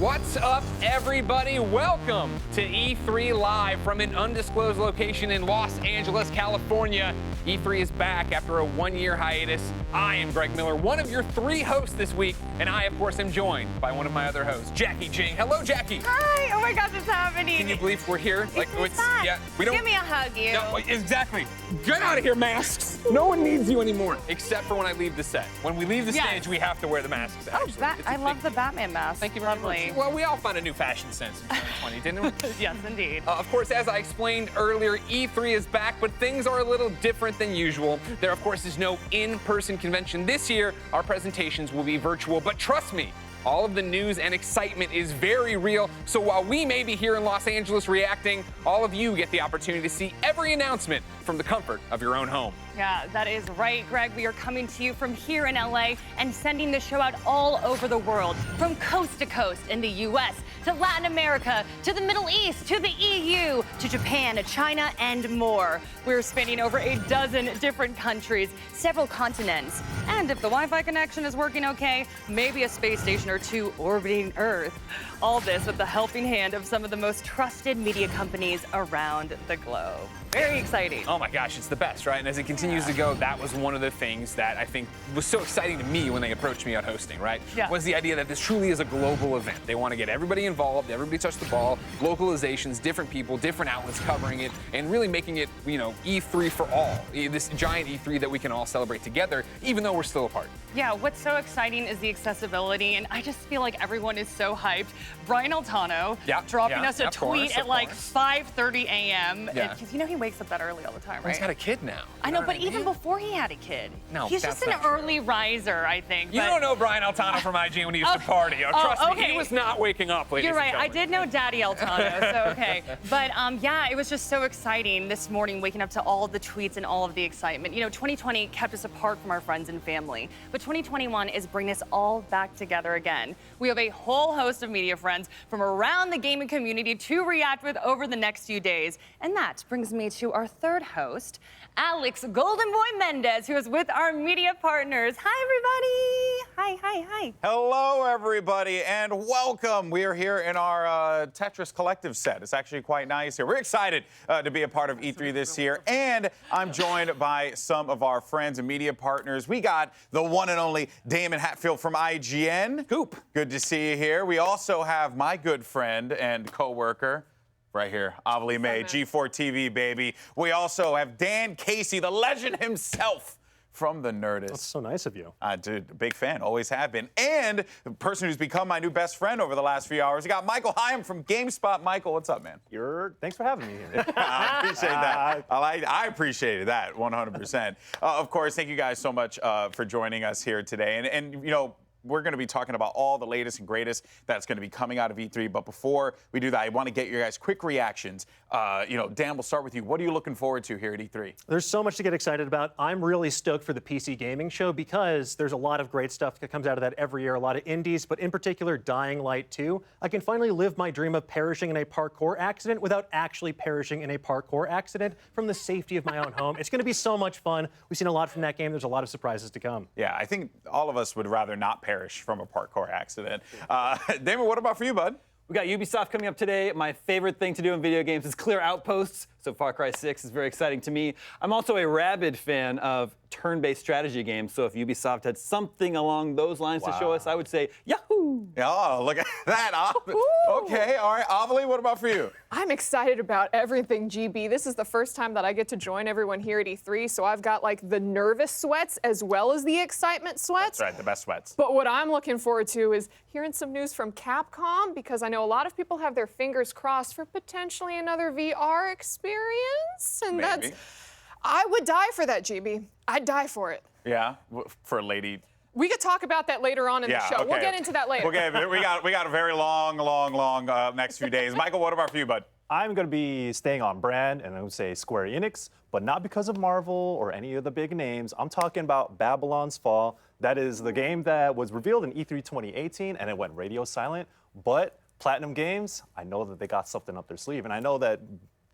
What's up, everybody? Welcome to E3 Live from an undisclosed location in Los Angeles, California. E3 is back after a one-year hiatus. I am Greg Miller, one of your three hosts this week, and I, of course, am joined by one of my other hosts, Jackie Jing. Hello, Jackie. Hi. Oh my gosh, it's happening. Can you believe we're here? We don't. Give me a hug, you. No, exactly. Get out of here, masks. No one needs you anymore, except for when I leave the set. When we leave the stage, we have to wear the masks. Actually. I love the Batman mask. Thank you very much. Well, we all found a new fashion sense in 2020, didn't we? Yes, indeed. Of course, as I explained earlier, E3 is back, but things are a little different than usual. There, of course, is no in-person convention this year. Our presentations will be virtual, but trust me, all of the news and excitement is very real. So while we may be here in Los Angeles reacting, all of you get the opportunity to see every announcement from the comfort of your own home. Yeah, that is right, Greg. We are coming to you from here in LA and sending the show out all over the world, from coast to coast in the US, to Latin America, to the Middle East, to the EU, to Japan, to China, and more. We're spanning over a dozen different countries, several continents, and if the Wi-Fi connection is working okay, maybe a space station or two orbiting Earth. All this with the helping hand of some of the most trusted media companies around the globe. Very exciting. Oh my gosh, it's the best, right? And as it continues to go, that was one of the things that I think was so exciting to me when they approached me on hosting, right? Yeah. Was the idea that this truly is a global event. They want to get everybody involved, everybody touch the ball, localizations, different people, different outlets covering it, and really making it, E3 for all. This giant E3 that we can all celebrate together, even though we're still apart. Yeah, what's so exciting is the accessibility, and I just feel like everyone is so hyped. Brian Altano dropping us a tweet at like 5:30 a.m. Yeah. Because he wakes up that early all the time, right? He's got a kid now. I know, but even before he had a kid, no, he's just an early riser, I think. You don't know Brian Altano from IG when he used to party. Trust me, he was not waking up, ladies You're right. and I did know Daddy Altano, so okay. But yeah, it was just so exciting this morning, waking up to all of the tweets and all of the excitement. 2020 kept us apart from our friends and family, but 2021 is bringing us all back together again. We have a whole host of media friends from around the gaming community to react with over the next few days. And that brings me to our third host, Alex Golden Boy Mendez, who is with our media partners. Hi, everybody. Hi. Hello, everybody, and welcome. We are here in our Tetris Collective set. It's actually quite nice here. We're excited to be a part of E3 this year, and I'm joined by some of our friends and media partners. We got the one and only Damon Hatfield from IGN. Coop. Good to see you here. We also have my good friend and co-worker, right here, Avali May, G4 TV, baby. We also have Dan Casey, the legend himself from the Nerdist. That's so nice of you. Dude, big fan, always have been. And the person who's become my new best friend over the last few hours, we got Michael Hyam from GameSpot. Michael, what's up, man? Thanks for having me here. I appreciate that. I appreciated that 100%. Of course, thank you guys so much for joining us here today. And we're going to be talking about all the latest and greatest that's going to be coming out of E3. But before we do that, I want to get your guys' quick reactions. Dan, we'll start with you. What are you looking forward to here at E3? There's so much to get excited about. I'm really stoked for the PC gaming show because there's a lot of great stuff that comes out of that every year, a lot of indies, but in particular, Dying Light 2. I can finally live my dream of perishing in a parkour accident without actually perishing in a parkour accident from the safety of my own home. It's going to be so much fun. We've seen a lot from that game. There's a lot of surprises to come. Yeah, I think all of us would rather not perish from a parkour accident. Damon, what about for you, bud? We got Ubisoft coming up today. My favorite thing to do in video games is clear outposts, so Far Cry 6 is very exciting to me. I'm also a rabid fan of turn-based strategy games, so if Ubisoft had something along those lines to show us, I would say, yahoo! Oh, look at that. Okay, all right. Avali, what about for you? I'm excited about everything, GB. This is the first time that I get to join everyone here at E3, so I've got like the nervous sweats as well as the excitement sweats. That's right, the best sweats. But what I'm looking forward to is hearing some news from Capcom, because I know a lot of people have their fingers crossed for potentially another VR experience. And Maybe. I would die for that, GB. I'd die for it. Yeah, for a lady. We could talk about that later on in the show. Okay. We'll get into that later. Okay, we got a very long next few days. Michael, what about for you, bud? I'm going to be staying on brand, and I would say Square Enix, but not because of Marvel or any of the big names. I'm talking about Babylon's Fall. That is the game that was revealed in E3 2018, and it went radio silent. But Platinum Games, I know that they got something up their sleeve, and I know that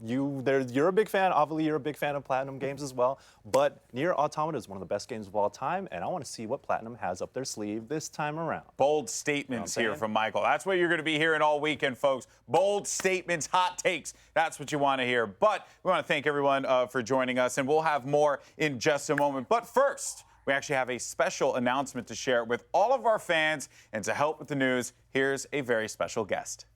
you're a big fan. Obviously, you're a big fan of Platinum games as well. But Nier Automata is one of the best games of all time, and I want to see what Platinum has up their sleeve this time around. Bold statements You know what I'm here saying? from Michael. That's what you're going to be hearing all weekend, folks. Bold statements, hot takes. That's what you want to hear. But we want to thank everyone for joining us, and we'll have more in just a moment. But first, we actually have a special announcement to share with all of our fans. And to help with the news, here's a very special guest.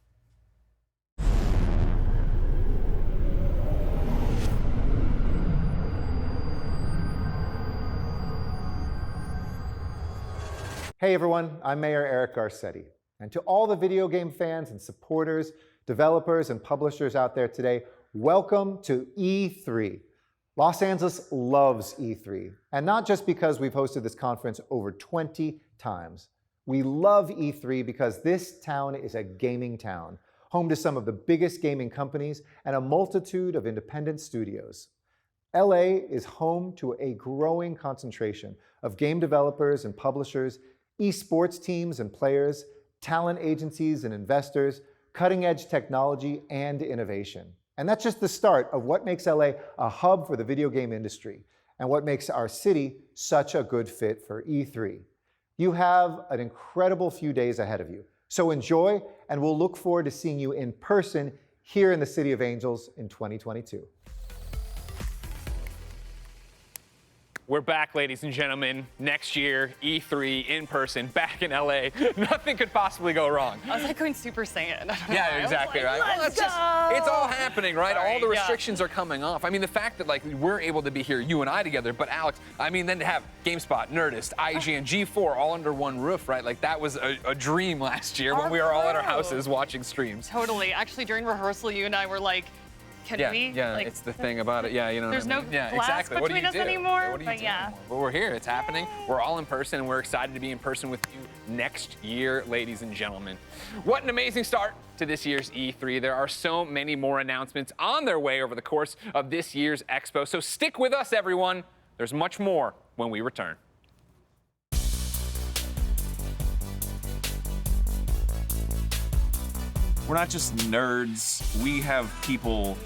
Hey everyone, I'm Mayor Eric Garcetti. And to all the video game fans and supporters, developers and publishers out there today, welcome to E3. Los Angeles loves E3, and not just because we've hosted this conference over 20 times. We love E3 because this town is a gaming town, home to some of the biggest gaming companies and a multitude of independent studios. LA is home to a growing concentration of game developers and publishers, esports teams and players, talent agencies and investors, cutting-edge technology and innovation. And that's just the start of what makes LA a hub for the video game industry and what makes our city such a good fit for E3. You have an incredible few days ahead of you, so enjoy, and we'll look forward to seeing you in person here in the City of Angels in 2022. We're back, ladies and gentlemen. Next year, E3 in person, back in LA. Nothing could possibly go wrong. I was like going Super Saiyan. I don't know why. I Yeah, was exactly, like, right? Let's It's go! all happening, right? Sorry, All the yeah. restrictions are coming off. I mean, the fact that like we're able to be here, you and I together, but Alex, I mean, then to have GameSpot, Nerdist, IGN, G4 all under one roof, right? Like that was a dream last year when we were all at our houses watching streams. Totally. Actually, during rehearsal, you and I were like, can we? Yeah, Like, it's the thing about it. Yeah, you know what There's I mean? no Yeah, glass exactly. What do between you us do? anymore, What do you but do yeah. anymore? But we're here. It's happening. We're all in person, and we're excited to be in person with you next year, ladies and gentlemen. What an amazing start to this year's E3. There are so many more announcements on their way over the course of this year's Expo. So stick with us, everyone. There's much more when we return. We're not just nerds. We have people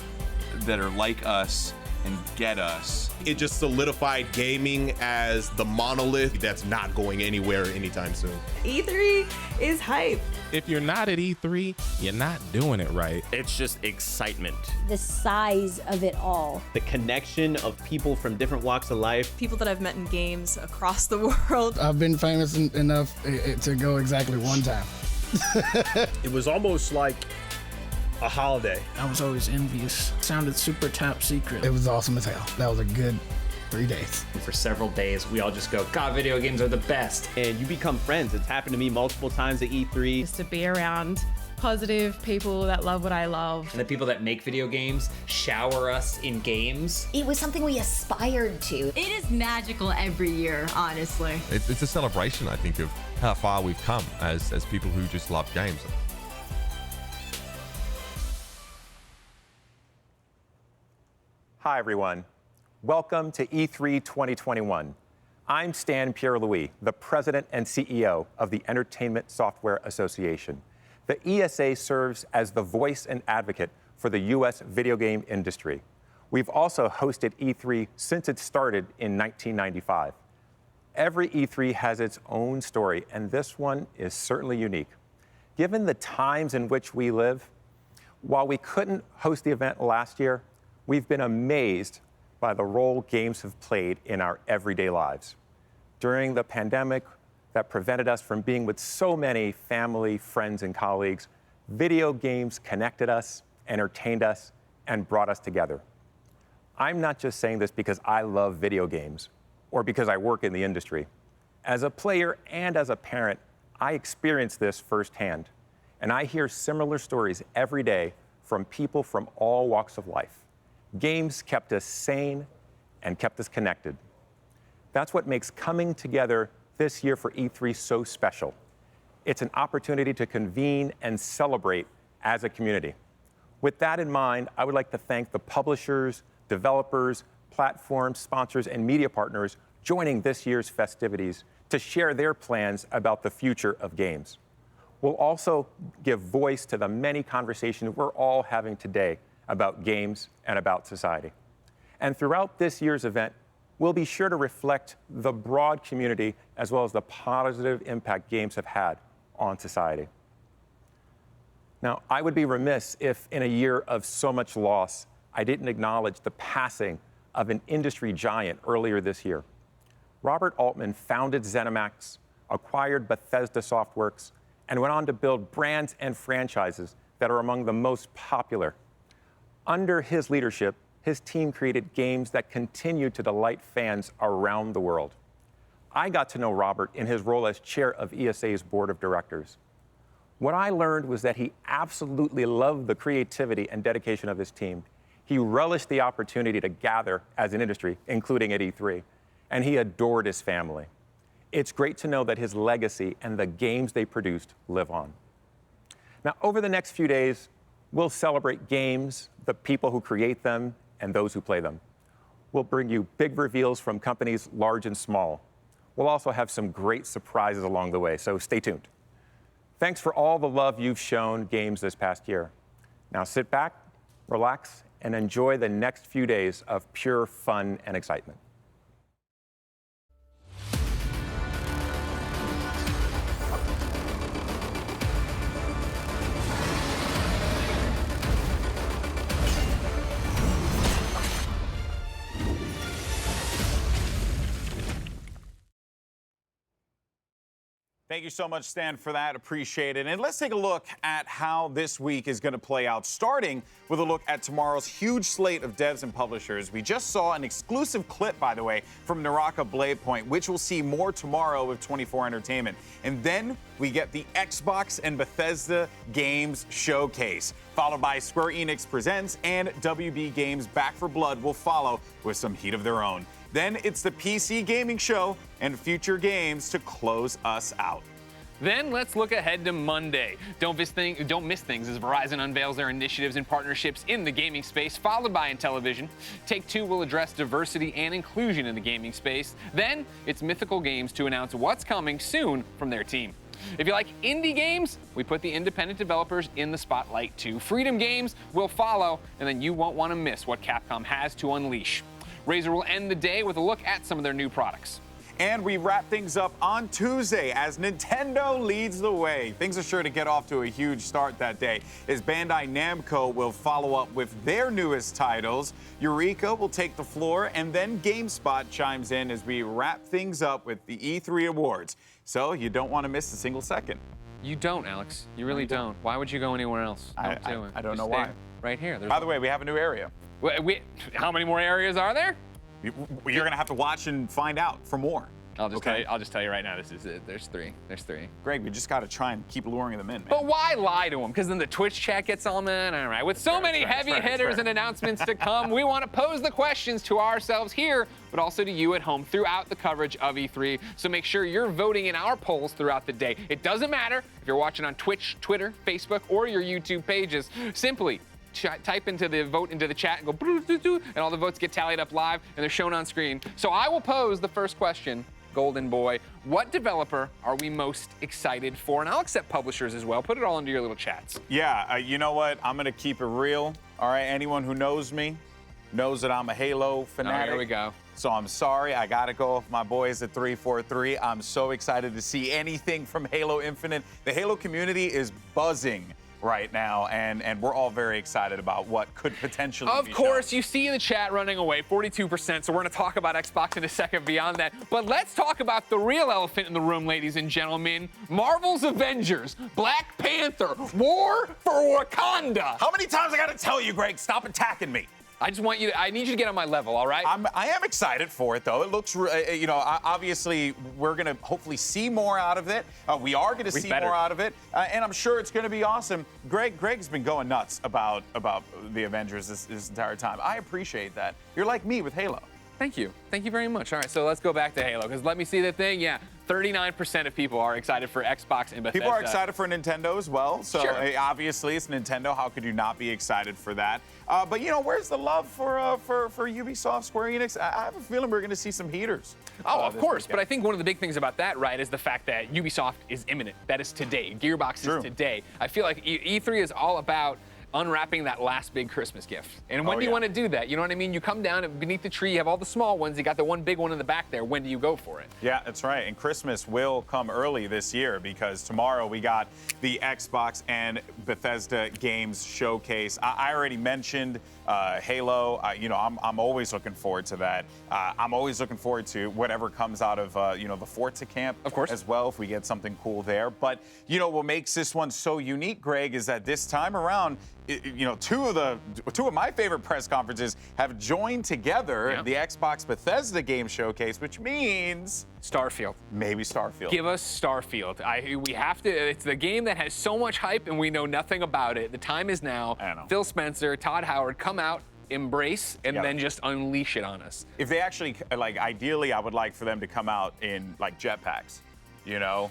that are like us and get us. It just solidified gaming as the monolith that's not going anywhere anytime soon. E3 is hype. If you're not at E3, you're not doing it right. It's just excitement. The size of it all. The connection of people from different walks of life. People that I've met in games across the world. I've been famous enough to go exactly one time. It was almost like a holiday. I was always envious. Sounded super top secret. It was awesome as hell. That was a good 3 days. For several days, we all just go, God, video games are the best. And you become friends. It's happened to me multiple times at E3. Just to be around positive people that love what I love. And the people that make video games shower us in games. It was something we aspired to. It is magical every year, honestly. It's a celebration, I think, of how far we've come as people who just love games. Hi, everyone. Welcome to E3 2021. I'm Stan Pierre-Louis, the president and CEO of the Entertainment Software Association. The ESA serves as the voice and advocate for the U.S. video game industry. We've also hosted E3 since it started in 1995. Every E3 has its own story, and this one is certainly unique. Given the times in which we live, while we couldn't host the event last year, we've been amazed by the role games have played in our everyday lives. During the pandemic that prevented us from being with so many family, friends, and colleagues, video games connected us, entertained us, and brought us together. I'm not just saying this because I love video games or because I work in the industry. As a player and as a parent, I experience this firsthand, and I hear similar stories every day from people from all walks of life. Games kept us sane and kept us connected. That's what makes coming together this year for E3 so special. It's an opportunity to convene and celebrate as a community. With that in mind, I would like to thank the publishers, developers, platforms, sponsors, and media partners joining this year's festivities to share their plans about the future of games. We'll also give voice to the many conversations we're all having today about games and about society. And throughout this year's event, we'll be sure to reflect the broad community as well as the positive impact games have had on society. Now, I would be remiss if in a year of so much loss, I didn't acknowledge the passing of an industry giant earlier this year. Robert Altman founded ZeniMax, acquired Bethesda Softworks, and went on to build brands and franchises that are among the most popular. Under his leadership, his team created games that continue to delight fans around the world. I got to know Robert in his role as chair of ESA's board of directors. What I learned was that he absolutely loved the creativity and dedication of his team. He relished the opportunity to gather as an industry, including at E3, and he adored his family. It's great to know that his legacy and the games they produced live on. Now, over the next few days, we'll celebrate games, the people who create them, and those who play them. We'll bring you big reveals from companies large and small. We'll also have some great surprises along the way, so stay tuned. Thanks for all the love you've shown games this past year. Now sit back, relax, and enjoy the next few days of pure fun and excitement. Thank you so much, Stan, for that. Appreciate it. And let's take a look at how this week is going to play out, starting with a look at tomorrow's huge slate of devs and publishers. We just saw an exclusive clip, by the way, from Naraka Blade Point, which we'll see more tomorrow with 24 Entertainment. And then we get the Xbox and Bethesda Games Showcase, followed by Square Enix Presents, and WB Games Back 4 Blood will follow with some heat of their own. Then it's the PC Gaming Show and future games to close us out. Then let's look ahead to Monday. Don't miss things as Verizon unveils their initiatives and partnerships in the gaming space, followed by Intellivision. Take-Two will address diversity and inclusion in the gaming space. Then it's Mythical Games to announce what's coming soon from their team. If you like indie games, we put the independent developers in the spotlight too. Freedom Games will follow, and then you won't want to miss what Capcom has to unleash. Razer will end the day with a look at some of their new products. And we wrap things up on Tuesday as Nintendo leads the way. Things are sure to get off to a huge start that day as Bandai Namco will follow up with their newest titles. Eureka will take the floor, and then GameSpot chimes in as we wrap things up with the E3 Awards. So you don't want to miss a single second. You don't, Alex. You really don't. Why would you go anywhere else? I don't know why. Right here. By the way, we have a new area. How many more areas are there? You're going to have to watch and find out for more. I'll just tell you right now, this is it. There's three. Greg, we just got to try and keep luring them in, man. But why lie to them? Because then the Twitch chat gets all mad. All right. With so many heavy hitters and announcements to come, we want to pose the questions to ourselves here, but also to you at home throughout the coverage of E3. So make sure you're voting in our polls throughout the day. It doesn't matter if you're watching on Twitch, Twitter, Facebook, or your YouTube pages. Simply type into the vote into the chat and go, and all the votes get tallied up live and they're shown on screen. So I will pose the first question, Golden Boy. What developer are we most excited for? And I'll accept publishers as well. Put it all into your little chats. Yeah, you know what? I'm going to keep it real. All right, anyone who knows me knows that I'm a Halo fanatic. Here we go. So I'm sorry, I got to go with my boys at 343. I'm so excited to see anything from Halo Infinite. The Halo community is buzzing right now, and we're all very excited about what could potentially be Of course, shown. you see in the chat running away, 42%, so we're going to talk about Xbox in a second beyond that. But let's talk about the real elephant in the room, ladies and gentlemen. Marvel's Avengers, Black Panther, War for Wakanda. How many times I got to tell you, Greg, stop attacking me? I need you to get on my level, all right? I am excited for it, though. It looks, obviously, we're going to hopefully see more out of it. We are going to see more out of it, and I'm sure it's going to be awesome. Greg's been going nuts about the Avengers this entire time. I appreciate that. You're like me with Halo. Thank you. Thank you very much. All right, so let's go back to Halo, because let me see the thing. Yeah, 39% of people are excited for Xbox and Bethesda. People are excited for Nintendo as well. So sure. Obviously, it's Nintendo. How could you not be excited for that? But, where's the love for Ubisoft, Square Enix? I have a feeling we're going to see some heaters. Oh, of course. But I think one of the big things about that, right, is the fact that Ubisoft is imminent. That is today. Gearbox is today. I feel like E3 is all about unwrapping that last big Christmas gift. And when Oh, do you yeah. want to do that? You know what I mean? You come down and beneath the tree, you have all the small ones, you got the one big one in the back there. When do you go for it? Yeah, that's right. And Christmas will come early this year because tomorrow we got the Xbox and Bethesda Games Showcase. I already mentioned Halo. I'm always looking forward to that. I'm always looking forward to whatever comes out of the Forza camp, of course, as well. If we get something cool there. But what makes this one so unique, Greg, is that this time around, two of my favorite press conferences have joined together the Xbox Bethesda Game Showcase, which means Starfield. Maybe Starfield. Give us Starfield. We have to. It's the game that has so much hype, and we know nothing about it. The time is now. I know. Phil Spencer, Todd Howard, come out, embrace, and then just unleash it on us. If they actually, ideally, I would like for them to come out in jetpacks.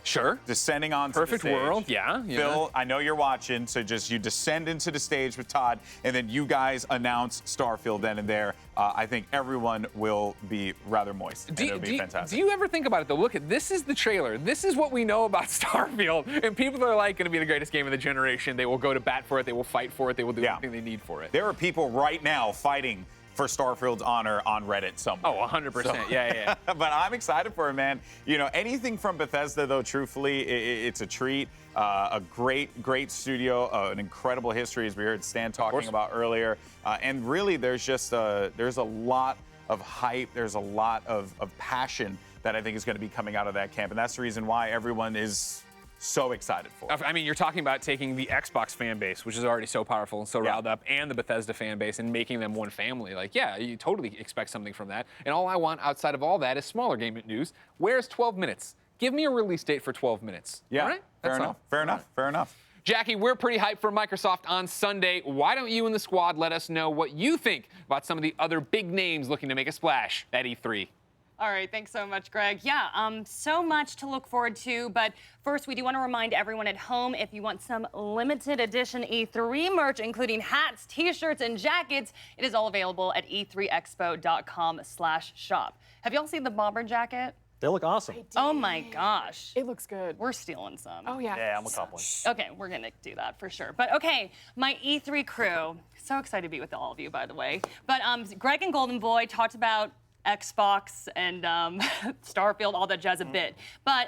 Sure. Descending onto Perfect the stage. world, yeah. Phil, I know you're watching, so you descend into the stage with Todd, and then you guys announce Starfield then and there. I think everyone will be rather moist. And it'll be fantastic. Do you ever think about it though? Look, this is the trailer. This is what we know about Starfield, and people are like, going to be the greatest game of the generation. They will go to bat for it. They will fight for it. They will do everything they need for it. There are people right now fighting for Starfield's honor on Reddit somewhere. Oh, 100%. Yeah. But I'm excited for it, man. Anything from Bethesda, though, truthfully, it's a treat. A great studio, an incredible history, as we heard Stan talking about earlier. And really, there's a lot of hype. There's a lot of passion that I think is going to be coming out of that camp. And that's the reason why everyone is so excited for it. I mean, you're talking about taking the Xbox fan base, which is already so powerful and so riled up, and the Bethesda fan base, and making them one family. You totally expect something from that. And all I want outside of all that is smaller game news. Where's 12 minutes? Give me a release date for 12 minutes. Yeah, all right? Fair enough. Jackie, we're pretty hyped for Microsoft on Sunday. Why don't you and the squad let us know what you think about some of the other big names looking to make a splash at E3? All right, thanks so much, Greg. Yeah, so much to look forward to, but first we do want to remind everyone at home, if you want some limited edition E3 merch, including hats, t-shirts, and jackets, it is all available at e3expo.com/shop. Have y'all seen the bomber jacket? They look awesome. Oh my gosh. It looks good. We're stealing some. Oh, yeah. Yeah, I'm a couple. Okay, we're gonna do that for sure. But okay, my E3 crew, so excited to be with all of you, by the way. But Greg and Golden Boy talked about Xbox and Starfield, all that jazz a bit. But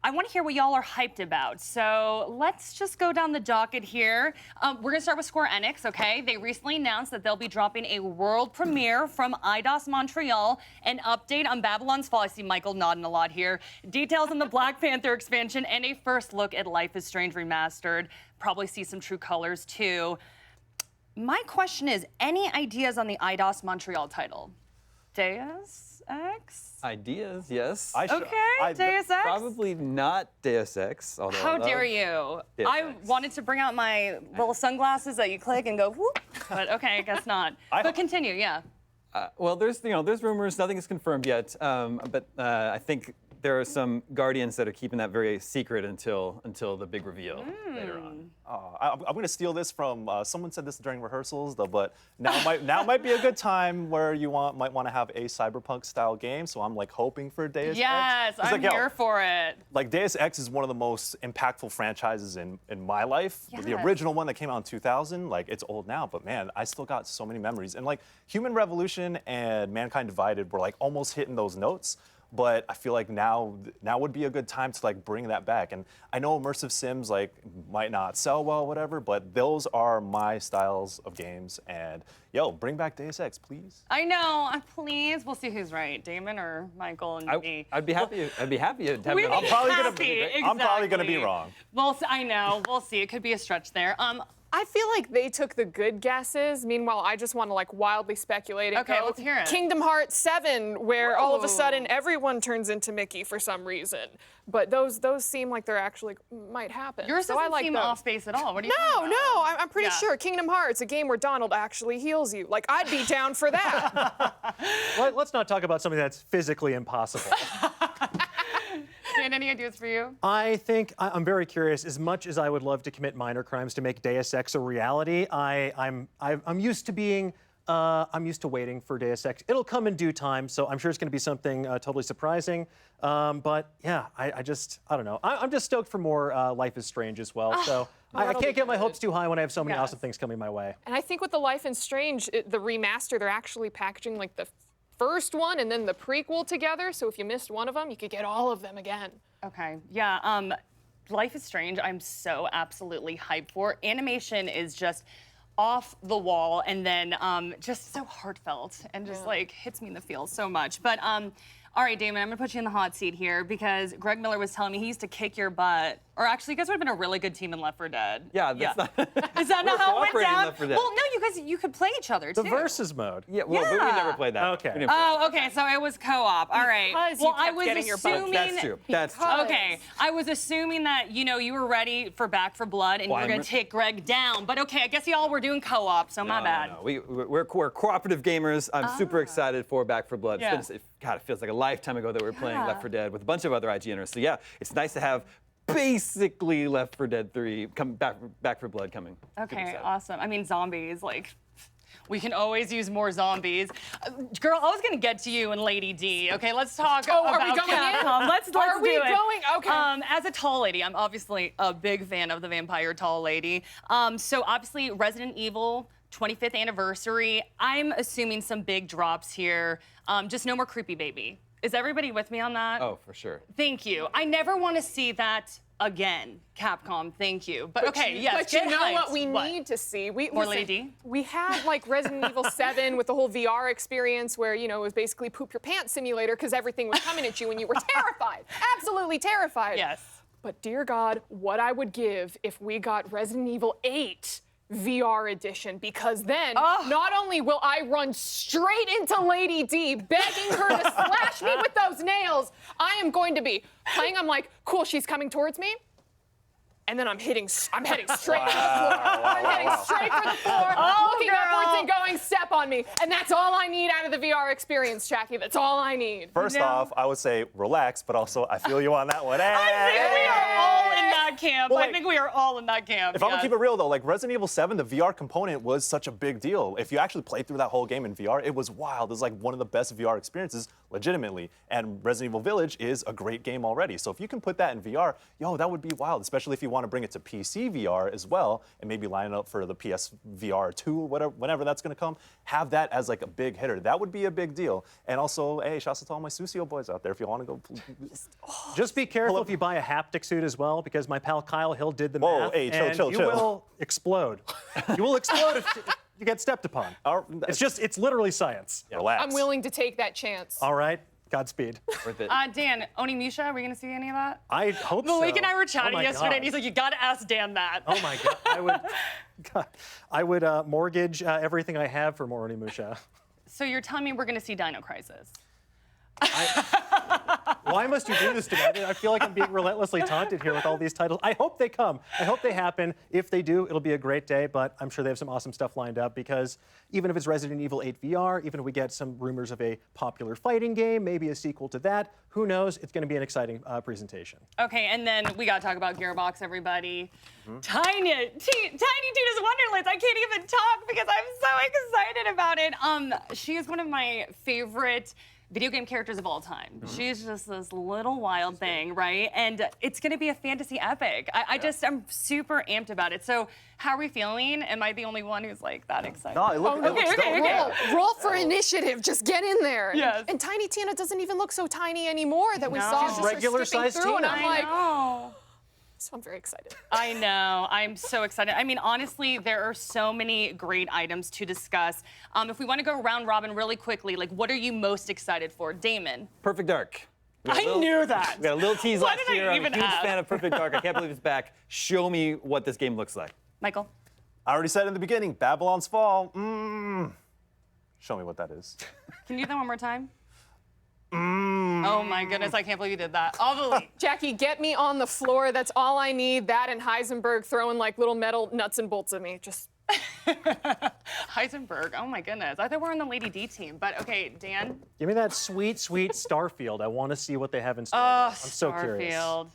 I want to hear what y'all are hyped about. So let's just go down the docket here. We're going to start with Square Enix, okay? They recently announced that they'll be dropping a world premiere from Eidos Montreal, an update on Babylon's Fall. I see Michael nodding a lot here. Details on the Black Panther expansion, and a first look at Life is Strange Remastered. Probably see some true colors, too. My question is, any ideas on the Eidos Montreal title? Deus Ex? Ideas, yes. Deus Ex? Probably not Deus Ex. Although How dare you? Deus I wanted to bring out my little sunglasses that you click and go whoop, but okay, I guess not. But continue, yeah. Well, there's rumors. Nothing is confirmed yet. But I think there are some Guardians that are keeping that very secret until the big reveal later on. I'm going to steal this from someone said this during rehearsals, though. But now might be a good time where you might want to have a cyberpunk style game. So I'm hoping for Deus Ex. Yes, I'm here for it. Deus Ex is one of the most impactful franchises in my life. Yes. The original one that came out in 2000, it's old now, but man, I still got so many memories. And Human Revolution and Mankind Divided were almost hitting those notes. But I feel like now would be a good time to bring that back. And I know immersive sims might not sell well, whatever, but those are my styles of games. And bring back Deus Ex, please. I know, please. We'll see who's right, Damon or Michael and me. I'd be happy to have it. I'm probably gonna be wrong. Well, I know. We'll see. It could be a stretch there. I feel like they took the good guesses. Meanwhile, I just want to wildly speculate. And Okay, go let's hear it. Kingdom Hearts 7, where all of a sudden everyone turns into Mickey for some reason. But those seem like they're actually might happen. Yours so doesn't I like seem those. off base at all. What do you No, I'm pretty sure Kingdom Hearts, a game where Donald actually heals you. I'd be down for that. Let's not talk about something that's physically impossible. Dan, any ideas for you? I think I'm very curious. As much as I would love to commit minor crimes to make Deus Ex a reality, I'm used to being. I'm used to waiting for Deus Ex. It'll come in due time, so I'm sure it's going to be something totally surprising. But yeah, I don't know. I'm just stoked for more Life is Strange as well. So I That'll can't be get my good. hopes too high when I have so many Yes. awesome things coming my way. And I think with the Life is Strange, the remaster, they're actually packaging like the first one and then the prequel together. So if you missed one of them, you could get all of them again. Okay, yeah. Life is Strange, I'm so absolutely hyped for. Animation is just off the wall and then just so heartfelt and just like hits me in the feels so much. But all right, Damon, I'm gonna put you in the hot seat here because Greg Miller was telling me he used to kick your butt. Or actually, you guys would have been a really good team in Left 4 Dead. Yeah, that's not. Is that not how it went cooperating down? Left 4 Dead. Well, no, you could play each other The too. versus mode. Yeah, well, we never played that. Okay. We didn't play Oh, okay, so it was co-op. All right. Because well, you kept I was getting your butt. assuming. That's true. That's true. Okay, I was assuming that you were ready for Back 4 Blood and you Well, were gonna take Greg down. But okay, I guess y'all were doing co-op, so my bad. No. We're cooperative gamers. I'm super excited for Back 4 Blood. Yeah. God, it feels like a lifetime ago that we were playing Yeah. Left 4 Dead with a bunch of other IGNers. So yeah, it's nice to have basically Left 4 Dead 3 come Back 4 Blood coming. Super Okay, excited. awesome. I mean, zombies, like, we can always use more zombies. Girl, I was gonna get to you and Lady D. Okay, let's talk Oh, about are we going in? Capcom. Let's Are we do it. going? Okay. As a tall lady, I'm obviously a big fan of the vampire tall lady. So obviously, Resident Evil 25th anniversary. I'm assuming some big drops here. Just no more creepy baby. Is everybody with me on that? Oh, for sure. Thank you. I never want to see that again, Capcom. Thank you. But okay, yes. But you get know hyped. what we need to see? More Lady D? We had like Resident Evil 7 with the whole VR experience where, it was basically poop your pants simulator because everything was coming at you and you were terrified. Absolutely terrified. Yes. But dear God, what I would give if we got Resident Evil 8 VR edition, because then not only will I run straight into Lady D begging her to slash me with those nails, I am going to be playing. I'm like, cool, she's coming towards me. And then I'm heading straight for the floor. I'm heading straight for the floor, looking upwards and going, step on me. And that's all I need out of the VR experience, Jackie. That's all I need. First off, I would say relax, but also I feel you on that one. I think we are all in that camp. Well, I think we are all in that camp. If I'm gonna keep it real though, like Resident Evil 7, the VR component was such a big deal. If you actually played through that whole game in VR, it was wild. It was like one of the best VR experiences, legitimately. And Resident Evil Village is a great game already. So if you can put that in VR, that would be wild, especially if you want to bring it to PC VR as well, and maybe line it up for the PS VR 2 or whatever, whenever that's gonna come. Have that as like a big hitter. That would be a big deal. And also, hey, shouts out to all my Susio boys out there. If you want to go, Just be careful if you buy a haptic suit as well, because my pal Kyle Hill did the Whoa, math. hey, chill, and chill, you chill. will explode. You will explode if you get stepped upon. It's literally science. Relax. I'm willing to take that chance. All right, Godspeed. Worth it. Dan, Onimusha, are we going to see any of that? I hope so. Malik and I were Oh chatting my yesterday, God. and he's like, you got to ask Dan that. Oh my God, I would mortgage everything I have for more Onimusha. So you're telling me we're going to see Dino Crisis? Why must you do this to me? I feel like I'm being relentlessly taunted here with all these titles. I hope they come. I hope they happen. If they do, it'll be a great day, but I'm sure they have some awesome stuff lined up because even if it's Resident Evil 8 VR, even if we get some rumors of a popular fighting game, maybe a sequel to that, who knows? It's going to be an exciting presentation. Okay, and then we got to talk about Gearbox, everybody. Tiny Tina's Wonderlands. I can't even talk because I'm so excited about it. She is one of my favorite video game characters of all time. She's just this little wild thing, right? And it's gonna be a fantasy epic. I'm super amped about it. So how are we feeling? Am I the only one who's like that excited? No, it looks dope. Roll for initiative. Just get in there. Yes. And Tiny Tina doesn't even look so tiny anymore that we No. saw She's just her regular skipping size through, and Tina. I'm like, know. so I'm very excited. I know. I'm so excited. I mean, honestly, there are so many great items to discuss. If we want to go round robin really quickly, like, what are you most excited for? Damon. Perfect Dark. I knew that. We got a little tease Why last did I year. I'm a even huge ask? fan of Perfect Dark. I can't believe it's back. Show me what this game looks like. Michael. I already said in the beginning, Babylon's Fall. Show me what that is. Can you do that one more time? Oh my goodness, I can't believe you did that. I'll believe. Jackie, get me on the floor. That's all I need. That and Heisenberg throwing like little metal nuts and bolts at me. Just Heisenberg, oh my goodness. I thought we were on the Lady D team, but okay, Dan. Give me that sweet, sweet Starfield. I want to see what they have in store. Oh, I'm so curious. Starfield.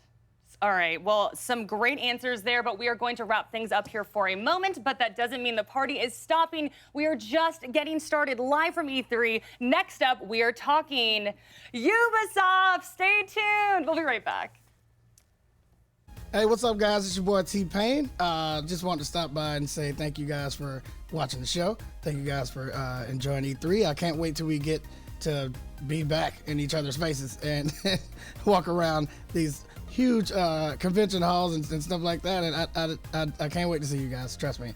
All right, well, some great answers there, but we are going to wrap things up here for a moment, but that doesn't mean the party is stopping. We are just getting started live from E3. Next up, we are talking Ubisoft. Stay tuned. We'll be right back. Hey, what's up, guys? It's your boy T-Pain. Just wanted to stop by and say thank you guys for watching the show. Thank you guys for enjoying E3. I can't wait till we get to be back in each other's faces and walk around these huge convention halls and stuff like that. And I can't wait to see you guys. Trust me.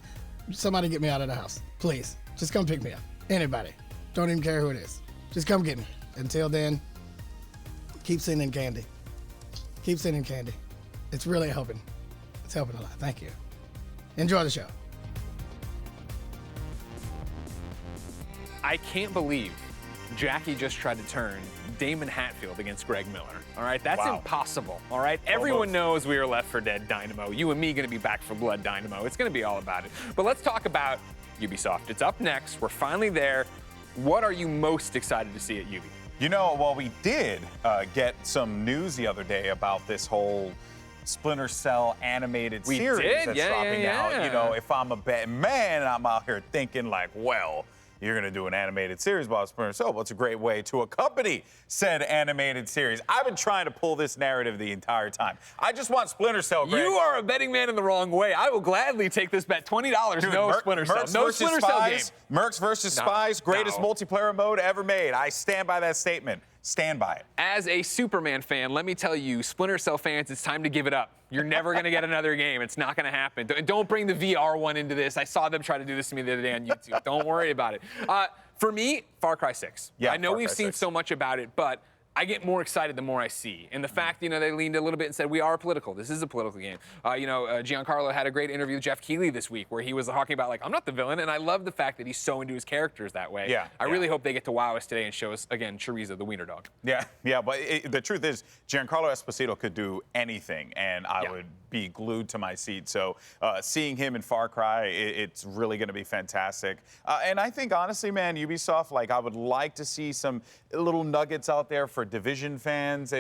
Somebody get me out of the house, please. Just come pick me up. Anybody. Don't even care who it is. Just come get me. Until then, keep sending candy. Keep sending candy. It's really helping. It's helping a lot. Thank you. Enjoy the show. I can't believe Jackie just tried to turn Damon Hatfield against Greg Miller. All right, that's impossible. All right, everyone knows we are Left 4 Dead Dynamo. You and me going to be Back 4 Blood Dynamo. It's going to be all about it. But let's talk about Ubisoft. It's up next. We're finally there. What are you most excited to see at Ubi? You know, well, we did get some news the other day about this whole Splinter Cell animated series that's dropping out. You know, if I'm a betting man, I'm out here thinking like, well, you're going to do an animated series about Splinter Cell. Well, it's a great way to accompany said animated series. I've been trying to pull this narrative the entire time. I just want Splinter Cell, Greg. You are a betting man in the wrong way. I will gladly take this bet. $20, Dude, no Splinter Cell. No Splinter Cell game. Mercs versus Spies, greatest multiplayer mode ever made. I stand by that statement. Stand by it. As a Superman fan, let me tell you, Splinter Cell fans, it's time to give it up. You're never going to get another game. It's not going to happen. Don't bring the VR one into this. I saw them try to do this to me the other day on YouTube. Don't worry about it. For me, Far Cry 6. Yeah, I know we've seen so much about it, but I get more excited the more I see. And the fact, you know, they leaned a little bit and said, we are political. This is a political game. Giancarlo had a great interview with Jeff Keighley this week where he was talking about, like, I'm not the villain. And I love the fact that he's so into his characters that way. I really hope they get to wow us today and show us, again, Chorizo, the wiener dog. Yeah, but the truth is, Giancarlo Esposito could do anything, and I would be glued to my seat. So seeing him in Far Cry, it's really going to be fantastic. And I think, honestly, man, Ubisoft, like, I would like to see some little nuggets out there for Division fans.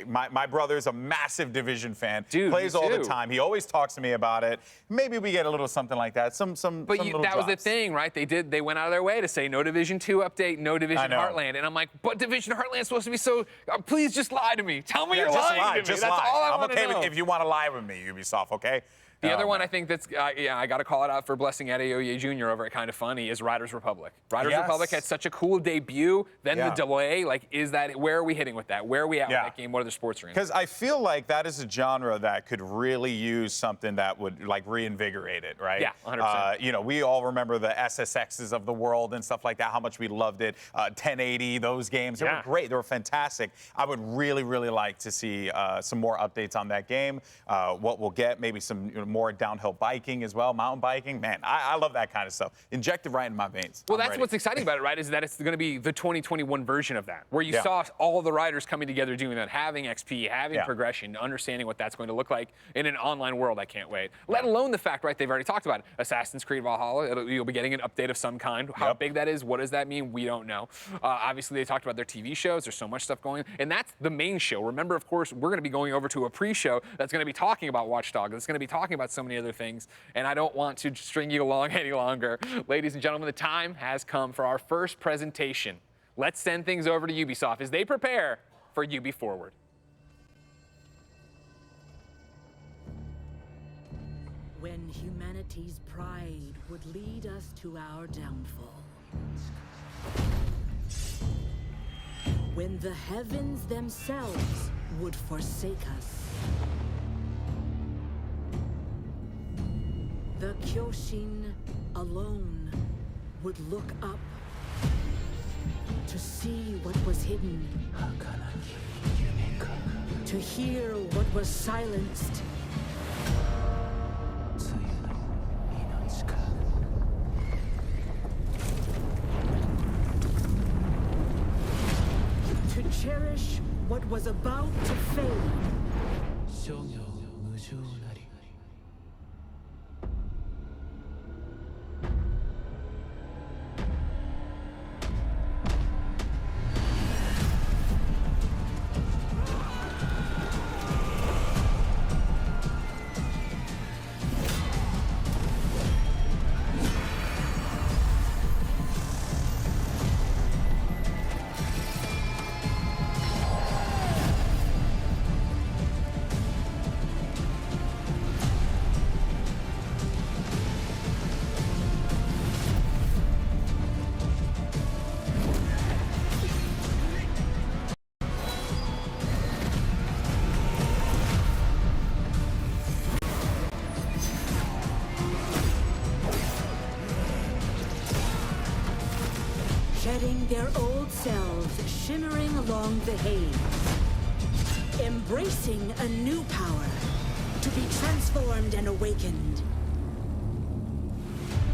My brother's a massive Division fan. Dude, plays all the time. He always talks to me about it. Maybe we get a little something like that. But that was the thing, right? They went out of their way to say no Division 2 update, no Division Heartland. And I'm like, but Division Heartland's supposed to be so. Please just lie to me. Tell me you're lying to me. That's all I want to know. I'm okay if you want to lie with me, Ubisoft. Okay. The other one I think that's, I got to call it out for blessing Adeoye Jr. over at Kind of Funny is Riders Republic. Riders Republic had such a cool debut, then the delay. Like, where are we hitting with that? Where are we at with that game? What are the sports rings? Because I feel like that is a genre that could really use something that would, like, reinvigorate it, right? Yeah, 100%. We all remember the SSXs of the world and stuff like that, how much we loved it. 1080, those games, they were great. They were fantastic. I would really, really like to see some more updates on that game. What we'll get, maybe some more downhill biking as well, mountain biking. Man, I love that kind of stuff. Injected right in my veins. Well, that's what's exciting about it, right, is that it's going to be the 2021 version of that, where you saw all the riders coming together doing that, having XP, having progression, understanding what that's going to look like in an online world. I can't wait. Let alone the fact, right, they've already talked about it. Assassin's Creed Valhalla, you'll be getting an update of some kind. How big that is, what does that mean, we don't know. Obviously, they talked about their TV shows. There's so much stuff going on, and that's the main show. Remember, of course, we're going to be going over to a pre-show that's going to be talking about Watch Dogs. That's going to be talking about so many other things, and I don't want to string you along any longer. Ladies and gentlemen, the time has come for our first presentation. Let's send things over to Ubisoft as they prepare for Ubi Forward. When humanity's pride would lead us to our downfall. When the heavens themselves would forsake us. The Kyoshin alone would look up to see what was hidden, to hear what was silenced. To cherish what was about to fade. shedding their old selves, shimmering along the haze, embracing a new power to be transformed and awakened.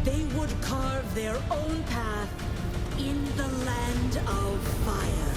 They would carve their own path in the land of fire.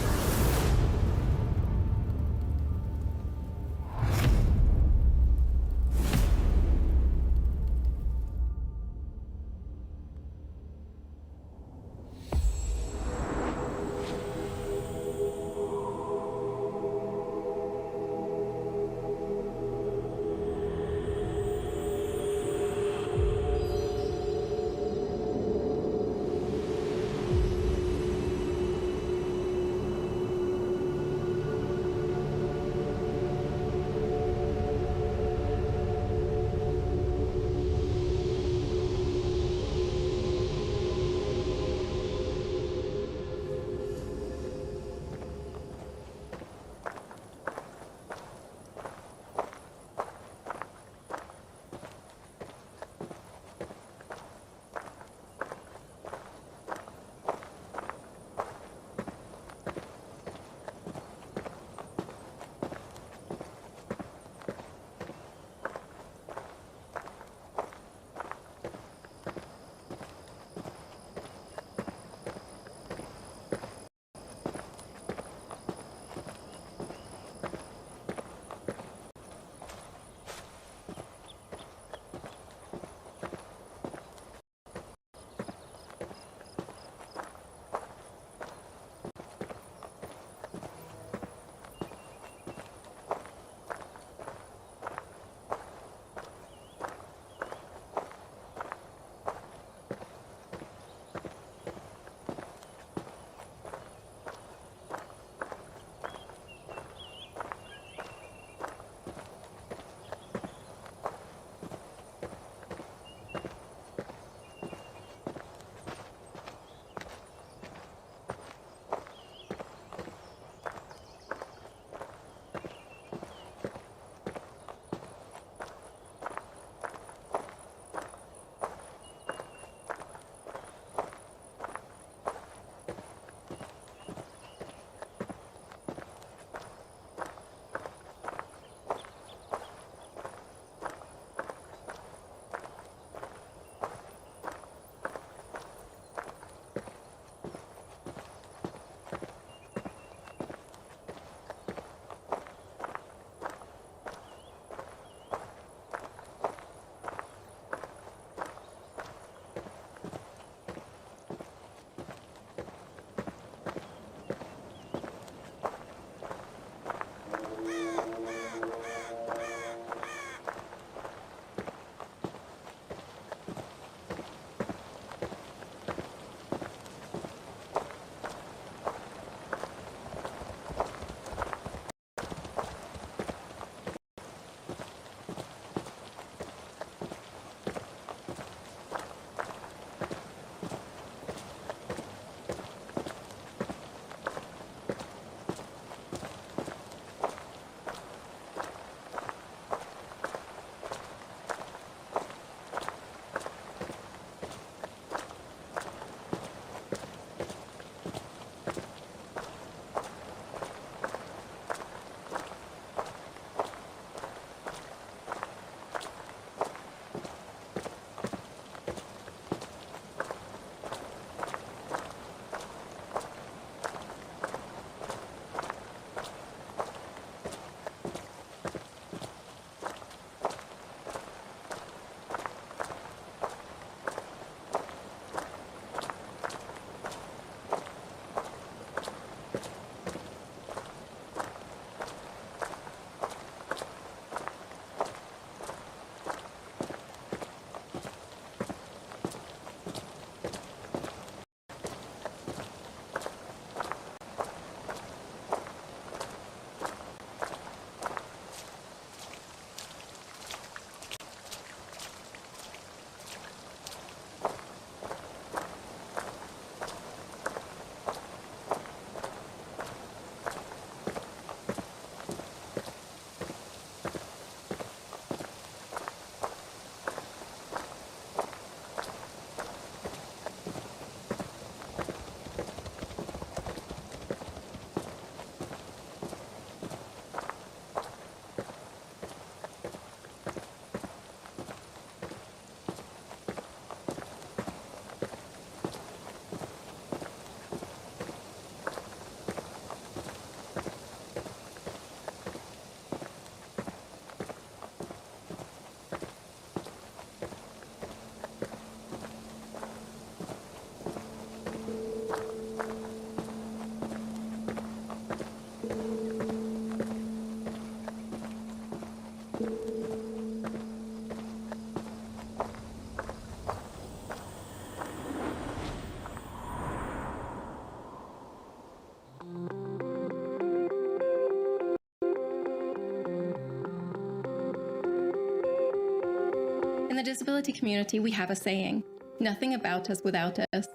the disability community, we have a saying, nothing about us without us.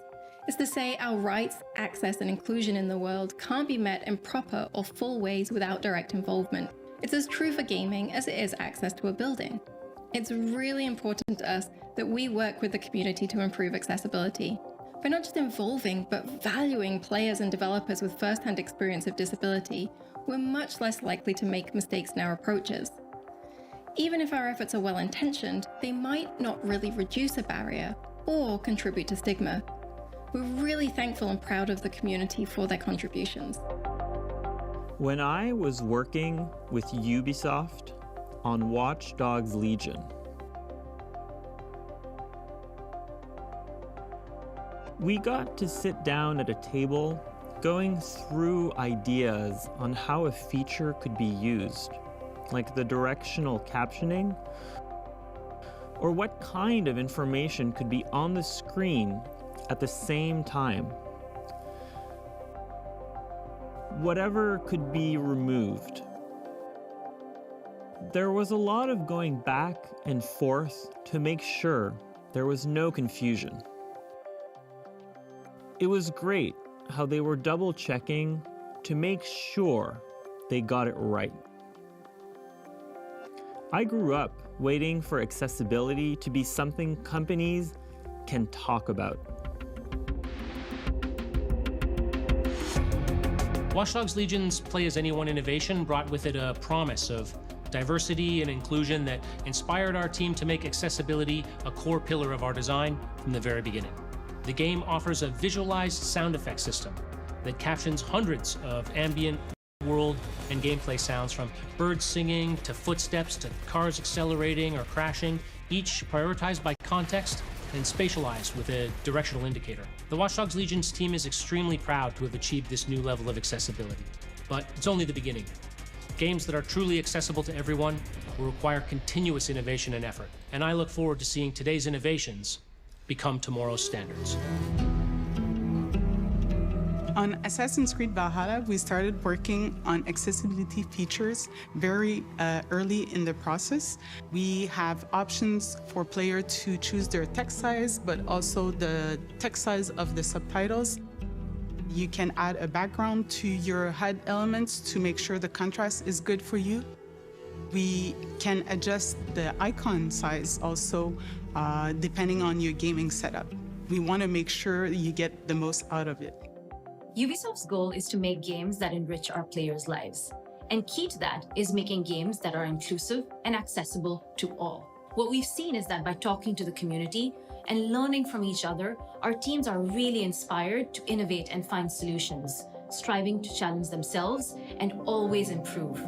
It's to say our rights, access, and inclusion in the world can't be met in proper or full ways without direct involvement. It's as true for gaming as it is access to a building. It's really important to us that we work with the community to improve accessibility. By not just involving, but valuing players and developers with first-hand experience of disability, we're much less likely to make mistakes in our approaches. Even if our efforts are well-intentioned, they might not really reduce a barrier or contribute to stigma. We're really thankful and proud of the community for their contributions. When I was working with Ubisoft on Watch Dogs Legion, we got to sit down at a table going through ideas on how a feature could be used, like the directional captioning, or what kind of information could be on the screen at the same time. Whatever could be removed. There was a lot of going back and forth to make sure there was no confusion. It was great how they were double-checking to make sure they got it right. I grew up waiting for accessibility to be something companies can talk about. Watch Dogs Legion's Play As Anyone innovation brought with it a promise of diversity and inclusion that inspired our team to make accessibility a core pillar of our design from the very beginning. The game offers a visualized sound effect system that captions hundreds of ambient world and gameplay sounds, from birds singing to footsteps to cars accelerating or crashing, each prioritized by context and spatialized with a directional indicator. The Watch Dogs Legion's team is extremely proud to have achieved this new level of accessibility, but it's only the beginning. Games that are truly accessible to everyone will require continuous innovation and effort, and I look forward to seeing today's innovations become tomorrow's standards. On Assassin's Creed Valhalla, we started working on accessibility features very early in the process. We have options for players to choose their text size, but also the text size of the subtitles. You can add a background to your HUD elements to make sure the contrast is good for you. We can adjust the icon size also, depending on your gaming setup. We want to make sure you get the most out of it. Ubisoft's goal is to make games that enrich our players' lives. And key to that is making games that are inclusive and accessible to all. What we've seen is that by talking to the community and learning from each other, our teams are really inspired to innovate and find solutions, striving to challenge themselves and always improve.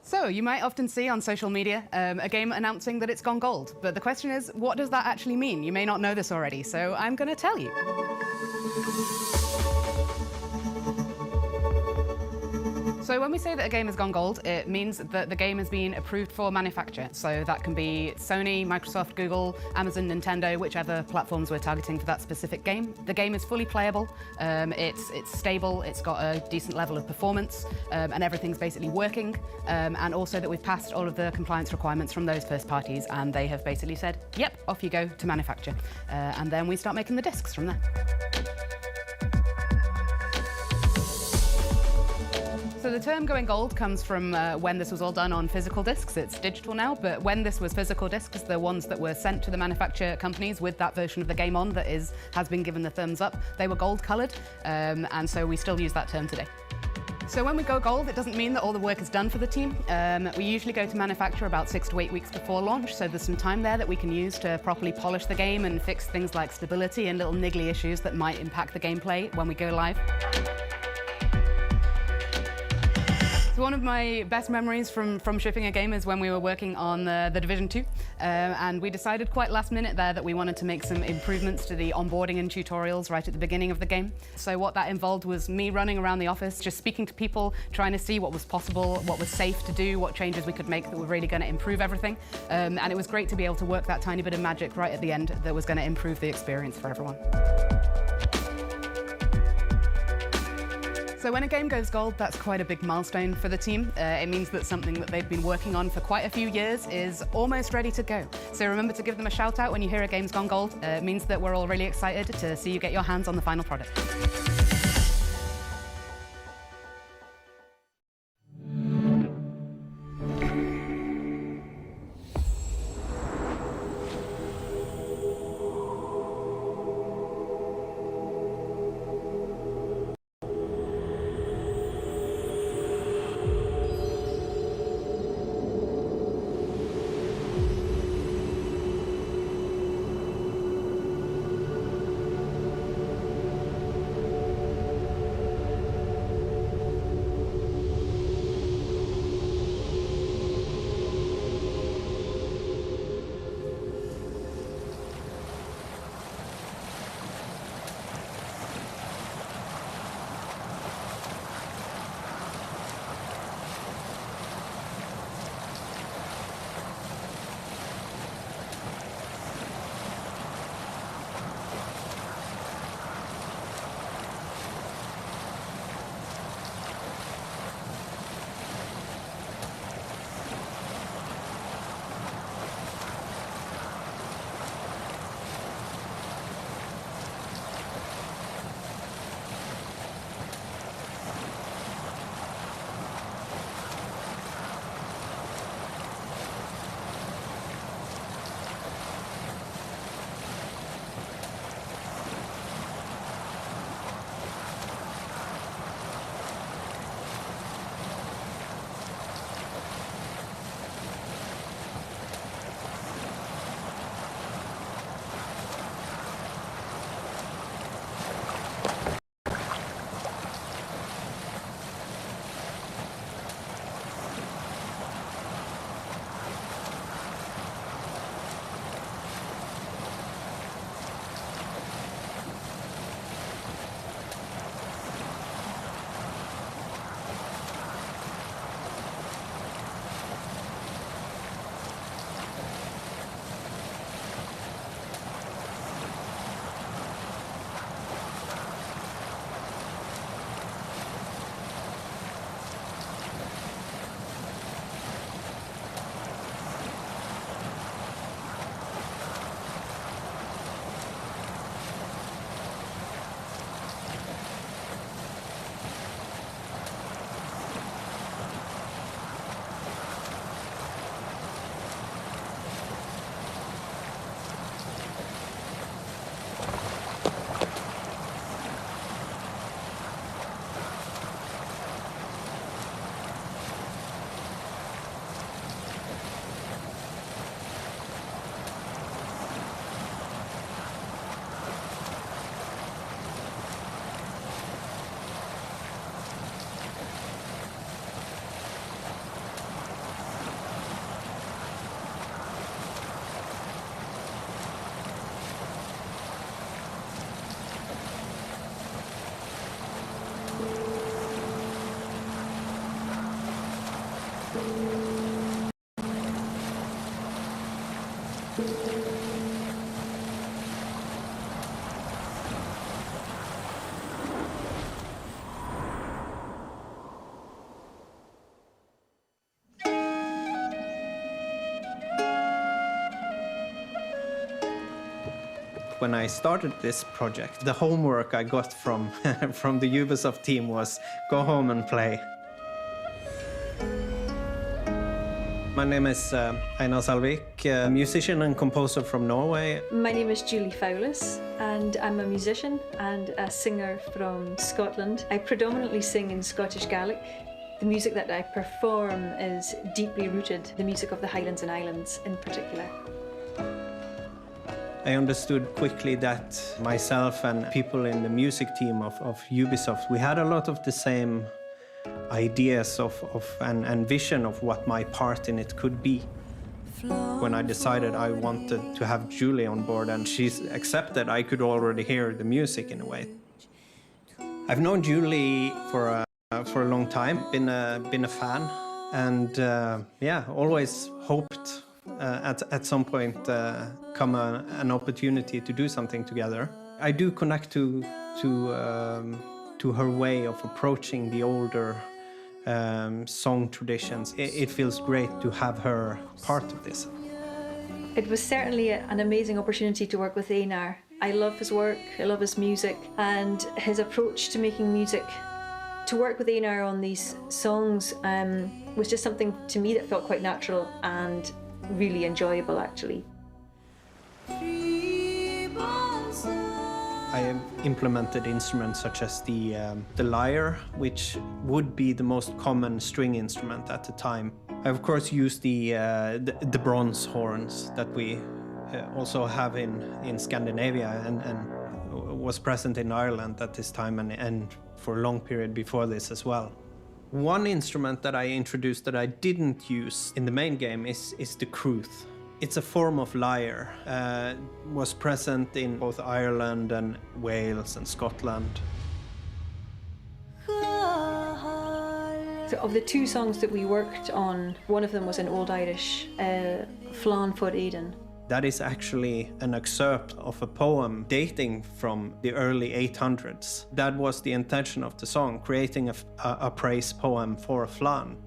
So, you might often see on social media a game announcing that it's gone gold. But the question is, what does that actually mean? You may not know this already, so I'm going to tell you. So when we say that a game has gone gold, it means that the game has been approved for manufacture. So that can be Sony, Microsoft, Google, Amazon, Nintendo, whichever platforms we're targeting for that specific game. The game is fully playable, it's stable, it's got a decent level of performance, and everything's basically working. And also that we've passed all of the compliance requirements from those first parties, and they have basically said, yep, off you go to manufacture. And then we start making the discs from there. So the term going gold comes from when this was all done on physical discs. It's digital now, but when this was physical discs, the ones that were sent to the manufacturer companies with that version of the game on that has been given the thumbs up, they were gold colored, and so we still use that term today. So when we go gold, it doesn't mean that all the work is done for the team. We usually go to manufacture about 6 to 8 weeks before launch, so there's some time there that we can use to properly polish the game and fix things like stability and little niggly issues that might impact the gameplay when we go live. So one of my best memories from shipping a game is when we were working on The Division 2, and we decided quite last minute there that we wanted to make some improvements to the onboarding and tutorials right at the beginning of the game. So what that involved was me running around the office, just speaking to people, trying to see what was possible, what was safe to do, what changes we could make that were really going to improve everything. And it was great to be able to work that tiny bit of magic right at the end that was going to improve the experience for everyone. So when a game goes gold, that's quite a big milestone for the team. It means that something that they've been working on for quite a few years is almost ready to go. So remember to give them a shout out when you hear a game's gone gold. It means that we're all really excited to see you get your hands on the final product. When I started this project, the homework I got from, from the Ubisoft team was go home and play. My name is Einar Salvik, a musician and composer from Norway. My name is Julie Fowlis, and I'm a musician and a singer from Scotland. I predominantly sing in Scottish Gaelic. The music that I perform is deeply rooted, the music of the Highlands and Islands in particular. I understood quickly that myself and people in the music team of Ubisoft, we had a lot of the same ideas and vision of what my part in it could be. When I decided I wanted to have Julie on board and she's accepted, I could already hear the music in a way. I've known Julie for a long time, been a fan, and yeah, always hoped at some point come an opportunity to do something together. I do connect to her way of approaching the older song traditions. It feels great to have her part of this. It was certainly an amazing opportunity to work with Einar. I love his work, I love his music, and his approach to making music. To work with Einar on these songs was just something to me that felt quite natural and really enjoyable, actually. I have implemented instruments such as the lyre, which would be the most common string instrument at the time. I of course used the bronze horns that we also have in Scandinavia and was present in Ireland at this time and for a long period before this as well. One instrument that I introduced that I didn't use in the main game is the crwth. It's a form of lyre, was present in both Ireland and Wales and Scotland. So of the two songs that we worked on, one of them was in Old Irish, Flann for Éideann. That is actually an excerpt of a poem dating from the early 800s. That was the intention of the song, creating a praise poem for Flann.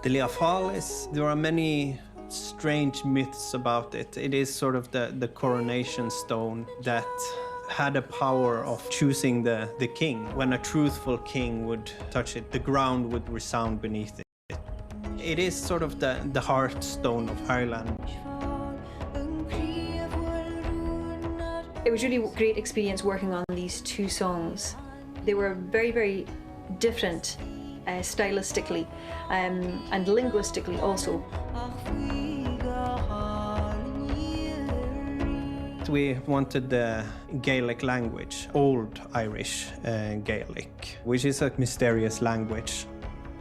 The Liafal there are many strange myths about it. It is sort of the coronation stone that had a power of choosing the king. When a truthful king would touch it, the ground would resound beneath it. It is sort of the heartstone of Ireland. It was really a great experience working on these two songs. They were very, very different stylistically and linguistically also. We wanted the Gaelic language, Old Irish Gaelic, which is a mysterious language.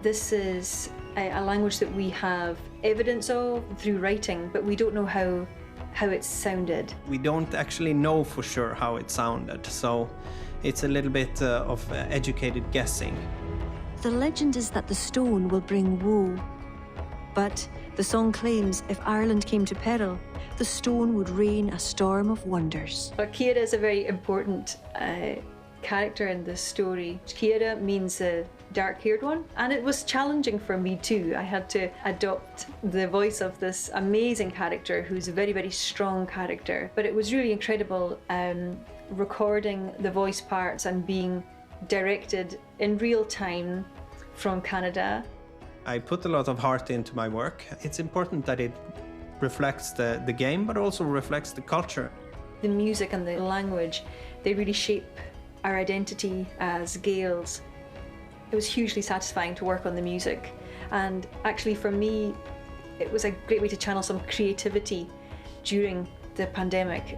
This is a language that we have evidence of through writing, but we don't know how it sounded. We don't actually know for sure how it sounded, so it's a little bit of educated guessing. The legend is that the stone will bring woe, but the song claims if Ireland came to peril, the stone would rain a storm of wonders. Ciara is a very important character in this story. Ciara means a dark-haired one, and it was challenging for me too. I had to adopt the voice of this amazing character who's a very, very strong character. But it was really incredible recording the voice parts and being directed in real time from Canada. I put a lot of heart into my work. It's important that it reflects the game, but also reflects the culture. The music and the language, they really shape our identity as Gaels. It was hugely satisfying to work on the music, and actually for me, it was a great way to channel some creativity during the pandemic.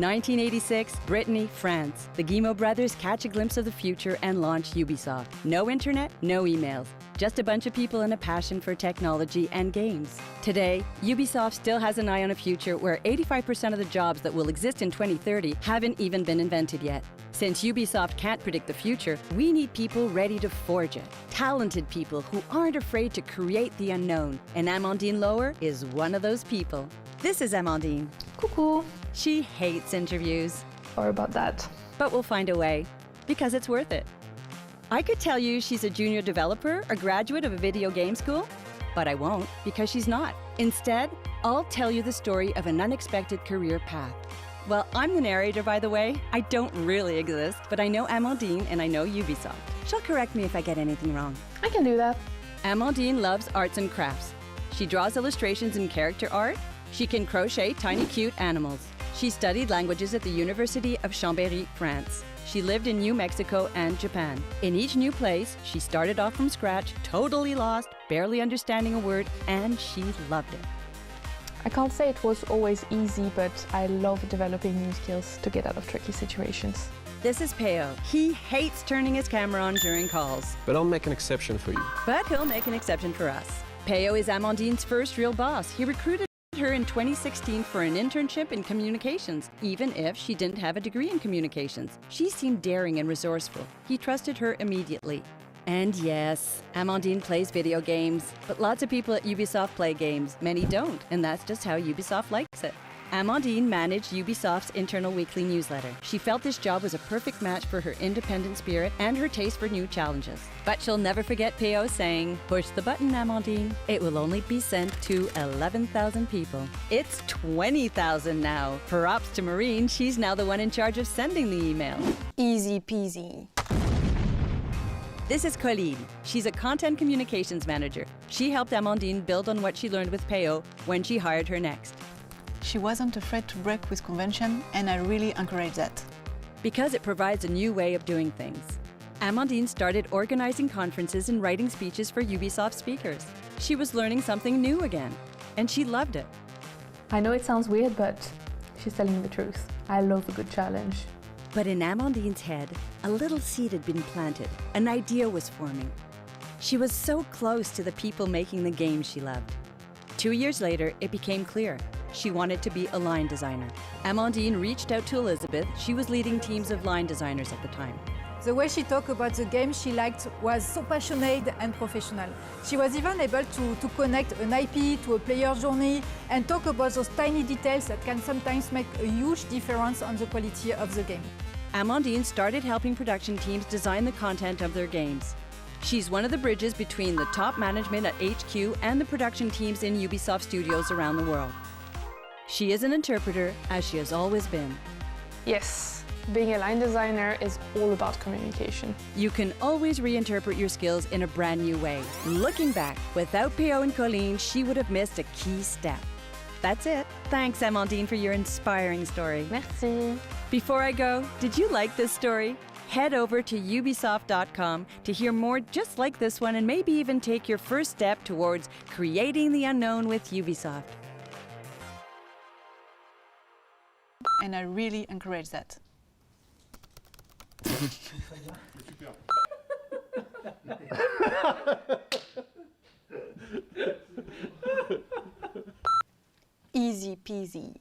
1986, Brittany, France. The Guillemot brothers catch a glimpse of the future and launch Ubisoft. No internet, no emails. Just a bunch of people and a passion for technology and games. Today, Ubisoft still has an eye on a future where 85% of the jobs that will exist in 2030 haven't even been invented yet. Since Ubisoft can't predict the future, we need people ready to forge it. Talented people who aren't afraid to create the unknown. And Amandine Lower is one of those people. This is Amandine. Coucou. She hates interviews. Sorry about that. But we'll find a way, because it's worth it. I could tell you she's a junior developer or graduate of a video game school, but I won't, because she's not. Instead, I'll tell you the story of an unexpected career path. Well, I'm the narrator, by the way. I don't really exist, but I know Amandine and I know Ubisoft. She'll correct me if I get anything wrong. I can do that. Amandine loves arts and crafts. She draws illustrations and character art. She can crochet tiny cute animals. She studied languages at the University of Chambéry, France. She lived in New Mexico and Japan. In each new place, she started off from scratch, totally lost, barely understanding a word, and she loved it. I can't say it was always easy, but I love developing new skills to get out of tricky situations. This is Peo. He hates turning his camera on during calls. But I'll make an exception for you. But he'll make an exception for us. Peo is Amandine's first real boss. He recruited her in 2016 for an internship in communications, even if she didn't have a degree in communications. She seemed daring and resourceful. He trusted her immediately. And yes, Amandine plays video games, but lots of people at Ubisoft play games. Many don't, and that's just how Ubisoft likes it. Amandine managed Ubisoft's internal weekly newsletter. She felt this job was a perfect match for her independent spirit and her taste for new challenges. But she'll never forget Peo saying, "Push the button, Amandine. It will only be sent to 11,000 people." It's 20,000 now. Props to Marine, she's now the one in charge of sending the email. Easy peasy. This is Colleen. She's a content communications manager. She helped Amandine build on what she learned with Peo when she hired her next. She wasn't afraid to break with convention, and I really encourage that. Because it provides a new way of doing things. Amandine started organizing conferences and writing speeches for Ubisoft speakers. She was learning something new again, and she loved it. I know it sounds weird, but she's telling the truth. I love a good challenge. But in Amandine's head, a little seed had been planted. An idea was forming. She was so close to the people making the games she loved. 2 years later, it became clear. She wanted to be a line designer. Amandine reached out to Elizabeth. She was leading teams of line designers at the time. The way she talked about the game she liked was so passionate and professional. She was even able to connect an IP to a player journey and talk about those tiny details that can sometimes make a huge difference on the quality of the game. Amandine started helping production teams design the content of their games. She's one of the bridges between the top management at HQ and the production teams in Ubisoft studios around the world. She is an interpreter, as she has always been. Yes, being a line designer is all about communication. You can always reinterpret your skills in a brand new way. Looking back, without Peo and Colleen, she would have missed a key step. That's it. Thanks, Amandine, for your inspiring story. Merci. Before I go, did you like this story? Head over to ubisoft.com to hear more just like this one and maybe even take your first step towards creating the unknown with Ubisoft. And I really encourage that. Easy peasy.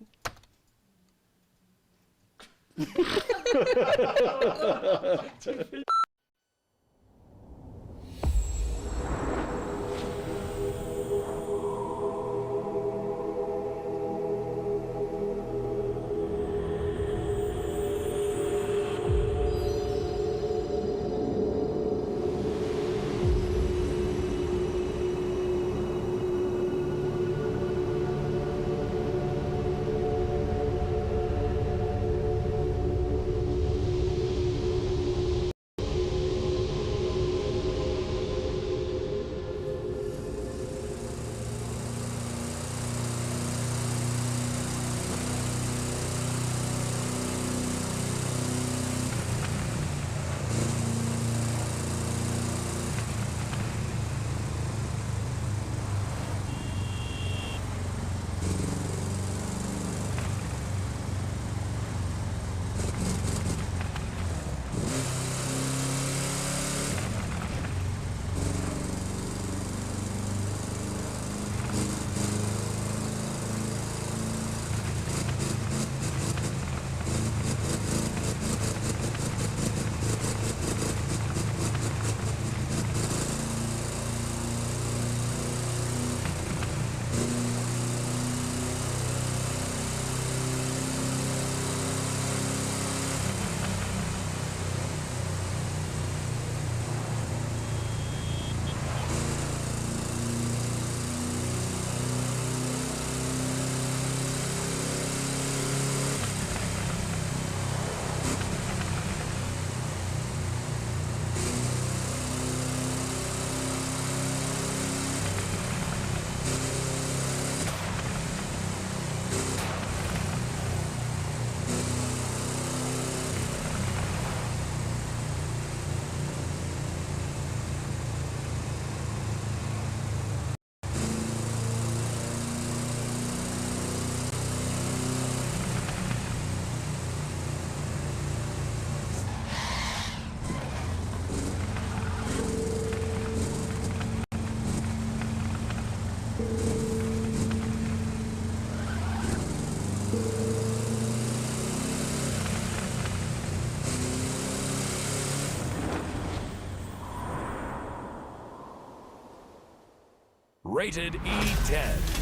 Rated E10.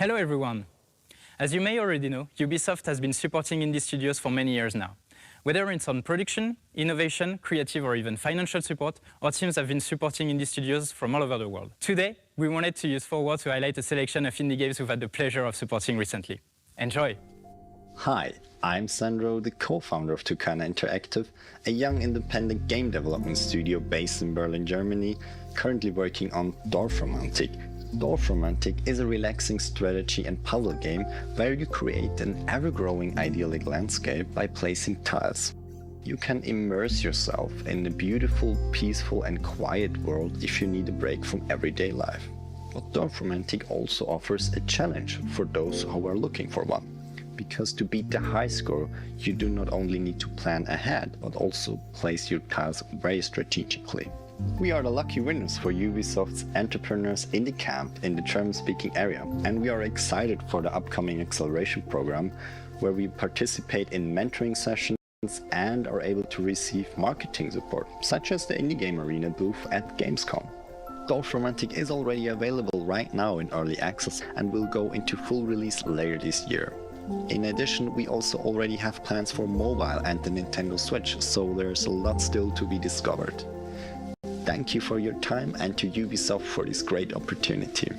Hello everyone. As you may already know, Ubisoft has been supporting indie studios for many years now. Whether it's on production, innovation, creative or even financial support, our teams have been supporting indie studios from all over the world. Today, we wanted to use Forward to highlight a selection of indie games we've had the pleasure of supporting recently. Enjoy! Hi, I'm Sandro, the co-founder of Tucana Interactive, a young independent game development studio based in Berlin, Germany, currently working on Dorfromantik. Dorfromantik is a relaxing strategy and puzzle game where you create an ever-growing idyllic landscape by placing tiles. You can immerse yourself in a beautiful, peaceful and quiet world if you need a break from everyday life. But Dorfromantik also offers a challenge for those who are looking for one. Because to beat the high score, you do not only need to plan ahead, but also place your tiles very strategically. We are the lucky winners for Ubisoft's Entrepreneurs Indie Camp in the German-speaking area, and we are excited for the upcoming acceleration program, where we participate in mentoring sessions and are able to receive marketing support, such as the Indie Game Arena booth at Gamescom. Dorfromantik is already available right now in early access and will go into full release later this year. In addition, we also already have plans for mobile and the Nintendo Switch, so there's a lot still to be discovered. Thank you for your time and to Ubisoft for this great opportunity.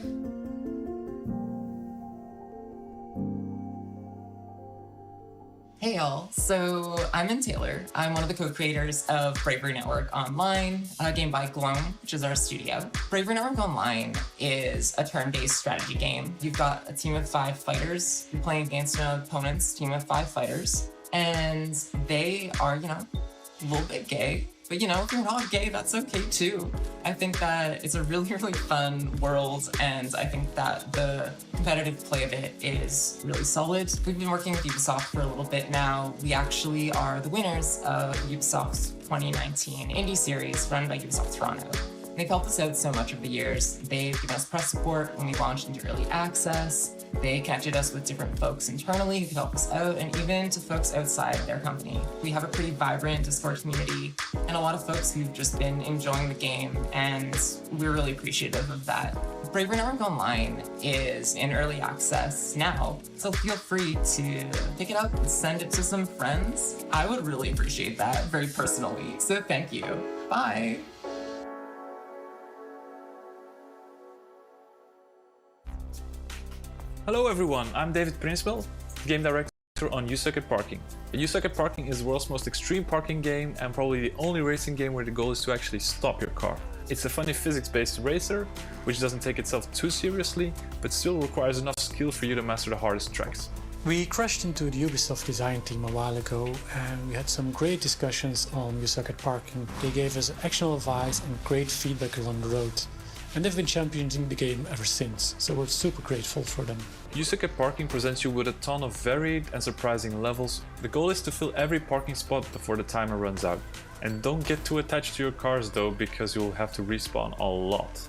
Hey all, So I'm Min Taylor. I'm one of the co-creators of Bravery Network Online, a game by Gloam, which is our studio. Bravery Network Online is a turn-based strategy game. You've got a team of 5 fighters. You're playing against an opponent's team of 5 fighters. And they are, a little bit gay. But if you're not gay, that's okay too. I think that it's a really, really fun world, and I think that the competitive play of it is really solid. We've been working with Ubisoft for a little bit now. We actually are the winners of Ubisoft's 2019 indie series run by Ubisoft Toronto. They've helped us out so much over the years. They've given us press support when we launched into early access. They connected us with different folks internally who could help us out, and even to folks outside their company. We have a pretty vibrant Discord community and a lot of folks who've just been enjoying the game, and we're really appreciative of that. Bravery Network Online is in early access now, so feel free to pick it up and send it to some friends. I would really appreciate that very personally, so thank you. Bye. Hello everyone, I'm David Prinswell, game director on You Suck at Parking. You Suck at Parking is the world's most extreme parking game and probably the only racing game where the goal is to actually stop your car. It's a funny physics-based racer, which doesn't take itself too seriously, but still requires enough skill for you to master the hardest tracks. We crashed into the Ubisoft design team a while ago and we had some great discussions on You Suck at Parking. They gave us actionable advice and great feedback along the road. And they've been championing the game ever since, so we're super grateful for them. You Suck at Parking presents you with a ton of varied and surprising levels. The goal is to fill every parking spot before the timer runs out. And don't get too attached to your cars though, because you'll have to respawn a lot.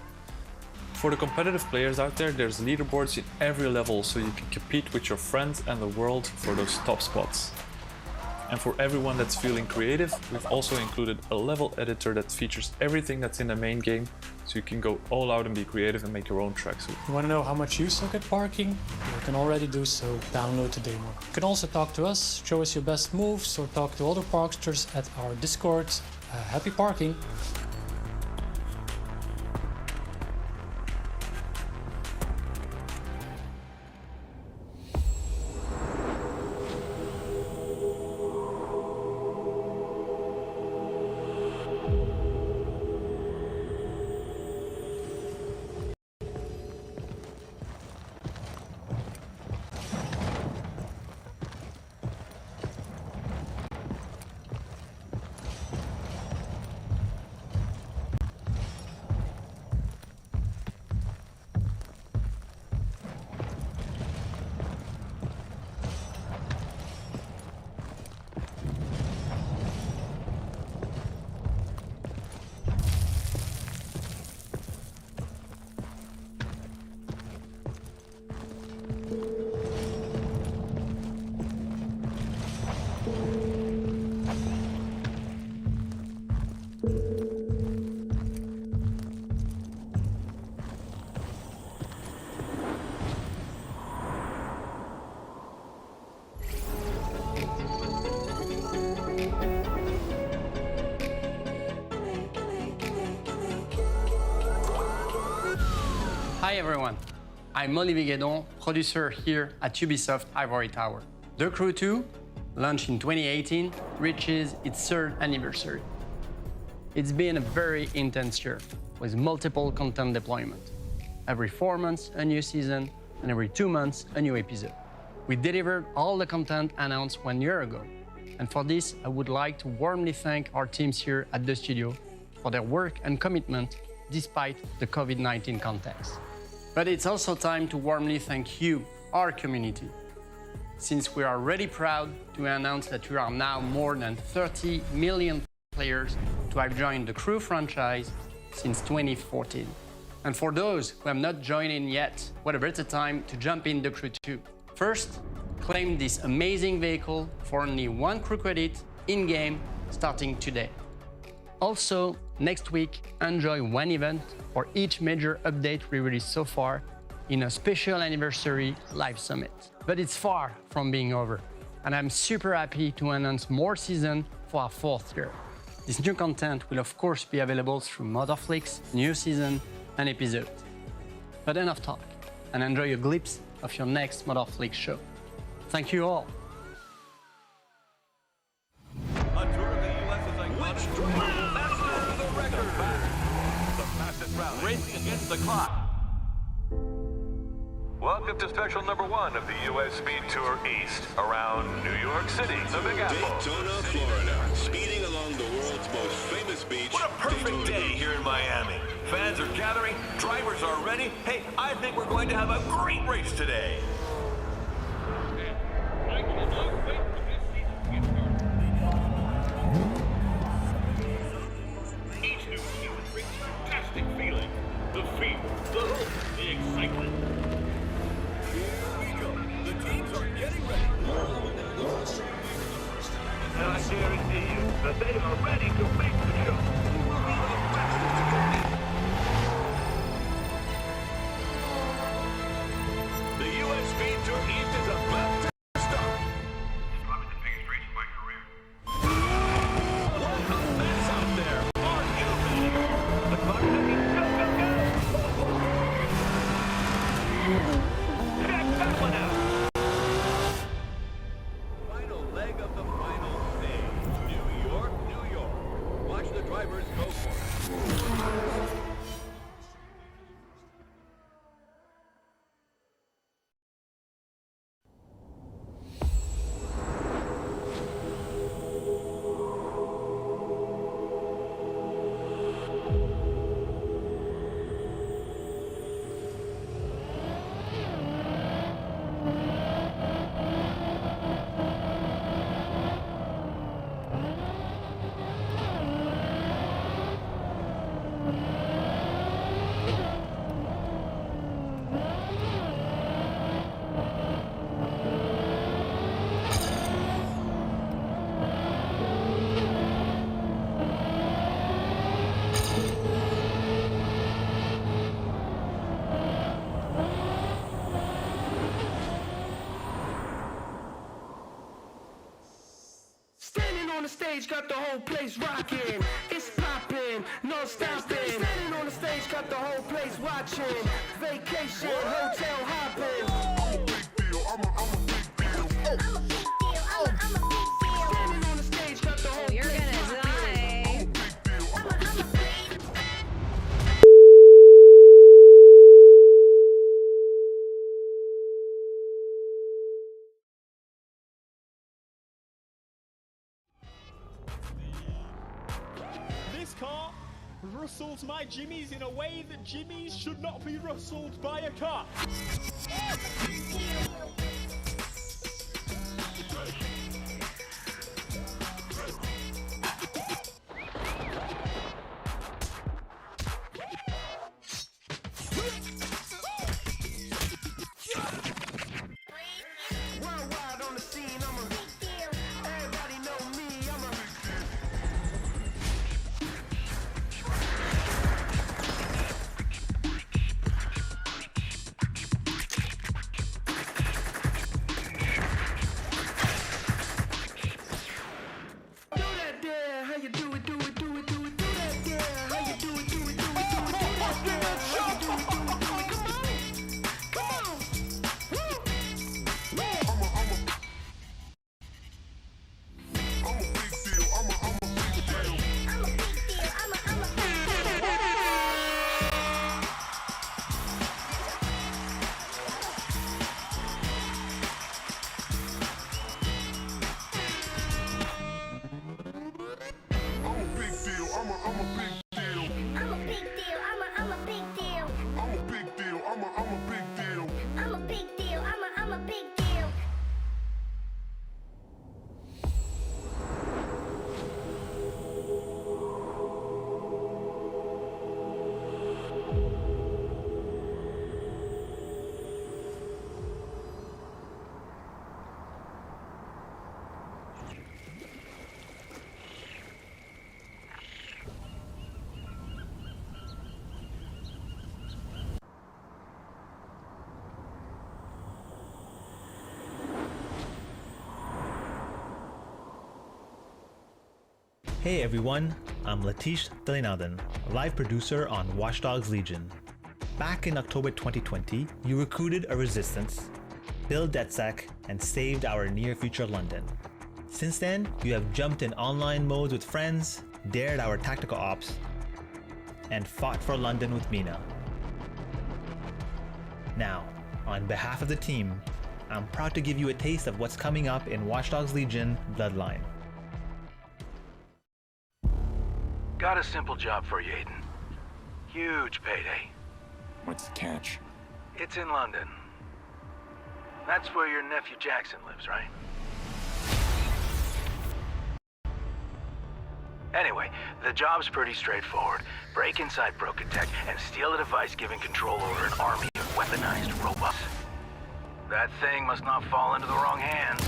For the competitive players out there, there's leaderboards in every level so you can compete with your friends and the world for those top spots. And for everyone that's feeling creative, we've also included a level editor that features everything that's in the main game, so you can go all out and be creative and make your own tracks. You want to know how much you suck at parking? You can already do so. Download the demo. You can also talk to us, show us your best moves, or talk to other parksters at our Discord. Happy parking! Hi everyone, I'm Olivier Guédon, producer here at Ubisoft Ivory Tower. The Crew 2, launched in 2018, reaches its 3rd anniversary. It's been a very intense year, with multiple content deployment. Every 4 months, a new season, and every 2 months, a new episode. We delivered all the content announced 1 year ago. And for this, I would like to warmly thank our teams here at the studio for their work and commitment despite the COVID-19 context. But it's also time to warmly thank you, our community, since we are really proud to announce that we are now more than 30 million players to have joined the Crew franchise since 2014. And for those who have not joined in yet, what a better time to jump in the Crew 2. First, claim this amazing vehicle for only 1 Crew credit in-game starting today. Also, next week, enjoy 1 event for each major update we released so far in a special anniversary live summit. But it's far from being over, and I'm super happy to announce more seasons for our 4th year. This new content will of course be available through Motherflix, new season, and episode. But enough talk, and enjoy a glimpse of your next Motherflix show. Thank you all. the clock. Welcome to special number 1 of the U.S. Speed Tour East around New York City, the Big Apple. Daytona, Florida, speeding along the world's most famous beach. What a perfect day here in Miami. Fans are gathering, drivers are ready. Hey, I think we're going to have a great race today. Each new season brings fantastic feeling. The fever, the hope, the excitement. The teams are getting ready. And I guarantee you that they are ready to make the show. Who will be the fastest today? The U.S. Speed Tour East is about to start. It's probably the biggest race of my career. What a mess out there! Are you ready? The clock is ticking. Go, go, go! Check that one out! Final leg of the final stage. New York, New York. Watch the drivers go for it. Standing on the stage, got the whole place rocking. It's popping, no stopping. Standing on the stage, got the whole place watching. Vacation, hotel hopping. I'm a big deal, I'm a big deal. I'm a big deal, I'm a big deal. Standing on the stage, got the whole place rocking. I'm a big deal, I'm a big deal. This car rustles my jimmies in a way that jimmies should not be rustled by a car. Worldwide on the scene, I'm a big deal. Everybody know me, I'm a big deal. Do that there, how you do it, do it, do it, do it, do that there, how you do it, do it, do it, do it, do that there, how you do it, do it, do it, come on, woo, I'm a big deal, I'm a big deal, I'm a big deal, I'm a big deal. I'm a big deal, I'm a big deal. I'm a big deal, I'm a big deal. I'm a big deal, I'm a big deal. I'm a big deal, I'm a big deal. Hey everyone, I'm Latish Thalinathan, live producer on Watch Dogs Legion. Back in October 2020, you recruited a resistance, built DedSec, and saved our near-future London. Since then, you have jumped in online modes with friends, dared our tactical ops, and fought for London with Mina. Now, on behalf of the team, I'm proud to give you a taste of what's coming up in Watch Dogs Legion Bloodline. Got a simple job for you, Aiden. Huge payday. What's the catch? It's in London. That's where your nephew Jackson lives, right? Anyway, the job's pretty straightforward. Break inside Broken Tech and steal a device giving control over an army of weaponized robots. That thing must not fall into the wrong hands.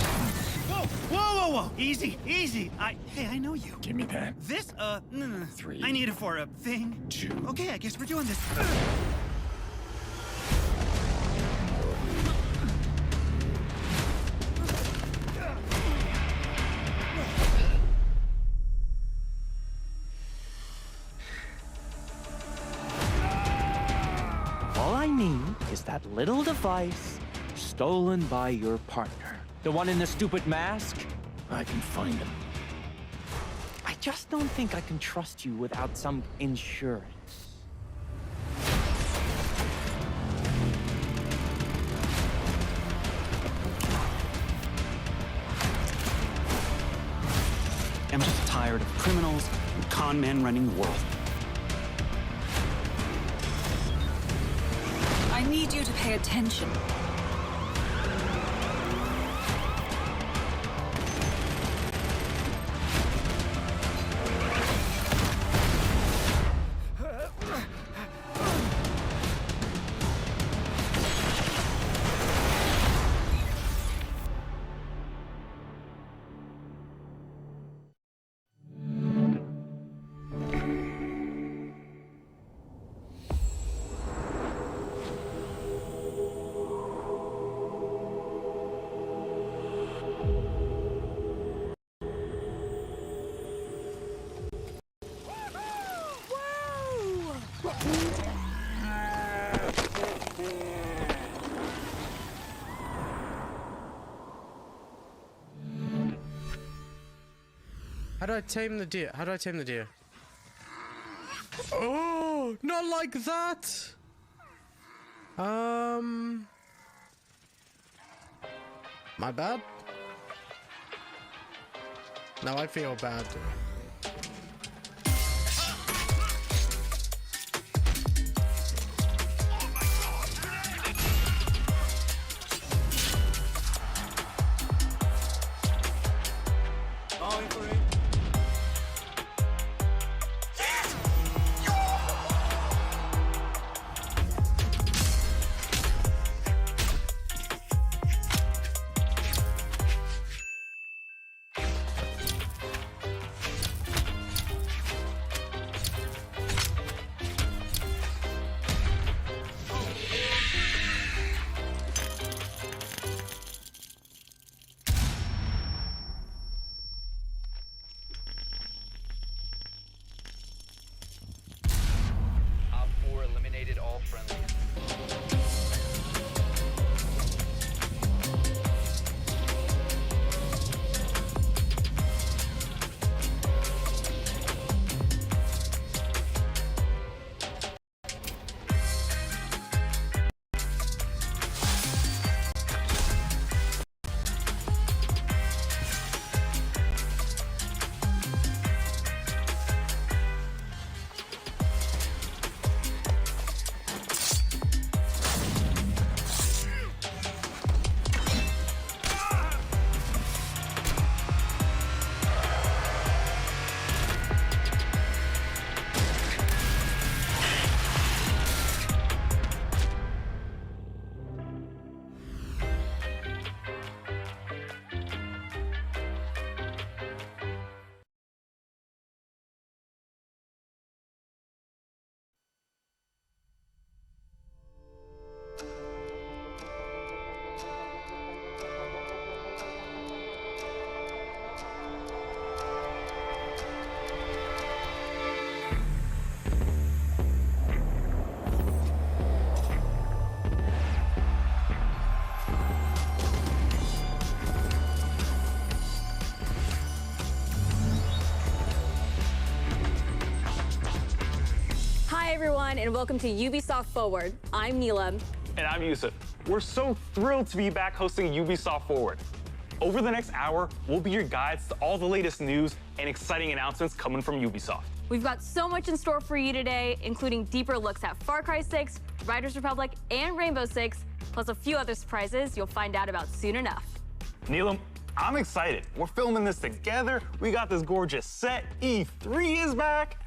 Whoa, whoa, whoa, whoa! Easy, easy. Hey, I know you. Give me that. This, no. 3. I need it for a thing. 2. Okay, I guess we're doing this. All I need is that little device stolen by your partner. The one in the stupid mask? I can find him. I just don't think I can trust you without some insurance. I'm just tired of criminals and con men running the world. I need you to pay attention. How do I tame the deer? How do I tame the deer? Oh, not like that! My bad? Now I feel bad. Hi everyone, and welcome to Ubisoft Forward. I'm Neela, And I'm Yusuf. We're so thrilled to be back hosting Ubisoft Forward. Over the next hour, we'll be your guides to all the latest news and exciting announcements coming from Ubisoft. We've got so much in store for you today, including deeper looks at Far Cry 6, Riders Republic, and Rainbow Six, plus a few other surprises you'll find out about soon enough. Neelam, I'm excited. We're filming this together. We got this gorgeous set. E3 is back.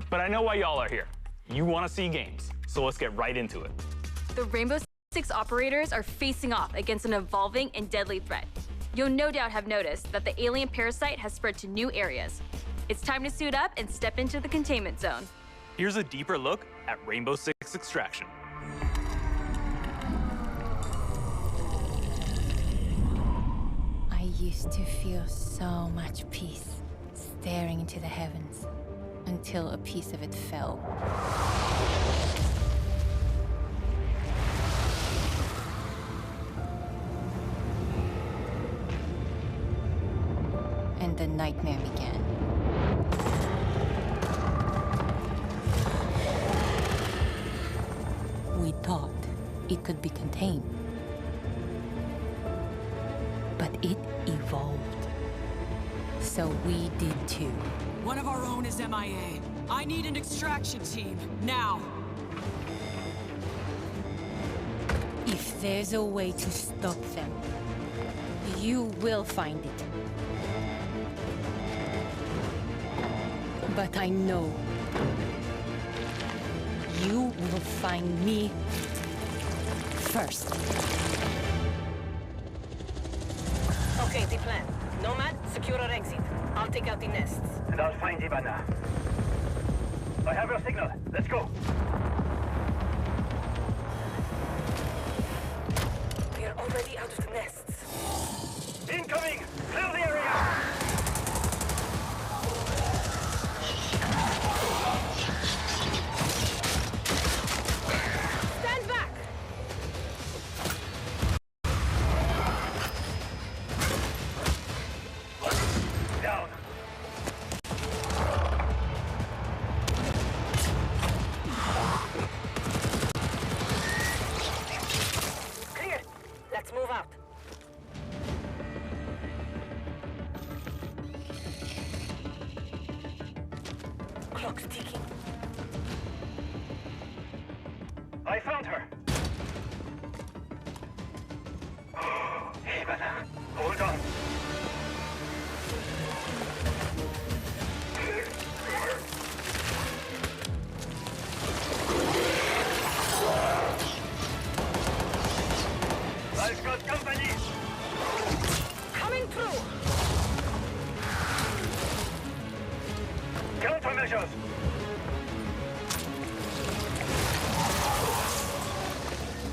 But I know why y'all are here. You want to see games, so let's get right into it. The Rainbow Six operators are facing off against an evolving and deadly threat. You'll no doubt have noticed that the alien parasite has spread to new areas. It's time to suit up and step into the containment zone. Here's a deeper look at Rainbow Six Extraction. I used to feel so much peace staring into the heavens until a piece of it fell. And the nightmare began. We thought it could be contained, but it evolved. So we did too. One of our own is MIA. I need an extraction team, now! If there's a way to stop them, you will find it. But I know you will find me first. Okay, the plan. Nomad, secure our exit. I'll take out the nests. And I'll find Ivana. I have your signal. Let's go. We're already out of the nests. Incoming! Clear the area! Stand back! Down. Clear. Let's move out. Clock's ticking. I found her. Ivana, hold on. I've got company. Coming through. Countermeasures.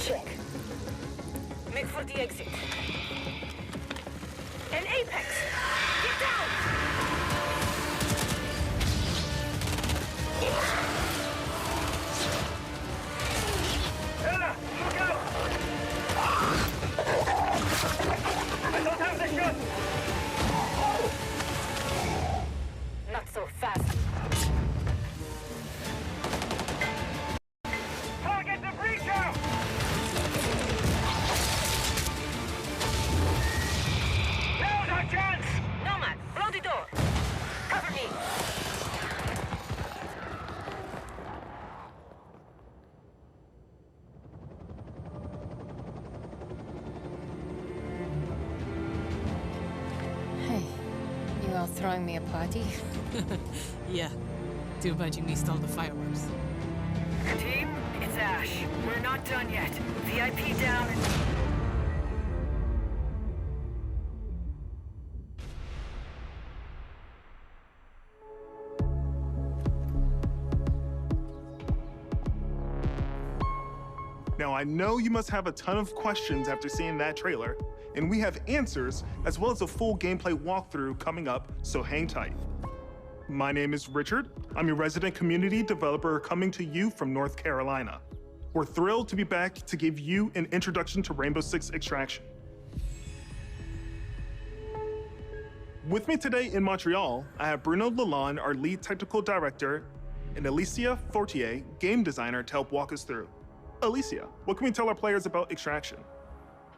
Check. Make for the exit. An apex! Get down! Ella, look out! I don't have the shot! Not so fast. Target the breacher! Now's our chance! Nomad, blow the door. Cover me. Hey, you all throwing me a party? Yeah. Too bad you missed all the fireworks. Team, it's Ash. We're not done yet. VIP down and... Now, I know you must have a ton of questions after seeing that trailer, and we have answers as well as a full gameplay walkthrough coming up, so hang tight. My name is Richard. I'm your resident community developer coming to you from North Carolina. We're thrilled to be back to give you an introduction to Rainbow Six Extraction. With me today in Montreal, I have Bruno Lalonde, our lead technical director, and Alicia Fortier, game designer, to help walk us through. Alicia, what can we tell our players about Extraction?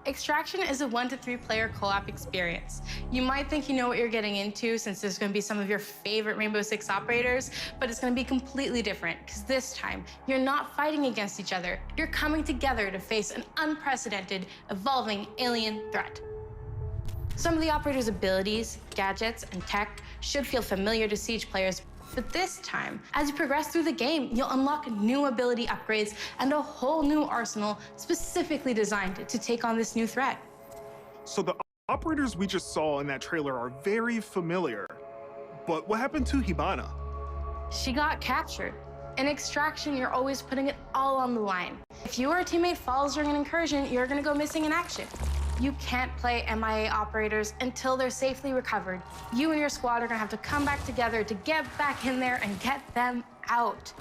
Extraction is a 1 to 3 player co-op experience. You might think you know what you're getting into since there's going to be some of your favorite Rainbow Six operators, but it's going to be completely different because this time you're not fighting against each other. You're coming together to face an unprecedented, evolving alien threat. Some of the operators' abilities, gadgets, and tech should feel familiar to Siege players, but this time, as you progress through the game, you'll unlock new ability upgrades and a whole new arsenal specifically designed to take on this new threat. So the operators we just saw in that trailer are very familiar, but what happened to Hibana? She got captured. In Extraction, you're always putting it all on the line. If your teammate falls during an incursion, you're gonna go missing in action. You can't play MIA operators until they're safely recovered. You and your squad are gonna have to come back together to get back in there and get them out.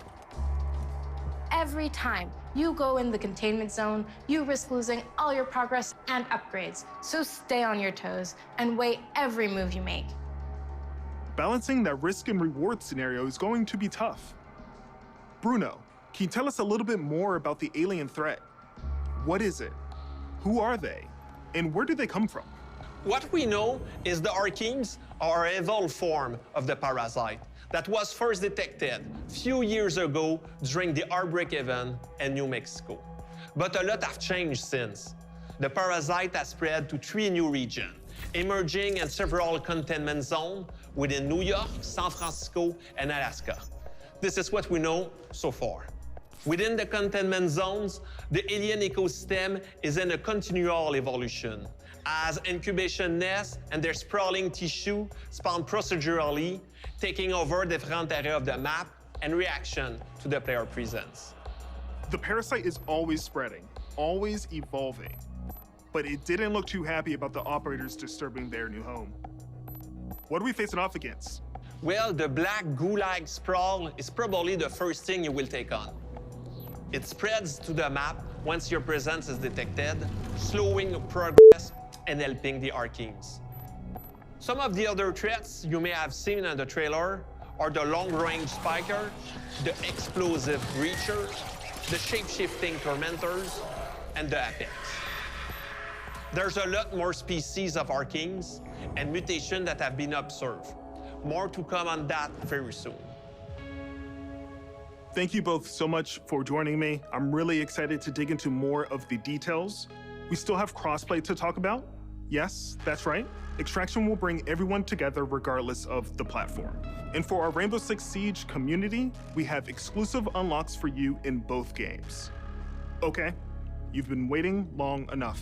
Every time you go in the containment zone, you risk losing all your progress and upgrades. So stay on your toes and weigh every move you make. Balancing that risk and reward scenario is going to be tough. Bruno, can you tell us a little bit more about the alien threat? What is it? Who are they? And where do they come from? What we know is the Arkeens are an evolved form of the parasite that was first detected a few years ago during the Outbreak event in New Mexico. But a lot have changed since. The parasite has spread to 3 new regions, emerging in several containment zones within New York, San Francisco, and Alaska. This is what we know so far. Within the containment zones, the alien ecosystem is in a continual evolution, as incubation nests and their sprawling tissue spawn procedurally, taking over different areas of the map and reaction to the player presence. The parasite is always spreading, always evolving, but it didn't look too happy about the operators disturbing their new home. What are we facing off against? Well, the black goo-like sprawl is probably the first thing you will take on. It spreads to the map once your presence is detected, slowing progress and helping the Arkeens. Some of the other threats you may have seen in the trailer are the long-range spiker, the explosive breacher, the shape-shifting tormentors, and the apex. There's a lot more species of Arkeens and mutations that have been observed. More to come on that very soon. Thank you both so much for joining me. I'm really excited to dig into more of the details. We still have crossplay to talk about. Yes, that's right. Extraction will bring everyone together regardless of the platform. And for our Rainbow Six Siege community, we have exclusive unlocks for you in both games. Okay, you've been waiting long enough.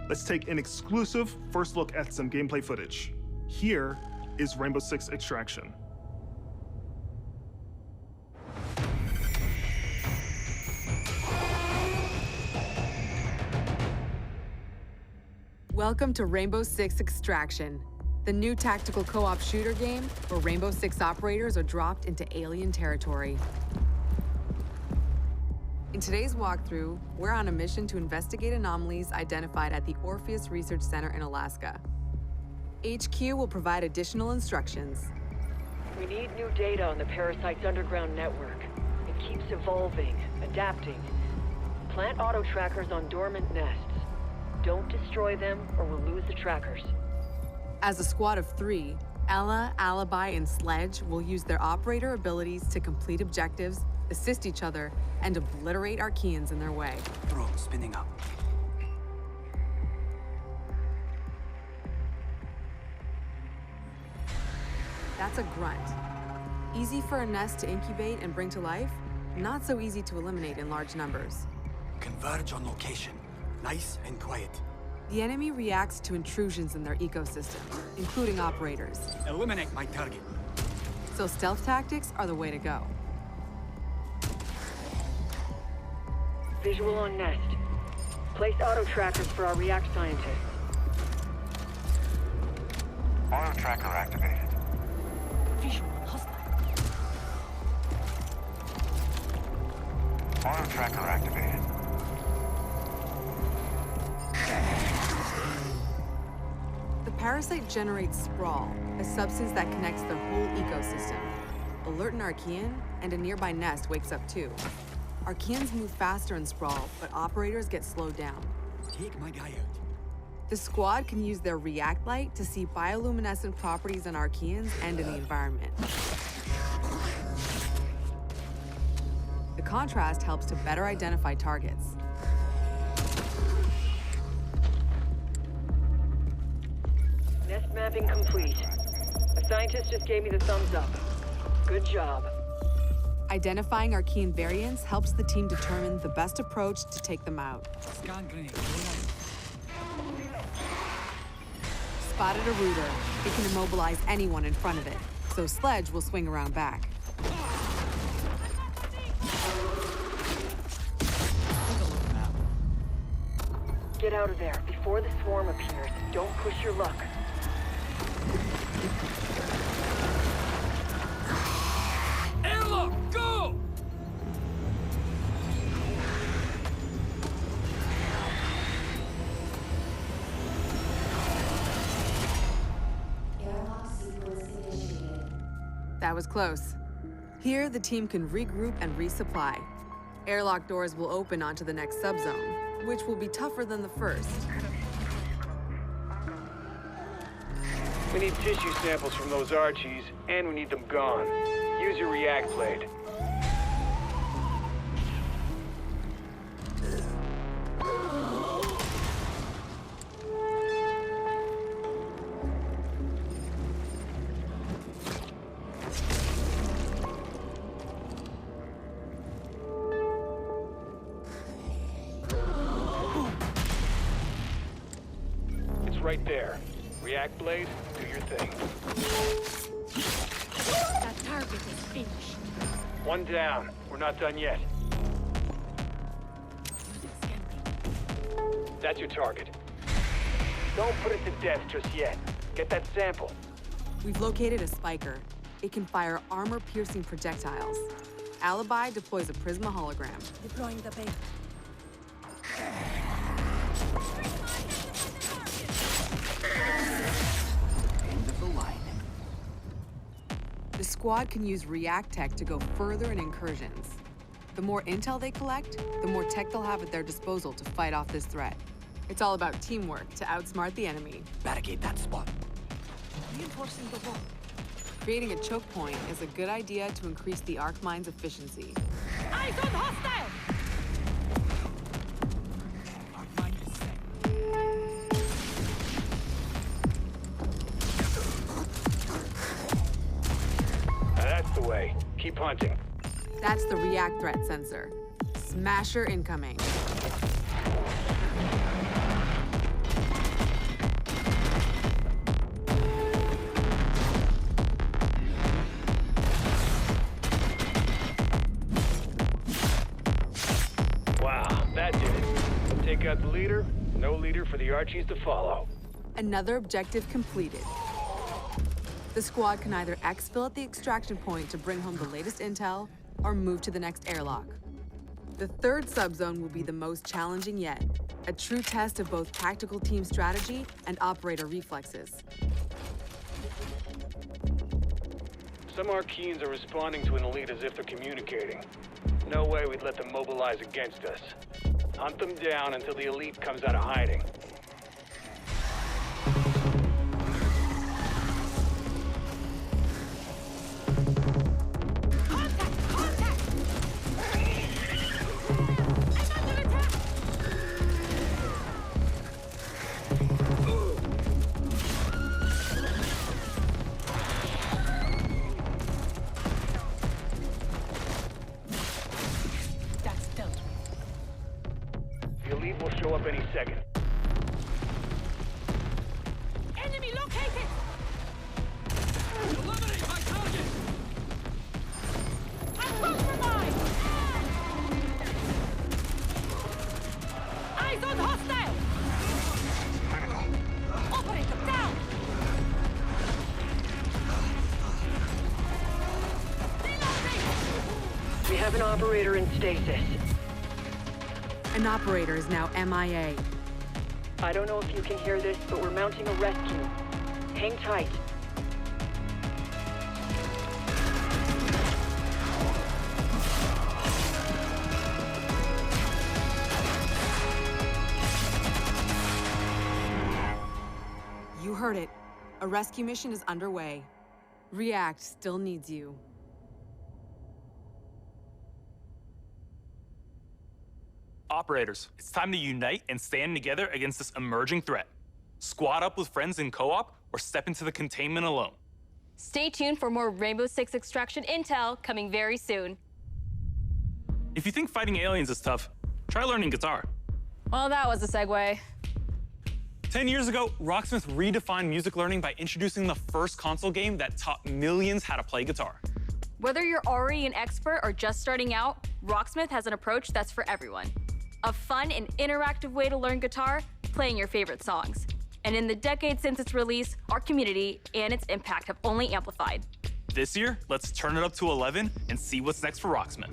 Let's take an exclusive first look at some gameplay footage. Here is Rainbow Six Extraction. Welcome to Rainbow Six Extraction, the new tactical co-op shooter game where Rainbow Six operators are dropped into alien territory. In today's walkthrough, we're on a mission to investigate anomalies identified at the Orpheus Research Center in Alaska. HQ will provide additional instructions. We need new data on the parasite's underground network. It keeps evolving, adapting. Plant auto trackers on dormant nests. Don't destroy them or we'll lose the trackers. As a squad of 3, Ella, Alibi, and Sledge will use their operator abilities to complete objectives, assist each other, and obliterate Arkeans in their way. Drone spinning up. That's a grunt. Easy for a nest to incubate and bring to life, not so easy to eliminate in large numbers. Converge on location. Nice and quiet. The enemy reacts to intrusions in their ecosystem, including operators. Eliminate my target. So stealth tactics are the way to go. Visual on nest. Place auto trackers for our react scientists. Auto tracker activated. Visual hostile. Auto tracker activated. The parasite generates sprawl, a substance that connects their whole ecosystem. Alert an Arkean, and a nearby nest wakes up too. Archeans move faster in Sprawl, but operators get slowed down. Take my guy out. The squad can use their React Light to see bioluminescent properties on Archeans and in the environment. The contrast helps to better identify targets. Nest mapping complete. A scientist just gave me the thumbs up. Good job. Identifying Archean variants helps the team determine the best approach to take them out. Scan grenade. Spotted a rooter. It can immobilize anyone in front of it, so Sledge will swing around back. Get out of there before the swarm appears. Don't push your luck. Airlock, go! That was close. Here, the team can regroup and resupply. Airlock doors will open onto the next subzone, which will be tougher than the first. We need tissue samples from those Archies, and we need them gone. Use your React blade. It's right there. React blade, do your thing. That target is finished. One down. We're not done yet. That's your target. Don't put it to death just yet. Get that sample. We've located a spiker. It can fire armor-piercing projectiles. Alibi deploys a Prisma hologram. Deploying the bait. End of the line. The squad can use React tech to go further in incursions. The more intel they collect, the more tech they'll have at their disposal to fight off this threat. It's all about teamwork to outsmart the enemy. Barricade that spot. Reinforcing the wall. Creating a choke point is a good idea to increase the Arc Mine's efficiency. Eyes on hostile! That's the way. Keep hunting. That's the React threat sensor. Smasher incoming. Wow, that did it. Take out the leader, no leader for the Archies to follow. Another objective completed. The squad can either exfil at the extraction point to bring home the latest intel, or move to the next airlock. The third subzone will be the most challenging yet, a true test of both tactical team strategy and operator reflexes. Some Archeans are responding to an elite as if they're communicating. No way we'd let them mobilize against us. Hunt them down until the elite comes out of hiding. The elite will show up any second. Enemy located! Eliminate my target! I'm compromised! Eyes on hostile! Operator down! We have an operator in stasis. An operator is now MIA. I don't know if you can hear this, but we're mounting a rescue. Hang tight. heard it. A rescue mission is underway. React still needs you. Operators, it's time to unite and stand together against this emerging threat. Squad up with friends in co-op or step into the containment alone. Stay tuned for more Rainbow Six Extraction intel coming very soon. If you think fighting aliens is tough, try learning guitar. Well, that was a segue. 10 years ago, Rocksmith redefined music learning by introducing the first console game that taught millions how to play guitar. Whether you're already an expert or just starting out, Rocksmith has an approach that's for everyone. A fun and interactive way to learn guitar, playing your favorite songs. And in the decade since its release, our community and its impact have only amplified. This year, let's turn it up to 11 and see what's next for Rocksmith.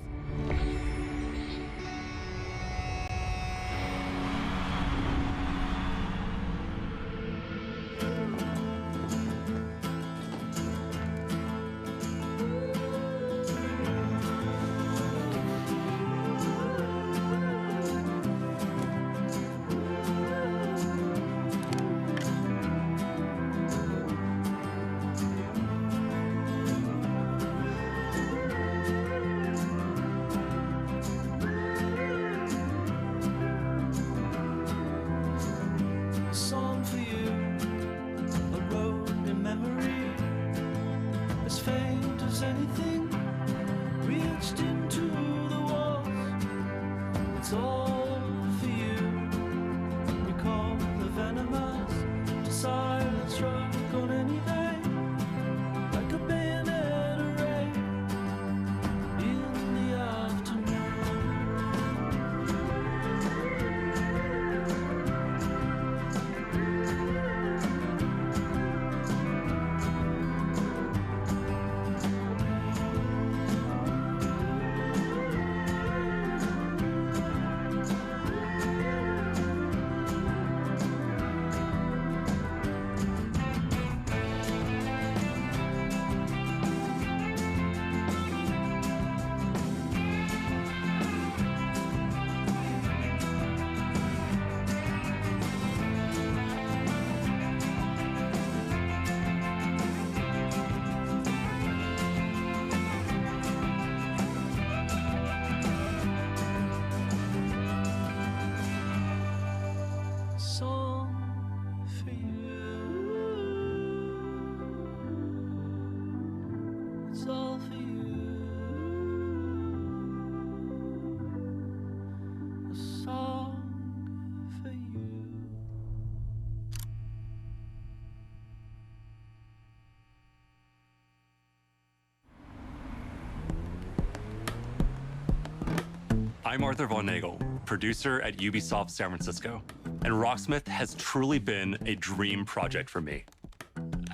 I'm Arthur Von Nagel, producer at Ubisoft San Francisco, and Rocksmith has truly been a dream project for me.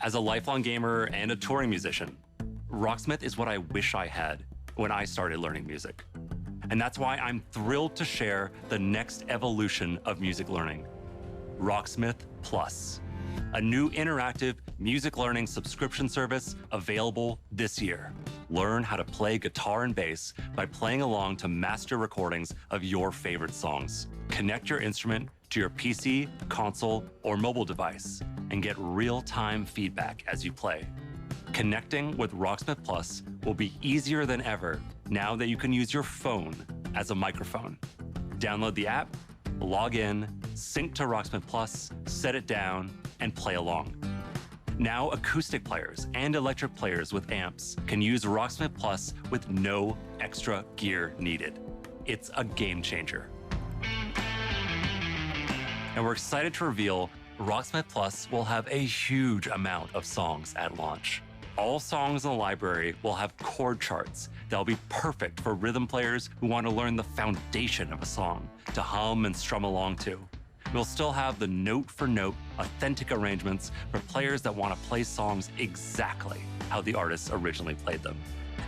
As a lifelong gamer and a touring musician, Rocksmith is what I wish I had when I started learning music. And that's why I'm thrilled to share the next evolution of music learning, Rocksmith Plus, a new interactive music learning subscription service available this year. Learn how to play guitar and bass by playing along to master recordings of your favorite songs. Connect your instrument to your PC, console, or mobile device and get real-time feedback as you play. Connecting with Rocksmith Plus will be easier than ever now that you can use your phone as a microphone. Download the app, log in, sync to Rocksmith Plus, set it down, and play along. Now, acoustic players and electric players with amps can use Rocksmith Plus with no extra gear needed. It's a game changer. And we're excited to reveal Rocksmith Plus will have a huge amount of songs at launch. All songs in the library will have chord charts that'll be perfect for rhythm players who want to learn the foundation of a song to hum and strum along to. We'll still have the note-for-note, authentic arrangements for players that want to play songs exactly how the artists originally played them.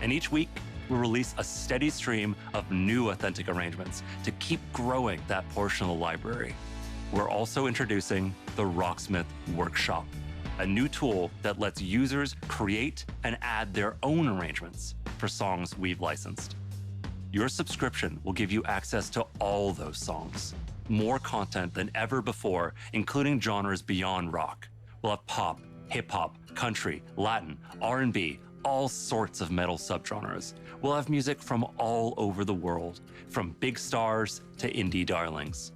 And each week, we'll release a steady stream of new authentic arrangements to keep growing that portion of the library. We're also introducing the Rocksmith Workshop, a new tool that lets users create and add their own arrangements for songs we've licensed. Your subscription will give you access to all those songs, more content than ever before, including genres beyond rock, We'll have pop, hip-hop, country, Latin, R&B, all sorts of metal subgenres. We'll have music from all over the world, from big stars to indie darlings.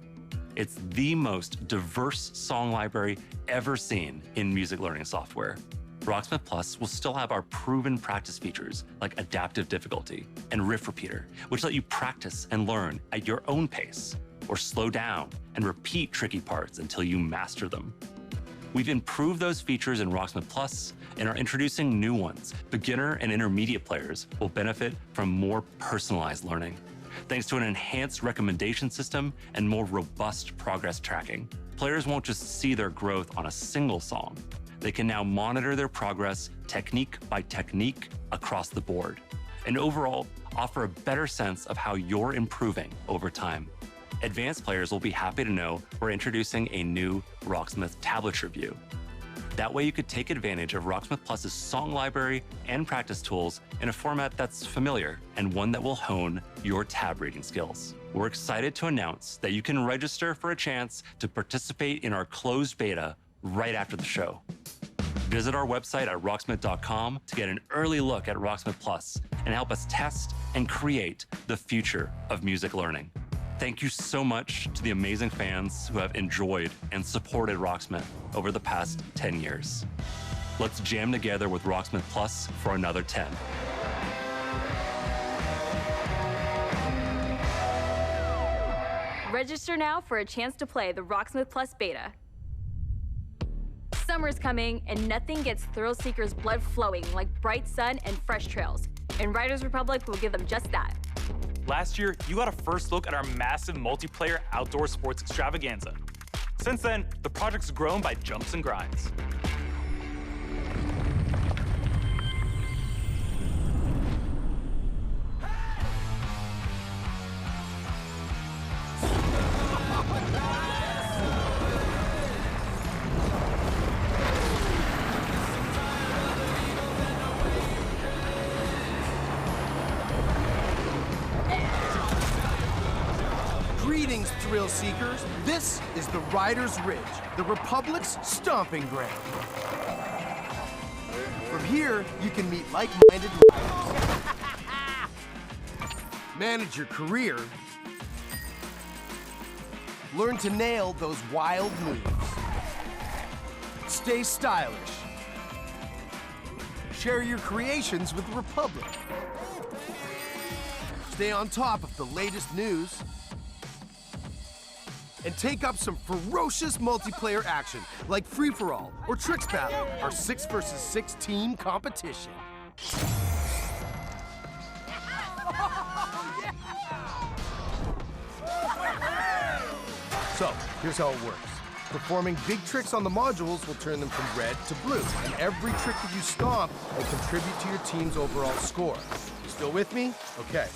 It's the most diverse song library ever seen in music learning software. Rocksmith Plus will still have our proven practice features like adaptive difficulty and riff repeater, which let you practice and learn at your own pace, or slow down and repeat tricky parts until you master them. We've improved those features in Rocksmith Plus and are introducing new ones. Beginner and intermediate players will benefit from more personalized learning, thanks to an enhanced recommendation system and more robust progress tracking. Players won't just see their growth on a single song. They can now monitor their progress technique by technique across the board, and overall offer a better sense of how you're improving over time. Advanced players will be happy to know we're introducing a new Rocksmith tablature view. That way you could take advantage of Rocksmith Plus's song library and practice tools in a format that's familiar and one that will hone your tab reading skills. We're excited to announce that you can register for a chance to participate in our closed beta right after the show. Visit our website at rocksmith.com to get an early look at Rocksmith Plus and help us test and create the future of music learning. Thank you so much to the amazing fans who have enjoyed and supported Rocksmith over the past 10 years. Let's jam together with Rocksmith Plus for another 10. Register now for a chance to play the Rocksmith Plus beta. Summer's coming, and nothing gets thrill seekers' blood flowing like bright sun and fresh trails. And Riders Republic will give them just that. Last year, you got a first look at our massive multiplayer outdoor sports extravaganza. Since then, the project's grown by jumps and grinds. Greetings, thrill seekers. This is the Riders Ridge, the Republic's stomping ground. From here, you can meet like-minded riders, manage your career, learn to nail those wild moves, stay stylish, share your creations with the Republic, stay on top of the latest news, and take up some ferocious multiplayer action like Free-for-All or Tricks Battle, our 6 versus 6 team competition. So, here's how it works. Performing big tricks on the modules will turn them from red to blue, and every trick that you stomp will contribute to your team's overall score. Still with me? Okay.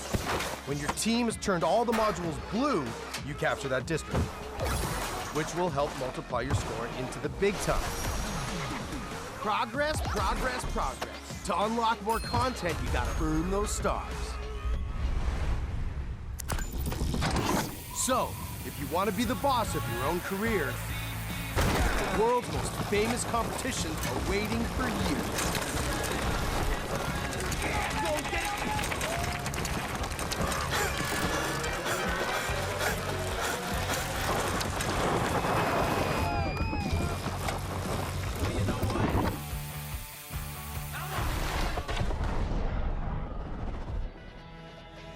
When your team has turned all the modules blue, you capture that district, which will help multiply your score into the big time. Progress, progress, progress. To unlock more content, you gotta earn those stars. So, if you want to be the boss of your own career, the world's most famous competitions are waiting for you.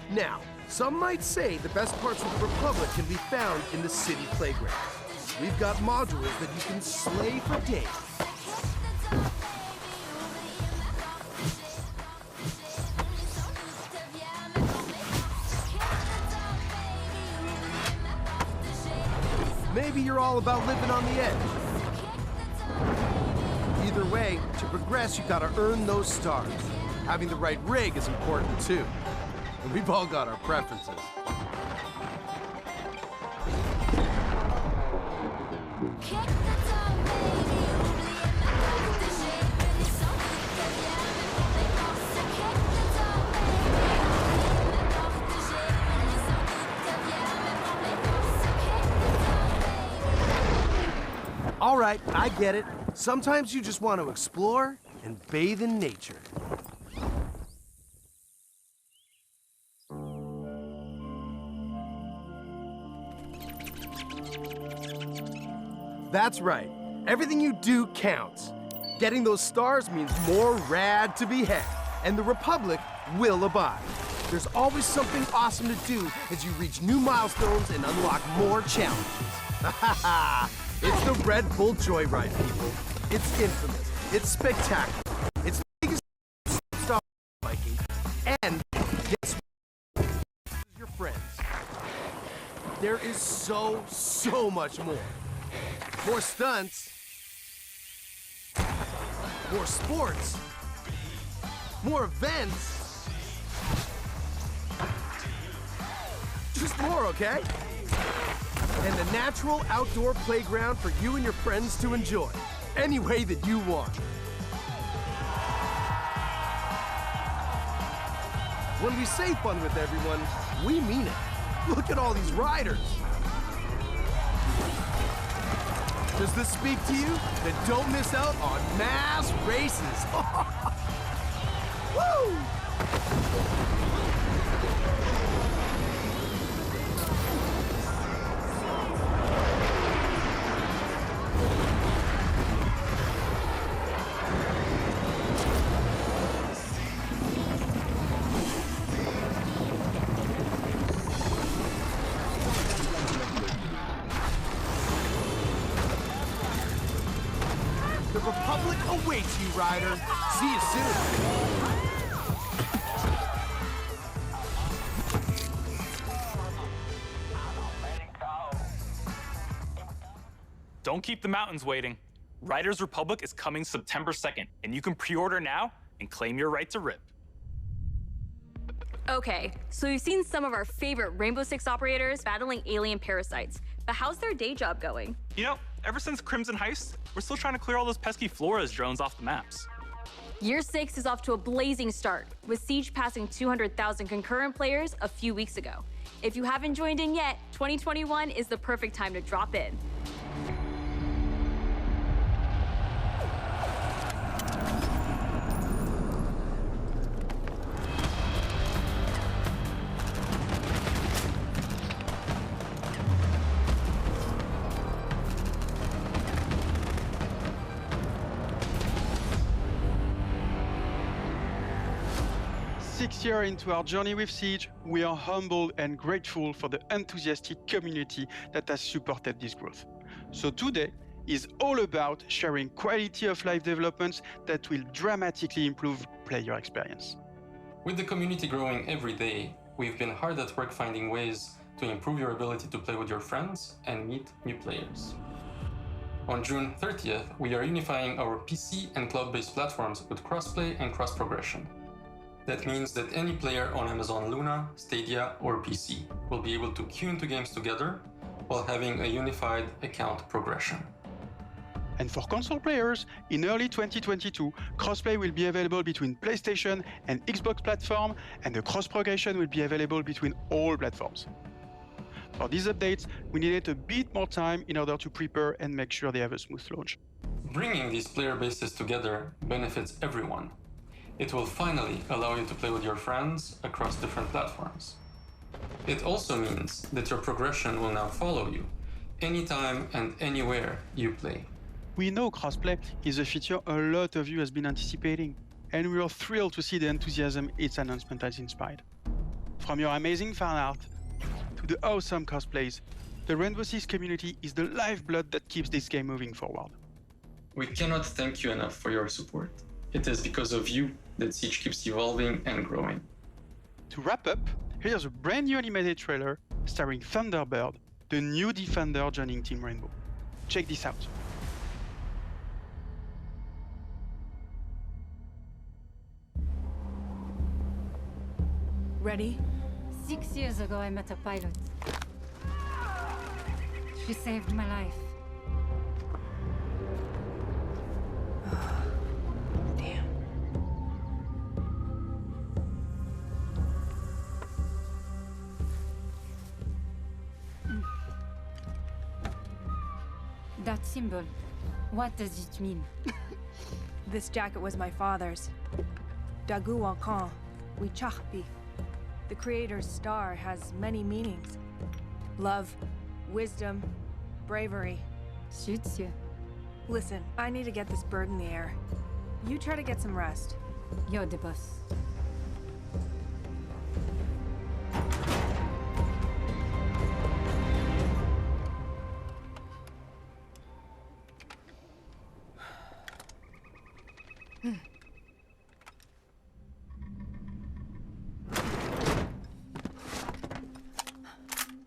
Now, some might say the best parts of the Republic can be found in the city playground. We've got modules that you can slay for days. Maybe you're all about living on the edge. Either way, to progress, you gotta earn those stars. Having the right rig is important too. And we've all got our preferences. All right, I get it. Sometimes you just want to explore and bathe in nature. That's right. Everything you do counts. Getting those stars means more rad to be had, and the Republic will abide. There's always something awesome to do as you reach new milestones and unlock more challenges. Ha ha ha! It's the Red Bull Joyride, people. It's infamous. It's spectacular. It's the biggest stop biking. And guess what? Your friends. There is so much more. More stunts. More sports. More events. Just more, okay? And a natural outdoor playground for you and your friends to enjoy, any way that you want. When we say fun with everyone, we mean it. Look at all these riders. Does this speak to you? Then don't miss out on mass races. Woo! The Republic awaits you, Ryder. See you soon. Don't keep the mountains waiting. Riders Republic is coming September 2nd, and you can pre-order now and claim your right to rip. Okay, so we've seen some of our favorite Rainbow Six operators battling alien parasites, but how's their day job going? You know, ever since Crimson Heist, we're still trying to clear all those pesky Flores drones off the maps. Year 6 is off to a blazing start, with Siege passing 200,000 concurrent players a few weeks ago. If you haven't joined in yet, 2021 is the perfect time to drop in. Six years into our journey with Siege, we are humbled and grateful for the enthusiastic community that has supported this growth. So today is all about sharing quality of life developments that will dramatically improve player experience. With the community growing every day, we've been hard at work finding ways to improve your ability to play with your friends and meet new players. On June 30th, we are unifying our PC and cloud-based platforms with crossplay and cross-progression. That means that any player on Amazon Luna, Stadia, or PC will be able to queue into games together while having a unified account progression. And for console players, in early 2022, crossplay will be available between PlayStation and Xbox platform, and the cross-progression will be available between all platforms. For these updates, we needed a bit more time in order to prepare and make sure they have a smooth launch. Bringing these player bases together benefits everyone. It will finally allow you to play with your friends across different platforms. It also means that your progression will now follow you, anytime and anywhere you play. We know crossplay is a feature a lot of you has been anticipating, and we are thrilled to see the enthusiasm its announcement has inspired. From your amazing fan art to the awesome cosplays, the Rainbow Six community is the lifeblood that keeps this game moving forward. We cannot thank you enough for your support. It is because of you that Siege keeps evolving and growing. To wrap up, here's a brand new animated trailer starring Thunderbird, the new Defender joining Team Rainbow. Check this out. Ready? 6 years ago, I met a pilot. She saved my life. Damn. That symbol. What does it mean? This jacket was my father's. Dagu Wankan, Wichachpi. The creator's star has many meanings. Love, wisdom, bravery. Suits you. Listen, I need to get this bird in the air. You try to get some rest. You're the boss.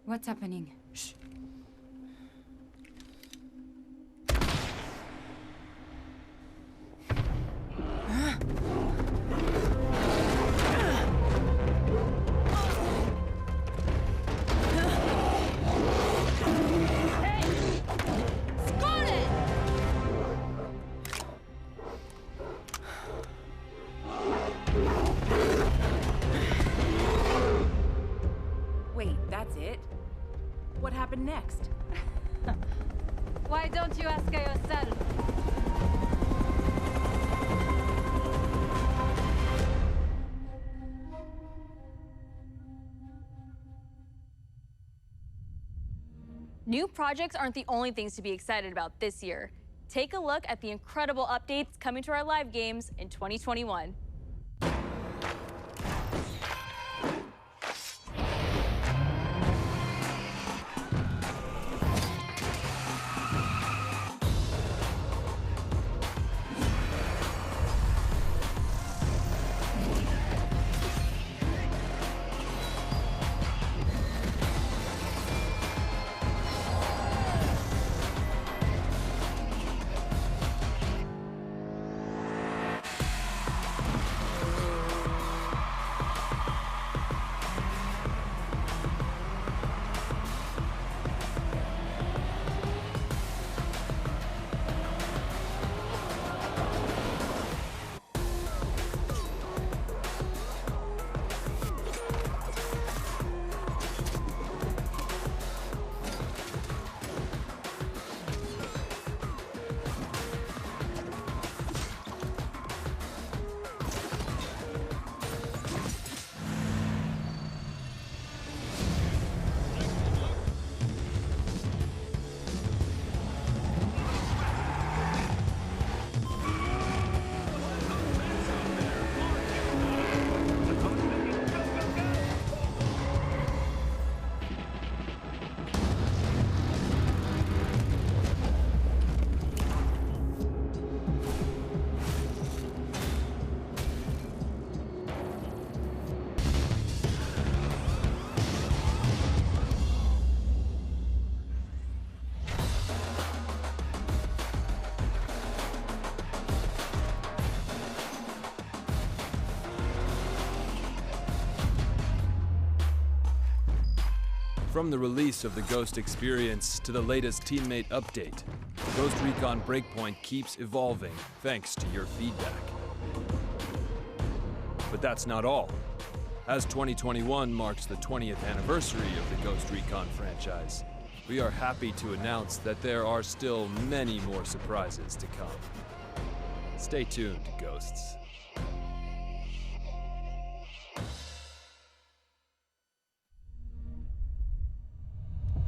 What's happening? Shh. Wait, that's it? What happened next? Why don't you ask her yourself? New projects aren't the only things to be excited about this year. Take a look at the incredible updates coming to our live games in 2021. From the release of the Ghost experience to the latest teammate update, Ghost Recon Breakpoint keeps evolving thanks to your feedback. But that's not all. As 2021 marks the 20th anniversary of the Ghost Recon franchise, we are happy to announce that there are still many more surprises to come. Stay tuned, Ghosts.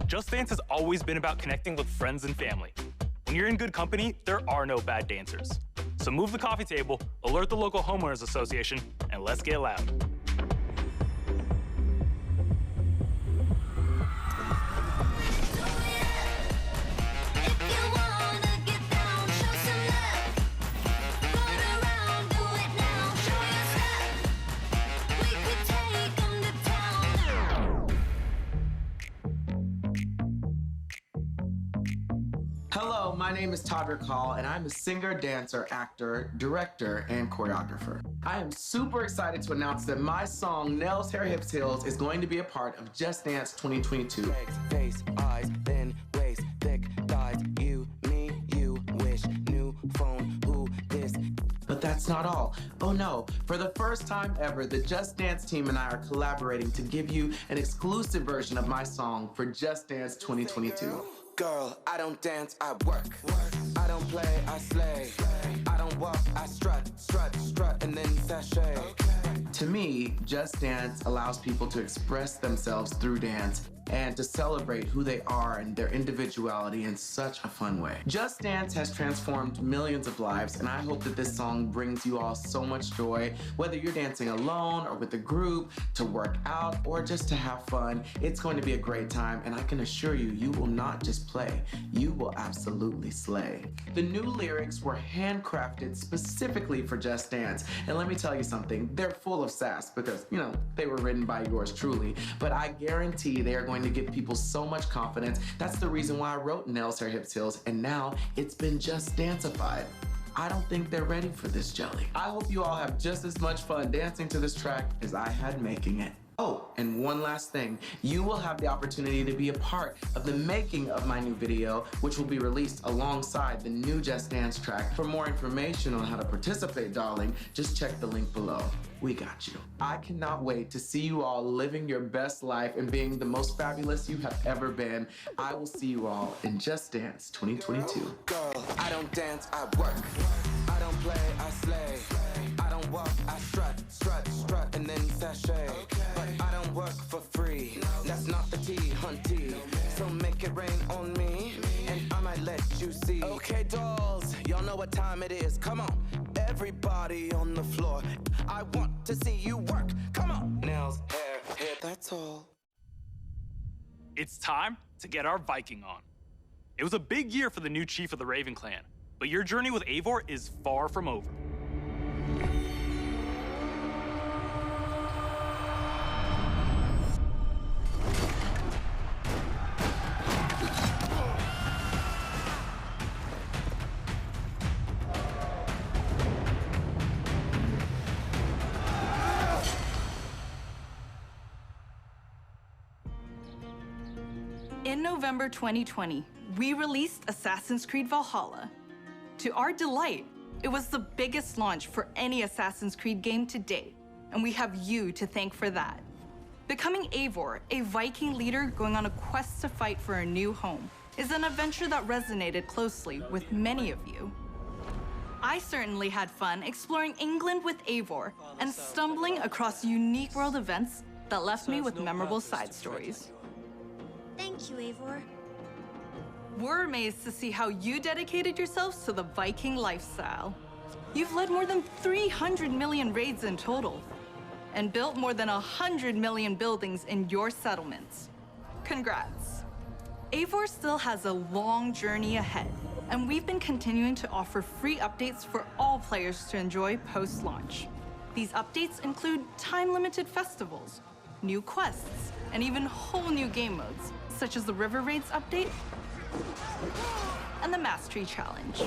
Just Dance has always been about connecting with friends and family. When you're in good company, there are no bad dancers. So move the coffee table, alert the local homeowners association, and let's get loud. Hello, my name is Todd Hall, and I'm a singer, dancer, actor, director, and choreographer. I am super excited to announce that my song, Nell's Hair Hips Hills, is going to be a part of Just Dance 2022. Legs, face, eyes, thin, waist, thick, thighs, you, me, you, wish, new phone, who, this. But that's not all. Oh no, for the first time ever, the Just Dance team and I are collaborating to give you an exclusive version of my song for Just Dance 2022. Girl, I don't dance, I work. I don't don't play, I slay. I don't walk, I strut, strut, strut, and then sashay. To me, Just Dance allows people to express themselves through dance and to celebrate who they are and their individuality in such a fun way. Just Dance has transformed millions of lives, and I hope that this song brings you all so much joy, whether you're dancing alone or with a group, to work out, or just to have fun. It's going to be a great time, and I can assure you, you will not just play, you will absolutely slay. The new lyrics were handcrafted specifically for Just Dance, and let me tell you something, they're full of sass because, you know, they were written by yours truly, but I guarantee they are going to give people so much confidence. That's the reason why I wrote Nails, Hair, Hips, Heels, and now it's been Just Danceified. I don't think they're ready for this jelly. I hope you all have just as much fun dancing to this track as I had making it. Oh, and one last thing. You will have the opportunity to be a part of the making of my new video, which will be released alongside the new Just Dance track. For more information on how to participate, darling, just check the link below. We got you. I cannot wait to see you all living your best life and being the most fabulous you have ever been. I will see you all in Just Dance 2022. Girl, I don't dance, I work. I don't play, I slay. I don't walk, I strut, strut, strut, and then sashay. But I don't work for free. That's not the tea, hunty. So make it rain on me, and I might let you see. Okay, dolls, y'all know what time it is. Come on, everybody on the floor. I want to see you work. Come on. Nails, hair, hair, that's all. It's time to get our Viking on. It was a big year for the new chief of the Raven Clan, but your journey with Eivor is far from over. In November 2020, we released Assassin's Creed Valhalla. To our delight, it was the biggest launch for any Assassin's Creed game to date, and we have you to thank for that. Becoming Eivor, a Viking leader going on a quest to fight for a new home, is an adventure that resonated closely with many of you. I certainly had fun exploring England with Eivor and stumbling across unique world events that left me with memorable side stories. Thank you, Eivor. We're amazed to see how you dedicated yourselves to the Viking lifestyle. You've led more than 300 million raids in total, and built more than 100 million buildings in your settlements. Congrats. Eivor still has a long journey ahead, and we've been continuing to offer free updates for all players to enjoy post-launch. These updates include time-limited festivals, new quests, and even whole new game modes, such as the River Raids update and the Mastery Challenge.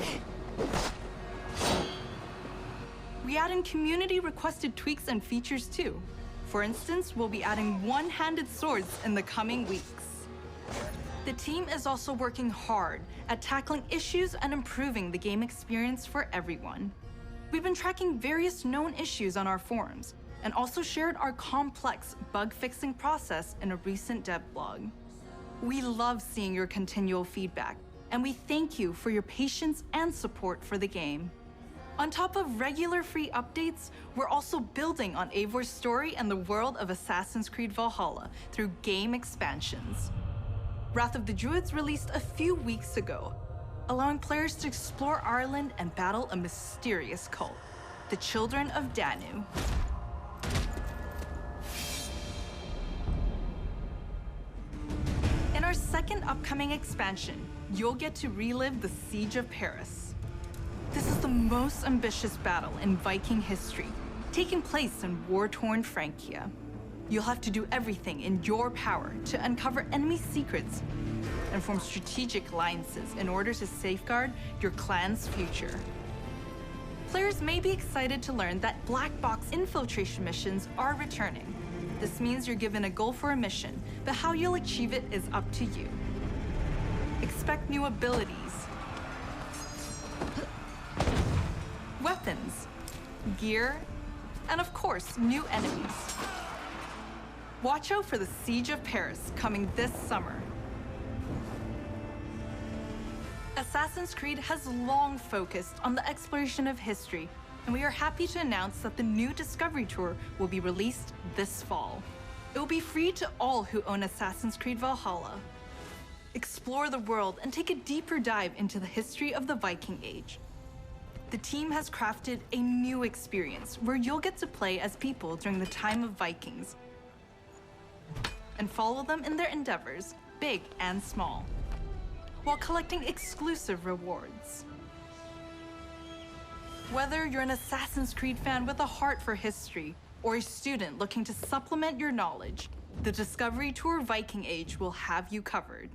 We add in community-requested tweaks and features too. For instance, we'll be adding one-handed swords in the coming weeks. The team is also working hard at tackling issues and improving the game experience for everyone. We've been tracking various known issues on our forums, and also shared our complex bug-fixing process in a recent dev blog. We love seeing your continual feedback, and we thank you for your patience and support for the game. On top of regular free updates, we're also building on Eivor's story and the world of Assassin's Creed Valhalla through game expansions. Wrath of the Druids released a few weeks ago, allowing players to explore Ireland and battle a mysterious cult, the Children of Danu. In our second upcoming expansion, you'll get to relive the Siege of Paris. This is the most ambitious battle in Viking history, taking place in war-torn Francia. You'll have to do everything in your power to uncover enemy secrets and form strategic alliances in order to safeguard your clan's future. Players may be excited to learn that black box infiltration missions are returning. This means you're given a goal for a mission, but how you'll achieve it is up to you. Expect new abilities, weapons, gear, and of course, new enemies. Watch out for the Siege of Paris coming this summer. Assassin's Creed has long focused on the exploration of history, and we are happy to announce that the new Discovery Tour will be released this fall. It will be free to all who own Assassin's Creed Valhalla. Explore the world and take a deeper dive into the history of the Viking Age. The team has crafted a new experience where you'll get to play as people during the time of Vikings and follow them in their endeavors, big and small, while collecting exclusive rewards. Whether you're an Assassin's Creed fan with a heart for history or a student looking to supplement your knowledge, the Discovery Tour Viking Age will have you covered.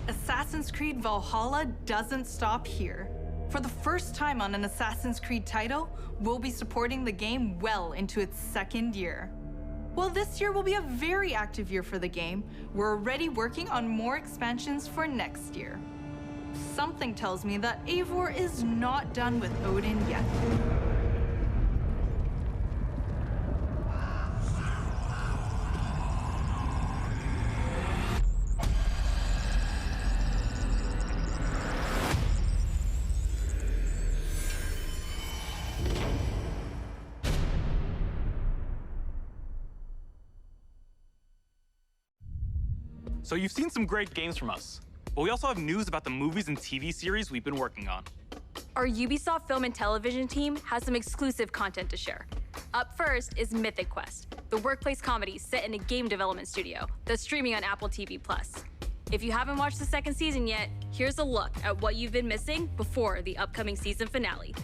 Assassin's Creed Valhalla doesn't stop here. For the first time on an Assassin's Creed title, we'll be supporting the game well into its second year. While this year will be a very active year for the game, we're already working on more expansions for next year. Something tells me that Eivor is not done with Odin yet. So you've seen some great games from us, but we also have news about the movies and TV series we've been working on. Our Ubisoft Film and Television team has some exclusive content to share. Up first is Mythic Quest, the workplace comedy set in a game development studio that's streaming on Apple TV+. If you haven't watched the second season yet, here's a look at what you've been missing before the upcoming season finale.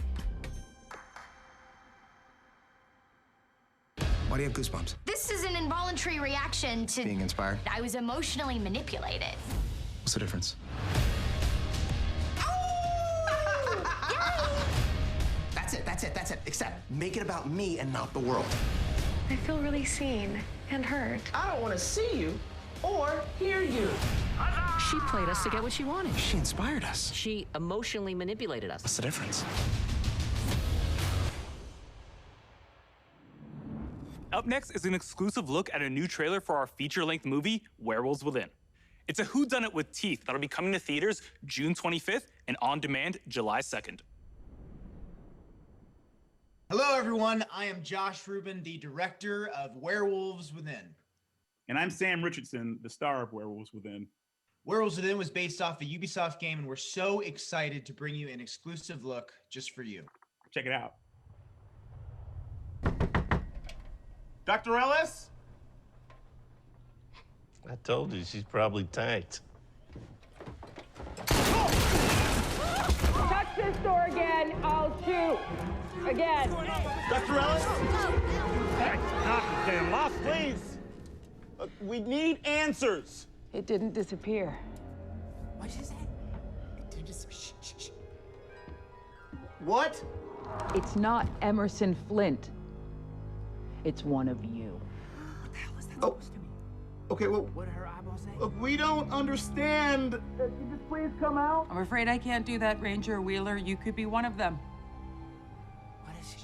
Why do you have goosebumps? This is an involuntary reaction to Being inspired? I was emotionally manipulated. What's the difference? That's it. Except make it about me and not the world. I feel really seen and heard. I don't want to see you or hear you. She played us to get what she wanted. She inspired us. She emotionally manipulated us. What's the difference? Up next is an exclusive look at a new trailer for our feature-length movie, Werewolves Within. It's a whodunit with teeth that'll be coming to theaters June 25th and on demand July 2nd. Hello, everyone. I am Josh Rubin, the director of Werewolves Within. And I'm Sam Richardson, the star of Werewolves Within. Werewolves Within was based off a Ubisoft game, and we're so excited to bring you an exclusive look just for you. Check it out. Dr. Ellis? I told you, she's probably tanked. Touch this door again, I'll shoot. Again. Dr. Ellis? Hey, knock it down off, please. We need answers. It didn't disappear. What did you say? It didn't just... Shh. What? It's not Emerson Flint. It's one of you. What the hell is that supposed to mean? Okay, well, What did her eyeball say? look, we don't understand. Could you just please come out? I'm afraid I can't do that, Ranger Wheeler. You could be one of them. What is she?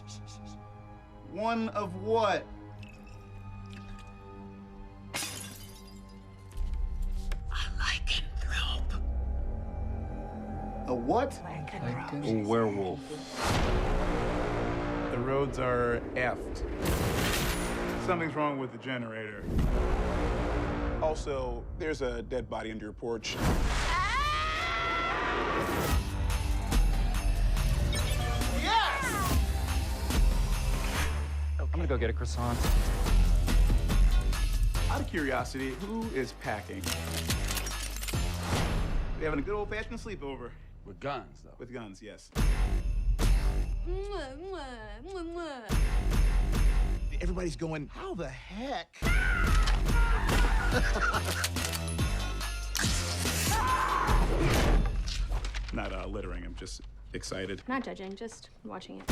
One of what? A lycanthrope. A what? A werewolf. The roads are effed. Something's wrong with the generator. Also, there's a dead body under your porch. Yes! I'm gonna go get a croissant. Out of curiosity, who is packing? We having a good old-fashioned sleepover. With guns, though. With guns, yes. Everybody's going, how the heck? Not littering, I'm just excited. Not judging, just watching it.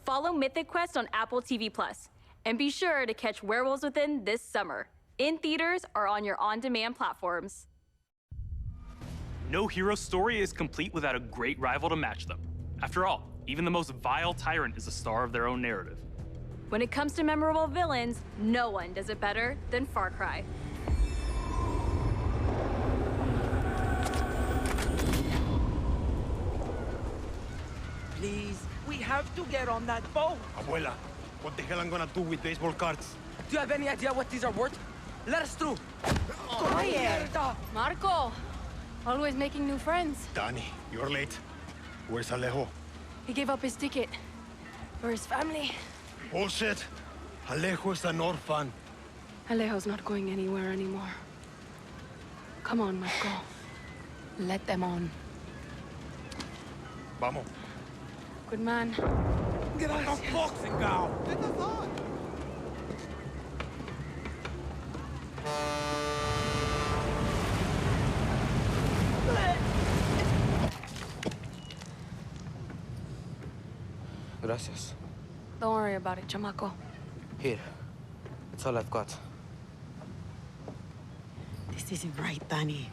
Follow Mythic Quest on Apple TV+, and be sure to catch Werewolves Within this summer, in theaters or on your on-demand platforms. No hero story is complete without a great rival to match them. After all, even the most vile tyrant is a star of their own narrative. When it comes to memorable villains, no one does it better than Far Cry. Please, we have to get on that boat. Abuela, what the hell am I gonna do with baseball cards? Do you have any idea what these are worth? Let us through. Marco, always making new friends. Danny, you're late. Where's Alejo? He gave up his ticket for his family. Bullshit. Alejo is an orphan. Alejo's not going anywhere anymore. Come on, Marco. Let them on. Vamos. Good man. Get on the boxing now. Gracias. Don't worry about it, chamaco. Here. It's all I've got. This isn't right, Danny.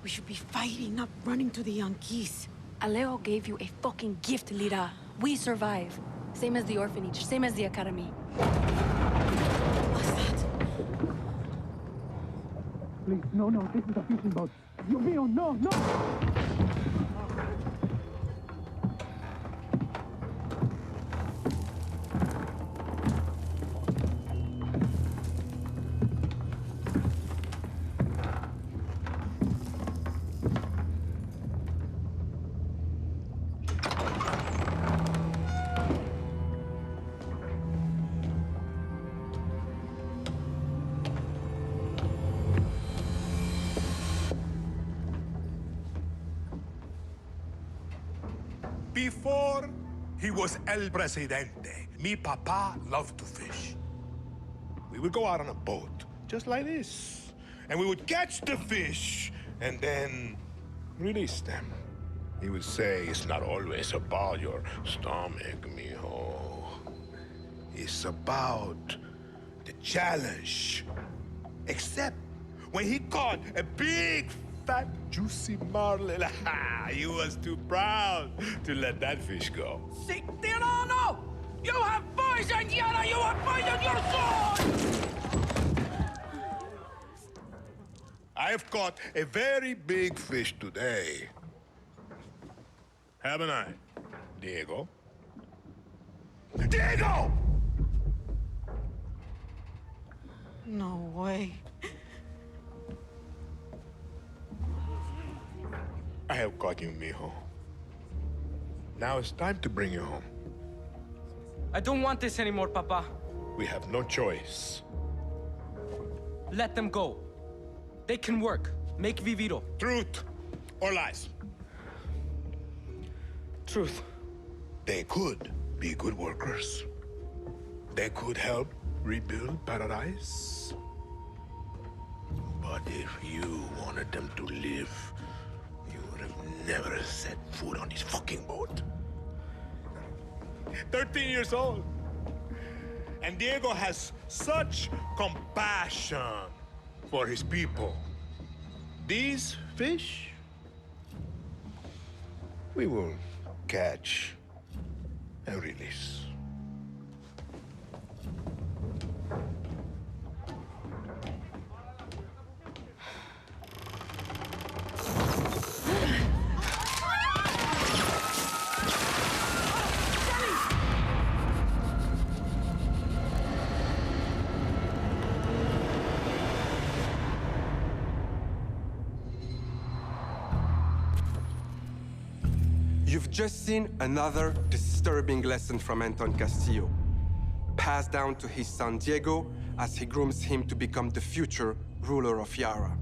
We should be fighting, not running to the Yankees. Alejo gave you a fucking gift, Lira. We survive. Same as the orphanage, same as the academy. What's that? Please, no, this is a fishing boat. Dios mío, no! Before he was El Presidente, mi papa loved to fish. We would go out on a boat, just like this, and we would catch the fish and then release them. He would say, it's not always about your stomach, mijo. It's about the challenge. Except when he caught a big, fat, juicy marlin, he was too proud to let that fish go. Si, Tirano! You have poisoned Yara! You have poisoned your sword! I have caught a very big fish today. Haven't I, Diego? Diego! No way. I have caught you, mijo. Now it's time to bring you home. I don't want this anymore, Papa. We have no choice. Let them go. They can work. Make Viviro. Truth or lies? Truth. They could be good workers. They could help rebuild paradise. But if you wanted them to live, you would have never set foot on this fucking boat. 13 years old. And Diego has such compassion for his people. These fish, we will catch and release. You've just seen another disturbing lesson from Anton Castillo, passed down to his son Diego as he grooms him to become the future ruler of Yara.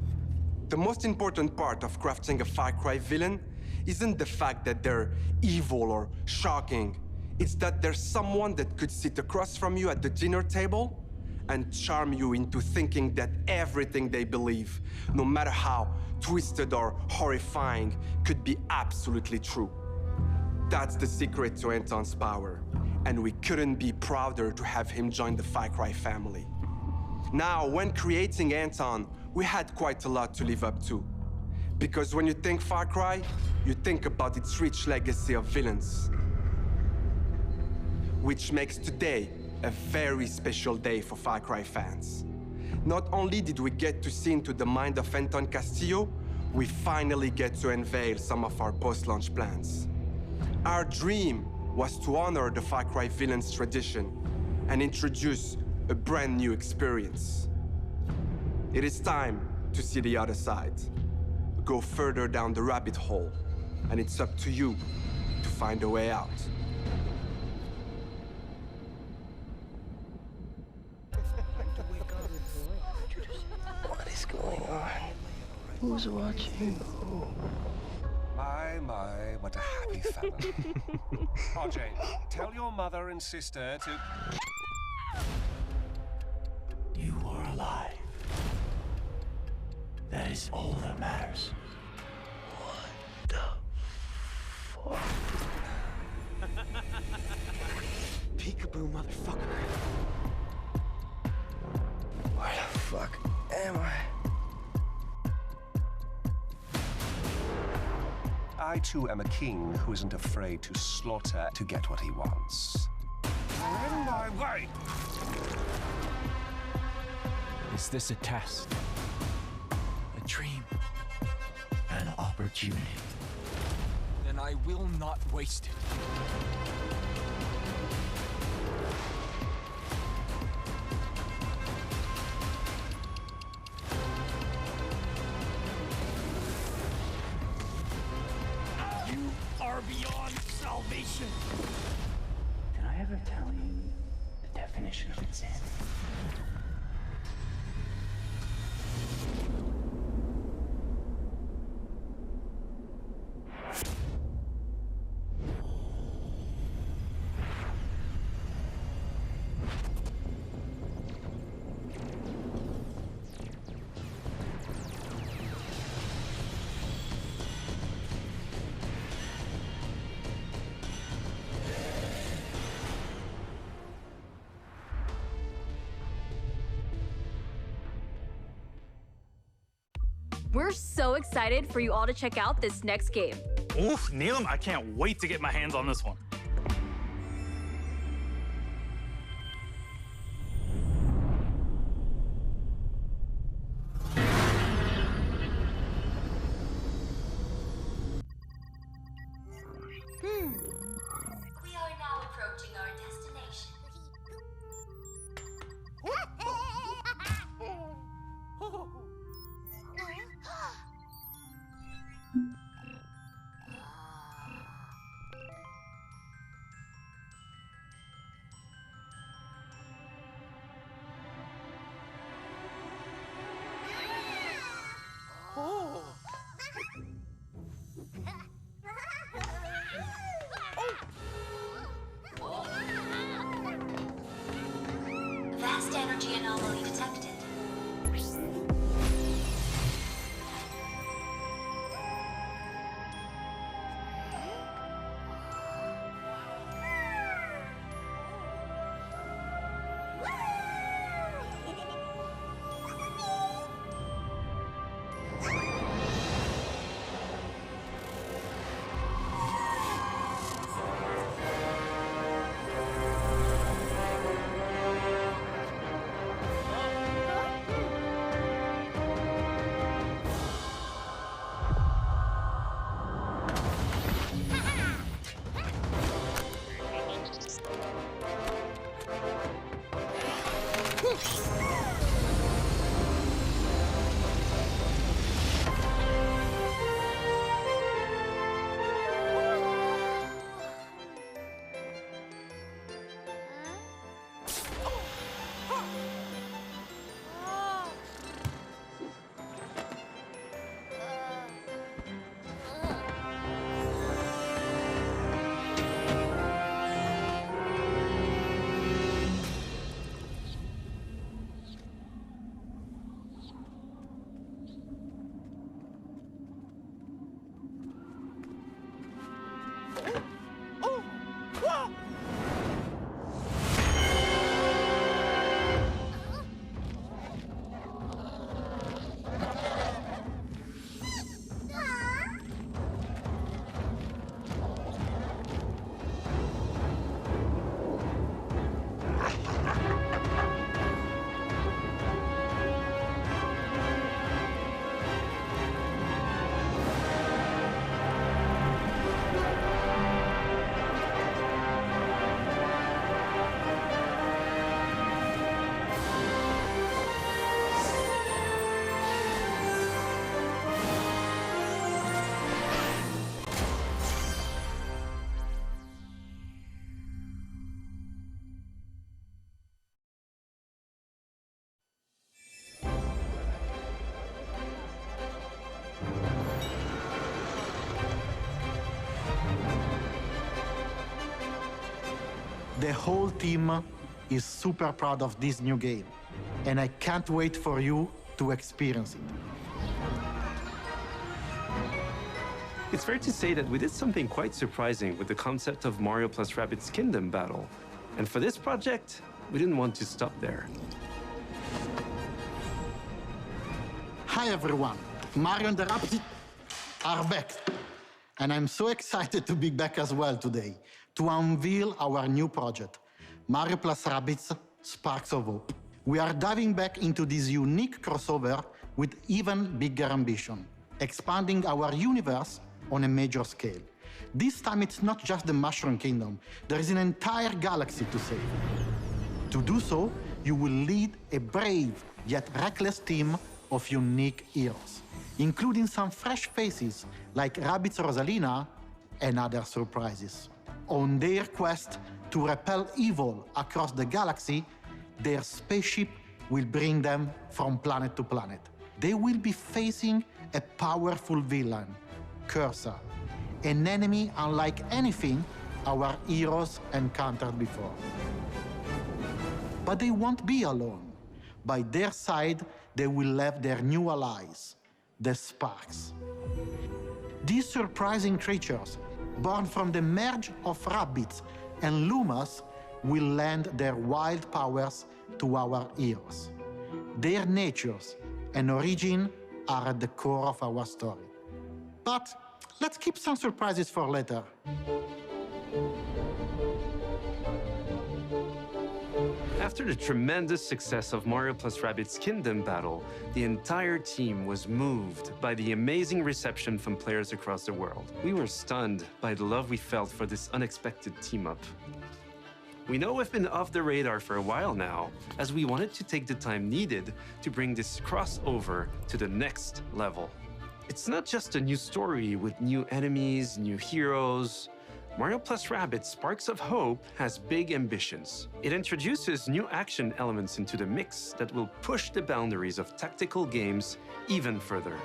The most important part of crafting a Far Cry villain isn't the fact that they're evil or shocking. It's that there's someone that could sit across from you at the dinner table and charm you into thinking that everything they believe, no matter how twisted or horrifying, could be absolutely true. That's the secret to Anton's power, and we couldn't be prouder to have him join the Far Cry family. Now, when creating Anton, we had quite a lot to live up to. Because when you think Far Cry, you think about its rich legacy of villains. Which makes today a very special day for Far Cry fans. Not only did we get to see into the mind of Anton Castillo, we finally get to unveil some of our post-launch plans. Our dream was to honor the Far Cry villain's tradition and introduce a brand new experience. It is time to see the other side. Go further down the rabbit hole, and it's up to you to find a way out. What is going on? Who's watching? My, what a happy family. RJ, tell your mother and sister to... You are alive. That is all that matters. What the fuck? Peekaboo, motherfucker. Where the fuck am I? I too am a king who isn't afraid to slaughter to get what he wants. In my way! Is this a test? A dream? An opportunity? Then I will not waste it. You are beyond salvation. Did I ever tell you the definition of insanity? We're so excited for you all to check out this next game. Oof, Neelam, I can't wait to get my hands on this one. We are now approaching our destination. The whole team is super proud of this new game, and I can't wait for you to experience it. It's fair to say that we did something quite surprising with the concept of Mario plus Rabbids Kingdom Battle. And for this project, we didn't want to stop there. Hi everyone, Mario and the Rabbids are back. And I'm so excited to be back as well today to unveil our new project, Mario plus Rabbids Sparks of Hope. We are diving back into this unique crossover with even bigger ambition, expanding our universe on a major scale. This time it's not just the Mushroom Kingdom, there is an entire galaxy to save. To do so, you will lead a brave yet reckless team of unique heroes, including some fresh faces like Rabbids Rosalina and other surprises. On their quest to repel evil across the galaxy, their spaceship will bring them from planet to planet. They will be facing a powerful villain, Cursa, an enemy unlike anything our heroes encountered before. But they won't be alone. By their side, they will have their new allies, the Sparks. These surprising creatures, born from the merge of Rabbids and Lumas, will lend their wild powers to our heroes. Their natures and origin are at the core of our story. But let's keep some surprises for later. After the tremendous success of Mario plus Rabbids Kingdom Battle, the entire team was moved by the amazing reception from players across the world. We were stunned by the love we felt for this unexpected team-up. We know we've been off the radar for a while now, as we wanted to take the time needed to bring this crossover to the next level. It's not just a new story with new enemies, new heroes. Mario plus Rabbids Sparks of Hope has big ambitions. It introduces new action elements into the mix that will push the boundaries of tactical games even further.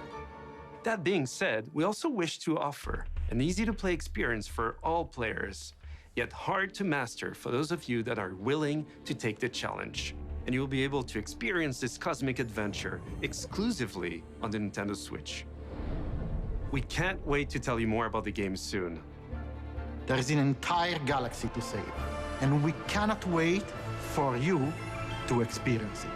That being said, we also wish to offer an easy-to-play experience for all players, yet hard to master for those of you that are willing to take the challenge. And you'll be able to experience this cosmic adventure exclusively on the Nintendo Switch. We can't wait to tell you more about the game soon. There is an entire galaxy to save, and we cannot wait for you to experience it.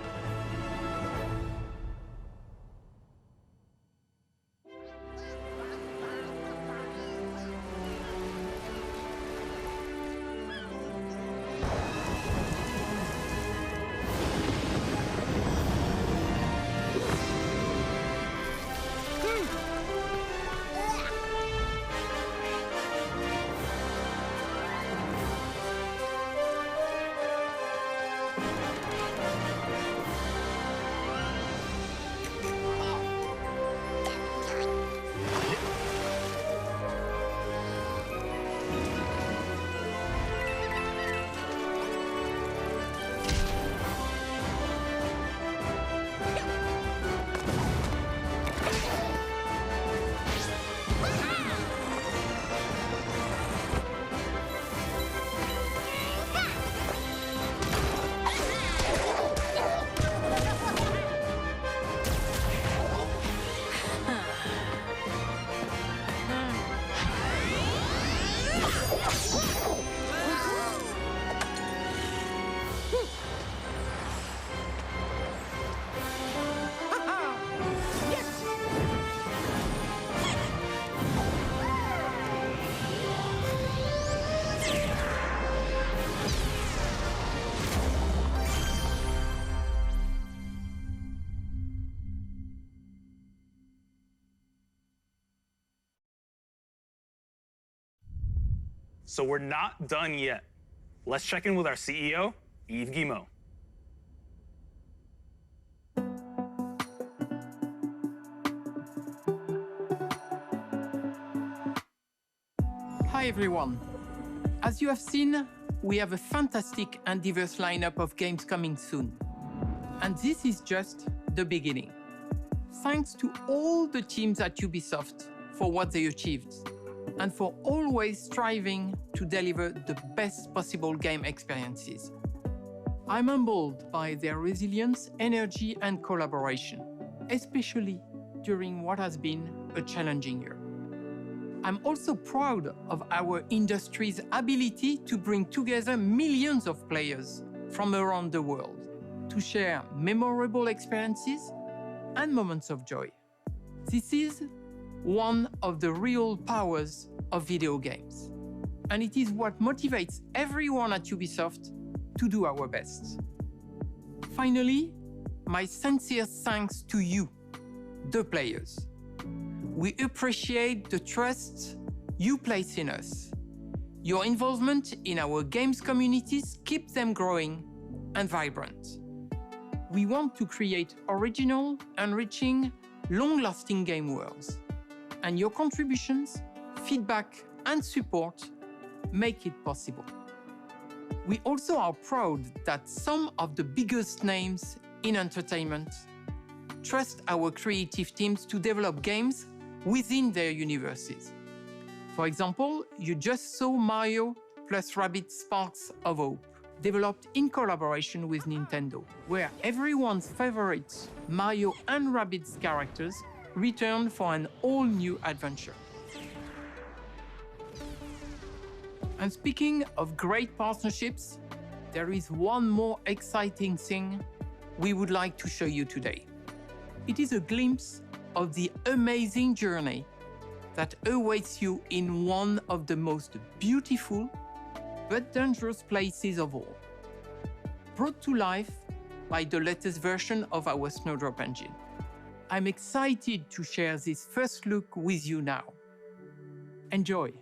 So we're not done yet. Let's check in with our CEO, Yves Guillemot. Hi everyone. As you have seen, we have a fantastic and diverse lineup of games coming soon. And this is just the beginning. Thanks to all the teams at Ubisoft for what they achieved. and for always striving to deliver the best possible game experiences. I'm humbled by their resilience, energy, and collaboration, especially during what has been a challenging year. I'm also proud of our industry's ability to bring together millions of players from around the world to share memorable experiences and moments of joy. This is one of the real powers of video games, and it is what motivates everyone at Ubisoft to do our best. Finally, my sincere thanks to you, the players. We appreciate the trust you place in us. Your involvement in our games communities keeps them growing and vibrant. We want to create original, enriching, long-lasting game worlds, and your contributions, feedback, and support make it possible. We also are proud that some of the biggest names in entertainment trust our creative teams to develop games within their universes. For example, you just saw Mario plus Rabbids Sparks of Hope, developed in collaboration with Nintendo, where everyone's favorite Mario and Rabbids characters return for an all-new adventure. And speaking of great partnerships, there is one more exciting thing we would like to show you today. It is a glimpse of the amazing journey that awaits you in one of the most beautiful but dangerous places of all, brought to life by the latest version of our Snowdrop engine. I'm excited to share this first look with you now. Enjoy.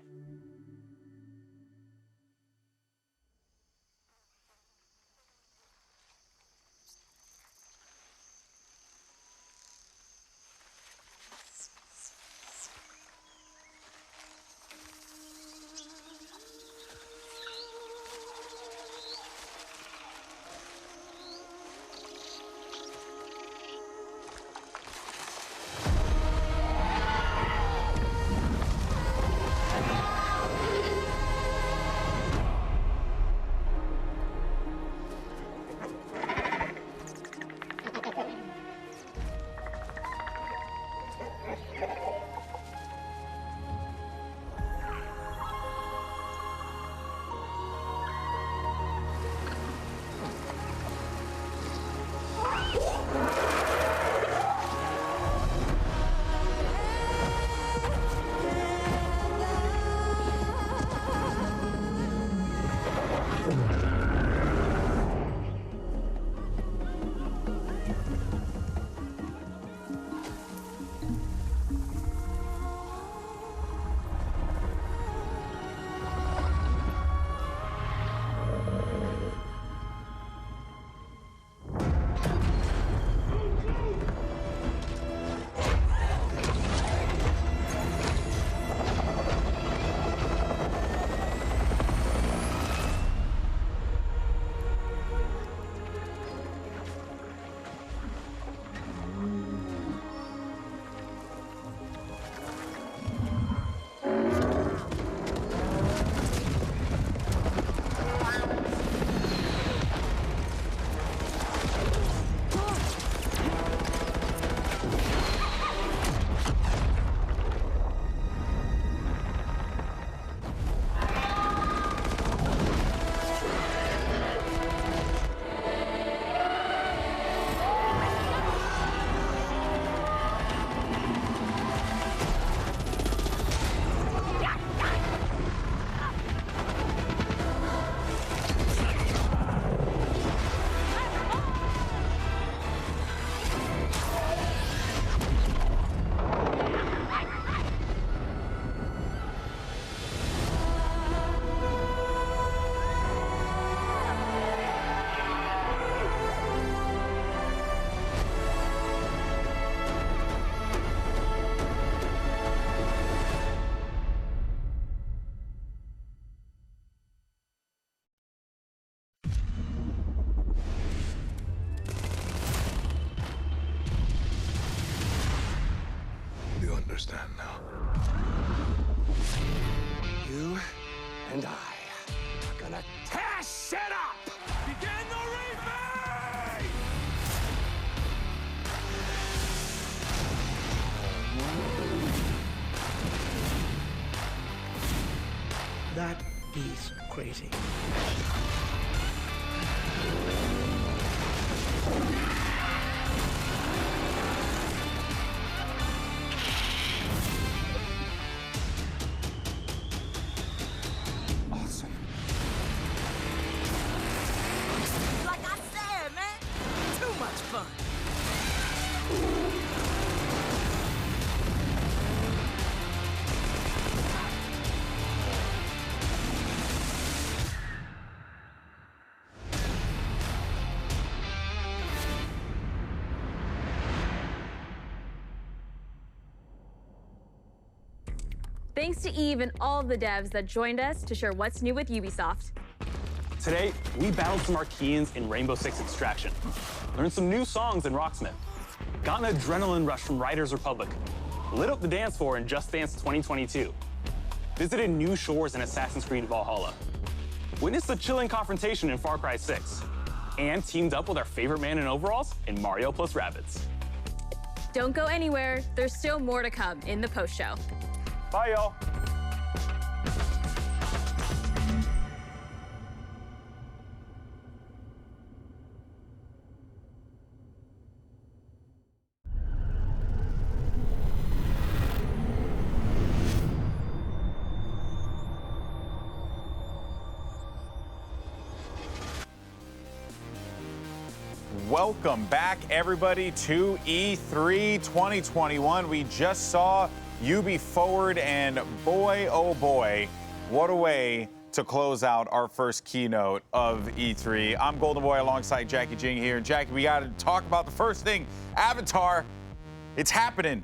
understand now. You and I are gonna tear shit up! Begin the replay! That is crazy. Awesome. Like I said, man, too much fun. Thanks to Eve and all the devs that joined us to share what's new with Ubisoft. Today, we battled some Archeans in Rainbow Six Extraction, learned some new songs in Rocksmith, got an adrenaline rush from Riders Republic, lit up the dance floor in Just Dance 2022, visited new shores in Assassin's Creed Valhalla, witnessed a chilling confrontation in Far Cry 6, and teamed up with our favorite man in overalls in Mario + Rabbids. Don't go anywhere. There's still more to come in the post-show. Bye, y'all. Welcome back, everybody, to E3 2021. We just saw Ubi Forward, and boy, oh boy, what a way to close out our first keynote of E3. I'm Golden Boy alongside Jackie Jing here. And Jackie, we got to talk about the first thing, Avatar. It's happening.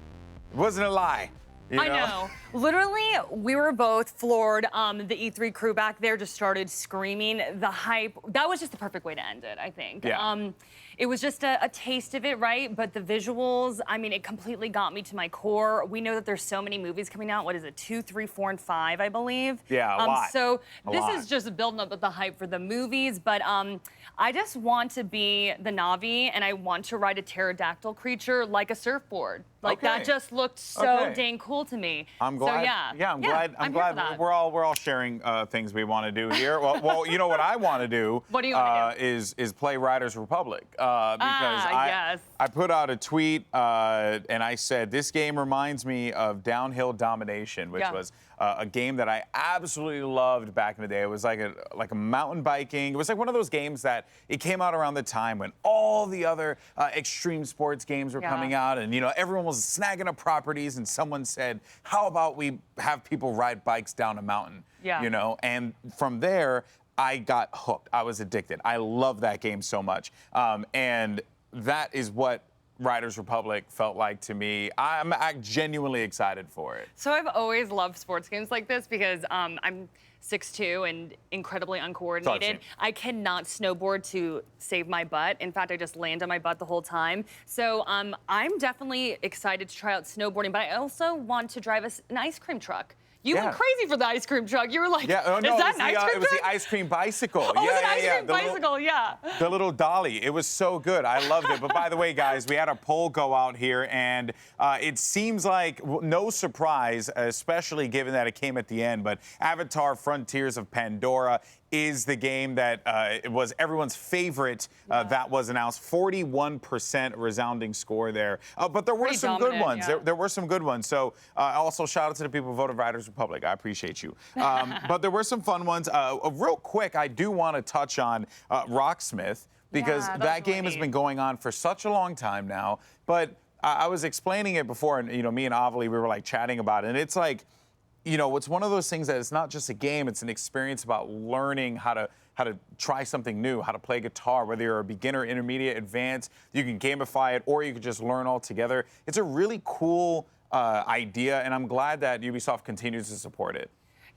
It wasn't a lie. I know. Literally, we were both floored. The E3 crew back there just started screaming. The hype, that was just the perfect way to end it, I think. Yeah. It was just a taste of it, right? But the visuals, I mean, it completely got me to my core. We know that there's so many movies coming out. What is it, 2, 3, 4, and 5, I believe? Yeah, a lot. So A this lot. is just building up the hype for the movies. But I just want to be the Na'vi, and I want to ride a pterodactyl creature like a surfboard. Like, Okay. that just looked so Okay. dang cool to me. I'm glad. So, yeah. I'm glad. I'm here for glad that. we're all sharing things we want to do here. Well, you know what I want to do. What do you wanna is play Riders Republic because yes. I put out a tweet and I said this game reminds me of Downhill Domination, which Yeah. was a game that I absolutely loved back in the day. It was like a mountain biking. It was like one of those games that it came out around the time when all the other extreme sports games were Yeah. coming out, and everyone was snagging up properties, and someone said, "How about we have people ride bikes down a mountain?" Yeah. And from there, I got hooked. I was addicted. I love that game so much, and that is what Riders Republic felt like to me. I'm genuinely excited for it. So I've always loved sports games like this because I'm 6'2" and incredibly uncoordinated. I cannot snowboard to save my butt. In fact, I just land on my butt the whole time. So I'm definitely excited to try out snowboarding, but I also want to drive an ice cream truck. You Yeah. went crazy for the ice cream truck. You were like, Yeah, is that an ice cream it was truck? the ice cream bicycle. Oh, it was an ice cream The little- bicycle, yeah. The little dolly. It was so good. I loved it. But by the way, guys, we had a poll go out here, and it seems like no surprise, especially given that it came at the end, but Avatar Frontiers of Pandora is the game that it was everyone's favorite that was announced. 41% resounding score there. But there were Pretty some good dominant, ones. yeah. There were some good ones. So also shout out to the people who voted Riders Republic. I appreciate you. But there were some fun ones. Real quick, I do want to touch on Rocksmith because Yeah, that that's really game has neat. been going on for such a long time now. But I was explaining it before, and me and Avali, we were like chatting about it, and it's like, it's one of those things that it's not just a game, it's an experience about learning how to try something new, how to play guitar, whether you're a beginner, intermediate, advanced, you can gamify it, or you can just learn all together. It's a really cool idea, and I'm glad that Ubisoft continues to support it.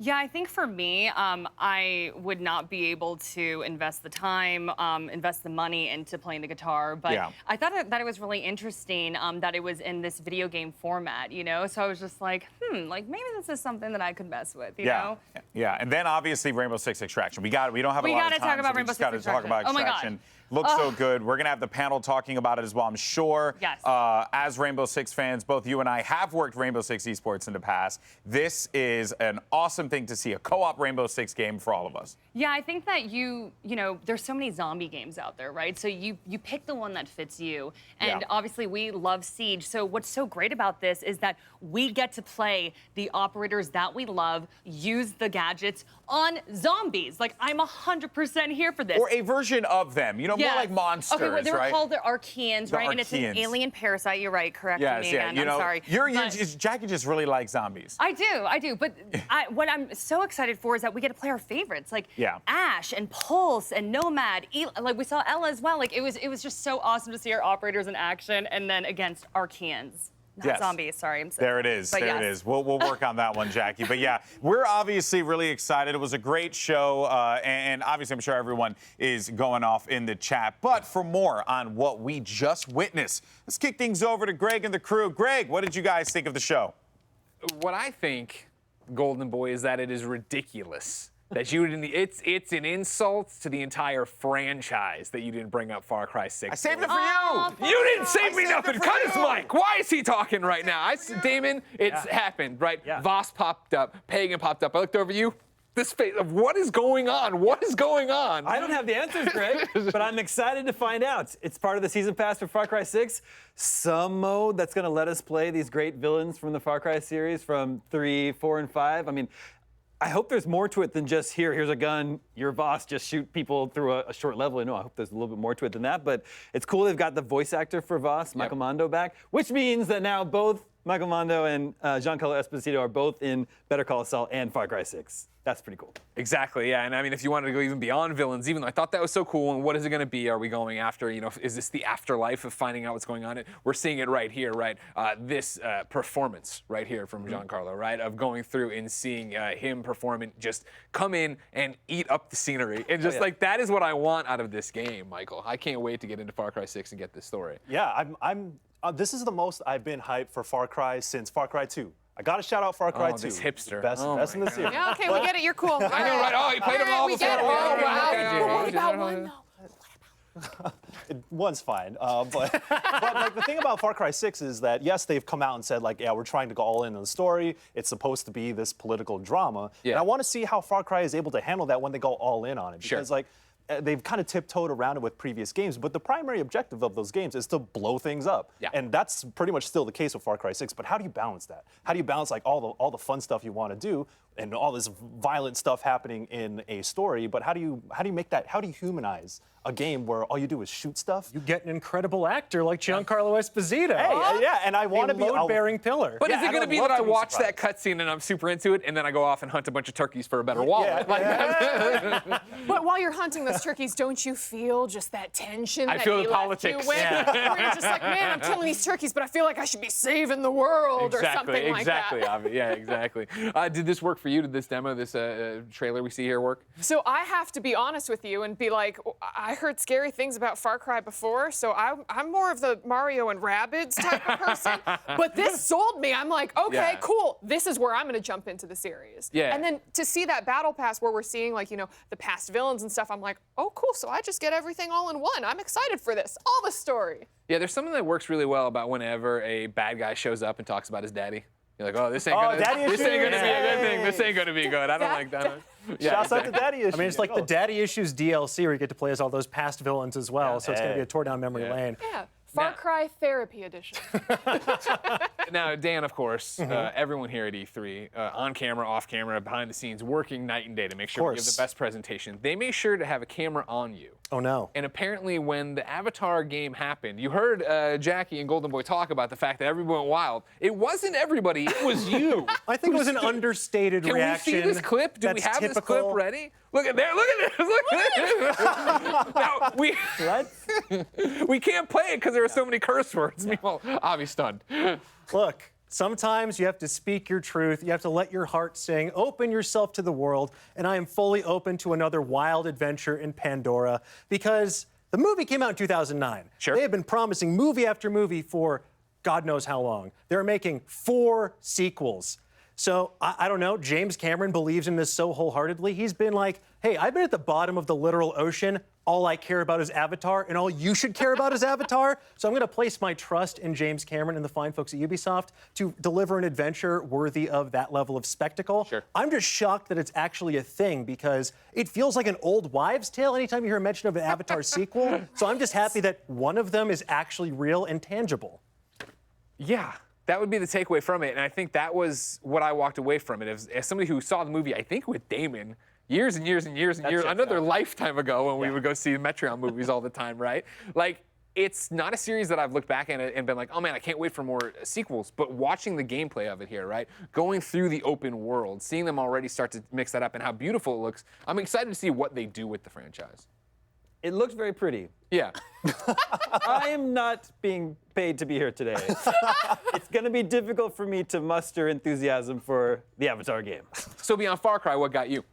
Yeah, I think for me, I would not be able to invest the time, invest the money into playing the guitar. But Yeah. I thought that it was really interesting that it was in this video game format, you know? So I was just like, like maybe this is something that I could mess with, you know? Yeah, and then obviously Rainbow Six Extraction. We don't have a lot of time. We gotta talk about so we Rainbow just Six gotta talk about Extraction. Oh my God. Extraction. Looks so good. We're gonna have the panel talking about it as well, I'm sure. Yes. As Rainbow Six fans, both you and I have worked Rainbow Six esports in the past. This is an awesome thing to see, a co-op Rainbow Six game for all of us. Yeah, I think that you know, there's so many zombie games out there, right? So you pick the one that fits you. And obviously we love Siege. So what's so great about this is that we get to play the operators that we love, use the gadgets on zombies. Like, I'm 100% here for this. Or a version of them, you know, more like monsters, okay, well, they were right? called the Archeans, The right? And it's an Archeans. alien parasite. You're right. Correct me again. you know, I'm sorry. Jackie just really likes zombies. I do. But what I'm so excited for is that we get to play our favorites, like Ash and Pulse and Nomad. Like we saw Ella as well. Like it was just so awesome to see our operators in action, and then against Archeans. Not zombies, sorry. I'm There it is. But there it is. We'll work on that one, Jackie. But yeah, we're obviously really excited. It was a great show, and obviously I'm sure everyone is going off in the chat. But for more on what we just witnessed, let's kick things over to Greg and the crew. Greg, what did you guys think of the show? What I think, Golden Boy, is that it is ridiculous that you didn't. It's an insult to the entire franchise that you didn't bring up Far Cry 6. I saved it for you. You didn't save me nothing. Cut his mic. Why is he talking right now? Damon, it's happened, right? Voss popped up. Pagan popped up. I looked over you. This face of what is going on? What is going on? I don't have the answers, Greg, but I'm excited to find out. It's part of the season pass for Far Cry 6. Some mode that's going to let us play these great villains from the Far Cry series from 3, 4, and 5. I mean, I hope there's more to it than just here's a gun, your boss, just shoot people through a short level. I hope there's a little bit more to it than that, but it's cool they've got the voice actor for Voss, Michael Mondo, back, which means that now both Michael Mondo and Giancarlo Esposito are both in Better Call Saul and Far Cry 6. That's pretty cool. Exactly, yeah. And I mean, if you wanted to go even beyond villains, even though I thought that was so cool, and what is it going to be? Are we going after, is this the afterlife of finding out what's going on? We're seeing it right here, right? This performance right here from Giancarlo, right? Of going through and seeing him perform and just come in and eat up the scenery. And just like, that is what I want out of this game, Michael. I can't wait to get into Far Cry 6 and get this story. Yeah, this is the most I've been hyped for Far Cry since Far Cry 2. I got to shout out Far Cry 2. This hipster. Best in the series. Yeah, okay, we get it. You're cool. I know, right? Oh, you played them all we before. get it. Oh, wow. But what about one, though? One's fine, but like the thing about Far Cry 6 is that yes, they've come out and said like, yeah, we're trying to go all in on the story. It's supposed to be this political drama, and I want to see how Far Cry is able to handle that when they go all in on it, because like they've kind of tiptoed around it with previous games, but the primary objective of those games is to blow things up, and that's pretty much still the case with Far Cry 6. But how do you balance that? How do you balance like all the fun stuff you want to do and all this violent stuff happening in a story? But how do you make that? How do you humanize a game where all you do is shoot stuff? You get an incredible actor like Giancarlo Esposito. Hey, yeah, and I want to be a load-bearing pillar. But is it going to be that I watch that cutscene and I'm super into it, and then I go off and hunt a bunch of turkeys for a better wallet? But while you're hunting those turkeys, don't you feel just that tension? I feel the politics. Where you're just like, man, I'm killing these turkeys, but I feel like I should be saving the world or something like that. Exactly, Avi. Yeah, exactly. Did this work for you? Did this demo, this trailer we see here work? So I have to be honest with you and be like, I heard scary things about Far Cry before, so I'm more of the Mario and Rabbids type of person. But this sold me. I'm like, okay, cool. This is where I'm going to jump into the series. Yeah. And then to see that battle pass where we're seeing like, the past villains and stuff, I'm like, oh, cool. So I just get everything all in one. I'm excited for this. All the story. Yeah, there's something that works really well about whenever a bad guy shows up and talks about his daddy. You're like, oh, this ain't gonna be a good thing. This ain't gonna be good. I don't like that. Shouts out to Daddy Issues. I mean, it's like the Daddy Issues DLC where you get to play as all those past villains as well, so it's going to be a tour down memory lane. Yeah. Far Cry Therapy Edition. Now, Dan, of course, everyone here at E3, on camera, off camera, behind the scenes, working night and day to make sure we give the best presentation. They made sure to have a camera on you. Oh, no. And apparently when the Avatar game happened, you heard Jackie and Golden Boy talk about the fact that everyone went wild. It wasn't everybody, it was you. I think it was an understated reaction. Can we see this clip? Do we have this clip ready? Look at there, look at this, look at this. Now, we can't play it because there are so many curse words. Meanwhile, Avi's stunned. Look, Sometimes you have to speak your truth. You have to let your heart sing. Open yourself to the world. And I am fully open to another wild adventure in Pandora because the movie came out in 2009. Sure. They have been promising movie after movie for God knows how long. They're making 4 sequels. So, I don't know, James Cameron believes in this so wholeheartedly. He's been like, hey, I've been at the bottom of the literal ocean. All I care about is Avatar, and all you should care about is Avatar. So I'm going to place my trust in James Cameron and the fine folks at Ubisoft to deliver an adventure worthy of that level of spectacle. Sure. I'm just shocked that it's actually a thing because it feels like an old wives' tale anytime you hear a mention of an Avatar sequel. So I'm just happy that one of them is actually real and tangible. Yeah. That would be the takeaway from it, and I think that was what I walked away from it. As somebody who saw the movie, I think with Damon, years and years and years and years, another lifetime ago when we would go see Metreon movies all the time, right? Like, it's not a series that I've looked back at and been like, oh man, I can't wait for more sequels, but watching the gameplay of it here, right? Going through the open world, seeing them already start to mix that up and how beautiful it looks, I'm excited to see what they do with the franchise. It looks very pretty. Yeah. I am not being paid to be here today. It's going to be difficult for me to muster enthusiasm for the Avatar game. So beyond Far Cry, what got you?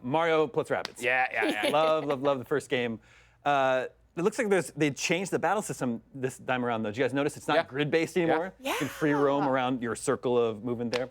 Mario plus Rabbids. Yeah. Love the first game. It looks like they changed the battle system this time around, though. Did you guys notice it's not grid-based anymore? Yeah. You can free roam around your circle of movement there.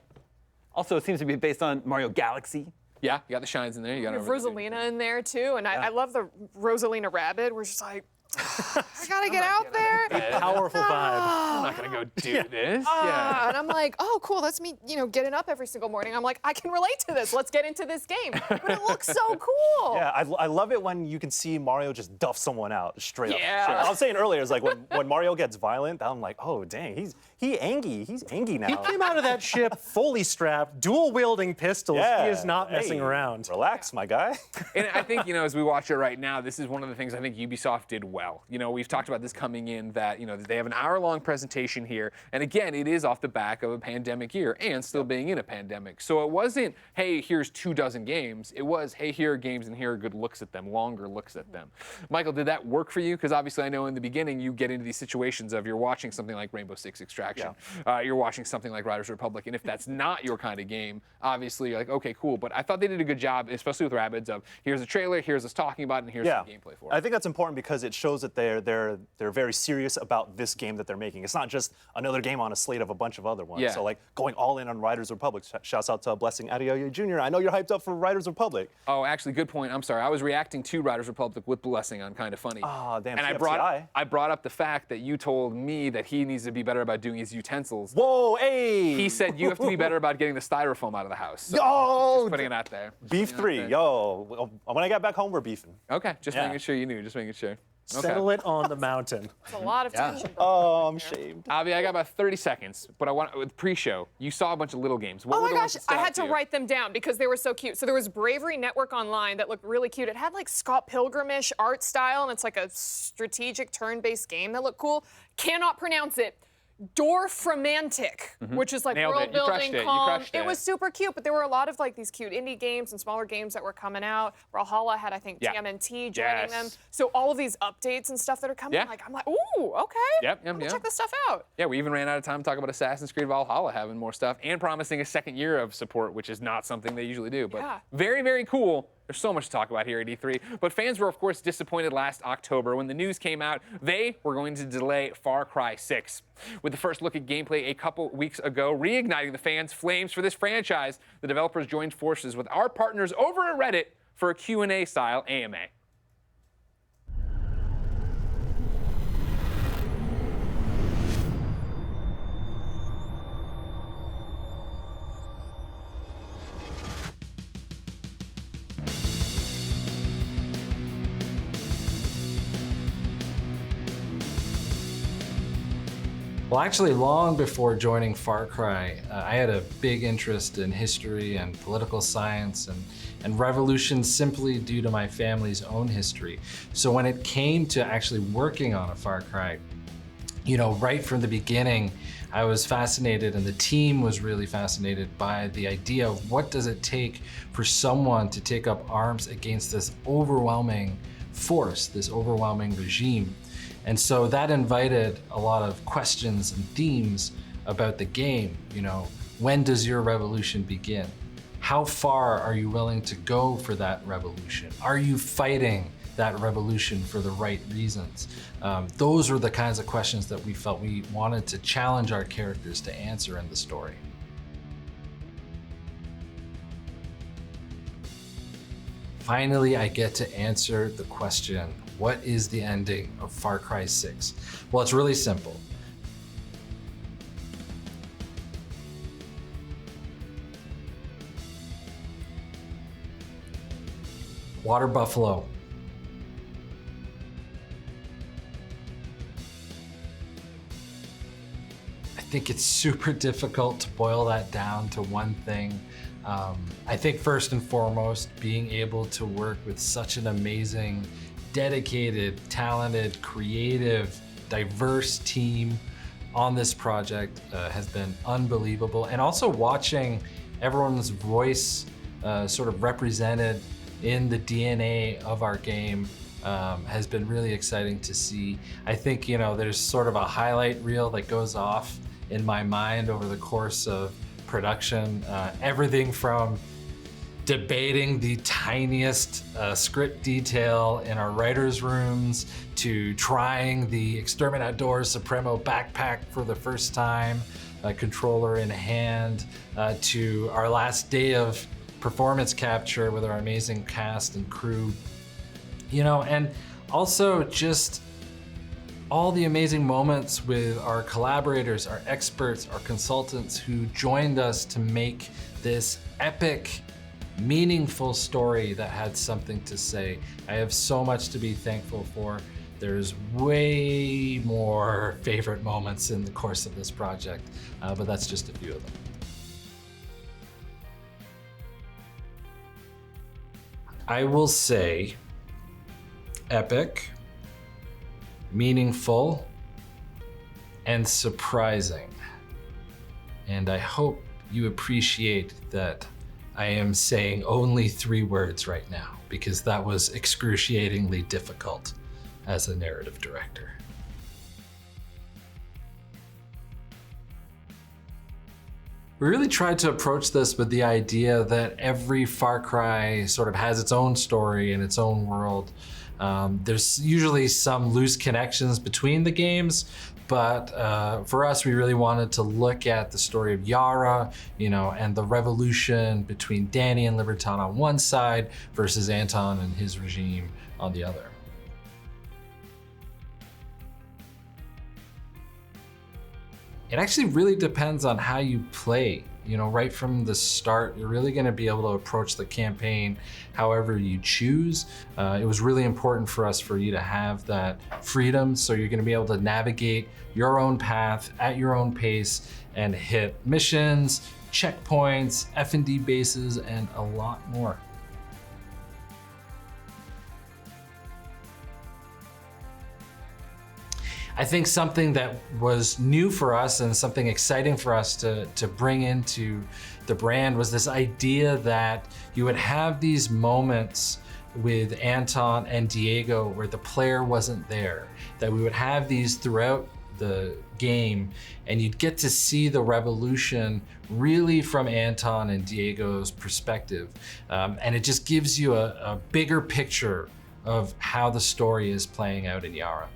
Also, it seems to be based on Mario Galaxy. Yeah, you got the shines in there. You got Rosalina in there too, and I love the Rosalina Rabbit. We're just like, I gotta get out there. Powerful vibe. I'm not gonna go do this. And I'm like, oh, cool. That's me, getting up every single morning. I'm like, I can relate to this. Let's get into this game. But it looks so cool. Yeah, I love it when you can see Mario just duff someone out straight up. Yeah. I was saying earlier, it's like when Mario gets violent, I'm like, oh dang, he's angry. He's angry now. He came out of that ship fully strapped, dual-wielding pistols. Yeah. He is not messing around. Relax, my guy. And I think, as we watch it right now, this is one of the things I think Ubisoft did well. We've talked about this coming in that, they have an hour-long presentation here. And again, it is off the back of a pandemic year and still being in a pandemic. So it wasn't, hey, here's 24 games. It was, hey, here are games and here are good looks at them, longer looks at them. Michael, did that work for you? Because obviously I know in the beginning you get into these situations of you're watching something like Rainbow Six Extraction. Yeah. You're watching something like Riders Republic. And if that's not your kind of game, obviously you're like, okay, cool. But I thought they did a good job, especially with Rabbids, of here's a trailer, here's us talking about it, and here's some gameplay for it. I think that's important because it shows that they're very serious about this game that they're making. It's not just another game on a slate of a bunch of other ones. Yeah. So like going all in on Riders Republic. Shouts out to Blessing Adeoye Jr. I know you're hyped up for Riders Republic. Oh, actually, good point. I'm sorry. I was reacting to Riders Republic with Blessing on Kind of Funny. Oh, damn. And I brought up the fact that you told me that he needs to be better about doing his utensils. Whoa, hey! He said you have to be better about getting the styrofoam out of the house. So just putting it out there. Beef 3, yo. When I get back home, we're beefing. Okay, just making sure you knew. Just making sure. Settle it on the mountain. It's a lot of tension. Oh, I'm shamed. Avi, I got about 30 seconds, but I want with pre-show. You saw a bunch of little games. What Oh were my the ones gosh, that stood I out had to you? write them down because they were so cute. So there was Bravery Network Online that looked really cute. It had like Scott Pilgrim-ish art style, and it's like a strategic turn-based game that looked cool. Cannot pronounce it. Dorfromantic, which is like Nailed world it. You crushed building, it. You calm. crushed it. Was super cute, but there were a lot of like these cute indie games and smaller games that were coming out. Brawlhalla had, I think, TMNT joining them. So all of these updates and stuff that are coming, I'm like, ooh, okay. Yep, I'm gonna check this stuff out. Yeah, we even ran out of time to talk about Assassin's Creed Valhalla having more stuff and promising a second year of support, which is not something they usually do. But very, very cool. There's so much to talk about here at E3. But fans were, of course, disappointed last October when the news came out they were going to delay Far Cry 6. With the first look at gameplay a couple weeks ago, reigniting the fans' flames for this franchise, the developers joined forces with our partners over at Reddit for a Q&A-style AMA. Well, actually, long before joining Far Cry, I had a big interest in history and political science and revolution simply due to my family's own history. So when it came to actually working on a Far Cry, right from the beginning, I was fascinated, and the team was really fascinated by the idea of what does it take for someone to take up arms against this overwhelming force, this overwhelming regime. And so that invited a lot of questions and themes about the game. You know, when does your revolution begin? How far are you willing to go for that revolution? Are you fighting that revolution for the right reasons? Those were the kinds of questions that we felt we wanted to challenge our characters to answer in the story. Finally, I get to answer the question, what is the ending of Far Cry 6? Well, it's really simple. Water buffalo. I think it's super difficult to boil that down to one thing. I think first and foremost, being able to work with such an amazing, dedicated, talented, creative, diverse team on this project has been unbelievable. And also watching everyone's voice sort of represented in the DNA of our game has been really exciting to see. I think, you know, there's sort of a highlight reel that goes off in my mind over the course of production. Everything from debating the tiniest script detail in our writers' rooms to trying the Exterminador Supremo backpack for the first time, a controller in hand, to our last day of performance capture with our amazing cast and crew. You know, and also just all the amazing moments with our collaborators, our experts, our consultants who joined us to make this epic, meaningful story that had something to say. I have so much to be thankful for. There's way more favorite moments in the course of this project, but that's just a few of them. I will say epic, meaningful, and surprising. And I hope you appreciate that I am saying only 3 words right now, because that was excruciatingly difficult as a narrative director. We really tried to approach this with the idea that every Far Cry sort of has its own story and its own world. There's usually some loose connections between the games, but for us, we really wanted to look at the story of Yara, you know, and the revolution between Danny and Liberton on one side versus Anton and his regime on the other. It actually really depends on how you play. You know, right from the start, you're really gonna be able to approach the campaign however you choose. It was really important for us for you to have that freedom, so you're gonna be able to navigate your own path at your own pace and hit missions, checkpoints, F&D bases, and a lot more. I think something that was new for us and something exciting for us to bring into the brand was this idea that you would have these moments with Anton and Diego where the player wasn't there, that we would have these throughout the game, and you'd get to see the revolution really from Anton and Diego's perspective. And it just gives you a bigger picture of how the story is playing out in Yara.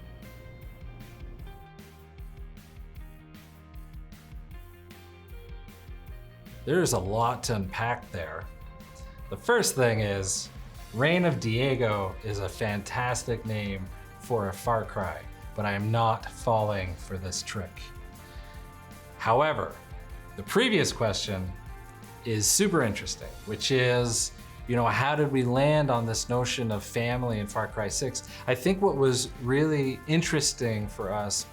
There's a lot to unpack there. The first thing is, Reign of Diego is a fantastic name for a Far Cry, but I am not falling for this trick. However, the previous question is super interesting, which is, you know, how did we land on this notion of family in Far Cry 6? I think what was really interesting for us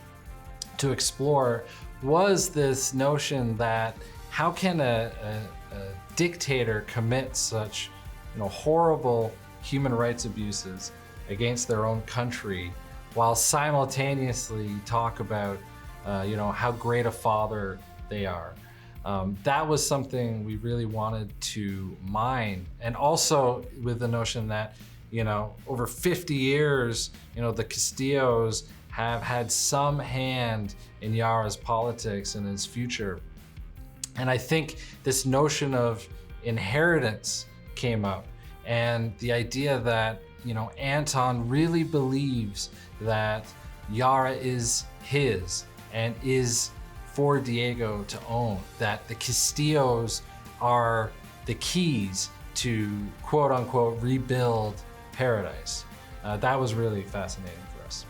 to explore was this notion that how can a dictator commit such, you know, horrible human rights abuses against their own country while simultaneously talk about, you know, how great a father they are? That was something we really wanted to mine, and also with the notion that, you know, over 50 years, you know, the Castillos have had some hand in Yara's politics and his future. And I think this notion of inheritance came up, and the idea that, you know, Anton really believes that Yara is his and is for Diego to own, that the Castillos are the keys to quote unquote rebuild paradise. That was really fascinating for us.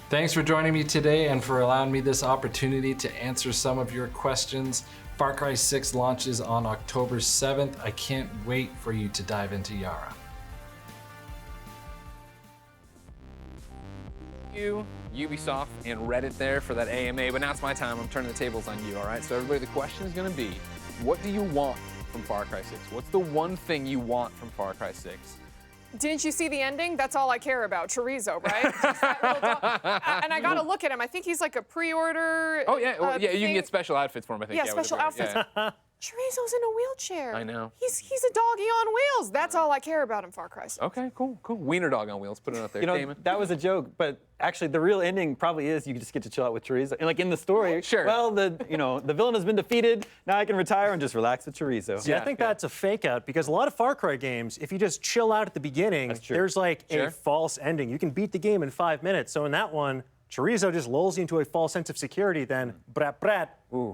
Thanks for joining me today and for allowing me this opportunity to answer some of your questions. Far Cry 6 launches on October 7th. I can't wait for you to dive into Yara. Ubisoft and Reddit there for that AMA, but now it's my time. I'm turning the tables on you, all right? So everybody, the question is gonna be, what do you want from Far Cry 6? What's the one thing you want from Far Cry 6? Didn't you see the ending? That's all I care about. Chorizo, right? Just that little dog. And I gotta look at him. I think he's like a pre-order. Oh yeah, well, yeah. You thing. can get special outfits for him. I think. Yeah, special outfits. Yeah. Chorizo's in a wheelchair. I know. He's a doggy on wheels. That's all I care about in Far Cry 6. Okay, cool. Wiener dog on wheels. Put it up there. You know, Damon. that was a joke, but actually the real ending probably is you just get to chill out with Chorizo. And like in the story, sure. Well, the villain has been defeated. Now I can retire and just relax with Chorizo. See, I think that's a fake out because a lot of Far Cry games, if you just chill out at the beginning, there's like a false ending. You can beat the game in 5 minutes. So in that one, Chorizo just lulls you into a false sense of security, then brat,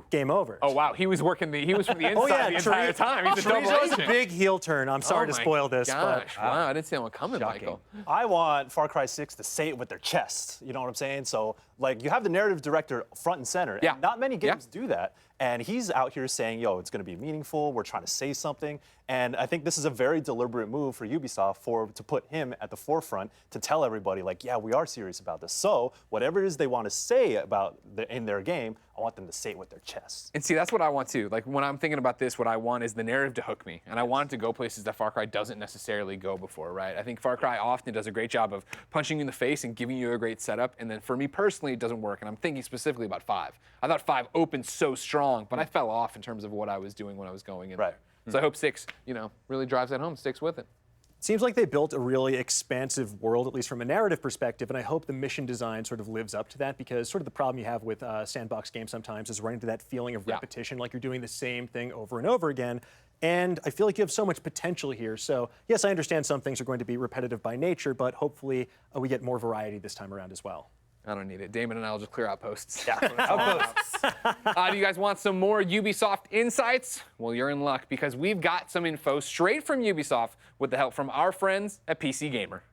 game over. Oh wow, he was from the inside the entire time. He's a double Chorizo's agent. big heel turn. I'm sorry to spoil this, Gosh, but wow, I didn't see that one coming, Michael. I want Far Cry 6 to say it with their chest. You know what I'm saying? So, like, you have the narrative director front and center. Yeah. And not many games do that. And he's out here saying, yo, it's going to be meaningful. We're trying to say something. And I think this is a very deliberate move for Ubisoft to put him at the forefront to tell everybody, like, yeah, we are serious about this. So whatever it is they want to say about in their game, I want them to say it with their chest. And see, that's what I want too. Like when I'm thinking about this, what I want is the narrative to hook me. And I want it to go places that Far Cry doesn't necessarily go before, right? I think Far Cry often does a great job of punching you in the face and giving you a great setup. And then for me personally, it doesn't work. And I'm thinking specifically about 5. I thought 5 opened so strong, but I fell off in terms of what I was doing when I was going in there. So I hope 6, really drives that home, sticks with it. Seems like they built a really expansive world, at least from a narrative perspective, and I hope the mission design sort of lives up to that, because sort of the problem you have with sandbox games sometimes is running into that feeling of repetition, like you're doing the same thing over and over again. And I feel like you have so much potential here. So yes, I understand some things are going to be repetitive by nature, but hopefully we get more variety this time around as well. I don't need it. Damon and I will just clear out posts. Yeah, do you guys want some more Ubisoft insights? Well, you're in luck because we've got some info straight from Ubisoft with the help from our friends at PC Gamer.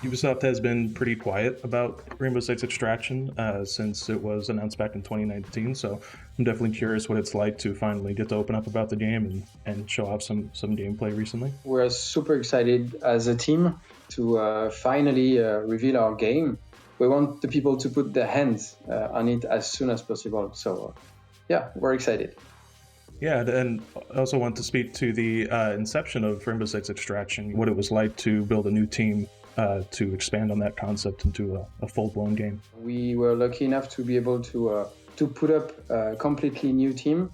Ubisoft has been pretty quiet about Rainbow Six Extraction since it was announced back in 2019, so I'm definitely curious what it's like to finally get to open up about the game and show off some gameplay recently. We're super excited as a team to finally reveal our game. We want the people to put their hands on it as soon as possible, so yeah, we're excited. Yeah, and I also want to speak to the inception of Rainbow Six Extraction, what it was like to build a new team to expand on that concept into a full-blown game. We were lucky enough to be able to put up a completely new team,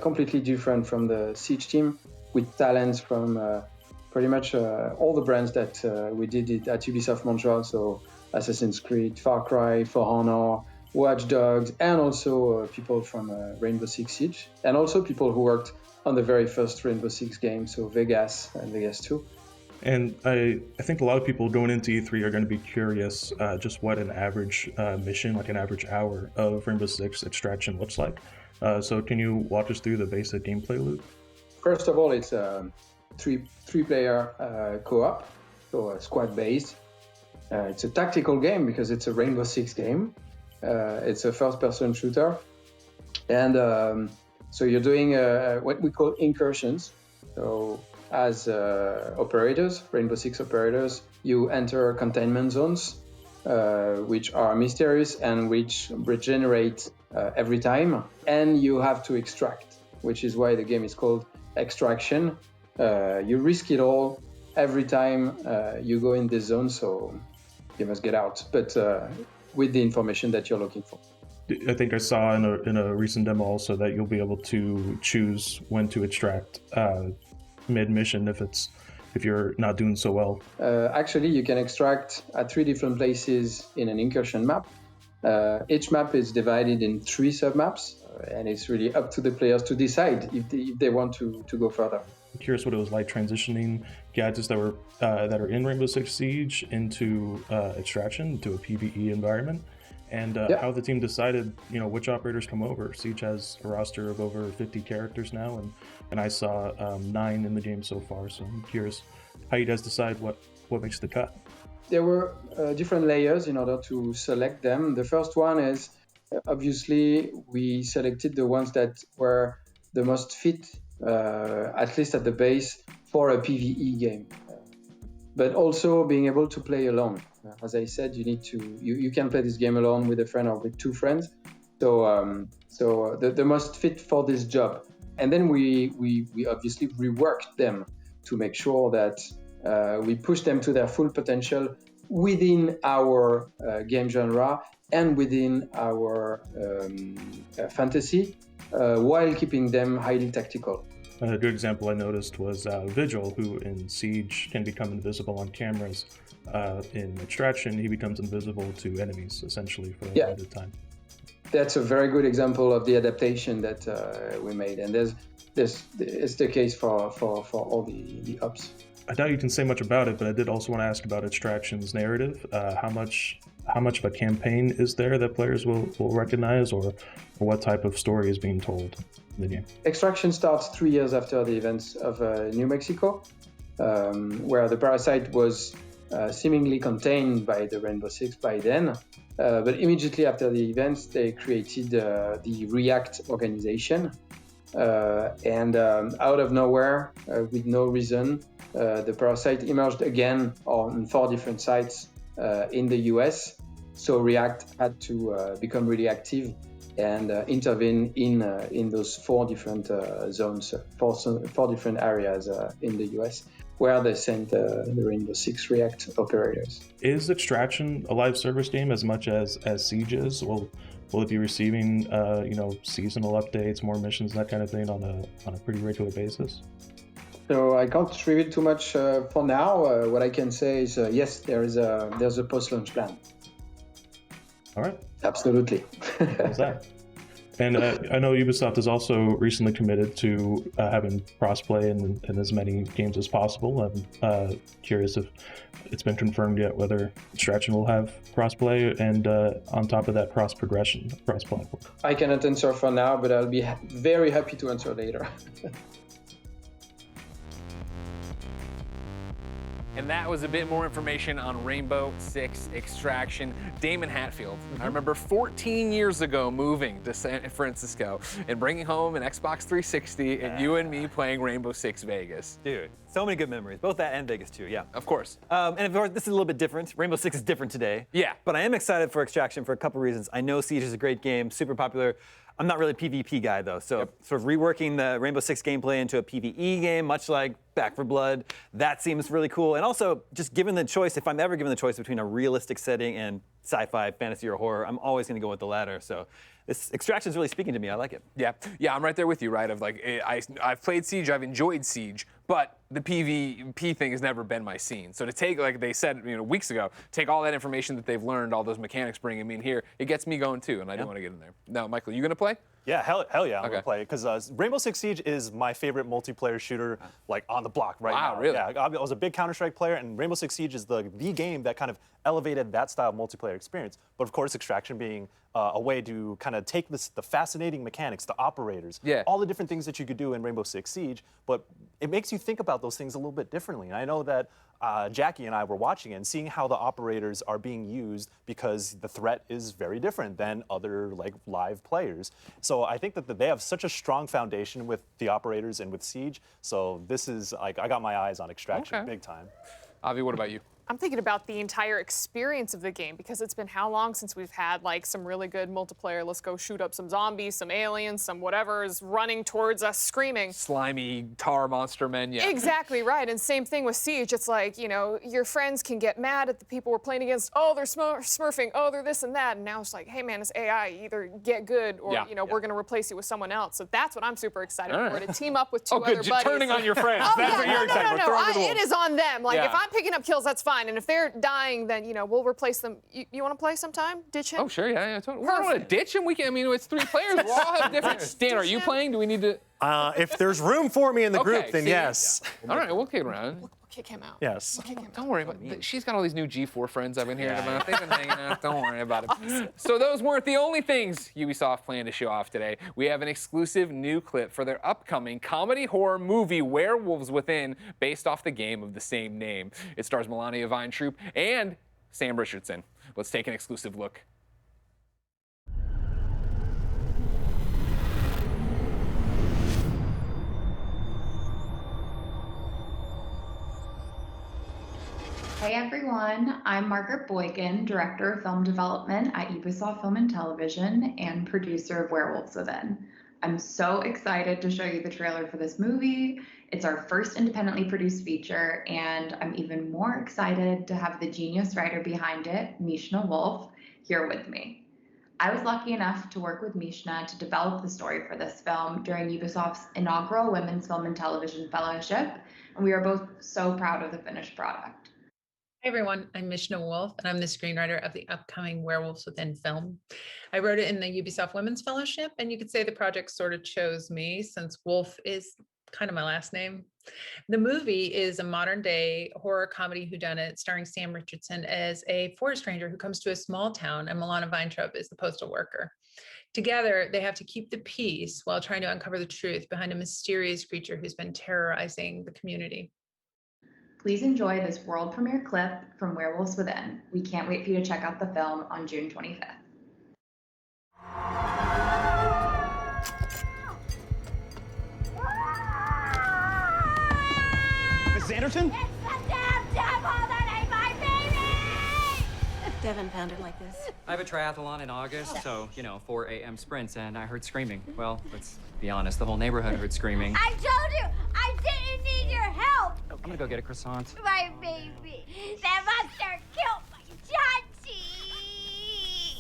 completely different from the Siege team, with talents from pretty much all the brands that we did it at Ubisoft Montreal, so Assassin's Creed, Far Cry, For Honor, Watch Dogs, and also people from Rainbow Six Siege, and also people who worked on the very first Rainbow Six game, so Vegas and Vegas 2. And I think a lot of people going into E3 are going to be curious just what an average mission, like an average hour of Rainbow Six Extraction looks like. So can you walk us through the basic gameplay loop? First of all, it's a three-player co-op, so squad-based. It's a tactical game because it's a Rainbow Six game. It's a first-person shooter. And so you're doing what we call incursions. So as operators, Rainbow Six operators, you enter containment zones, which are mysterious and which regenerate every time. And you have to extract, which is why the game is called Extraction. You risk it all every time you go in this zone. So you must get out, but with the information that you're looking for. I think I saw in a recent demo also that you'll be able to choose when to extract mid-mission if you're not doing so well. Actually, you can extract at 3 different places in an incursion map. Each map is divided in 3 submaps, and it's really up to the players to decide if they want to go further. I'm curious what it was like transitioning gadgets that are in Rainbow Six Siege into extraction, to a PvE environment, and how the team decided, which operators come over. Siege has a roster of over 50 characters now, and I saw 9 in the game so far. So I'm curious how you guys decide what makes the cut. There were different layers in order to select them. The first one is, obviously, we selected the ones that were the most fit, at least at the base, for a PvE game. But also being able to play alone. As I said, you can play this game alone with a friend or with 2 friends. So the most fit for this job. And then we obviously reworked them to make sure that we push them to their full potential within our game genre and within our fantasy, while keeping them highly tactical. A good example I noticed was Vigil, who in Siege can become invisible on cameras. In Extraction, he becomes invisible to enemies, essentially, for a limited time. That's a very good example of the adaptation that we made, and it's the case for all the ops. I doubt you can say much about it, but I did also want to ask about Extraction's narrative. How much of a campaign is there that players will recognize, or what type of story is being told in the game? Extraction starts 3 years after the events of New Mexico, where the parasite was seemingly contained by the Rainbow Six by then. But immediately after the events, they created the React organization. And out of nowhere, with no reason, the parasite emerged again on 4 different sites in the US. So React had to become really active and intervene in those 4 different zones, 4 different areas in the US, where they sent the Rainbow Six React operators. Is Extraction a live service game as much as Siege is? Will it be receiving seasonal updates, more missions, that kind of thing on a pretty regular basis? So I can't reveal too much for now. What I can say is yes, there's a post-launch plan. All right. Absolutely. How's that? And I know Ubisoft is also recently committed to having crossplay in as many games as possible. I'm curious if it's been confirmed yet whether Extraction will have crossplay, and on top of that, cross-progression, cross-platform. I cannot answer for now, but I'll be very happy to answer later. And that was a bit more information on Rainbow Six Extraction. Damon Hatfield, I remember 14 years ago moving to San Francisco and bringing home an Xbox 360 and you and me playing Rainbow Six Vegas. Dude, so many good memories, both that and Vegas too, yeah. Of course. And of course, this is a little bit different. Rainbow Six is different today. Yeah. But I am excited for Extraction for a couple reasons. I know Siege is a great game, super popular. I'm not really a PvP guy though, so sort of reworking the Rainbow Six gameplay into a PvE game, much like Back 4 Blood, that seems really cool. And also, just given the choice, if I'm ever given the choice between a realistic setting and sci-fi, fantasy, or horror, I'm always going to go with the latter. So this Extraction is really speaking to me. I like it. Yeah, I'm right there with you, right? Of like, I've played Siege, I've enjoyed Siege, but the PvP thing has never been my scene. So to take, like they said, weeks ago, take all that information that they've learned, all those mechanics, bring them in here, it gets me going too, and I do want to get in there. Now, Michael, you gonna play? Yeah, hell yeah, I'm gonna play it, because Rainbow Six Siege is my favorite multiplayer shooter, like on the block right now. Wow, really? Yeah, I was a big Counter-Strike player, and Rainbow Six Siege is the game that kind of elevated that style of multiplayer experience. But of course, Extraction being a way to kind of take the fascinating mechanics, the operators, all the different things that you could do in Rainbow Six Siege, but it makes you think about those things a little bit differently. And I know that Jackie and I were watching it and seeing how the operators are being used, because the threat is very different than other live players. So I think that they have such a strong foundation with the operators and with Siege. So this is I got my eyes on Extraction big time. Avi, what about you? I'm thinking about the entire experience of the game, because it's been how long since we've had like some really good multiplayer, let's go shoot up some zombies, some aliens, some whatever is running towards us screaming. Slimy tar monster men, yeah. Exactly right, and same thing with Siege. It's like, you know, your friends can get mad at the people we're playing against. Oh, they're smurfing. Oh, they're this and that. And now it's like, hey man, it's AI. Either get good or, you know, we're going to replace you with someone else. So that's what I'm super excited for, to team up with two other buddies. Turning on your friends. Oh, That's what you're excited about. It is on them. Like, if I'm picking up kills, that's fine. And if they're dying, then, you know, we'll replace them. You want to play sometime? Ditch him? Oh, sure, yeah. Totally. We don't want to ditch him. We can, I mean, it's 3 players. We all have different. Dan, are you playing? Do we need to? If there's room for me in the group, then see? yes. All right, we'll kick around. We'll kick him out. Yes. Don't worry about it. She's got all these new G4 friends I've been hearing about. They've been hanging out. Don't worry about it. So those weren't the only things Ubisoft planned to show off today. We have an exclusive new clip for their upcoming comedy horror movie, Werewolves Within, based off the game of the same name. It stars Melania Weintraub and Sam Richardson. Let's take an exclusive look. Hey everyone, I'm Margaret Boykin, Director of Film Development at Ubisoft Film and Television and producer of Werewolves Within. I'm so excited to show you the trailer for this movie. It's our first independently produced feature, and I'm even more excited to have the genius writer behind it, Mishna Wolf, here with me. I was lucky enough to work with Mishna to develop the story for this film during Ubisoft's inaugural Women's Film and Television Fellowship, and we are both so proud of the finished product. Hey everyone, I'm Mishna Wolf, and I'm the screenwriter of the upcoming Werewolves Within film. I wrote it in the Ubisoft Women's Fellowship, and you could say the project sort of chose me since Wolf is kind of my last name. The movie is a modern-day horror comedy whodunit starring Sam Richardson as a forest ranger who comes to a small town, and Melania Weintraub is the postal worker. Together, they have to keep the peace while trying to uncover the truth behind a mysterious creature who's been terrorizing the community. Please enjoy this world premiere clip from Werewolves Within. We can't wait for you to check out the film on June 25th. Mrs. Anderson? It's the damn devil that ate my baby! Devin found her like this. I have a triathlon in August, so, 4 a.m. sprints, and I heard screaming. Well, let's be honest, the whole neighborhood heard screaming. I told you, I didn't need your help! I'm gonna go get a croissant. My baby! That monster killed my Chachi!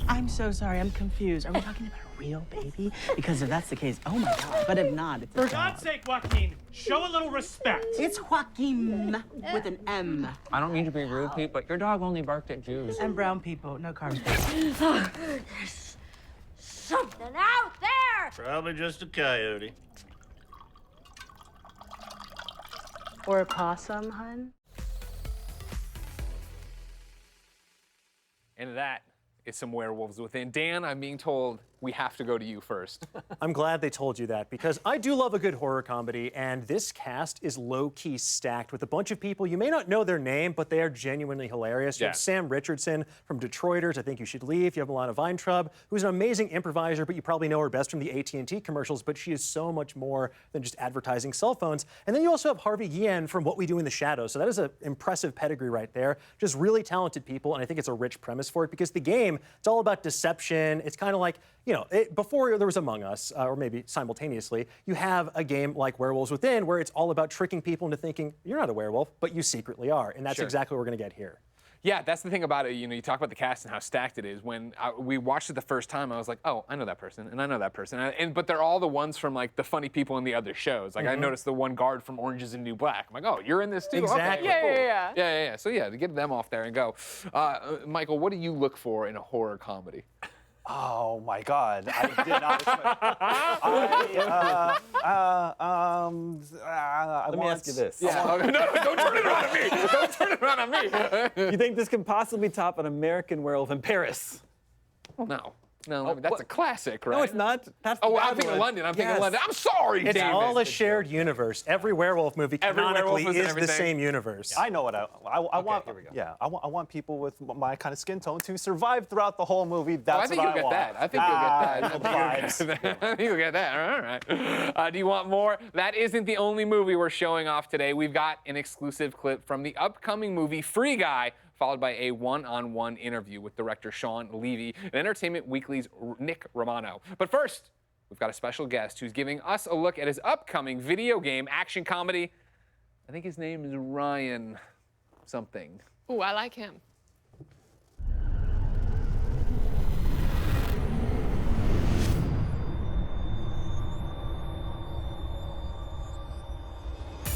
I'm so sorry, I'm confused. Are we talking about a real baby? Because if that's the case, oh my God. But if not, it's For God's sake, Joaquin, show a little respect. It's Joaquin with an M. I don't mean to be rude, Pete, but your dog only barked at Jews. And brown people, no carbs. There's something out there! Probably just a coyote. Or a possum, hun? And that is some Werewolves Within. Dan, I'm being told we have to go to you first. I'm glad they told you that because I do love a good horror comedy, and this cast is low-key stacked with a bunch of people. You may not know their name, but they are genuinely hilarious. You have Sam Richardson from Detroiters, I Think You Should Leave. You have Melania Weintraub, who's an amazing improviser, but you probably know her best from the AT&T commercials, but she is so much more than just advertising cell phones. And then you also have Harvey Guillen from What We Do in the Shadows. So that is an impressive pedigree right there. Just really talented people, and I think it's a rich premise for it because the game, it's all about deception. It's kind of like, before there was Among Us, or maybe simultaneously, you have a game like Werewolves Within where it's all about tricking people into thinking you're not a werewolf, but you secretly are. And that's exactly what we're going to get here. Yeah, that's the thing about it. You talk about the cast and how stacked it is. When we watched it the first time, I was like, oh, I know that person, and I know that person. But they're all the ones from, like, the funny people in the other shows. Like, I noticed the one guard from Orange is the New Black. I'm like, oh, you're in this too? Exactly. Okay, cool. Yeah. So, to get them off there and go. Michael, what do you look for in a horror comedy? Oh my God! I did not expect. Let me ask you this. Yeah. No, don't turn it around on me. Don't turn it around on me. You think this can possibly top an American Werewolf in Paris? No. No, I mean, that's a classic, right? No, it's not. That's oh, the I'm bad thinking one. London. I'm thinking Yes. London. I'm sorry, It's David. all a shared universe. Every werewolf movie Every werewolf canonically is is the everything. same universe. I know what I want. here we go. Yeah, I want people with my kind of skin tone to survive throughout the whole movie. Oh, That's I think what you'll get want. that. I think you'll get that. Vibes. I think you'll get that. All right. Do you want more? That isn't the only movie we're showing off today. We've got an exclusive clip from the upcoming movie Free Guy, followed by a one-on-one interview with director Shawn Levy and Entertainment Weekly's Nick Romano. But first, we've got a special guest who's giving us a look at his upcoming video game action comedy. I think his name is Ryan something. Ooh, I like him.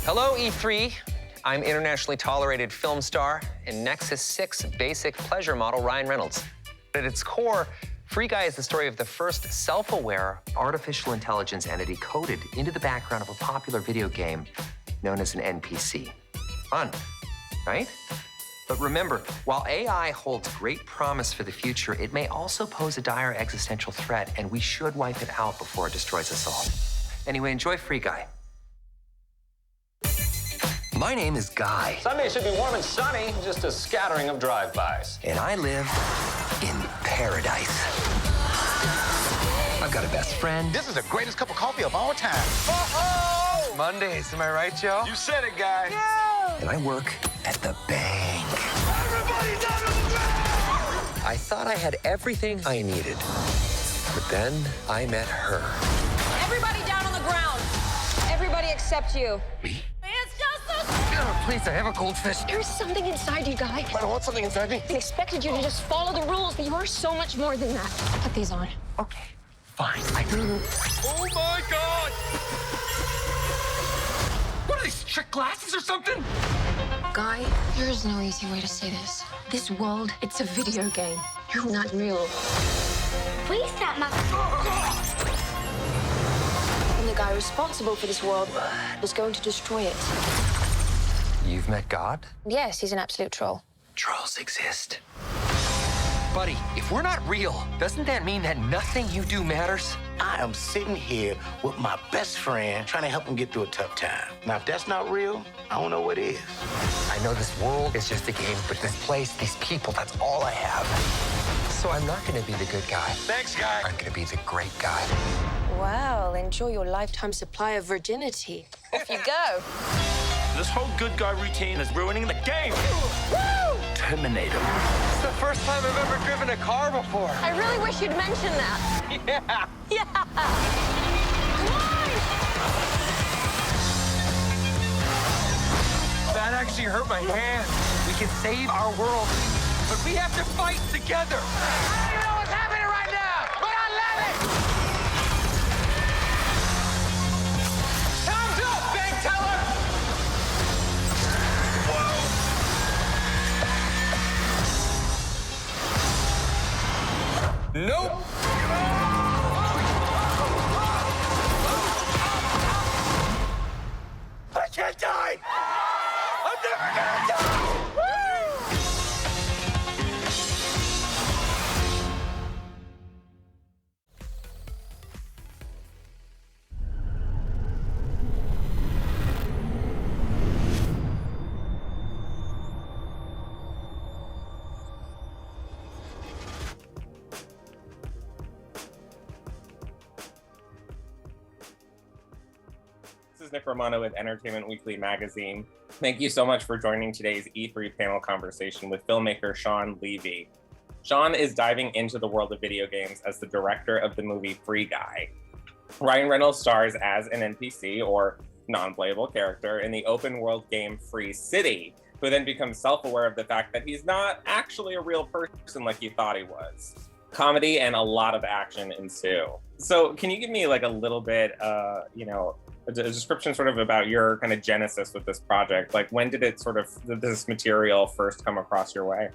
Hello, E3. I'm internationally tolerated film star and Nexus 6 basic pleasure model Ryan Reynolds. At its core, Free Guy is the story of the first self-aware artificial intelligence entity coded into the background of a popular video game known as an NPC. Fun, right? But remember, while AI holds great promise for the future, it may also pose a dire existential threat, and we should wipe it out before it destroys us all. Anyway, enjoy Free Guy. My name is Guy. Sunday should be warm and sunny, just a scattering of drive-bys. And I live in paradise. I've got a best friend. This is the greatest cup of coffee of all time. Oh! Mondays, am I right, Joe? You said it, Guy. And I work at the bank. Everybody down to the ground! I thought I had everything I needed. But then I met her. Everybody down on the ground. Everybody except you. Me? It's just a... Please, I have a goldfish. There's something inside you, Guy. I don't want something inside me. I expected you to just follow the rules, but you are so much more than that. Put these on. Okay, fine. Oh my God! What are these, trick glasses or something? Guy, there's no easy way to say this. This world, it's a video game. You're not real. Please stop my... And the guy responsible for this world is going to destroy it. You've met God? Yes, he's an absolute troll. Trolls exist. Buddy, if we're not real, doesn't that mean that nothing you do matters? I am sitting here with my best friend trying to help him get through a tough time. Now, if that's not real, I don't know what is. I know this world is just a game, but this place, these people, that's all I have. So I'm not gonna be the good guy. Thanks, Guy. I'm gonna be the great guy. Well, enjoy your lifetime supply of virginity. Off you go. This whole good guy routine is ruining the game. Terminate him. It's the first time I've ever driven a car before. I really wish you'd mention that. Yeah. Yeah. That actually hurt my hand. We can save our world, but we have to fight together. I don't even know what's happening right now, but I love it. Time's up, bank teller. Nope. I can't die. I'm never gonna die. This is Nick Romano with Entertainment Weekly magazine. Thank you so much for joining today's E3 panel conversation with filmmaker Shawn Levy. Shawn is diving into the world of video games as the director of the movie Free Guy. Ryan Reynolds stars as an NPC, or non-playable character, in the open world game Free City, who then becomes self-aware of the fact that he's not actually a real person like he thought he was. Comedy and a lot of action ensue. So can you give me like a little bit, a description sort of about your kind of genesis with this project? Like, when did it this material first come across your way?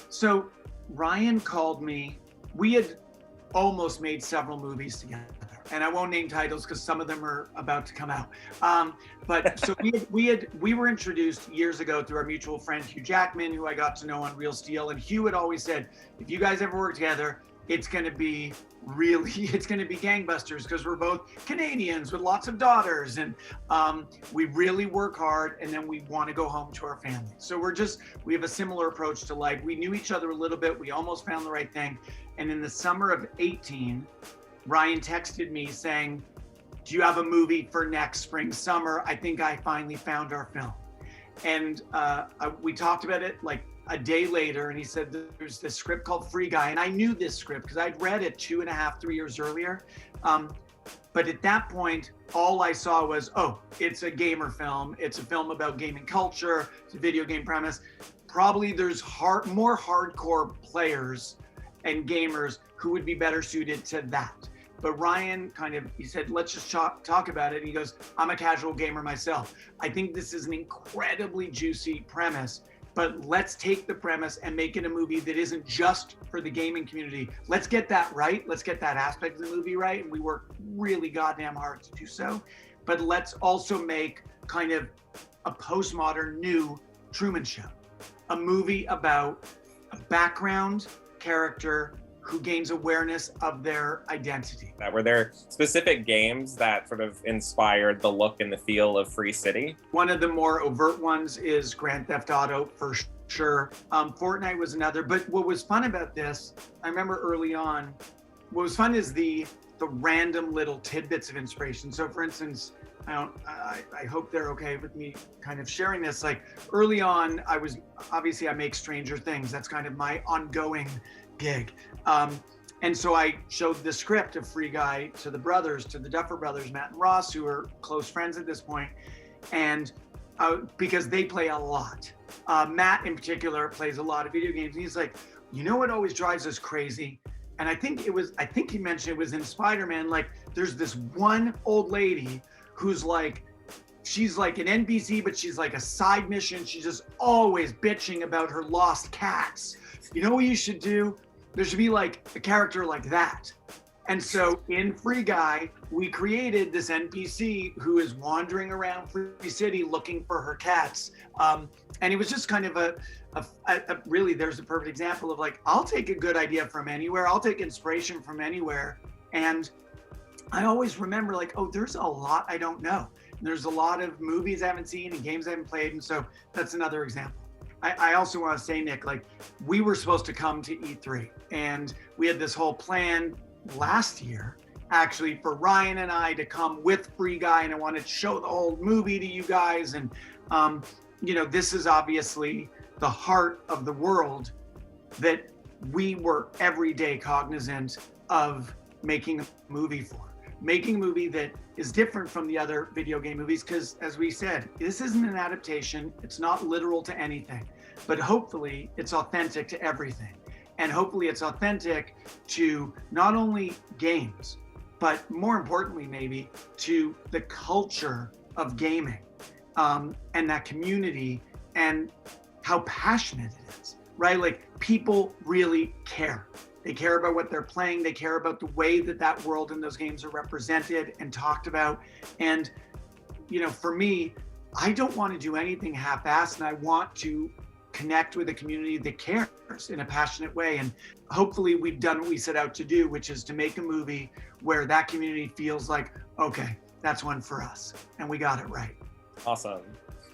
So Ryan called me. We had almost made several movies together, and I won't name titles because some of them are about to come out. But so we were introduced years ago through our mutual friend Hugh Jackman, who I got to know on Real Steel. And Hugh had always said, if you guys ever work together, it's going to be it's going to be gangbusters because we're both Canadians with lots of daughters, and we really work hard, and then we want to go home to our families. So we have a similar approach to life. We knew each other a little bit. We almost found the right thing. And in the summer of 18, Ryan texted me saying, do you have a movie for next spring, summer? I think I finally found our film. And we talked about it like a day later, and he said there's this script called Free Guy, and I knew this script because I'd read it 2.5, 3 years earlier. But at that point, all I saw was, oh, it's a gamer film. It's a film about gaming culture. It's a video game premise. Probably there's more hardcore players and gamers who would be better suited to that. But Ryan he said, let's just talk about it. And he goes, I'm a casual gamer myself. I think this is an incredibly juicy premise, but let's take the premise and make it a movie that isn't just for the gaming community. Let's get that right. Let's get that aspect of the movie right. And we work really goddamn hard to do so. But let's also make kind of a postmodern new Truman Show, a movie about a background character who gains awareness of their identity. Were there specific games that sort of inspired the look and the feel of Free City? One of the more overt ones is Grand Theft Auto, for sure. Fortnite was another. But what was fun about this, I remember early on, what was fun is the random little tidbits of inspiration. So for instance, I hope they're okay with me kind of sharing this. Like early on, I make Stranger Things. That's kind of my ongoing gig. And so I showed the script of Free Guy to the brothers, to the Duffer brothers, Matt and Ross, who are close friends at this point. And because they play a lot. Matt in particular plays a lot of video games. And he's like, you know what always drives us crazy? And I think he mentioned it was in Spider-Man, like there's this one old lady who's like, she's like an NPC, but she's like a side mission. She's just always bitching about her lost cats. You know what you should do? There should be like a character like that. And so in Free Guy, we created this NPC who is wandering around Free City looking for her cats. And it was just kind of really, there's a perfect example of like, I'll take a good idea from anywhere. I'll take inspiration from anywhere. And I always remember like, oh, there's a lot I don't know. There's a lot of movies I haven't seen and games I haven't played. And so that's another example. I also want to say, Nick, like we were supposed to come to E3 and we had this whole plan last year, actually, for Ryan and I to come with Free Guy, and I wanted to show the whole movie to you guys. And, this is obviously the heart of the world that we were every day cognizant of making a movie for. Making a movie that is different from the other video game movies, because as we said, this isn't an adaptation. It's not literal to anything, but hopefully it's authentic to everything. And hopefully it's authentic to not only games, but more importantly, maybe to the culture of gaming, and that community and how passionate it is, right? Like people really care. They care about what they're playing. They care about the way that world and those games are represented and talked about. And, for me, I don't want to do anything half-assed, and I want to connect with a community that cares in a passionate way. And hopefully we've done what we set out to do, which is to make a movie where that community feels like, okay, that's one for us. And we got it right. Awesome.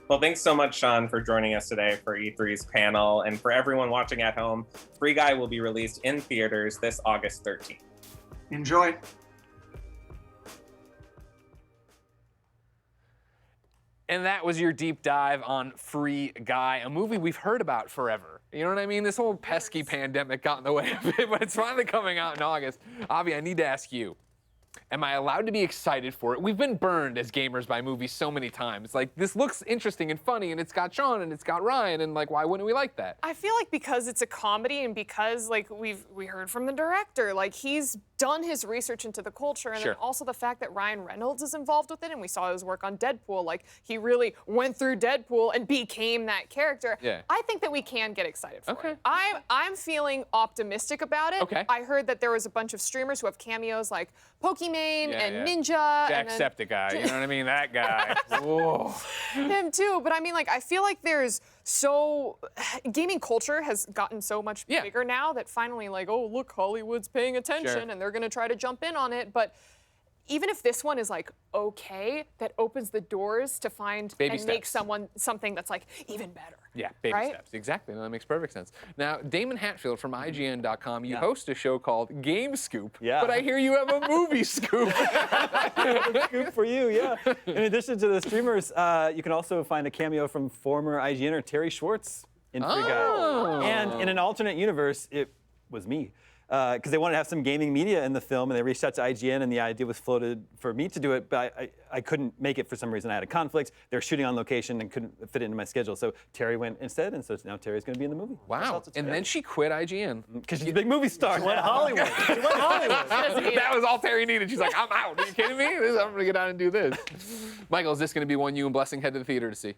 Well, thanks so much, Sean, for joining us today for E3's panel. And for everyone watching at home, Free Guy will be released in theaters this August 13th. Enjoy. And that was your deep dive on Free Guy, a movie we've heard about forever. You know what I mean? This whole pesky pandemic got in the way of it, but it's finally coming out in August. Avi, I need to ask you, am I allowed to be excited for it? We've been burned as gamers by movies so many times. Like, this looks interesting and funny, and it's got Sean and it's got Ryan, and like, why wouldn't we like that? I feel like because it's a comedy and because like we heard from the director, like he's done his research into the culture, and then also the fact that Ryan Reynolds is involved with it, and we saw his work on Deadpool. Like he really went through Deadpool and became that character. Yeah. I think that we can get excited for it. I'm feeling optimistic about it. Okay. I heard that there was a bunch of streamers who have cameos like Pokimane and Ninja. Jacksepticeye, you know what I mean? That guy. Whoa. Him too, but I mean, like, I feel like there's so gaming culture has gotten so much bigger now that finally, like, oh, look, Hollywood's paying attention and they're going to try to jump in on it. But even if this one is like okay, that opens the doors to find and make something that's like even better. Yeah, baby steps. Exactly. No, that makes perfect sense. Now, Damon Hatfield from IGN.com, you host a show called Game Scoop. Yeah. But I hear you have a movie scoop. Scoop for you, yeah. In addition to the streamers, you can also find a cameo from former IGNer Terry Schwartz in Free Guy. And in an alternate universe, it was me. Because they wanted to have some gaming media in the film, and they reached out to IGN, and the idea was floated for me to do it, but I couldn't make it for some reason. I had a conflict. They were shooting on location and couldn't fit it into my schedule, so Terry went instead, and so now Terry's going to be in the movie. Wow. And then she quit IGN. Because she's a big movie star. She went Hollywood. She went Hollywood. That was all Terry needed. She's like, I'm out. Are you kidding me? I'm going to get out and do this. Michael, is this going to be one you and Blessing head to the theater to see?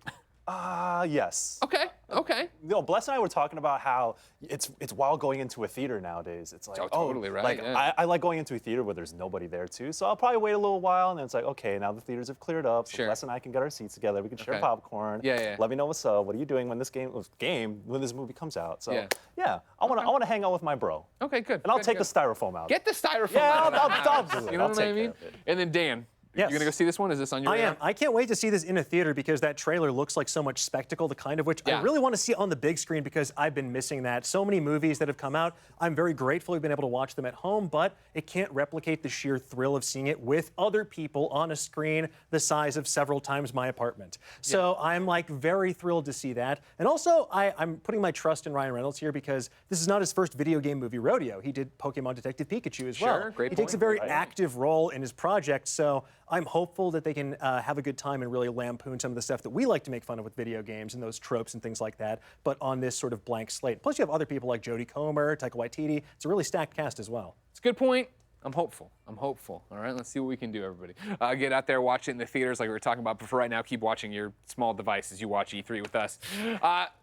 Yes. Okay. Okay. You know, Bless and I were talking about how it's wild going into a theater nowadays. It's like, totally right. Like I like going into a theater where there's nobody there too. So I'll probably wait a little while, and then it's like, okay, now the theaters have cleared up. So Bless and I can get our seats together. We can share popcorn. Yeah. Let me know what's up. What are you doing when this when this movie comes out? So yeah, I want to hang out with my bro. Okay, good. And I'll take the styrofoam out. Get the styrofoam Yeah, out. I'll do it. You know I'll what I take care mean? of it. And then Dan. Yes. You're going to go see this one? Is this on your I radar? am. I can't wait to see this in a theater because that trailer looks like so much spectacle, the kind of which I really want to see on the big screen because I've been missing that. So many movies that have come out. I'm very grateful we've been able to watch them at home, but it can't replicate the sheer thrill of seeing it with other people on a screen the size of several times my apartment. So I'm like very thrilled to see that. And also, I'm putting my trust in Ryan Reynolds here because this is not his first video game movie rodeo. He did Pokemon Detective Pikachu as well. Great he takes a very active role in his project, so I'm hopeful that they can have a good time and really lampoon some of the stuff that we like to make fun of with video games and those tropes and things like that, but on this sort of blank slate. Plus, you have other people like Jodie Comer, Taika Waititi. It's a really stacked cast as well. It's a good point. I'm hopeful. All right, let's see what we can do, everybody. Get out there, watch it in the theaters like we were talking about. But for right now, keep watching your small device as you watch E3 with us.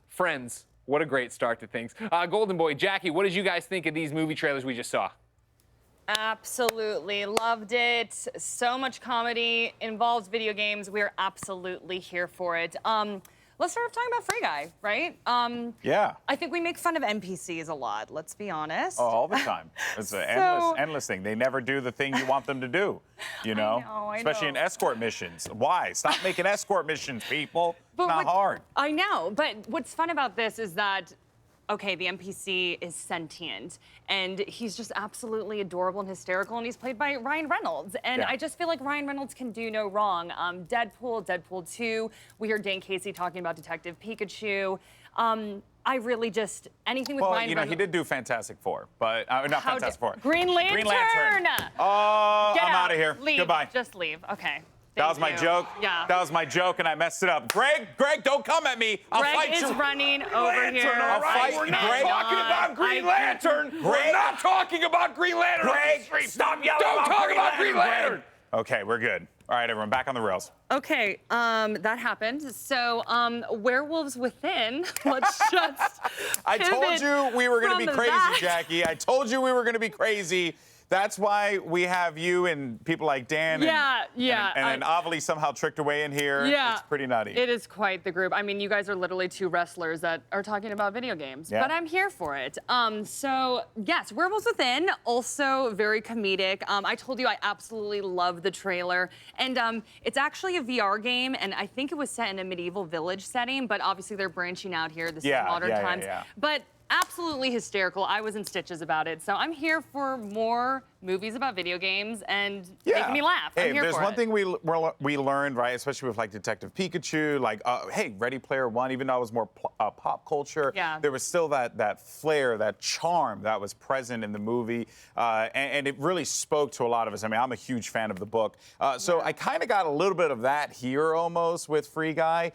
Friends, what a great start to things. Golden Boy, Jackie, what did you guys think of these movie trailers we just saw? Absolutely loved it. So much comedy, involves video games. We're absolutely here for it. Let's start off talking about Free Guy, right? Yeah. I think we make fun of NPCs a lot, let's be honest. Oh, all the time. It's an endless thing. They never do the thing you want them to do, you know? I Especially in escort missions. Why? Stop making escort missions, people. But it's not hard. I know, but what's fun about this is that okay, the NPC is sentient, and he's just absolutely adorable and hysterical, and he's played by Ryan Reynolds. And I just feel like Ryan Reynolds can do no wrong. Deadpool, Deadpool 2, we heard Dane Casey talking about Detective Pikachu. I really just, anything with Ryan Well, you know, Reynolds. he did do Fantastic Four, but not Fantastic Four. Green Lantern! Green Lantern. Oh, Get I'm out of here. Leave. Goodbye. Just leave. Okay. That was my joke. Yeah. That was my joke, and I messed it up. Greg, don't come at me. I'll Greg fight is you. running over here. I'll fight We're not Greg. talking about Green Lantern. Greg. We're not talking about Green Lantern. Greg, stop yelling. Don't talk about Green Lantern. Okay, we're good. All right, everyone, back on the rails. Okay, that happened. So, Werewolves Within. Let's just. I told you we were going to be from crazy, that. Jackie. I told you we were going to be crazy. That's why we have you and people like Dan and Avali somehow tricked her way in here. Yeah. It's pretty nutty. It is quite the group. I mean, you guys are literally two wrestlers that are talking about video games, Yeah. but I'm here for it. So yes, Werewolves Within, also very comedic. I told you I absolutely love the trailer, and it's actually a VR game, and I think it was set in a medieval village setting, but obviously they're branching out here. This is modern times. But absolutely hysterical. I was in stitches about it. So I'm here for more movies about video games and making me laugh. Hey, I'm here there's for one it. thing we learned, right, especially with like Detective Pikachu, like, hey, Ready Player One, even though it was more pop culture, there was still that flair, that charm that was present in the movie, and it really spoke to a lot of us. I mean, I'm a huge fan of the book, so I kind of got a little bit of that here almost with Free Guy,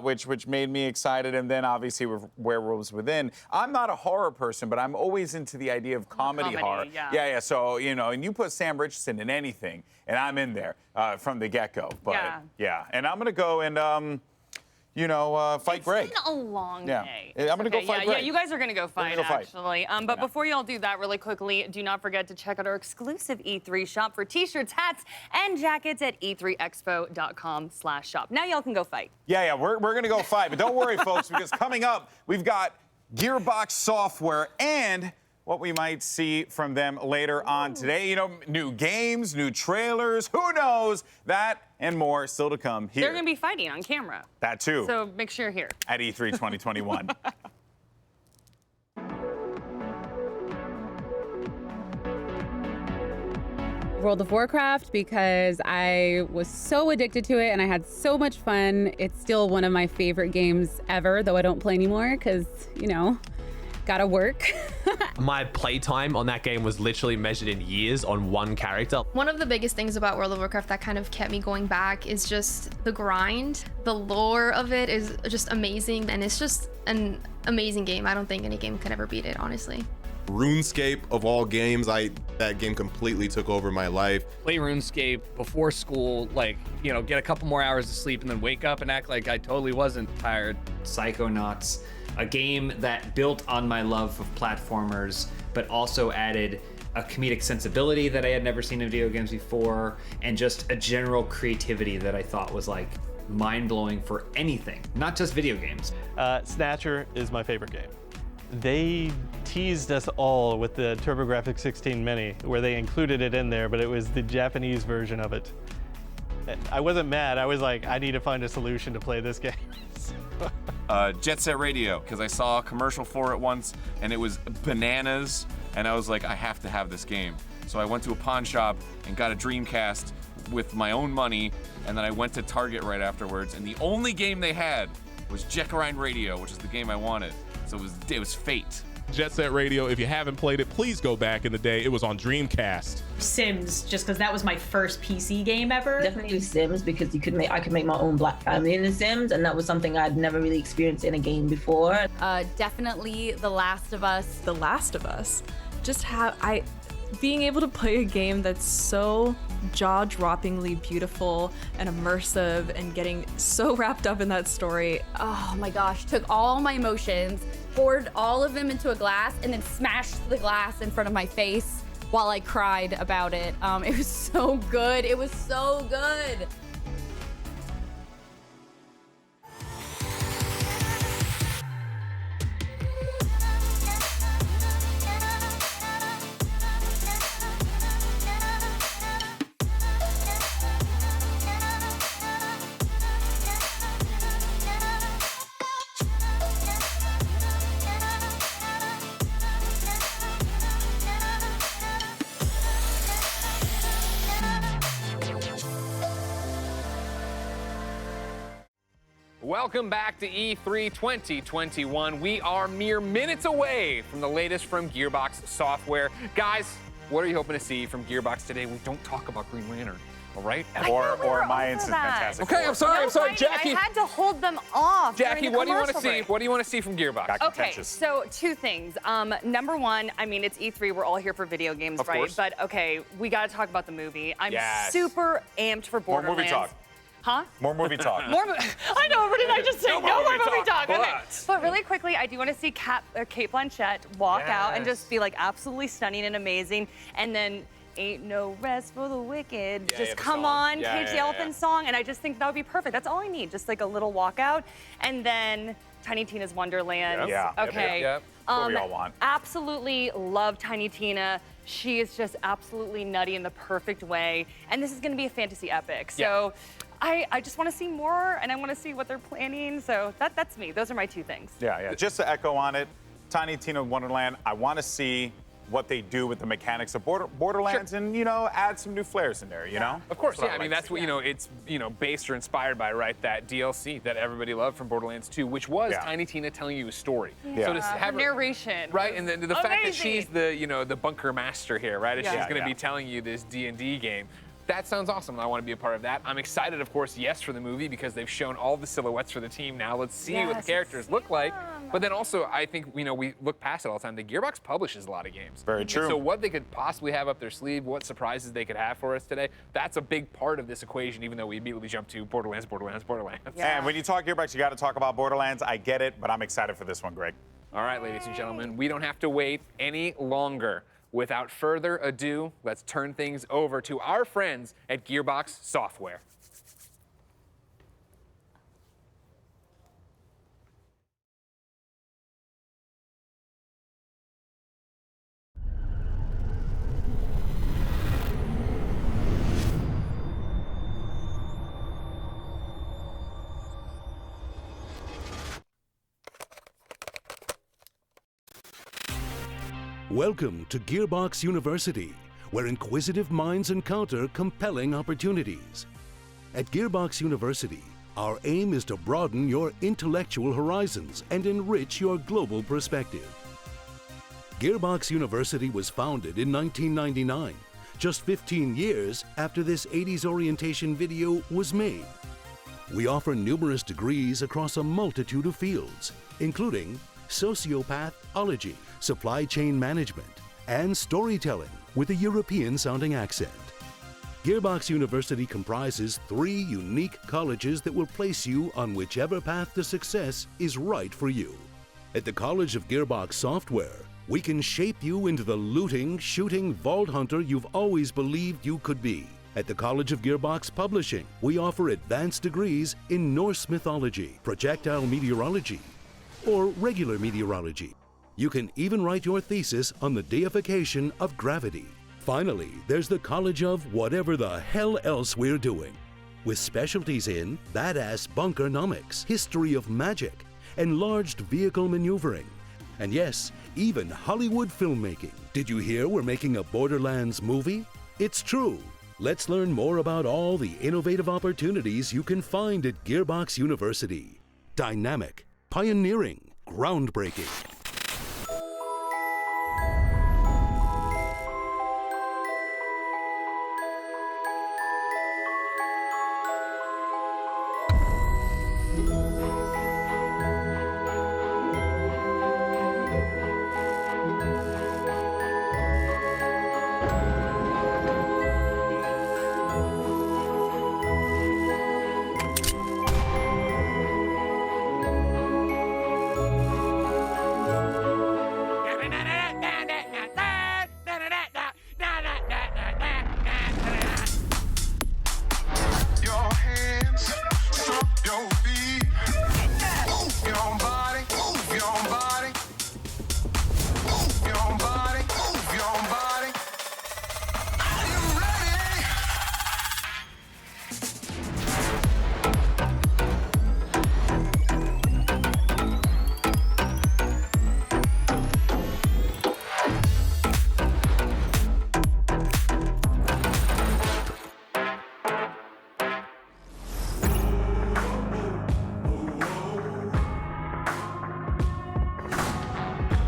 which made me excited, and then obviously with Werewolves Within. I'm not a horror person, but I'm always into the idea of comedy horror. Yeah. So, you know, and you put Sam Richardson in anything, and I'm in there from the get-go. But yeah. And I'm gonna go and fight Greg. It's been a long Yeah. day. I'm gonna go Okay, fight yeah, Greg. yeah, you guys are gonna go fight, go fight. actually. But before y'all do that, really quickly, do not forget to check out our exclusive E3 shop for t-shirts, hats, and jackets at e3expo.com/shop. Now y'all can go fight. Yeah, we're gonna go fight, but don't worry, folks, because coming up, we've got Gearbox Software and what we might see from them later on today. New games, new trailers, who knows? That and more still to come here. They're gonna be fighting on camera. That too. So make sure you're here. At E3 2021. World of Warcraft because I was so addicted to it and I had so much fun. It's still one of my favorite games ever, though I don't play anymore because, gotta work. My playtime on that game was literally measured in years on one character. One of the biggest things about World of Warcraft that kind of kept me going back is just the grind. The lore of it is just amazing, and it's just an amazing game. I don't think any game could ever beat it, honestly. RuneScape of all games, that game completely took over my life. Play RuneScape before school, get a couple more hours of sleep and then wake up and act like I totally wasn't tired. Psychonauts, a game that built on my love of platformers, but also added a comedic sensibility that I had never seen in video games before, and just a general creativity that I thought was mind-blowing for anything, not just video games. Snatcher is my favorite game. They teased us all with the TurboGrafx 16 Mini, where they included it in there, but it was the Japanese version of it. I wasn't mad. I was like, I need to find a solution to play this game. Jet Set Radio, because I saw a commercial for it once, and it was bananas, and I was like, I have to have this game. So I went to a pawn shop and got a Dreamcast with my own money, and then I went to Target right afterwards, and the only game they had was Jekyll Radio, which is the game I wanted. So it was fate. Jet Set Radio, if you haven't played it, please go back in the day. It was on Dreamcast. Sims, just because that was my first PC game ever. Definitely Sims, because I could make my own black family in The Sims, and that was something I'd never really experienced in a game before. Definitely The Last of Us. The Last of Us. Being able to play a game that's so jaw-droppingly beautiful and immersive and getting so wrapped up in that story. Oh my gosh, took all my emotions, poured all of them into a glass, and then smashed the glass in front of my face while I cried about it. It was so good. It was so good. Welcome back to E3 2021. We are mere minutes away from the latest from Gearbox Software. Guys, what are you hoping to see from Gearbox today? We don't talk about Green Lantern, all right? Or my instant Fantastic Four. Okay, I'm sorry, Jackie. I had to hold them off. Jackie, what do you want to see? What do you want to see from Gearbox? Okay, so two things. Number one, it's E3. We're all here for video games, Of right? course. But okay, we got to talk about the movie. I'm Yes. super amped for More Borderlands. movie talk. Huh? More movie talk. I know, what did I just say? No No more more movie talk. Okay. but- But really quickly, I do want to see Kate Blanchett walk out and just be absolutely stunning and amazing. And then Ain't No Rest for the Wicked. Yeah, just yeah, the come song. on, Yeah, Cage the yeah, Elephant song. And I just think that would be perfect. That's all I need. Just a little walkout. And then Tiny Tina's Wonderland. Yep. Yeah. Okay. Yep. That's what we all want. Absolutely love Tiny Tina. She is just absolutely nutty in the perfect way. And this is going to be a fantasy epic. So I just want to see more, and I want to see what they're planning. So that's me. Those are my two things. Yeah. Just to echo on it, Tiny Tina Wonderland, I want to see what they do with the mechanics of Borderlands and, add some new flares in there, you know? Of course, That's what yeah. I I mean, like that's what, it's, based or inspired by, right, that DLC that everybody loved from Borderlands 2, which was Tiny Tina telling you a story. Yeah. So to Her have narration. Right, and the fact that amazing. she's the bunker master here, right, and Yeah. she's Yeah, going to yeah. be telling you this D&D game. That sounds awesome, and I want to be a part of that. I'm excited, of course, yes, for the movie because they've shown all the silhouettes for the team now. Let's see what the Yes, characters look like. But then also, I think, we look past it all the time. The Gearbox publishes a lot of games. Very true. And so what they could possibly have up their sleeve, what surprises they could have for us today, that's a big part of this equation, even though we immediately jump to Borderlands. And when you talk Gearbox, you got to talk about Borderlands. I get it, but I'm excited for this one, Greg. All right, ladies and gentlemen, we don't have to wait any longer. Without further ado, let's turn things over to our friends at Gearbox Software. Welcome to Gearbox University, where inquisitive minds encounter compelling opportunities. At Gearbox University, our aim is to broaden your intellectual horizons and enrich your global perspective. Gearbox University was founded in 1999, just 15 years after this 80s orientation video was made. We offer numerous degrees across a multitude of fields, including sociopathology, supply chain management, and storytelling with a European-sounding accent. Gearbox University comprises 3 unique colleges that will place you on whichever path to success is right for you. At the College of Gearbox Software, we can shape you into the looting, shooting vault hunter you've always believed you could be. At the College of Gearbox Publishing, we offer advanced degrees in Norse mythology, projectile meteorology, or regular meteorology. You can even write your thesis on the deification of gravity. Finally, there's the College of whatever the hell else we're doing, with specialties in badass bunkernomics, history of magic, enlarged vehicle maneuvering, and yes, even Hollywood filmmaking. Did you hear we're making a Borderlands movie? It's true. Let's learn more about all the innovative opportunities you can find at Gearbox University. Dynamic, pioneering, groundbreaking.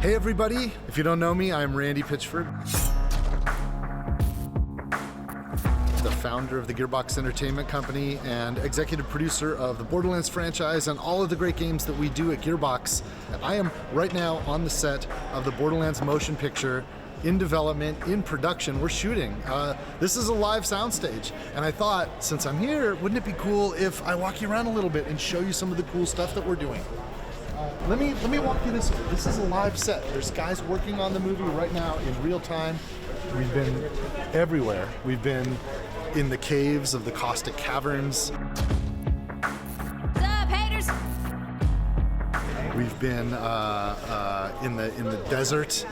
Hey everybody, if you don't know me, I'm Randy Pitchford, the founder of the Gearbox Entertainment Company and executive producer of the Borderlands franchise and all of the great games that we do at Gearbox. I am right now on the set of the Borderlands motion picture, in development, in production. We're shooting. This is a live soundstage, and I thought, since I'm here, wouldn't it be cool if I walk you around a little bit and show you some of the cool stuff that we're doing? Let me walk you this way. This is a live set. There's guys working on the movie right now in real time. We've been everywhere. We've been in the caves of the Caustic Caverns. What's up, haters? We've been in the desert,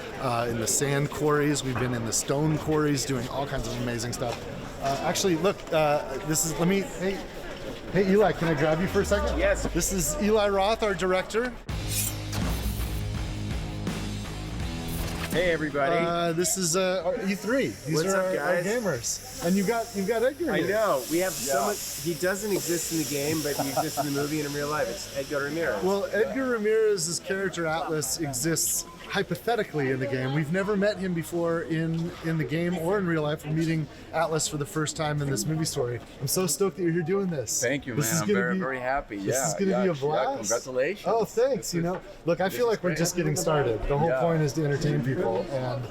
in the sand quarries. We've been in the stone quarries, doing all kinds of amazing stuff. Actually, look, Hey Eli, can I grab you for a second? Yes. This is Eli Roth, our director. Hey everybody. This is E3. These What's are up, our guys? gamers. And you've got Edgar I here. know. We have so much. He doesn't exist in the game, but he exists in the movie and in real life. It's Edgar Ramirez. Well, Edgar Ramirez's character Atlas exists hypothetically in the game. We've never met him before in the game or in real life. We're meeting Atlas for the first time in this movie story. I'm so stoked that you're here doing this. Thank you, man. This is I'm gonna very, be- very happy. This is going to be a blast. Congratulations. Oh, thanks. Look, I feel like we're just getting started. The whole point is to entertain people, and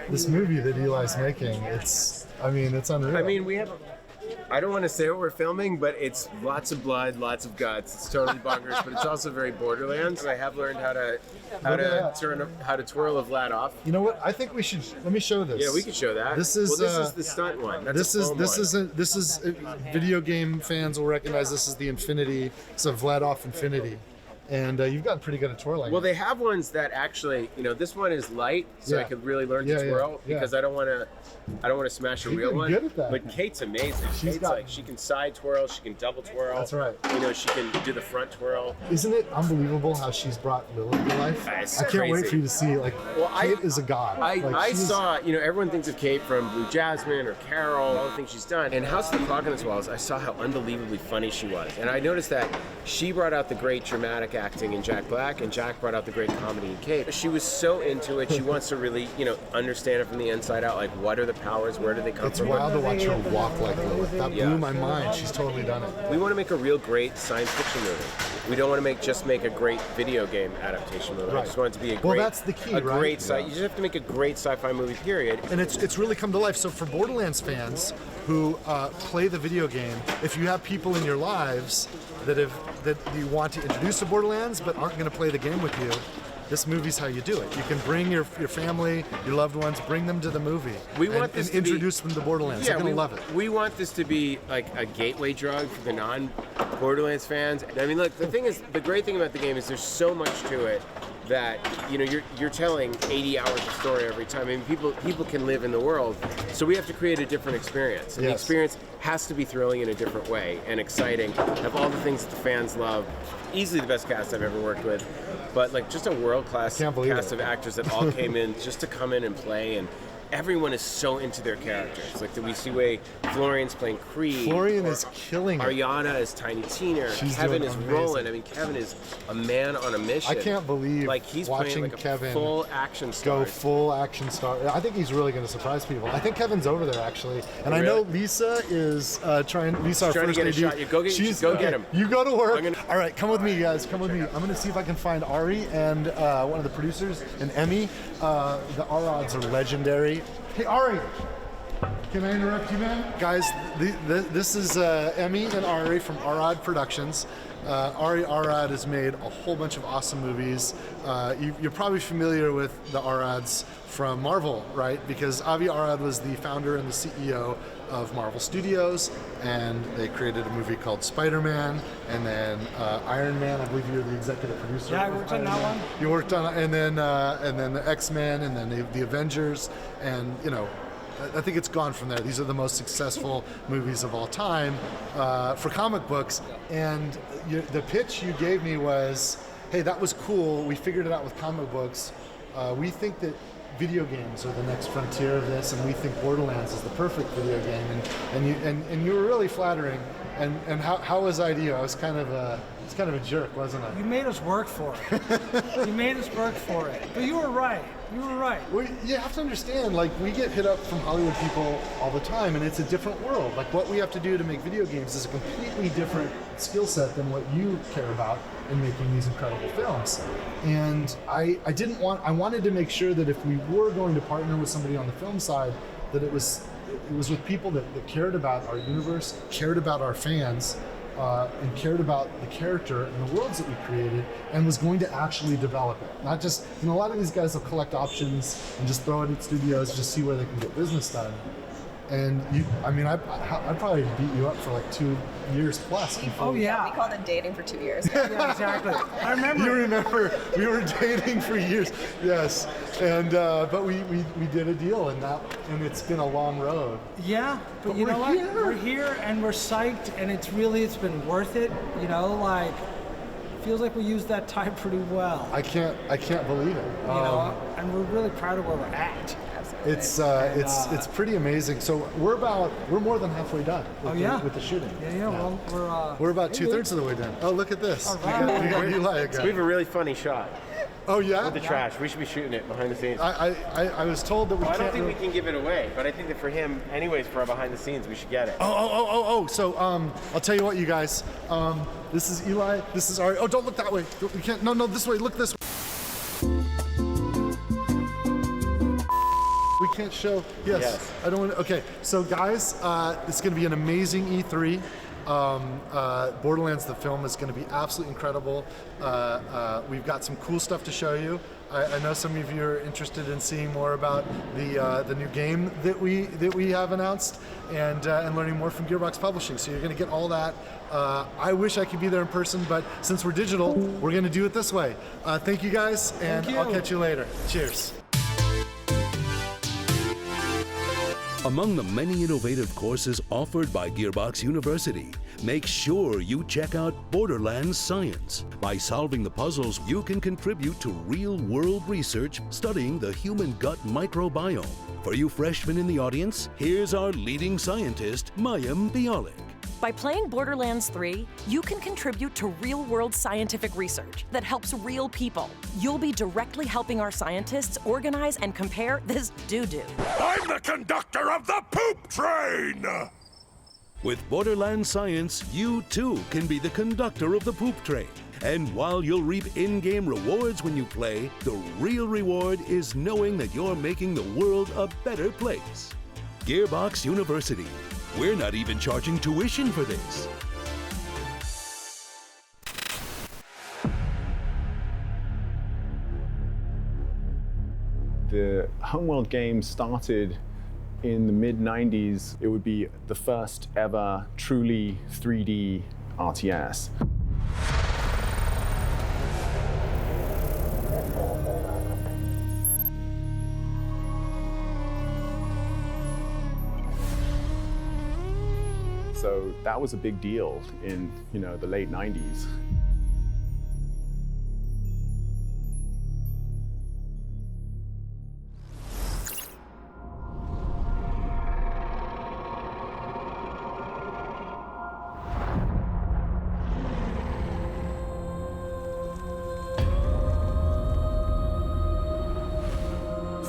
this movie that Eli's making, it's unreal. I mean, we have. I don't want to say what we're filming, but it's lots of blood, lots of guts. It's totally bonkers, but it's also very Borderlands. I have learned how to twirl a Vlad off. You know what? I think we should. Let me show this. Yeah, we can show that. This is the stunt one. That's this is video game fans will recognize this is the Infinity. It's a Vladoff Infinity, and you've gotten pretty good at twirling. Well, they have ones that actually, this one is light, so I could really learn to twirl because I don't want to smash a You've real been one. good at that. But Kate's amazing. Kate's like she can side twirl, she can double twirl. That's right. She can do the front twirl. Isn't it unbelievable how she's brought Lilith to life? It's I can't wait crazy. for you to see. Kate is a god. I saw, everyone thinks of Kate from Blue Jasmine or Carol, all the things she's done. And House of the Apocalypse Walls, I saw how unbelievably funny she was. And I noticed that she brought out the great dramatic acting in Jack Black, and Jack brought out the great comedy in Kate. She was so into it. She wants to really, understand it from the inside out. Like, what are the powers? Where do they come It's from? wild to watch her walk like Lilith. That blew my mind. She's totally done it. We want to make a real great science fiction movie. We don't want to just make a great video game adaptation movie. I just want it to be a great. Well, that's the key, right? Great you just have to make a great sci-fi movie. Period. And it's really come to life. So for Borderlands fans who play the video game, if you have people in your lives that you want to introduce to Borderlands but aren't going to play the game with you, this movie's how you do it. You can bring your family, your loved ones, bring them to the movie. We want this to introduce them to Borderlands. They're gonna love it. We want this to be like a gateway drug for the non-Borderlands fans. I mean, look, the great thing about the game is there's so much to it that you're telling 80 hours of story every time. I mean, people can live in the world, so we have to create a different experience. And the experience has to be thrilling in a different way and exciting. Have all the things that the fans love. Easily the best cast I've ever worked with, but just a world-class cast of actors that all came in just to come in and play, and everyone is so into their characters. Like, we see way Florian's playing Creed. Florian is killing it. Ariana is Tiny Tina. Kevin is rolling. I mean, Kevin is a man on a mission. I can't believe he's watching playing Kevin a full action star. Go full action star. I think he's really going to surprise people. I think Kevin's over there actually, and I know Lisa is trying. Lisa, our trying to first get a AD, shot. You go get him. You go to work. All right, come with me, guys. Come with me. I'm going to see if I can find Ari and one of the producers and Emmy. The Arods are legendary. Hey, Ari. Can I interrupt you, man? Guys, this is Emmy and Ari from Arad Productions. Ari Arad has made a whole bunch of awesome movies. You're probably familiar with the Arads from Marvel, right? Because Avi Arad was the founder and the CEO of Marvel Studios, and they created a movie called Spider-Man, and then Iron Man. I believe you're the executive producer. Yeah, I worked on that one. You worked on, and then the X-Men, and then the Avengers, and I think it's gone from there. These are the most successful movies of all time for comic books. And the pitch you gave me was, hey, that was cool. We figured it out with comic books. We think that video games are the next frontier of this, and we think Borderlands is the perfect video game. And you were really flattering. And how was IDEO? I was kind of a jerk, wasn't I? You made us work for it. You made us work for it. But you were right. You were right. Well, you have to understand, we get hit up from Hollywood people all the time, and it's a different world. What we have to do to make video games is a completely different skill set than what you care about in making these incredible films. And I wanted to make sure that if we were going to partner with somebody on the film side, that it was with people that cared about our universe, cared about our fans, and cared about the character and the worlds that we created, and was going to actually develop it. Not just, a lot of these guys will collect options and just throw it at studios, just see where they can get business done. And I'd probably beat you up for 2 years plus. Oh yeah. We called it dating for 2 years. Yeah, exactly. I remember. You remember, we were dating for years. Yes. And but we did a deal, and it's been a long road. Yeah, but you know what? We're here and we're psyched, and it's been worth it. feels like we used that time pretty well. I can't believe it. You know, and we're really proud of where we're at. It's pretty amazing. So we're more than halfway done with the shooting. Yeah. Well, we're about 2/3 of the way done. Oh, look at this. All right. We got Eli again. We have a really funny shot. Oh yeah. With the trash, we should be shooting it behind the scenes. I was told that we can't. I don't think we can give it away, but I think that for him, anyways, for our behind the scenes, we should get it. Oh. So I'll tell you what, you guys. This is Eli. This is Ari. Oh, don't look that way. You can't. No, this way. Look this way. We can't show. Yes. I don't want to. Okay. So guys, it's going to be an amazing E3. Borderlands the film is going to be absolutely incredible. We've got some cool stuff to show you. I know some of you are interested in seeing more about the new game that we have announced and learning more from Gearbox Publishing. So you're going to get all that. I wish I could be there in person, but since we're digital, we're going to do it this way. Thank you guys, and I'll catch you later. Cheers. Among the many innovative courses offered by Gearbox University, make sure you check out Borderlands Science. By solving the puzzles, you can contribute to real-world research studying the human gut microbiome. For you freshmen in the audience, here's our leading scientist, Mayim Bialik. By playing Borderlands 3, you can contribute to real-world scientific research that helps real people. You'll be directly helping our scientists organize and compare this doo-doo. I'm the conductor of the poop train! With Borderlands Science, you too can be the conductor of the poop train. And while you'll reap in-game rewards when you play, the real reward is knowing that you're making the world a better place. Gearbox University. We're not even charging tuition for this. The Homeworld game started in the mid-90s. It would be the first ever truly 3D RTS. So that was a big deal in, the late 90s.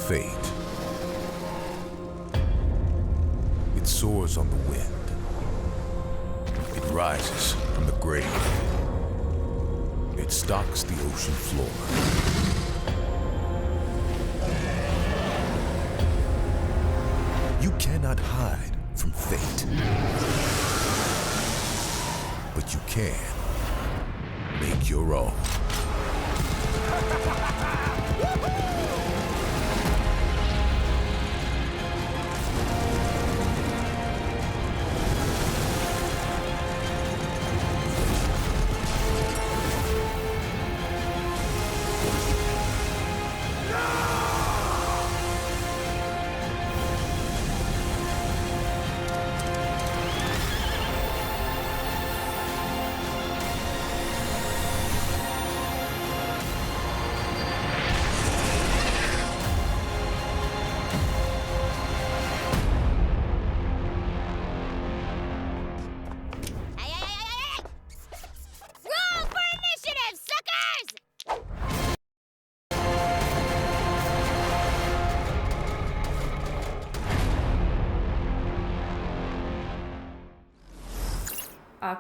Fate. It soars on the wind. It rises from the grave. It stalks the ocean floor. You cannot hide from fate. But you can make your own.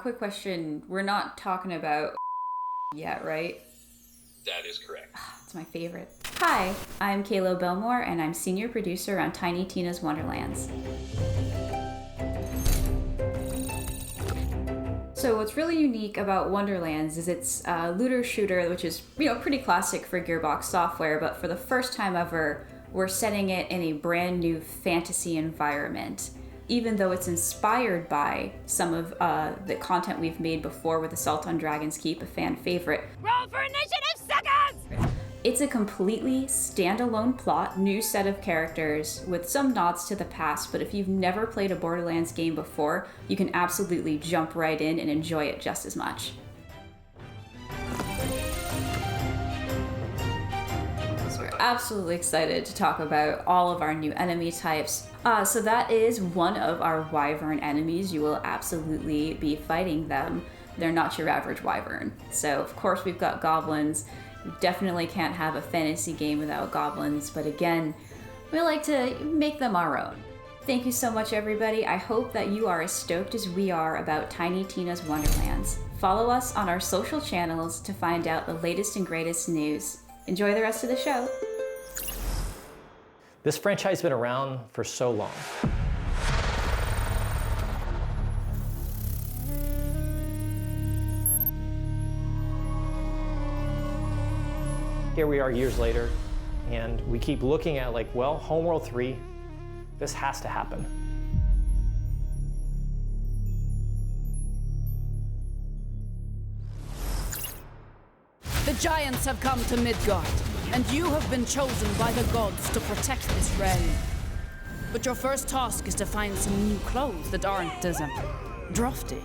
Quick question. We're not talking about yet, right? That is correct. It's my favorite. Hi, I'm Kayla Belmore, and I'm senior producer on Tiny Tina's Wonderlands. So what's really unique about Wonderlands is it's a looter shooter, which is, pretty classic for Gearbox software, but for the first time ever, we're setting it in a brand new fantasy environment. Even though it's inspired by some of the content we've made before with Assault on Dragon's Keep, a fan favorite. Roll for initiative, suckers! It's a completely standalone plot, new set of characters with some nods to the past, but if you've never played a Borderlands game before, you can absolutely jump right in and enjoy it just as much. absolutely excited to talk about all of our new enemy types. So that is one of our wyvern enemies. You will absolutely be fighting them. They're not your average wyvern. So of course we've got goblins. You definitely can't have a fantasy game without goblins, but again, we like to make them our own. Thank you so much, everybody. I hope that you are as stoked as we are about Tiny Tina's Wonderlands. Follow us on our social channels to find out the latest and greatest news. Enjoy the rest of the show. This franchise has been around for so long. Here we are years later, and we keep looking at like, well, Homeworld 3, this has to happen. The giants have come to Midgard, and you have been chosen by the gods to protect this realm. But your first task is to find some new clothes that aren't as drafty.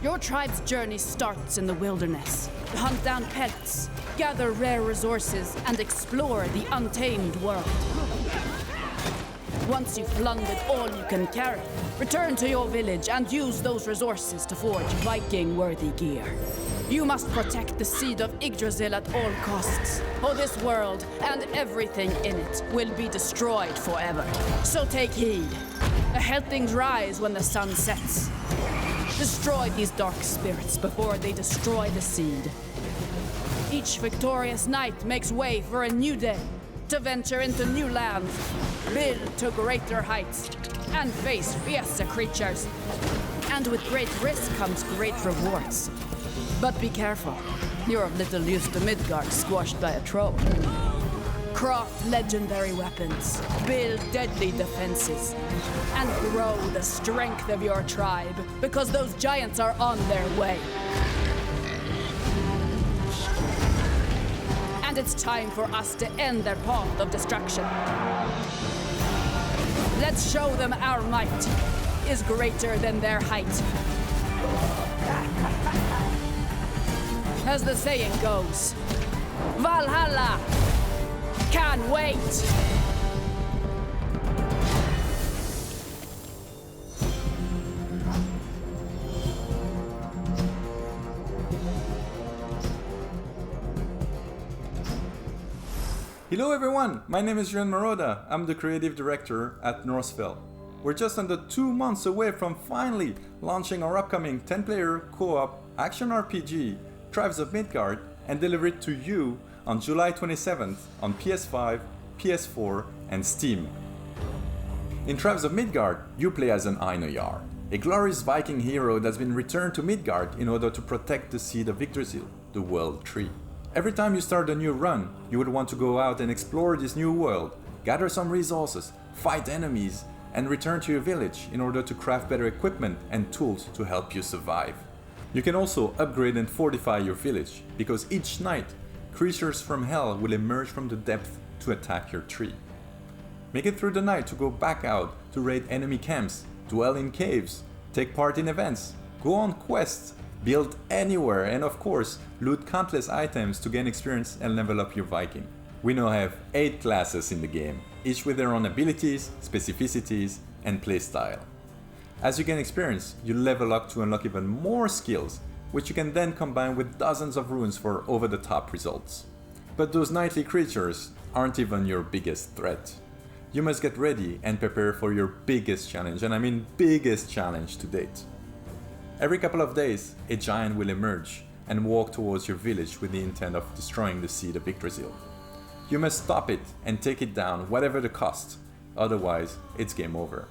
Your tribe's journey starts in the wilderness. Hunt down pelts, gather rare resources, and explore the untamed world. Once you've plundered all you can carry, return to your village and use those resources to forge Viking-worthy gear. You must protect the seed of Yggdrasil at all costs, or this world and everything in it will be destroyed forever. So take heed. Ahead things rise when the sun sets. Destroy these dark spirits before they destroy the seed. Each victorious knight makes way for a new day, to venture into new lands, build to greater heights, and face fiercer creatures. And with great risk comes great rewards. But be careful, you're of little use to Midgard squashed by a troll. Craft legendary weapons, build deadly defenses, and grow the strength of your tribe, because those giants are on their way. And it's time for us to end their path of destruction. Let's show them our might is greater than their height. As the saying goes, Valhalla! Can't wait! Hello everyone, my name is Juan Maroda. I'm the creative director at Northville. We're just under 2 months away from finally launching our upcoming 10-player co-op action RPG, Tribes of Midgard, and deliver it to you on July 27th on PS5, PS4, and Steam. In Tribes of Midgard, you play as an Einarjar, a glorious Viking hero that's been returned to Midgard in order to protect the seed of Yggdrasil, the World Tree. Every time you start a new run, you would want to go out and explore this new world, gather some resources, fight enemies, and return to your village in order to craft better equipment and tools to help you survive. You can also upgrade and fortify your village, because each night, creatures from hell will emerge from the depth to attack your tree. Make it through the night to go back out to raid enemy camps, dwell in caves, take part in events, go on quests, build anywhere, and of course, loot countless items to gain experience and level up your Viking. We now have 8 classes in the game, each with their own abilities, specificities, and playstyle. As you gain experience, you level up to unlock even more skills, which you can then combine with dozens of runes for over-the-top results. But those nightly creatures aren't even your biggest threat. You must get ready and prepare for your biggest challenge, and I mean biggest challenge to date. Every couple of days, a giant will emerge and walk towards your village with the intent of destroying the seed of Yggdrasil. You must stop it and take it down, whatever the cost, otherwise it's game over.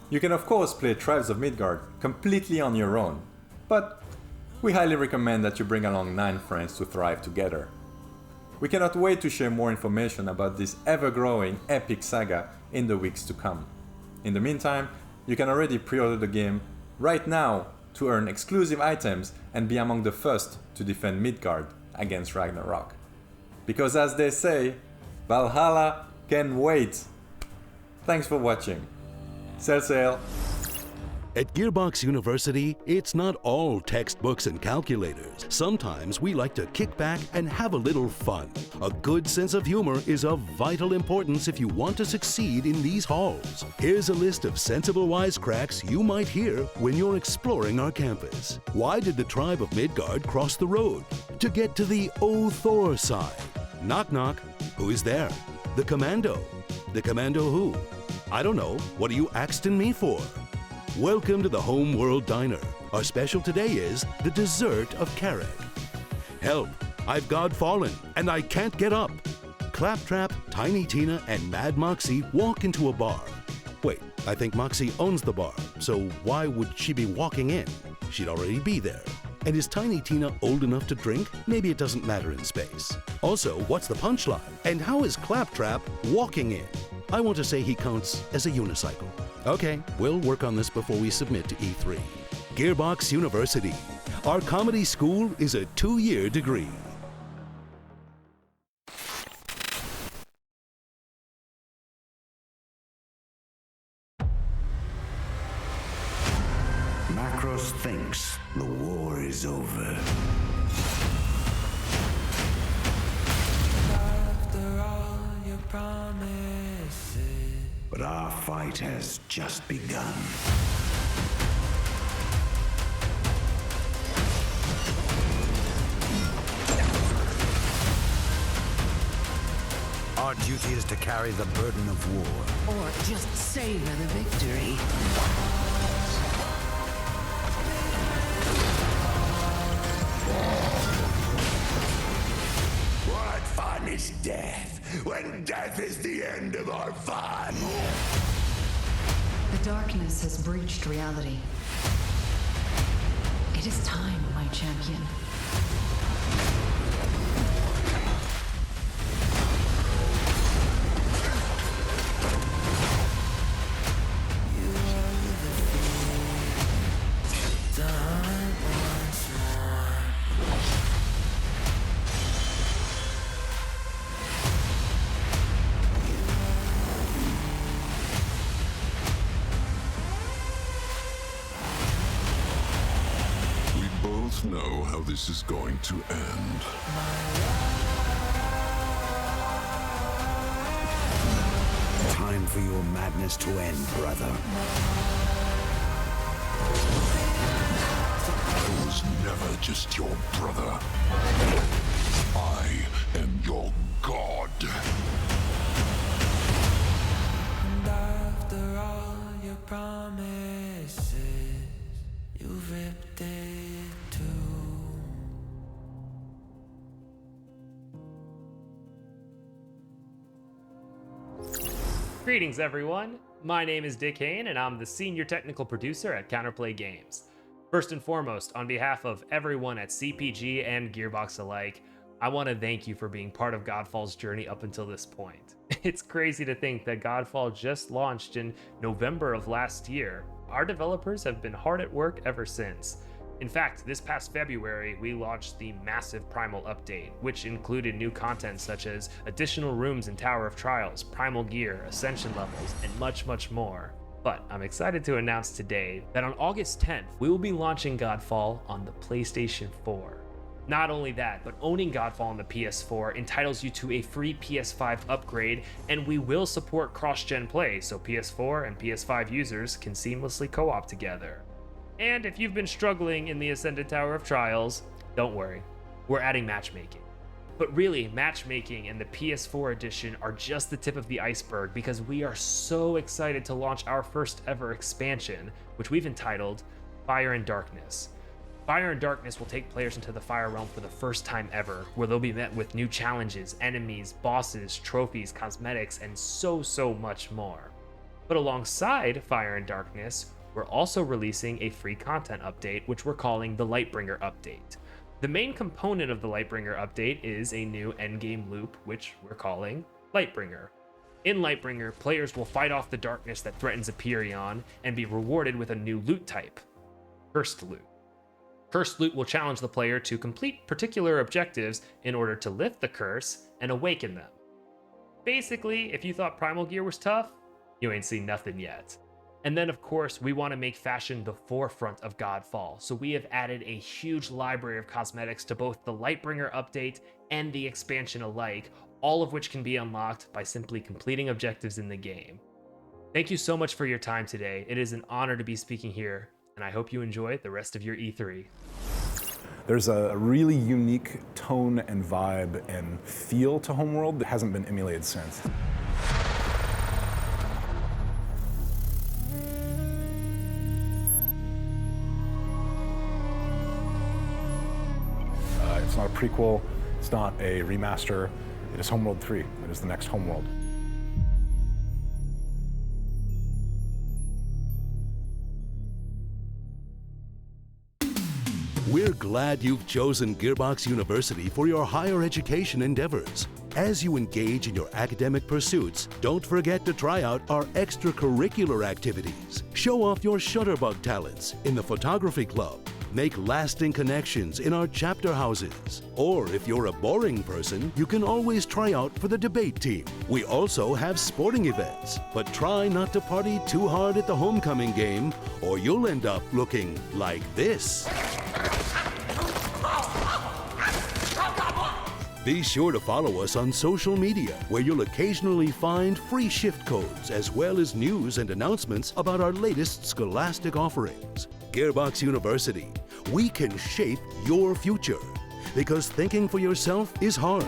You can of course play Tribes of Midgard completely on your own, but we highly recommend that you bring along 9 friends to thrive together. We cannot wait to share more information about this ever-growing epic saga in the weeks to come. In the meantime, you can already pre-order the game right now to earn exclusive items and be among the first to defend Midgard against Ragnarok. Because as they say, Valhalla can wait. Thanks for watching. Sail sail. At Gearbox University, it's not all textbooks and calculators. Sometimes we like to kick back and have a little fun. A good sense of humor is of vital importance if you want to succeed in these halls. Here's a list of sensible wisecracks you might hear when you're exploring our campus. Why did the tribe of Midgard cross the road? To get to the O Thor side. Knock knock. Who is there? The commando. The commando who? I don't know. What are you axing me for? Welcome to the Home World Diner. Our special today is the dessert of Carrick. Help! I've God fallen, and I can't get up. Claptrap, Tiny Tina, and Mad Moxie walk into a bar. Wait, I think Moxie owns the bar, so why would she be walking in? She'd already be there. And is Tiny Tina old enough to drink? Maybe it doesn't matter in space. Also, what's the punchline? And how is Claptrap walking in? I want to say he counts as a unicycle. Okay, we'll work on this before we submit to E3. Gearbox University. Our comedy school is a 2-year degree. Macros thinks the war is over. After all your promises, but our fight has just begun. Our duty is to carry the burden of war. Or just savor the victory. What fun is death, when death is the end of our fun? The darkness has breached reality. It is time, my champion. Know how this is going to end. Time for your madness to end, brother. I was never just your brother. I am your god. And after all your promises, you've ripped it. Greetings everyone, my name is Dick Hayne and I'm the Senior Technical Producer at Counterplay Games. First and foremost, on behalf of everyone at CPG and Gearbox alike, I want to thank you for being part of Godfall's journey up until this point. It's crazy to think that Godfall just launched in November of last year. Our developers have been hard at work ever since. In fact, this past February, we launched the massive Primal update, which included new content such as additional rooms in Tower of Trials, Primal gear, Ascension levels, and much, much more. But I'm excited to announce today that on August 10th, we will be launching Godfall on the PlayStation 4. Not only that, but owning Godfall on the PS4 entitles you to a free PS5 upgrade, and we will support cross-gen play so PS4 and PS5 users can seamlessly co-op together. And if you've been struggling in the Ascended Tower of Trials, don't worry, we're adding matchmaking. But really, matchmaking and the PS4 edition are just the tip of the iceberg because we are so excited to launch our first ever expansion, which we've entitled Fire and Darkness. Fire and Darkness will take players into the Fire Realm for the first time ever, where they'll be met with new challenges, enemies, bosses, trophies, cosmetics, and so much more. But alongside Fire and Darkness, we're also releasing a free content update, which we're calling the Lightbringer Update. The main component of the Lightbringer Update is a new endgame loop, which we're calling Lightbringer. In Lightbringer, players will fight off the darkness that threatens Aperion and be rewarded with a new loot type, Cursed Loot. Cursed Loot will challenge the player to complete particular objectives in order to lift the curse and awaken them. Basically, if you thought Primal gear was tough, you ain't seen nothing yet. And then, of course, we want to make fashion the forefront of Godfall, so we have added a huge library of cosmetics to both the Lightbringer update and the expansion alike, all of which can be unlocked by simply completing objectives in the game. Thank you so much for your time today. It is an honor to be speaking here, and I hope you enjoy the rest of your E3. There's a really unique tone and vibe and feel to Homeworld that hasn't been emulated since. It's not a prequel, it's not a remaster, it is Homeworld 3. It is the next Homeworld. We're glad you've chosen Gearbox University for your higher education endeavors. As you engage in your academic pursuits, don't forget to try out our extracurricular activities. Show off your Shutterbug talents in the photography club. Make lasting connections in our chapter houses. Or if you're a boring person, you can always try out for the debate team. We also have sporting events, but try not to party too hard at the homecoming game or you'll end up looking like this. Be sure to follow us on social media, where you'll occasionally find free shift codes as well as news and announcements about our latest scholastic offerings. Gearbox University, we can shape your future, because thinking for yourself is hard.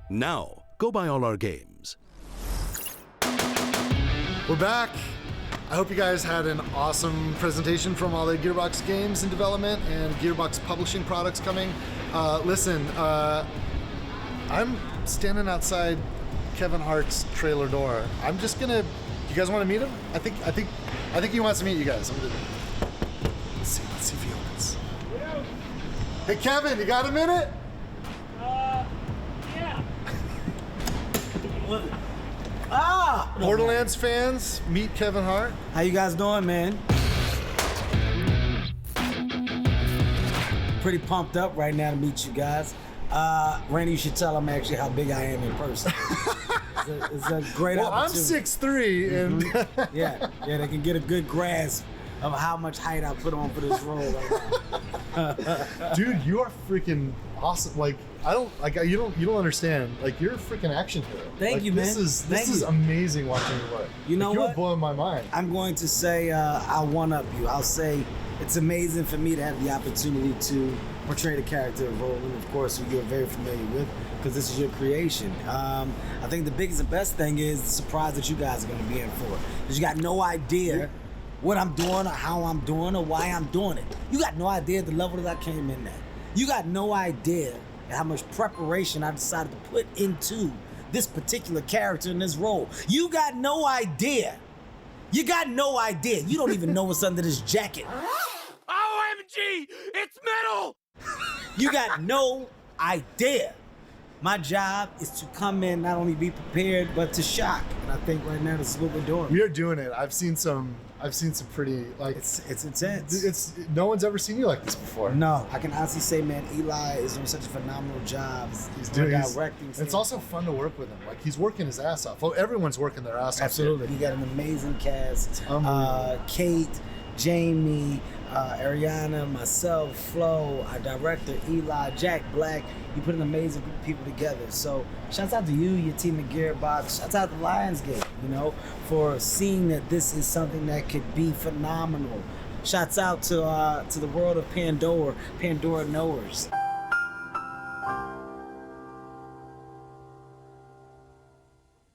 Now, go buy all our games. We're back. I hope you guys had an awesome presentation from all the Gearbox games in development and Gearbox publishing products coming. Listen, I'm standing outside Kevin Hart's trailer door. I'm just gonna. You guys want to meet him? I think he wants to meet you guys. Let's see if he opens. Hey Kevin, you got a minute? Yeah. Borderlands fans, meet Kevin Hart. How you guys doing, man? Pretty pumped up right now to meet you guys. Randy, you should tell them actually how big I am in person. It's a great opportunity. I'm 6'3", and yeah, they can get a good grasp of how much height I put on for this role right now. Dude, you are freaking awesome. Like you don't understand. Like you're a freaking action hero. Thank you, man. This is amazing watching you work. You know you're what? blowing my mind. I'm going to say I'll one-up you. I'll say it's amazing for me to have the opportunity to portray the character of Roland, of course, who you're very familiar with, because this is your creation. I think the biggest and best thing is the surprise that you guys are going to be in for. Because you got no idea what I'm doing or how I'm doing or why I'm doing it. You got no idea the level that I came in at. You got no idea how much preparation I decided to put into this particular character in this role. You got no idea. You got no idea. You don't even know what's under this jacket. OMG! It's metal! You got no idea. My job is to come in, not only be prepared, but to shock. And I think right now this is what we're doing. We are doing it. I've seen some pretty, like, it's intense. No one's ever seen you like this before. No, I can honestly say, man, Eli is doing such a phenomenal job. He's doing directing. It's also fun to work with him. Like, he's working his ass off. Well, everyone's working their ass off. Absolutely. You got an amazing cast. Kate, Jamie, Ariana, myself, Flo, our director, Eli, Jack Black. You put an amazing group of people together. So shouts out to you, your team at Gearbox. Shouts out to Lionsgate, for seeing that this is something that could be phenomenal. Shouts out to the world of Pandora knowers.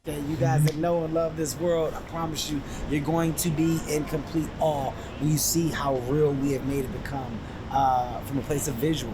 Okay, you guys that know and love this world, I promise you, you're going to be in complete awe when you see how real we have made it become from a place of visual.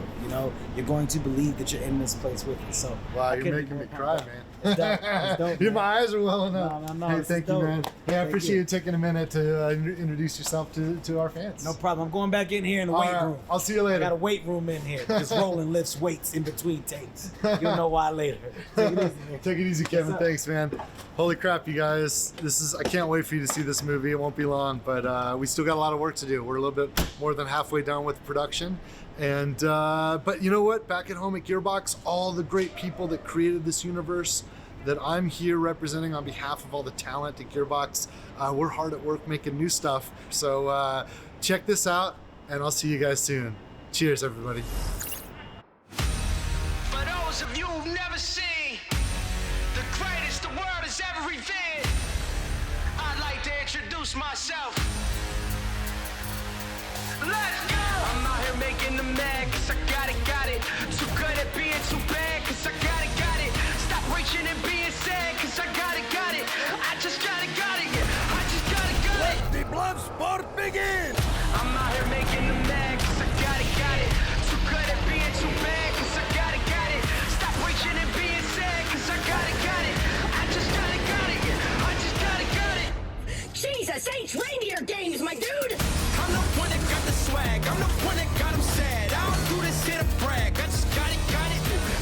You're going to believe that you're in this place with us. So wow, you're making me cry, man. It's dope, my eyes are welling up. No, hey, thank you, man. Hey, I appreciate you taking a minute to introduce yourself to our fans. No problem. I'm going back in here in the weight room. I'll see you later. I got a weight room in here. Just Roland lifts weights in between takes. You'll know why later. Take it easy, man. Take it easy, Kevin. Thanks, man. Holy crap, you guys. I can't wait for you to see this movie. It won't be long, but we still got a lot of work to do. We're a little bit more than halfway done with production. And but you know what? Back at home at Gearbox, all the great people that created this universe, that I'm here representing on behalf of all the talent at Gearbox. We're hard at work making new stuff. So check this out, and I'll see you guys soon. Cheers, everybody. For those of you who've never seen the greatest the world has ever revealed, I'd like to introduce myself. Let's go! I'm out here making them mad, cause I got it. Too good at being too bad, cause I got it. Stop reaching and being sad, cause I got it. I just got it, yeah. I just got it. Let the blood sport begin! I'm out here making them mad, cause I got it. Too good at being too bad, cause I got it. Stop reaching and being sad, cause I got it. I just got it, yeah. I just got it. Jesus H. Reindeer Games, my dude! I'm the one that got the swag, I'm the one that got him sad. I don't do this here to brag, I just got it.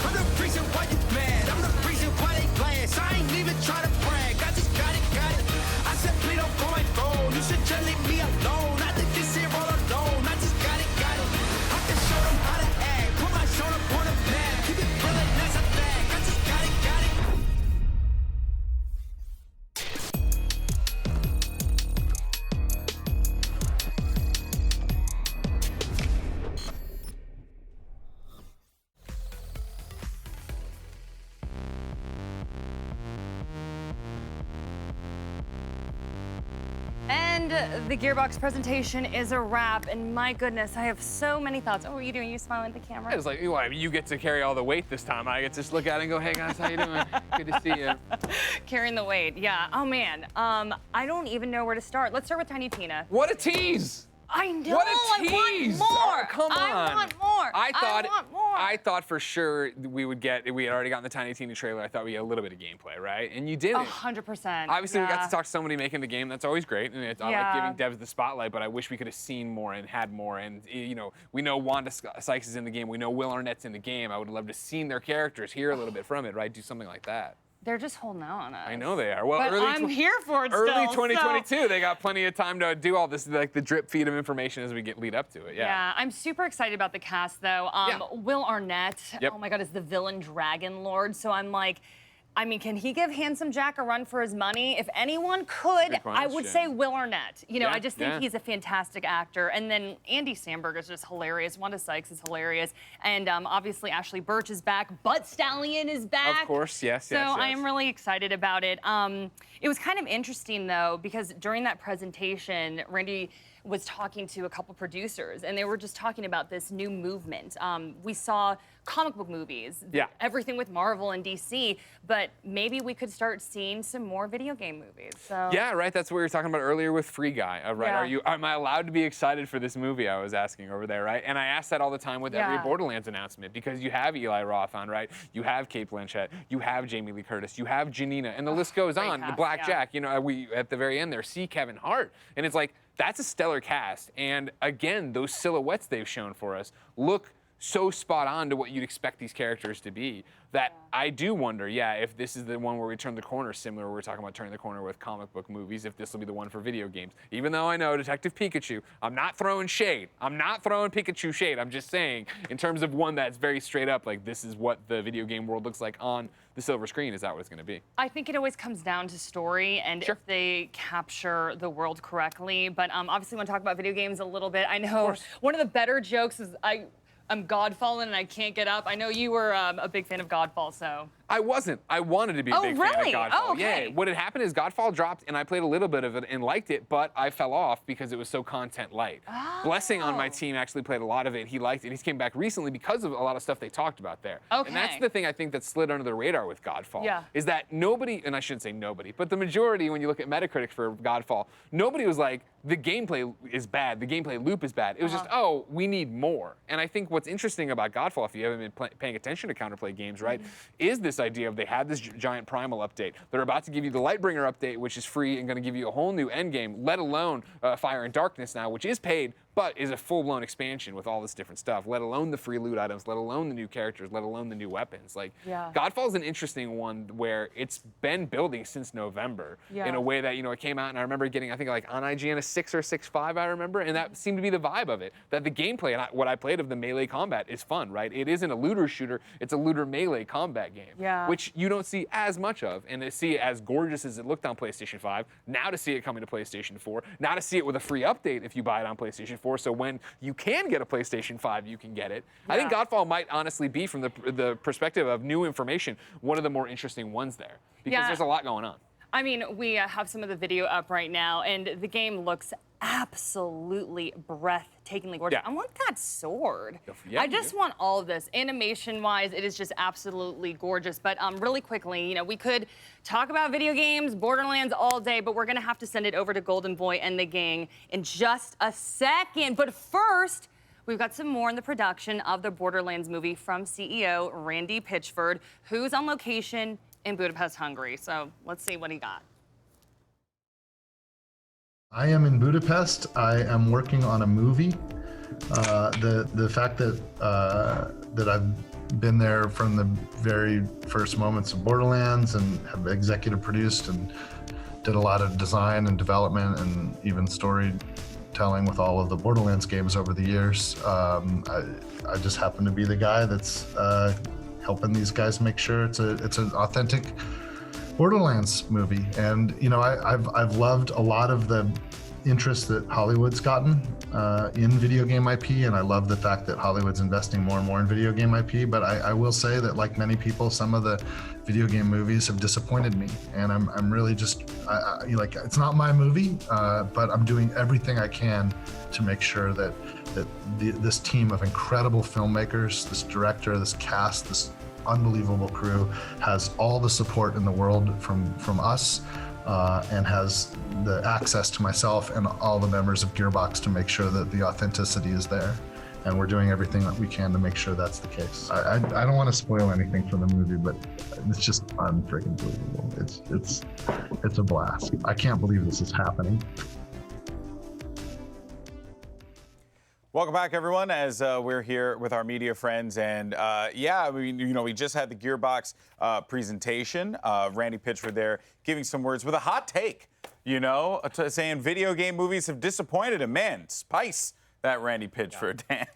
I'm the reason why you mad, I'm the reason why they glance. I ain't even trying to brag, I just got it. I said, please don't call my phone, you should just leave me alone. I think this here all alone, I just got it. I can show them how to act, put my shoulder on the back, keep it feeling as a bag, I just got it. And the Gearbox presentation is a wrap, and my goodness, I have so many thoughts. Oh, what are you doing? You smiling at the camera? It's like, you get to carry all the weight this time. I get to just look at it and go, hey guys, how you doing? Good to see you. Carrying the weight, yeah. Oh man, I don't even know where to start. Let's start with Tiny Tina. What a tease! I know. What a tease! I want more. Oh, come on. I want more. I want more. I thought for sure we had already gotten the Tiny Tina trailer. I thought we had a little bit of gameplay, right? And you didn't. 100%. Obviously, yeah. we got to talk to somebody making the game. That's always great. And I like giving devs the spotlight, but I wish we could have seen more and had more. And, we know Wanda Sykes is in the game. We know Will Arnett's in the game. I would have loved to have seen their characters, hear a little bit from it, right? Do something like that. They're just holding out on us. I know they are. Well, but I'm here for it early still. 2022, they got plenty of time to do all this, like the drip feed of information as we lead up to it. Yeah, I'm super excited about the cast though. Will Arnett, oh my God, is the villain Dragon Lord. So I'm like, can he give Handsome Jack a run for his money? If anyone could, I would say Will Arnett. I just think he's a fantastic actor. And then Andy Samberg is just hilarious. Wanda Sykes is hilarious. And obviously Ashley Birch is back. Butt Stallion is back. Of course, yes. So I am really excited about it. It was kind of interesting though, because during that presentation, Randy was talking to a couple producers, and they were just talking about this new movement. We saw comic book movies, everything with Marvel and DC, but maybe we could start seeing some more video game movies. So. Yeah, right. That's what we were talking about earlier with Free Guy. Right? Yeah. Am I allowed to be excited for this movie? I was asking over there, right? And I ask that all the time with every Borderlands announcement, because you have Eli Roth on, right? You have Cate Blanchett, you have Jamie Lee Curtis, you have Janina, and the list goes on. Cast, Blackjack. We at the very end there see Kevin Hart, and it's like, that's a stellar cast. And again, those silhouettes they've shown for us look so spot on to what you'd expect these characters to be, that I do wonder, if this is the one where we turn the corner, similar we're talking about turning the corner with comic book movies, if this will be the one for video games. Even though I know Detective Pikachu, I'm not throwing shade. I'm not throwing Pikachu shade. I'm just saying, in terms of one that's very straight up, like this is what the video game world looks like on the silver screen. Is that what it's going to be? I think it always comes down to story and if they capture the world correctly. But obviously, want to talk about video games a little bit. I know one of the better jokes is I'm Godfallen and I can't get up. I know you were a big fan of Godfall, so. I wasn't. I wanted to be a big fan of Godfall. Oh, okay. Yeah. What had happened is Godfall dropped, and I played a little bit of it and liked it, but I fell off because it was so content light. Blessing on my team actually played a lot of it. He liked it. He's came back recently because of a lot of stuff they talked about there. Okay. And that's the thing I think that slid under the radar with Godfall. Yeah. Is that nobody, and I shouldn't say nobody, but the majority, when you look at Metacritic for Godfall, nobody was like, the gameplay is bad, the gameplay loop is bad. It was just, oh, we need more. And I think what's interesting about Godfall, if you haven't been paying attention to Counterplay games, right, is this idea of they had this giant Primal update. They're about to give you the Lightbringer update, which is free and going to give you a whole new endgame, let alone Fire and Darkness now, which is paid, but is a full-blown expansion with all this different stuff, let alone the free loot items, let alone the new characters, let alone the new weapons. Like, Godfall's an interesting one where it's been building since November in a way that, it came out, and I remember getting, I think, like on IGN a 6 or 6.5, I remember, and that seemed to be the vibe of it. That the gameplay, and what I played of the melee combat is fun, right? It isn't a looter shooter, it's a looter melee combat game, which you don't see as much of, and to see it as gorgeous as it looked on PlayStation 5, now to see it coming to PlayStation 4, now to see it with a free update if you buy it on PlayStation 4, so when you can get a PlayStation 5, you can get it. I think Godfall might honestly be, from the perspective of new information, one of the more interesting ones there, because there's a lot going on. I mean, we have some of the video up right now, and the game looks absolutely breathtakingly gorgeous. I want that sword. I just want all of this. Animation-wise, it is just absolutely gorgeous. But really quickly, we could talk about video games, Borderlands all day, but we're going to have to send it over to Golden Boy and the gang in just a second. But first, we've got some more in the production of the Borderlands movie from CEO Randy Pitchford, who's on location in Budapest, Hungary. So let's see what he got. I am in Budapest. I am working on a movie. The fact that I've been there from the very first moments of Borderlands and have executive produced and did a lot of design and development and even storytelling with all of the Borderlands games over the years. I just happen to be the guy that's helping these guys make sure it's an authentic Borderlands movie. And I've loved a lot of the interest that Hollywood's gotten in video game IP, and I love the fact that Hollywood's investing more and more in video game IP. But I will say that, like many people, some of the video game movies have disappointed me, and I'm really just it's not my movie, but I'm doing everything I can to make sure that this team of incredible filmmakers, this director, this cast, this unbelievable crew has all the support in the world from us, and has the access to myself and all the members of Gearbox to make sure that the authenticity is there. And we're doing everything that we can to make sure that's the case. I don't want to spoil anything from the movie, but it's just unfreaking believable. It's a blast. I can't believe this is happening. Welcome back, everyone, as we're here with our media friends. And we just had the Gearbox presentation. Randy Pitchford there giving some words with a hot take, saying video game movies have disappointed him. Man, spice that Randy Pitchford, Dan.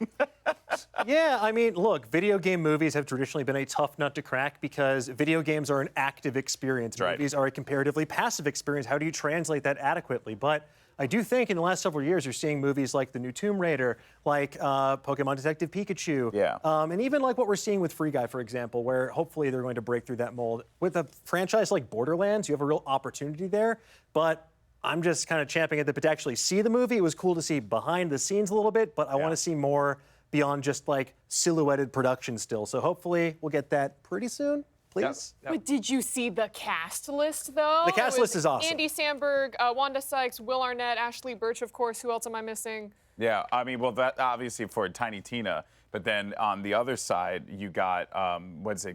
Yeah, I mean, look, video game movies have traditionally been a tough nut to crack because video games are an active experience. Right. Movies are a comparatively passive experience. How do you translate that adequately? But I do think in the last several years, you're seeing movies like the new Tomb Raider, like Pokemon Detective Pikachu, and even like what we're seeing with Free Guy, for example, where hopefully they're going to break through that mold. With a franchise like Borderlands, you have a real opportunity there, but I'm just kind of champing at the bit to actually see the movie. It was cool to see behind the scenes a little bit, but I want to see more beyond just like silhouetted production still. So hopefully we'll get that pretty soon. Please. But did you see the cast list, though? The cast list is awesome. Andy Samberg, Wanda Sykes, Will Arnett, Ashley Birch, of course. Who else am I missing? Yeah, I mean, well, that obviously for Tiny Tina, but then on the other side, you got,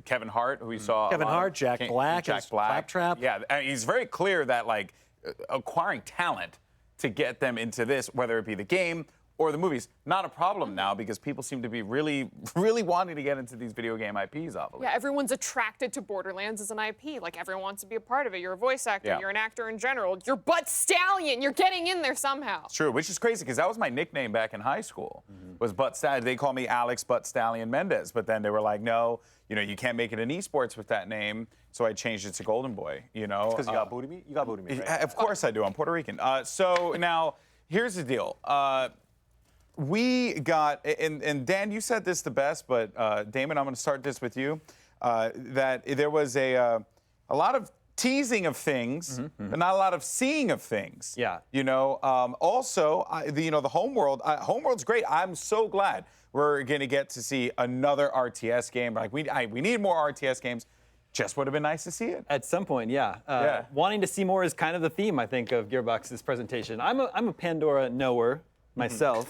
Kevin Hart, who we saw. Kevin Hart, Jack Black, Claptrap. Yeah, and he's very clear that, like, acquiring talent to get them into this, whether it be the game or the movies, not a problem now because people seem to be really, really wanting to get into these video game IPs, obviously. Yeah, everyone's attracted to Borderlands as an IP. Like, everyone wants to be a part of it. You're a voice actor. You're an actor in general. You're Butt Stallion. You're getting in there somehow. It's true, which is crazy because that was my nickname back in high school, was Butt Stallion. They called me Alex Butt Stallion Mendez, but then they were like, no, you can't make it in esports with that name. So I changed it to Golden Boy, Because you got booty meat? You got booty meat, right? Of course I do. I'm Puerto Rican. So now, here's the deal. We got, and Dan, you said this the best, but Damon, I'm going to start this with you, that there was a lot of teasing of things, but not a lot of seeing of things. Yeah. Also, the Homeworld, Homeworld's great. I'm so glad we're going to get to see another RTS game. Like we need more RTS games. Just would have been nice to see it. At some point, yeah. Wanting to see more is kind of the theme, I think, of Gearbox's presentation. I'm a Pandora knower myself.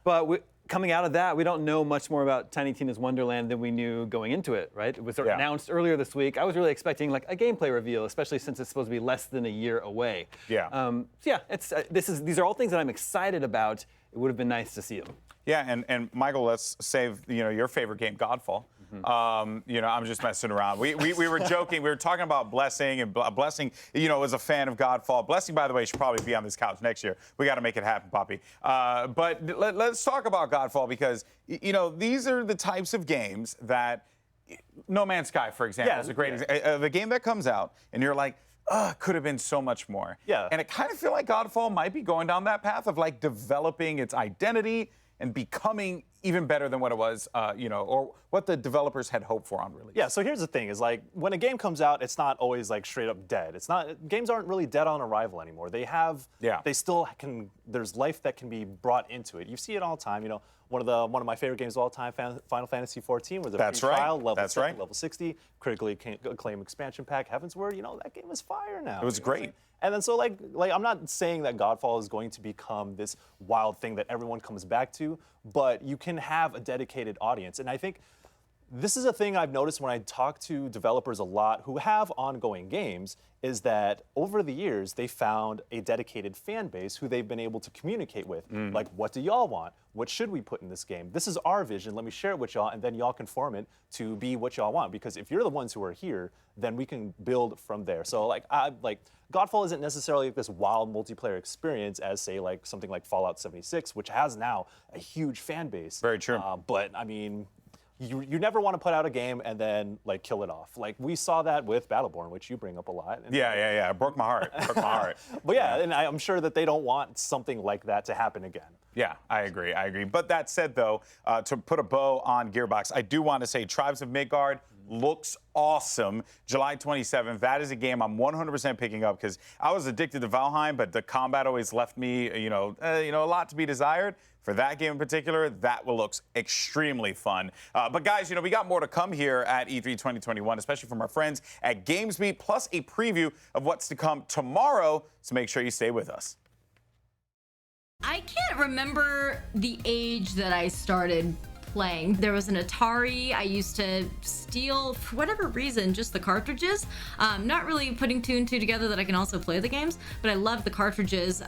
But coming out of that, we don't know much more about Tiny Tina's Wonderland than we knew going into it, right? It was announced earlier this week. I was really expecting like a gameplay reveal, especially since it's supposed to be less than a year away. Yeah. These are all things that I'm excited about. it would have been nice to see him. Yeah, and Michael, let's save your favorite game, Godfall. I'm just messing around. We were joking. We were talking about Blessing, and Blessing, was a fan of Godfall. Blessing, by the way, should probably be on this couch next year. We got to make it happen, Poppy. But let's talk about Godfall because these are the types of games that No Man's Sky, for example, is a great example. The game that comes out and you're like, could have been so much more. Yeah. And I kind of feel like Godfall might be going down that path of like developing its identity and becoming even better than what it was, or what the developers had hoped for on release. Yeah, so here's the thing, is like, when a game comes out, it's not always like straight up dead. Games aren't really dead on arrival anymore. They still can, there's life that can be brought into it. You see it all the time, one of my favorite games of all time, Final Fantasy XIV, was a free trial, level 60, critically acclaimed expansion pack, Heavensward, that game is fire now. It was great. And then so like I'm not saying that Godfall is going to become this wild thing that everyone comes back to, but you can have a dedicated audience. And I think this is a thing I've noticed when I talk to developers a lot who have ongoing games, is that over the years, they found a dedicated fan base who they've been able to communicate with. Like, what do y'all want? What should we put in this game? This is our vision. Let me share it with y'all, and then y'all can form it to be what y'all want. Because if you're the ones who are here, then we can build from there. So Godfall isn't necessarily this wild multiplayer experience as, say, like something like Fallout 76, which has now a huge fan base. Very true. But I mean, you never want to put out a game and then like kill it off. Like we saw that with Battleborn, which you bring up a lot. Yeah. It broke my heart. But and I'm sure that they don't want something like that to happen again. Yeah, I agree. But that said, though, to put a bow on Gearbox, I do want to say Tribes of Midgard looks awesome. July 27th, that is a game I'm 100% picking up because I was addicted to Valheim, but the combat always left me, a lot to be desired. For that game in particular, that looks extremely fun. But guys, we got more to come here at E3 2021, especially from our friends at GamesBeat, plus a preview of what's to come tomorrow. So make sure you stay with us. I can't remember the age that I started playing. There was an Atari. I used to steal, for whatever reason, just the cartridges. Not really putting two and two together that I can also play the games, but I love the cartridges,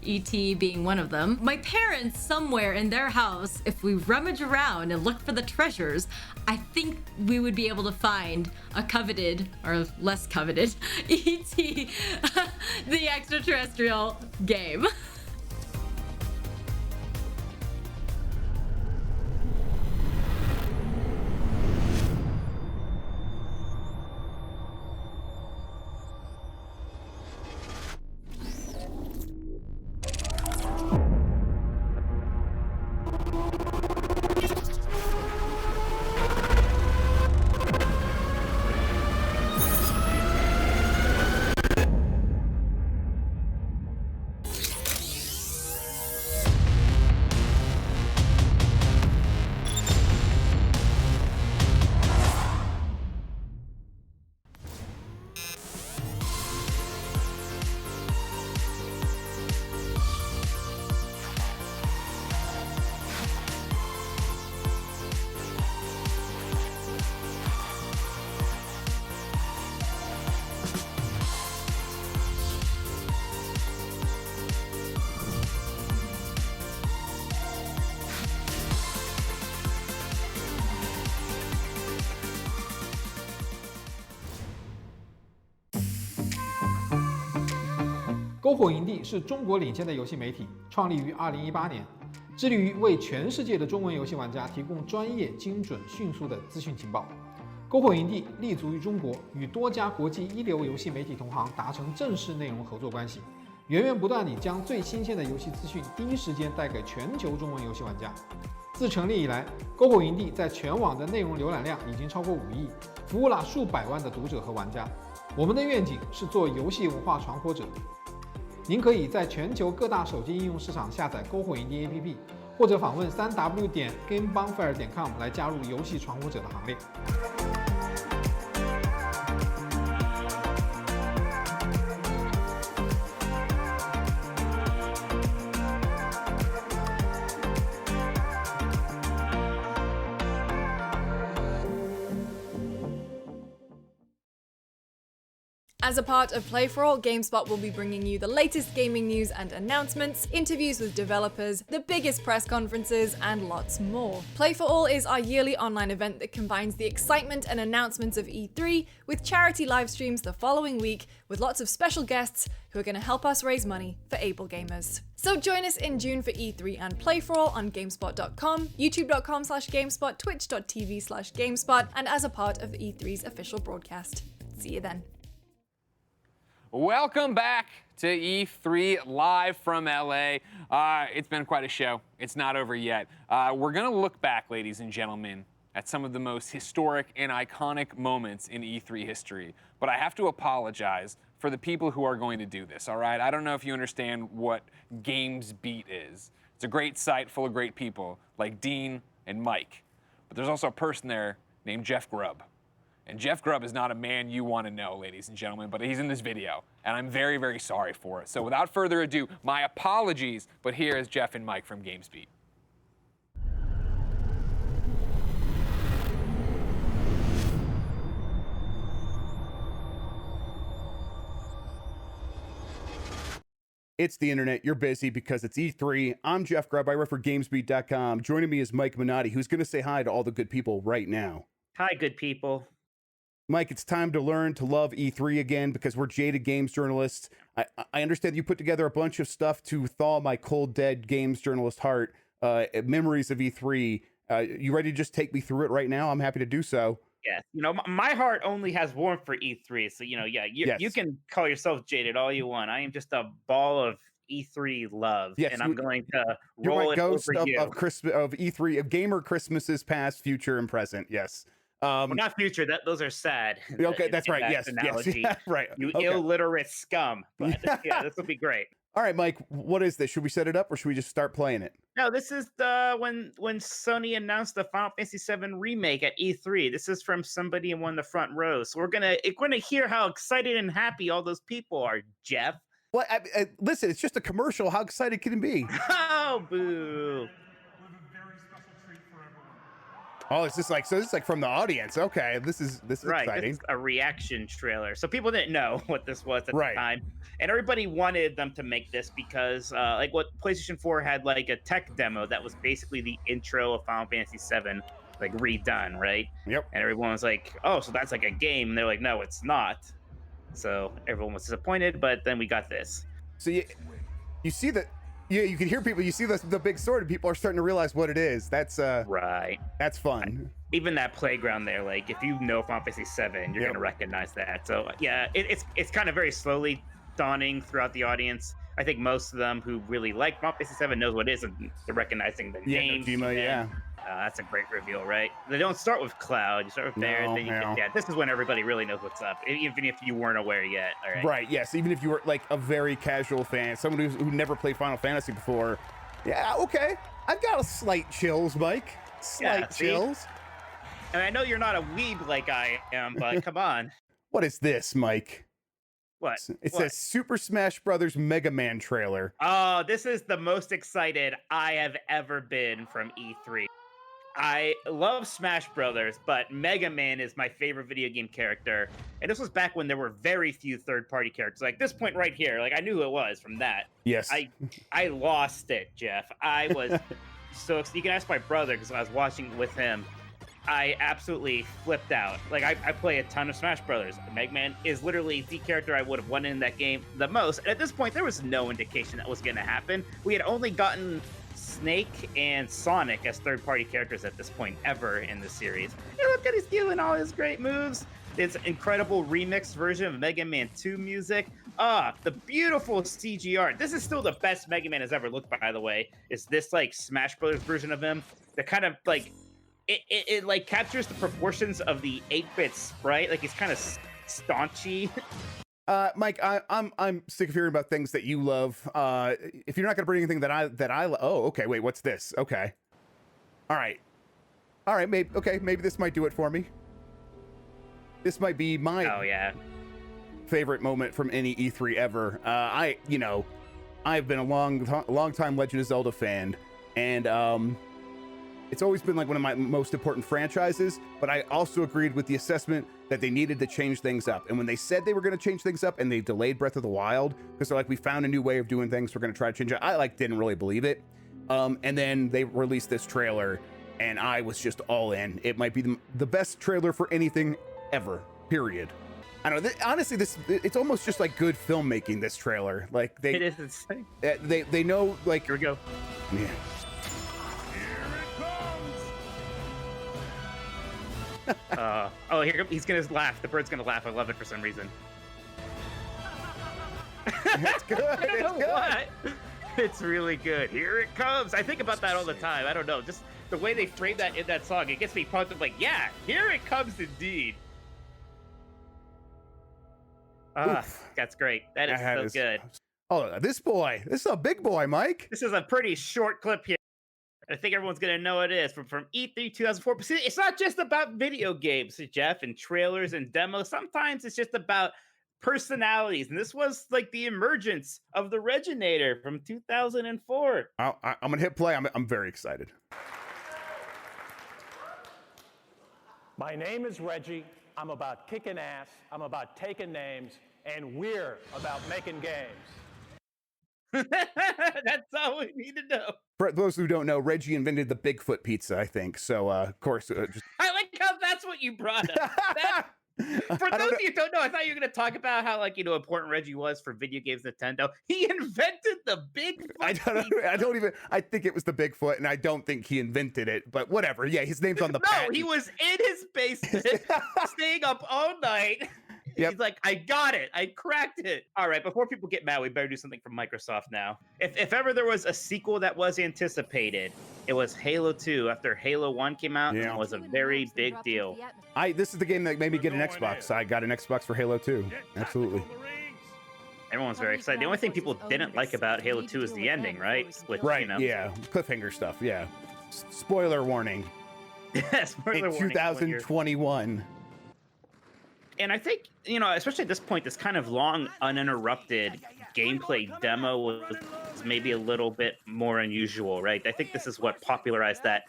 E.T. being one of them. My parents, somewhere in their house, if we rummage around and look for the treasures, I think we would be able to find a coveted, or less coveted, E.T. the extraterrestrial game.篝火营地是中国领先的游戏媒体，创立于2018年，致力于为全世界的中文游戏玩家提供专业、精准、迅速的资讯情报。篝火营地立足于中国，与多家国际一流游戏媒体同行达成正式内容合作关系，源源不断地将最新鲜的游戏资讯第一时间带给全球中文游戏玩家。自成立以来，篝火营地在全网的内容浏览量已经超过5亿，服务了数百万的读者和玩家。我们的愿景是做游戏文化传播者。您可以在全球各大手机应用市场下载篝火营地 APP， 或者访问3w.gamebonfire.com 来加入游戏传播者的行列。As a part of Play For All, GameSpot will be bringing you the latest gaming news and announcements, interviews with developers, the biggest press conferences, and lots more. Play For All is our yearly online event that combines the excitement and announcements of E3 with charity live streams the following week with lots of special guests who are going to help us raise money for able gamers. So join us in June for E3 and Play For All on GameSpot.com, YouTube.com/GameSpot, Twitch.tv/GameSpot, and as a part of the E3's official broadcast. See you then. Welcome back to E3 live from LA. It's been quite a show. It's not over yet. We're going to look back, ladies and gentlemen, at some of the most historic and iconic moments in E3 history. But I have to apologize for the people who are going to do this, all right? I don't know if you understand what GamesBeat is. It's a great site full of great people like Dean and Mike. But there's also a person there named Jeff Grubb. And Jeff Grubb is not a man you want to know, ladies and gentlemen, but he's in this video, and I'm very, very sorry for it. So without further ado, my apologies, but here is Jeff and Mike from GamesBeat. It's the internet. You're busy because it's E3. I'm Jeff Grubb. I work for GamesBeat.com. Joining me is Mike Minotti, who's going to say hi to all the good people right now. Hi, good people. Mike, it's time to learn to love E3 again because we're jaded games journalists. I understand you put together a bunch of stuff to thaw my cold, dead games journalist heart, memories of E3. You ready to just take me through it right now? I'm happy to do so. Yes. You know, my heart only has warmth for E3. So, you know, yeah, you can call yourself jaded all you want. I am just a ball of E3 love. Yes, and I'm going to roll it over you. Of E3, of gamer Christmases past, future, and present. Yes. Well, not future. Those are sad. Okay, that's right. Yes, analogy. yes, right. You illiterate scum. But yeah, this will be great. All right, Mike. What is this? Should we set it up, or should we just start playing it? No, this is when Sony announced the Final Fantasy VII remake at E3. This is from somebody in one of the front rows. So we're gonna hear how excited and happy all those people are, Jeff. Well, listen, it's just a commercial. How excited can it be? Oh, boo. Oh, this is like from the audience. Okay, this is right, exciting. This is a reaction trailer. So people didn't know what this was at the time, and everybody wanted them to make this because, like, what PlayStation 4 had like a tech demo that was basically the intro of Final Fantasy VII, like redone, right? Yep. And everyone was like, "Oh, so that's like a game?" And they're like, "No, it's not." So everyone was disappointed, but then we got this. So you see that. Yeah, you can hear people. You see the big sword, and people are starting to realize what it is. That's right. That's fun. Even that playground there, like if you know Final Fantasy VII, you're gonna recognize that. So yeah, it's kind of very slowly dawning throughout the audience. I think most of them who really like Final Fantasy VII knows what it is, and they're recognizing the name. Nojima, yeah. That's a great reveal, right? They don't start with Cloud. You start with Barret, then you get. This is when everybody really knows what's up, even if you weren't aware yet. All right. Right. Yes. Even if you were like a very casual fan, someone who never played Final Fantasy before. Yeah. Okay. I've got a slight chills, Mike. Slight chills. And I know you're not a weeb like I am, but come on. What is this, Mike? What? It says Super Smash Brothers Mega Man trailer. Oh, this is the most excited I have ever been from E3. I love Smash Brothers, but Mega Man is my favorite video game character. And this was back when there were very few third-party characters. Like this point right here, like I knew who it was from that. Yes. I lost it, Jeff. I was so you can ask my brother because I was watching with him. I absolutely flipped out. Like I play a ton of Smash Brothers. Mega Man is literally the character I would have wanted in that game the most. And at this point, there was no indication that was going to happen. We had only gotten Snake and Sonic as third-party characters at this point ever in the series. And look at he's doing all his great moves. This incredible remixed version of Mega Man 2 music. The beautiful CG art. This is still the best Mega Man has ever looked, by the way. Is this like Smash Brothers version of him? The kind of like it like captures the proportions of the 8-bit sprite. Like he's kind of staunchy. Mike, I'm sick of hearing about things that you love. If you're not gonna bring anything that I oh, okay, wait, what's this? Okay, all right, maybe this might do it for me. This might be my favorite moment from any E3 ever. I've been a long time Legend of Zelda fan, and It's always been like one of my most important franchises, but I also agreed with the assessment that they needed to change things up. And when they said they were going to change things up and they delayed Breath of the Wild, because they're like, we found a new way of doing things, we're going to try to change it. I didn't really believe it. And then they released this trailer and I was just all in. It might be the best trailer for anything ever, period. I don't know. Honestly, it's almost just like good filmmaking, this trailer. Like it is insane. They know, like, here we go. Yeah. Oh, he's gonna laugh. The bird's gonna laugh. I love it for some reason. It's good. It's good. What? It's really good. Here it comes. I think about that all the time. I don't know. Just the way they frame that in that song, it gets me pumped up. Like, yeah, here it comes indeed. That's great. That is so good. Oh, this is a big boy, Mike. This is a pretty short clip here. I think everyone's going to know it is from E3 2004. But see, it's not just about video games, Jeff, and trailers and demos. Sometimes it's just about personalities. And this was like the emergence of the Reginator from 2004. I'm going to hit play. I'm very excited. My name is Reggie. I'm about kicking ass. I'm about taking names. And we're about making games. That's all we need to know. For those who don't know, Reggie invented the Bigfoot pizza, I think. So, of course, just... I like how that's what you brought up. For those of you who don't know, I thought you were going to talk about how, like, important Reggie was for video games, Nintendo. He invented the Bigfoot. I think it was the Bigfoot, and I don't think he invented it, but whatever. Yeah, his name's on the patent. No, he was in his basement, staying up all night. Yep. He's like, I got it. I cracked it. All right, before people get mad, we better do something from Microsoft now. If ever there was a sequel that was anticipated, it was Halo 2. After Halo 1 came out, it was a very big deal. This is the game that made me get an Xbox. I got an Xbox for Halo 2. Absolutely. Everyone's very excited. The only thing people didn't like about Halo 2 is the ending, right? Which, yeah. Cliffhanger stuff, yeah. Spoiler warning. Spoiler warning. 2021. And I think, especially at this point, this kind of long, uninterrupted gameplay demo was maybe a little bit more unusual, right? I think this is what popularized that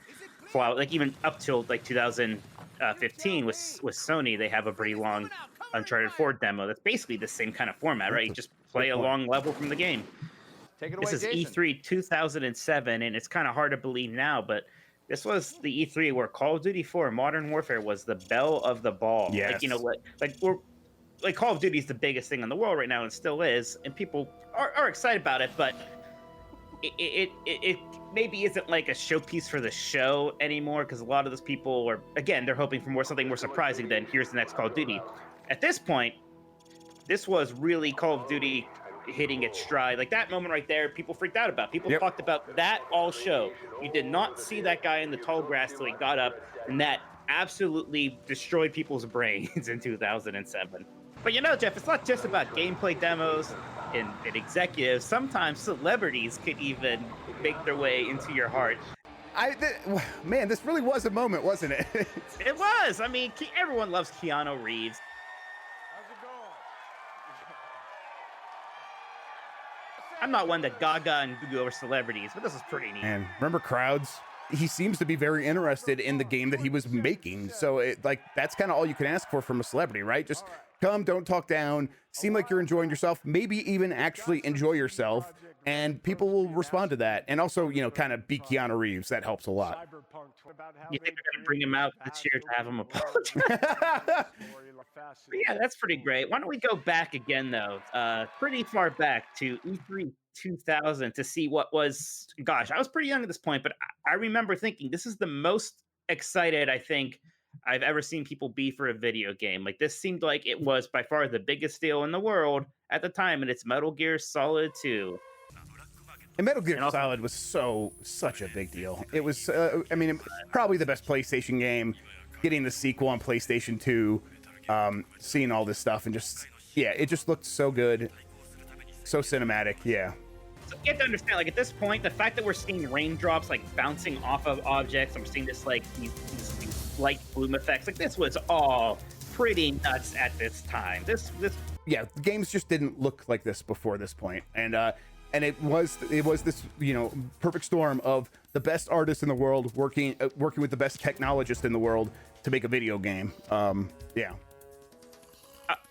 flow. Like, even up till, 2015 with Sony, they have a pretty long Uncharted 4 demo that's basically the same kind of format, right? You just play a long level from the game. Take it away, this is Jason. E3 2007, and it's kind of hard to believe now, but this was the E3 where Call of Duty 4 Modern Warfare was the belle of the ball. Yes. Call of Duty is the biggest thing in the world right now, and still is, and people are excited about it, but it maybe isn't like a showpiece for the show anymore, because a lot of those people are, again, they're hoping for something more surprising than here's the next Call of Duty. At this point, this was really Call of Duty hitting its stride. Like, that moment right there, people freaked out about. People talked about that all show. You did not see that guy in the tall grass till he got up, and that absolutely destroyed people's brains in 2007. But Jeff, it's not just about gameplay demos and executives. Sometimes celebrities could even make their way into your heart. Man, this really was a moment, wasn't it? It was. I mean, everyone loves Keanu Reeves. I'm not one to gaga and go over celebrities, but this is pretty neat. And remember crowds? He seems to be very interested in the game that he was making. So that's kind of all you can ask for from a celebrity, right? Just come, don't talk down, seem like you're enjoying yourself, maybe even actually enjoy yourself, and people will respond to that. And also, kind of be Keanu Reeves. That helps a lot. You think we're going to bring him out this year to have him apologize? But yeah, that's pretty great. Why don't we go back again, though, pretty far back to E3 2000 to see what was, gosh, I was pretty young at this point, but I remember thinking this is the most excited I think I've ever seen people be for a video game. Like, this seemed like it was by far the biggest deal in the world at the time, and it's Metal Gear Solid 2. And Metal Gear Solid was such a big deal. It was, probably the best PlayStation game, getting the sequel on PlayStation 2, seeing all this stuff, and it just looked so good, so cinematic, yeah. So you have to understand, like, at this point, the fact that we're seeing raindrops, like, bouncing off of objects, and we're seeing this, like, these light bloom effects, like, this was all pretty nuts at this time. Yeah, games just didn't look like this before this point, and and it was this perfect storm of the best artists in the world working with the best technologists in the world to make a video game. Yeah.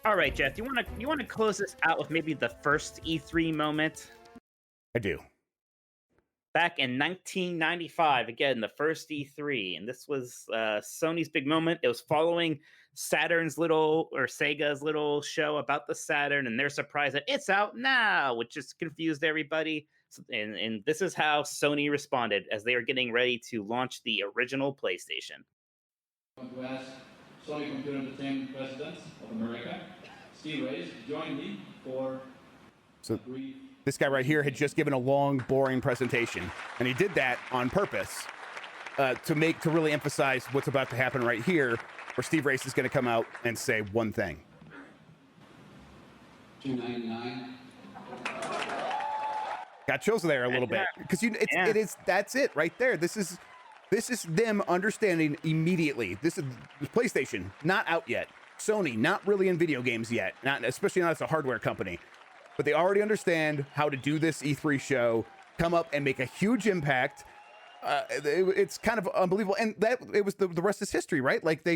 All right, Jeff. You want to close this out with maybe the first E3 moment? I do. Back in 1995, again, the first E3, and this was Sony's big moment. It was following Sega's little show about the Saturn, and their surprise that it's out now, which just confused everybody. And this is how Sony responded as they were getting ready to launch the original PlayStation. I want to ask Sony Computer Entertainment President of America, Steve Reyes, to join me for So this guy right here had just given a long, boring presentation, and he did that on purpose to really emphasize what's about to happen right here, where Steve Reyes is going to come out and say one thing. $299. Got chills there a little bit because that's it right there. This is them understanding immediately. This is PlayStation, not out yet. Sony, not really in video games yet, especially not as a hardware company. But they already understand how to do this E3 show, come up and make a huge impact. It's kind of unbelievable. And it was the rest is history, right? Like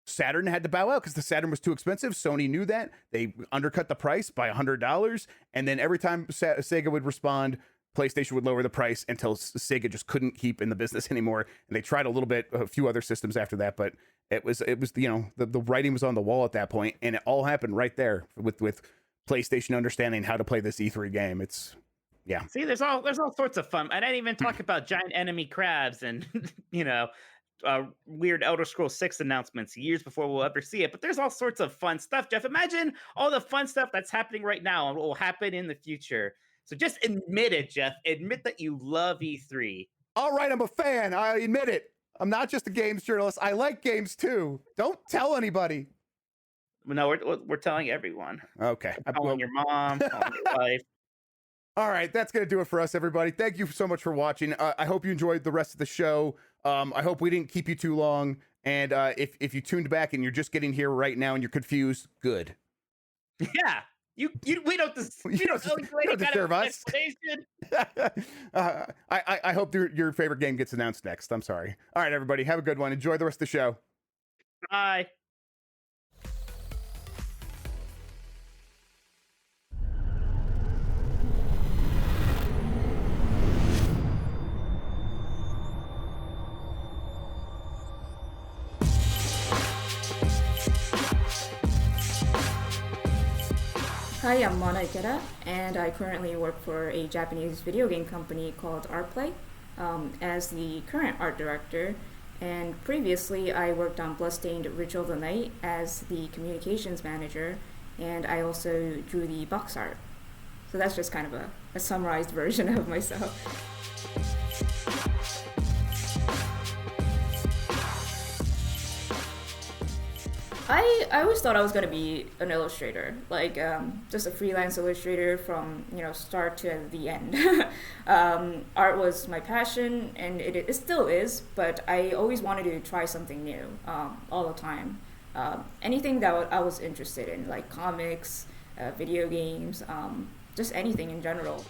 Saturn had to bow out because the Saturn was too expensive. Sony knew that. They undercut the price by $100. And then every time Sega would respond, PlayStation would lower the price until Sega just couldn't keep in the business anymore. And they tried a few other systems after that, but it was the writing was on the wall at that point, and it all happened right there with PlayStation understanding how to play this E3 game. Yeah. See, there's all sorts of fun. I didn't even talk about giant enemy crabs and weird Elder Scrolls 6 announcements years before we'll ever see it. But there's all sorts of fun stuff, Jeff. Imagine all the fun stuff that's happening right now and what will happen in the future. So just admit it, Jeff. Admit that you love E3. All right, I'm a fan. I admit it. I'm not just a games journalist. I like games too. Don't tell anybody. No, we're telling everyone. Okay. I'm calling your mom, calling your wife. All right, that's going to do it for us, everybody. Thank you so much for watching. I hope you enjoyed the rest of the show. I hope we didn't keep you too long. And if you tuned back and you're just getting here right now and you're confused, good. Yeah. We don't deserve us. I hope your favorite game gets announced next. I'm sorry. All right, everybody, have a good one. Enjoy the rest of the show. Bye. Hi, I'm Mana Ikeda, and I currently work for a Japanese video game company called Artplay as the current art director. And previously, I worked on Bloodstained Ritual of the Night as the communications manager, and I also drew the box art. So that's just kind of a summarized version of myself. I always thought I was going to be an illustrator, like just a freelance illustrator from start to the end. Art was my passion, and it still is, but I always wanted to try something new all the time. Anything that I was interested in, like comics, video games, just anything in general.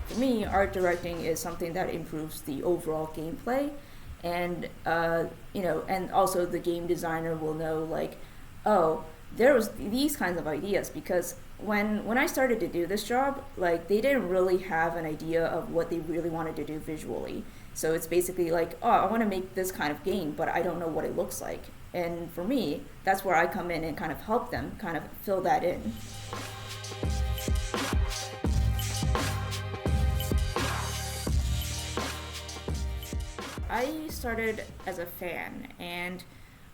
For me, art directing is something that improves the overall gameplay, and and also the game designer will know, like, oh, there was these kinds of ideas, because when I started to do this job, like, they didn't really have an idea of what they really wanted to do visually. So it's basically like, oh, I want to make this kind of game, but I don't know what it looks like. And for me, that's where I come in and kind of help them kind of fill that in. I started as a fan, and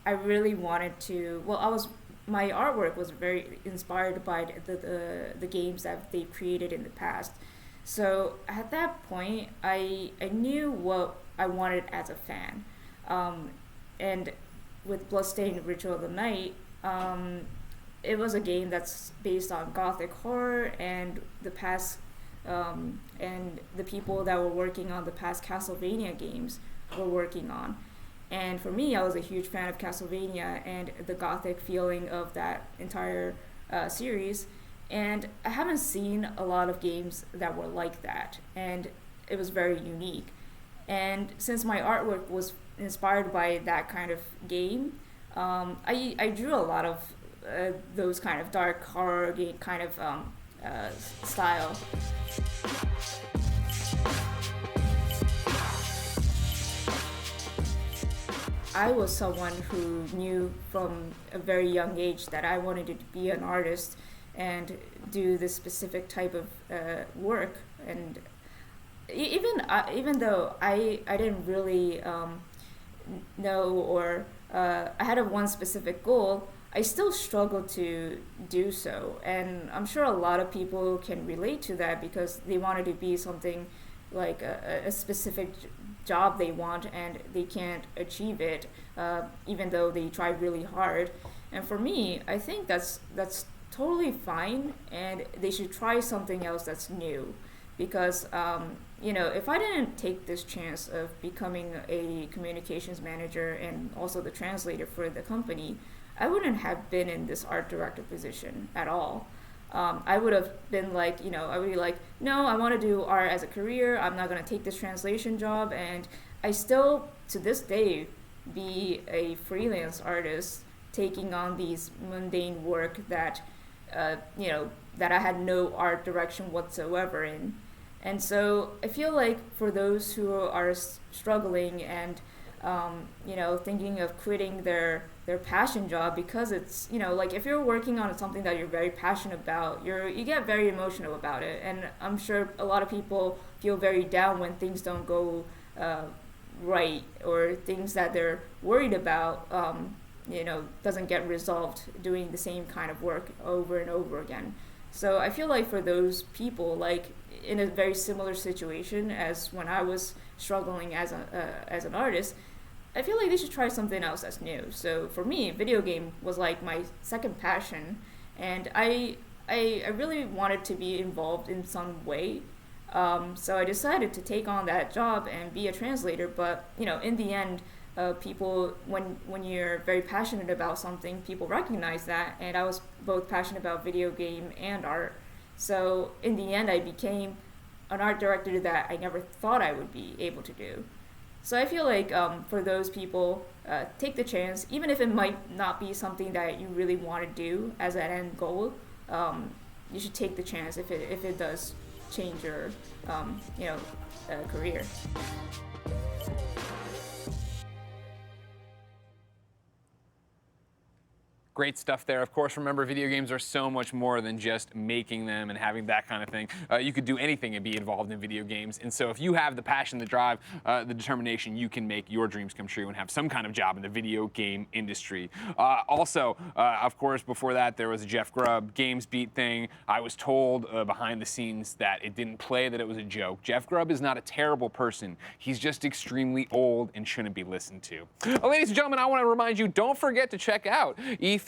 I really wanted to, my artwork was very inspired by the games that they created in the past. So at that point, I knew what I wanted as a fan. And with Bloodstained Ritual of the Night, it was a game that's based on gothic horror, and the past, and the people that were working on the past Castlevania games were working on. And for me, I was a huge fan of Castlevania and the gothic feeling of that entire series. And I haven't seen a lot of games that were like that, and it was very unique. And since my artwork was inspired by that kind of game, I drew a lot of those kind of dark horror game kind of style. I was someone who knew from a very young age that I wanted to be an artist and do this specific type of work. And even though I didn't really know or I had one specific goal, I still struggled to do so. And I'm sure a lot of people can relate to that because they wanted to be something like a specific job they want and they can't achieve it even though they try really hard. And for me, I think that's totally fine, and they should try something else that's new, because if I didn't take this chance of becoming a communications manager and also the translator for the company, I wouldn't have been in this art director position at all. I would have been like, I would be like, no, I want to do art as a career. I'm not going to take this translation job. And I still, to this day, be a freelance artist taking on these mundane work that, that I had no art direction whatsoever in. And so I feel like for those who are struggling and, thinking of quitting their passion job, because it's, like if you're working on something that you're very passionate about, you get very emotional about it. And I'm sure a lot of people feel very down when things don't go right, or things that they're worried about, doesn't get resolved doing the same kind of work over and over again. So I feel like for those people, like in a very similar situation as when I was struggling as an artist, I feel like they should try something else that's new. So for me, video game was like my second passion, and I really wanted to be involved in some way. So I decided to take on that job and be a translator. But in the end, people, when you're very passionate about something, people recognize that. And I was both passionate about video game and art. So in the end, I became an art director that I never thought I would be able to do. So I feel like for those people, take the chance, even if it might not be something that you really want to do as an end goal. You should take the chance if it does change your career. Great stuff there. Of course, remember, video games are so much more than just making them and having that kind of thing. You could do anything and be involved in video games. And so if you have the passion, the drive, the determination, you can make your dreams come true and have some kind of job in the video game industry. Also, of course, before that, there was a Jeff Grubb Games Beat thing. I was told behind the scenes that it didn't play, that it was a joke. Jeff Grubb is not a terrible person. He's just extremely old and shouldn't be listened to. Ladies and gentlemen, I want to remind you, don't forget to check out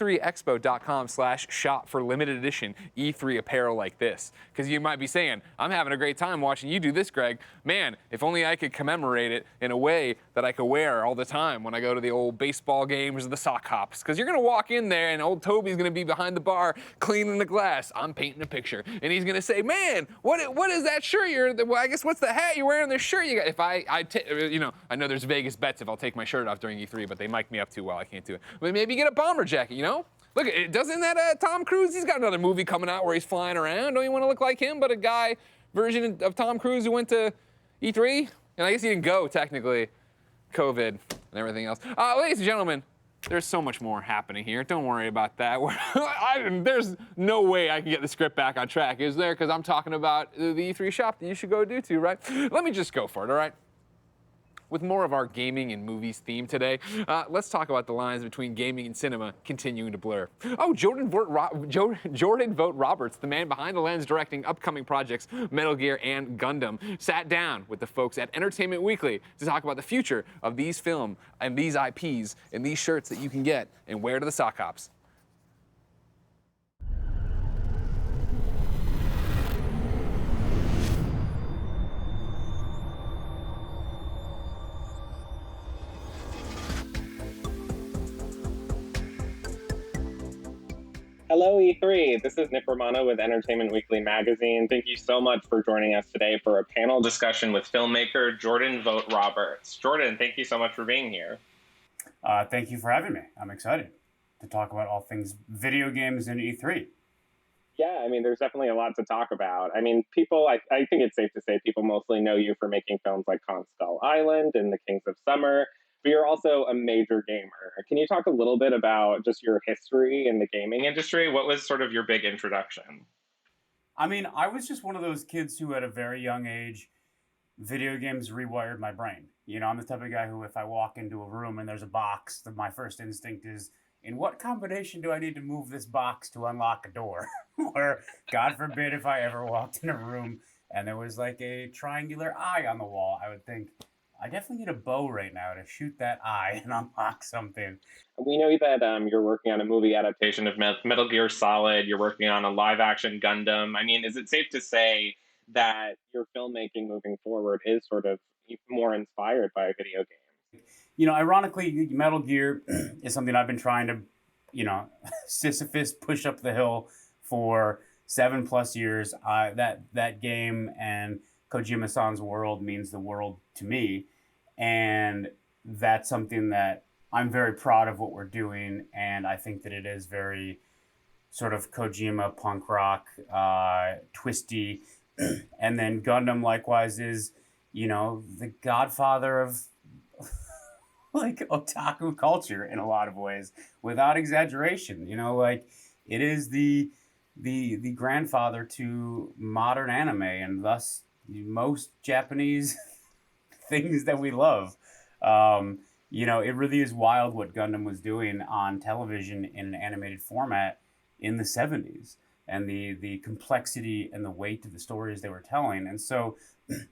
e3expo.com/shop for limited edition E3 apparel like this. Because you might be saying, I'm having a great time watching you do this, Greg. Man, if only I could commemorate it in a way that I could wear all the time when I go to the old baseball games or the sock hops. Because you're going to walk in there and old Toby's going to be behind the bar cleaning the glass. I'm painting a picture. And he's going to say, man, what is that shirt I guess what's the hat you're wearing, this shirt you got? If I know there's Vegas bets if I'll take my shirt off during E3, but they mic me up too well. I can't do it. But maybe get a bomber jacket, Look, doesn't that Tom Cruise? He's got another movie coming out where he's flying around. Don't you want to look like him? But a guy version of Tom Cruise who went to E3, and I guess he didn't go technically, COVID and everything else. Ladies and gentlemen, there's so much more happening here. Don't worry about that. There's no way I can get the script back on track, is there? Because I'm talking about the E3 shop that you should go do too, right? Let me just go for it, all right? With more of our gaming and movies theme today, let's talk about the lines between gaming and cinema continuing to blur. Oh, Jordan Vogt Roberts, the man behind the lens directing upcoming projects Metal Gear and Gundam, sat down with the folks at Entertainment Weekly to talk about the future of these film and these IPs and these shirts that you can get and wear to the sock hops. Hello, E3. This is Nick Romano with Entertainment Weekly magazine. Thank you so much for joining us today for a panel discussion with filmmaker Jordan Vogt Roberts. Jordan, thank you so much for being here. Thank you for having me. I'm excited to talk about all things video games and E3. Yeah, I mean, there's definitely a lot to talk about. I mean, people, I think it's safe to say people mostly know you for making films like Kong Skull Island and The Kings of Summer, but you're also a major gamer. Can you talk a little bit about just your history in the gaming industry? What was sort of your big introduction? I mean, I was just one of those kids who at a very young age, video games rewired my brain. You know, I'm the type of guy who if I walk into a room and there's a box, my first instinct is, in what combination do I need to move this box to unlock a door? Or, God forbid, if I ever walked in a room and there was like a triangular eye on the wall, I would think, I definitely need a bow right now to shoot that eye and unlock something. We know that you're working on a movie adaptation of Metal Gear Solid. You're working on a live-action Gundam. I mean, is it safe to say that your filmmaking moving forward is sort of more inspired by video games? You know, ironically, Metal Gear is something I've been trying to, you know, Sisyphus push up the hill for 7+ years. That game and Kojima-san's world means the world to me. And that's something that I'm very proud of what we're doing. And I think that it is very sort of Kojima punk rock, twisty. And then Gundam likewise is, you know, the godfather of like otaku culture in a lot of ways, without exaggeration. You know, like it is the grandfather to modern anime and thus most Japanese things that we love. You know, it really is wild what Gundam was doing on television in an animated format in the 70s, and the complexity and the weight of the stories they were telling. And so,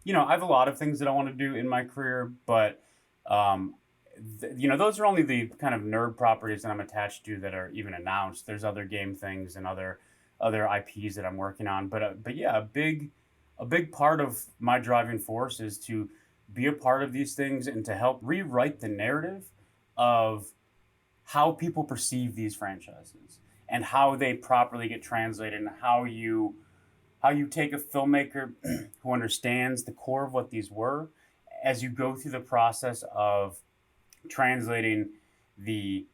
you know, I have a lot of things that I want to do in my career, but you know, those are only the kind of nerd properties that I'm attached to that are even announced. There's other game things and other IPs that I'm working on. But yeah, a big part of my driving force is to be a part of these things and to help rewrite the narrative of how people perceive these franchises and how they properly get translated, and how you take a filmmaker who understands the core of what these were as you go through the process of translating the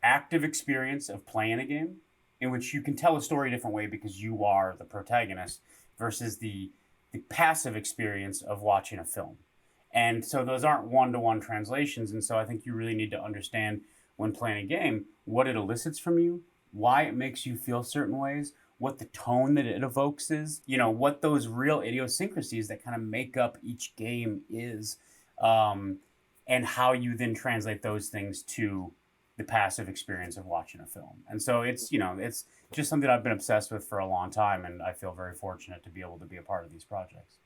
active experience of playing a game, in which you can tell a story a different way because you are the protagonist, versus the passive experience of watching a film. And so those aren't one-to-one translations. And so I think you really need to understand when playing a game what it elicits from you, why it makes you feel certain ways, what the tone that it evokes is, you know, what those real idiosyncrasies that kind of make up each game is, and how you then translate those things to the passive experience of watching a film. And so it's, you know, it's just something I've been obsessed with for a long time, and I feel very fortunate to be able to be a part of these projects.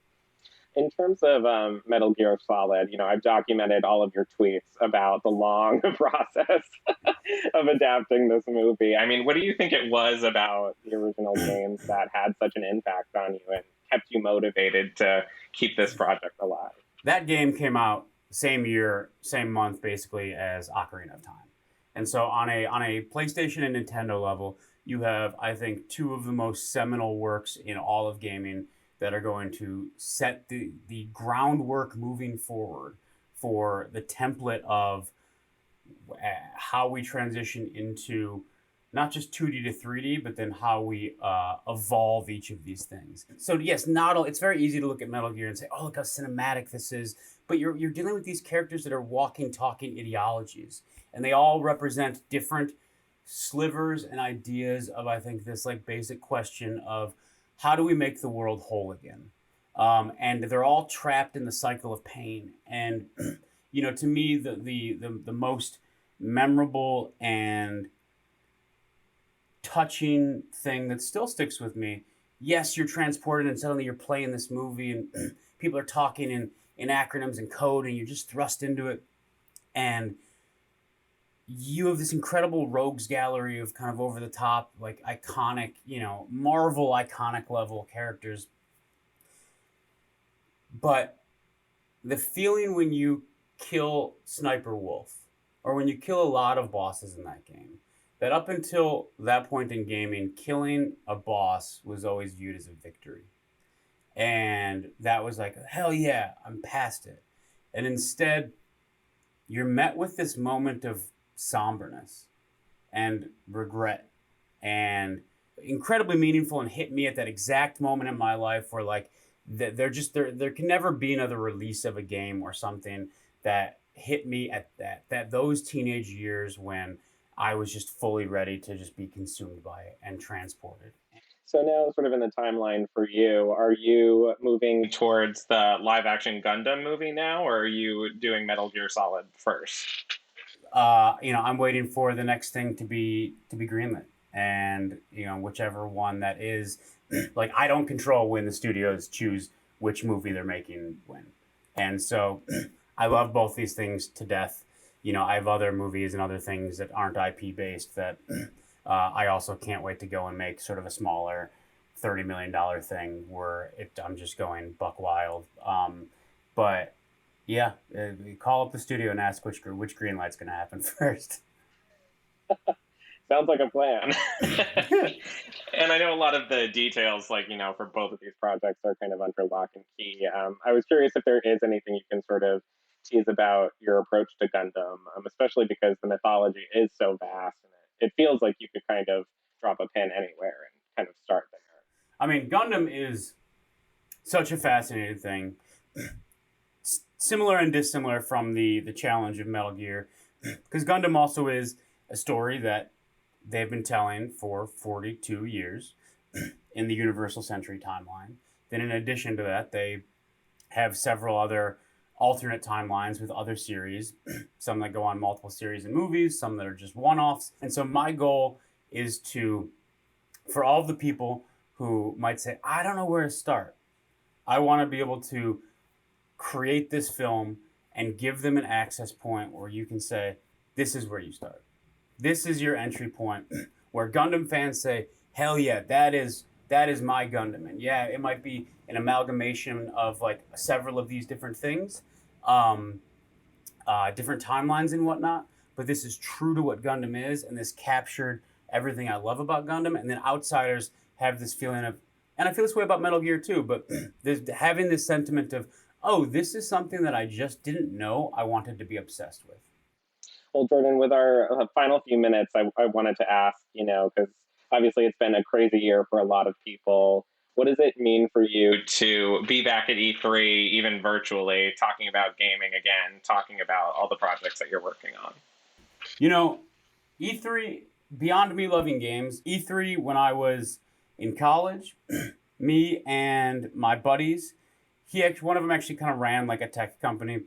In terms of Metal Gear Solid, you know, I've documented all of your tweets about the long process of adapting this movie. I mean, what do you think it was about the original games that had such an impact on you and kept you motivated to keep this project alive? That game came out same year, same month, basically, as Ocarina of Time. And so on a PlayStation and Nintendo level, you have, I think, two of the most seminal works in all of gaming that are going to set the groundwork moving forward for the template of how we transition into not just 2D to 3D, but then how we evolve each of these things. So yes, it's very easy to look at Metal Gear and say, oh, look how cinematic this is. But you're dealing with these characters that are walking, talking ideologies. And they all represent different slivers and ideas of, I think, this like basic question of how do we make the world whole again? And they're all trapped in the cycle of pain. And, you know, to me, the most memorable and touching thing that still sticks with me, yes, you're transported and suddenly you're playing this movie and people are talking in acronyms and code and you're just thrust into it. And you have this incredible rogues gallery of kind of over the top, like iconic, you know, Marvel iconic level characters. But the feeling when you kill Sniper Wolf, or when you kill a lot of bosses in that game, that up until that point in gaming, killing a boss was always viewed as a victory. And that was like, hell yeah, I'm past it. And instead, you're met with this moment of somberness and regret and incredibly meaningful, and hit me at that exact moment in my life where like there can never be another release of a game or something that hit me at those teenage years when I was just fully ready to just be consumed by it and transported. So now, sort of in the timeline for you, are you moving towards the live-action Gundam movie now, or are you doing Metal Gear Solid first? I'm waiting for the next thing to be greenlit, and whichever one that is, like I don't control when the studios choose which movie they're making when, and so I love both these things to death. I have other movies and other things that aren't IP based that I also can't wait to go and make sort of a smaller $30 million thing where I'm just going buck wild. But yeah, call up the studio and ask which green light's going to happen first. Sounds like a plan. And I know a lot of the details, like, for both of these projects are kind of under lock and key. I was curious if there is anything you can sort of tease about your approach to Gundam, especially because the mythology is so vast, and it feels like you could kind of drop a pin anywhere and kind of start there. I mean, Gundam is such a fascinating thing. Similar and dissimilar from the challenge of Metal Gear, because Gundam also is a story that they've been telling for 42 years in the Universal Century timeline. Then in addition to that, they have several other alternate timelines with other series, some that go on multiple series and movies, some that are just one-offs. And so my goal is for all of the people who might say, I don't know where to start, I want to be able to create this film and give them an access point where you can say, this is where you start. This is your entry point, where Gundam fans say, hell yeah, that is my Gundam. And yeah, it might be an amalgamation of like several of these different things, different timelines and whatnot, but this is true to what Gundam is, and this captured everything I love about Gundam. And then outsiders have this feeling of, and I feel this way about Metal Gear too, but there's having this sentiment of, oh, this is something that I just didn't know I wanted to be obsessed with. Well, Jordan, with our final few minutes, I wanted to ask, because obviously it's been a crazy year for a lot of people. What does it mean for you to be back at E3, even virtually, talking about gaming again, talking about all the projects that you're working on? E3, beyond me loving games, E3, when I was in college, me and my buddies, one of them actually kind of ran like a tech company,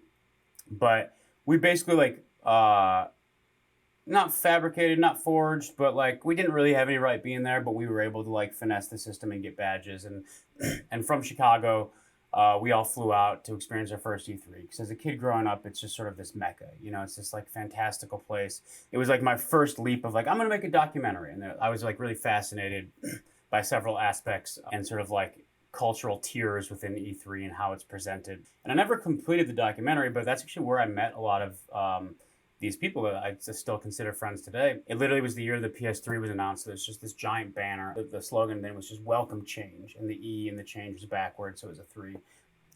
but we basically not fabricated, not forged, but like we didn't really have any right being there, but we were able to like finesse the system and get badges. And from Chicago, we all flew out to experience our first E3. Because as a kid growing up, it's just sort of this mecca, it's this like fantastical place. It was like my first leap of like, I'm gonna make a documentary. And I was like really fascinated by several aspects and sort of like cultural tiers within E3 and how it's presented. And I never completed the documentary, but that's actually where I met a lot of these people that I still consider friends today. It literally was the year the PS3 was announced. There's just this giant banner. The slogan then was just welcome change, and the E and the change was backwards, so it was a 3.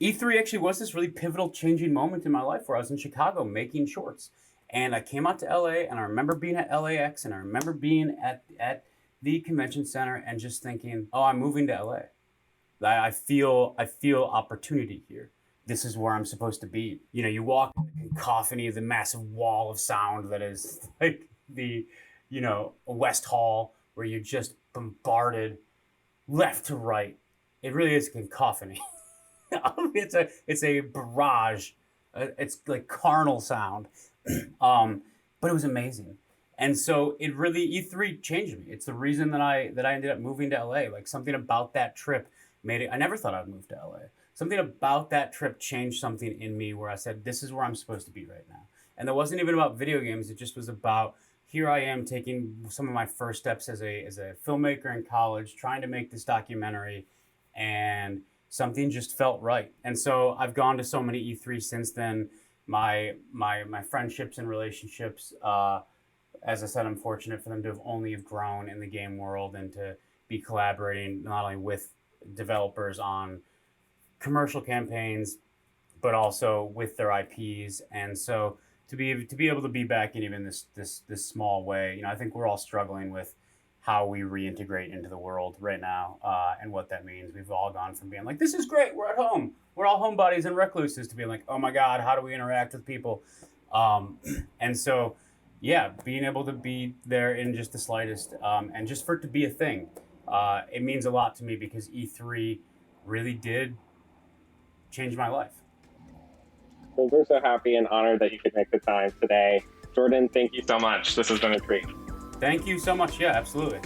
E3 actually was this really pivotal changing moment in my life where I was in Chicago making shorts. And I came out to LA, and I remember being at LAX, and I remember being at the convention center and just thinking, oh, I'm moving to LA. I feel opportunity here. This is where I'm supposed to be. You walk in the cacophony of the massive wall of sound that is like the, West Hall, where you're just bombarded left to right. It really is a cacophony. It's a barrage. It's like carnal sound. But it was amazing. And so it really, E3 changed me. It's the reason that I ended up moving to LA. Like something about that trip made it, I never thought I'd move to LA. Something about that trip changed something in me where I said, this is where I'm supposed to be right now. And that wasn't even about video games. It just was about, here I am taking some of my first steps as a filmmaker in college, trying to make this documentary, and something just felt right. And so I've gone to so many E3 since then. My friendships and relationships as I said, I'm fortunate for them to have only have grown in the game world and to be collaborating not only with developers on commercial campaigns, but also with their IPs. And so to be able to be back in even this small way, I think we're all struggling with how we reintegrate into the world right now, and what that means. We've all gone from being like, this is great, we're at home, we're all homebodies and recluses, to being like, oh my God, how do we interact with people? And so, yeah, being able to be there in just the slightest, and just for it to be a thing, it means a lot to me, because E3 really did change my life. Well, we're so happy and honored that you could make the time today. Jordan, thank you so much. This has been a treat. Thank you so much. Yeah, absolutely.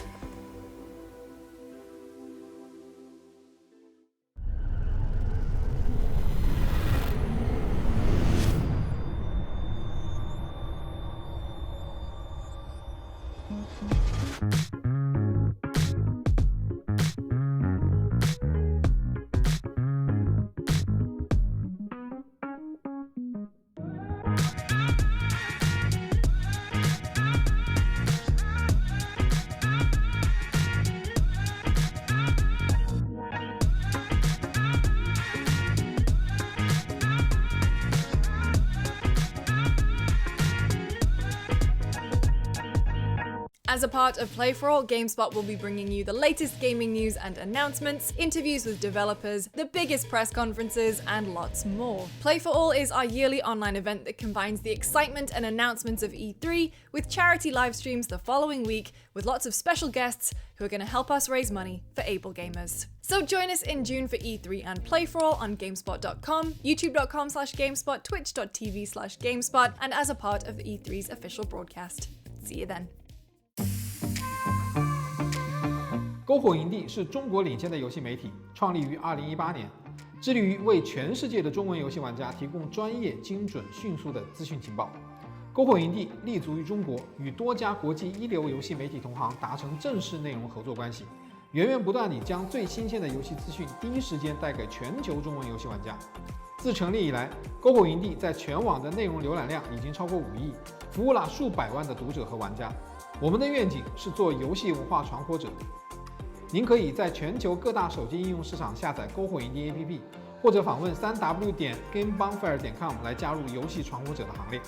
As a part of Play For All, GameSpot will be bringing you the latest gaming news and announcements, interviews with developers, the biggest press conferences, and lots more. Play For All is our yearly online event that combines the excitement and announcements of E3 with charity live streams the following week, with lots of special guests who are going to help us raise money for able gamers. So join us in June for E3 and Play For All on GameSpot.com, YouTube.com/GameSpot, Twitch.tv/GameSpot, and as a part of the E3's official broadcast. See you then.篝火营地是中国领先的游戏媒体，创立于2018年，致力于为全世界的中文游戏玩家提供专业、精准、迅速的资讯情报。篝火营地立足于中国，与多家国际一流游戏媒体同行达成正式内容合作关系，源源不断地将最新鲜的游戏资讯第一时间带给全球中文游戏玩家。自成立以来，篝火营地在全网的内容浏览量已经超过5亿，服务了数百万的读者和玩家。我们的愿景是做游戏文化传播者。您可以在全球各大手机应用市场下载篝火营地 APP， 或者访问3w.gamebonfire.com 来加入游戏传播者的行列。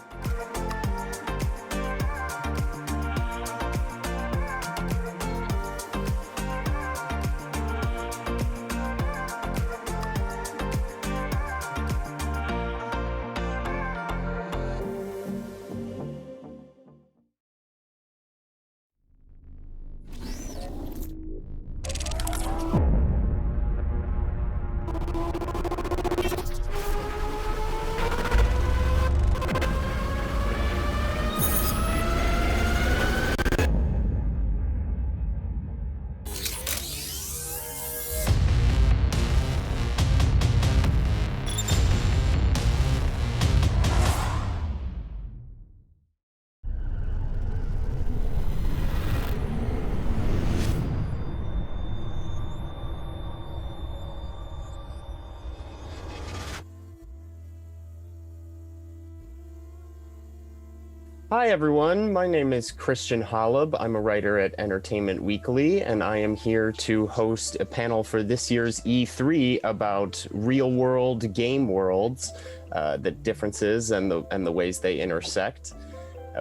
Hi everyone, my name is Christian Holub. I'm a writer at Entertainment Weekly, and I am here to host a panel for this year's E3 about real-world game worlds, the differences and the ways they intersect.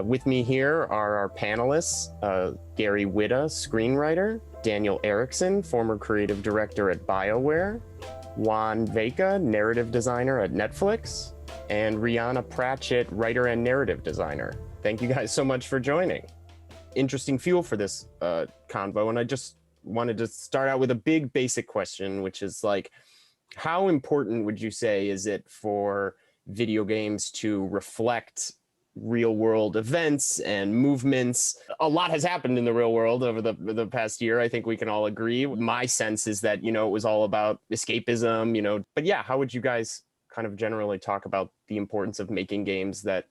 With me here are our panelists, Gary Whitta, screenwriter, Daniel Erickson, former creative director at BioWare, Juan Vega, narrative designer at Netflix, and Rihanna Pratchett, writer and narrative designer. Thank you guys so much for joining. Interesting fuel for this convo, and I just wanted to start out with a big basic question, which is like, how important would you say is it for video games to reflect real world events and movements? A lot has happened in the real world over the past year. I think we can all agree. My sense is that, it was all about escapism, but yeah, how would you guys kind of generally talk about the importance of making games that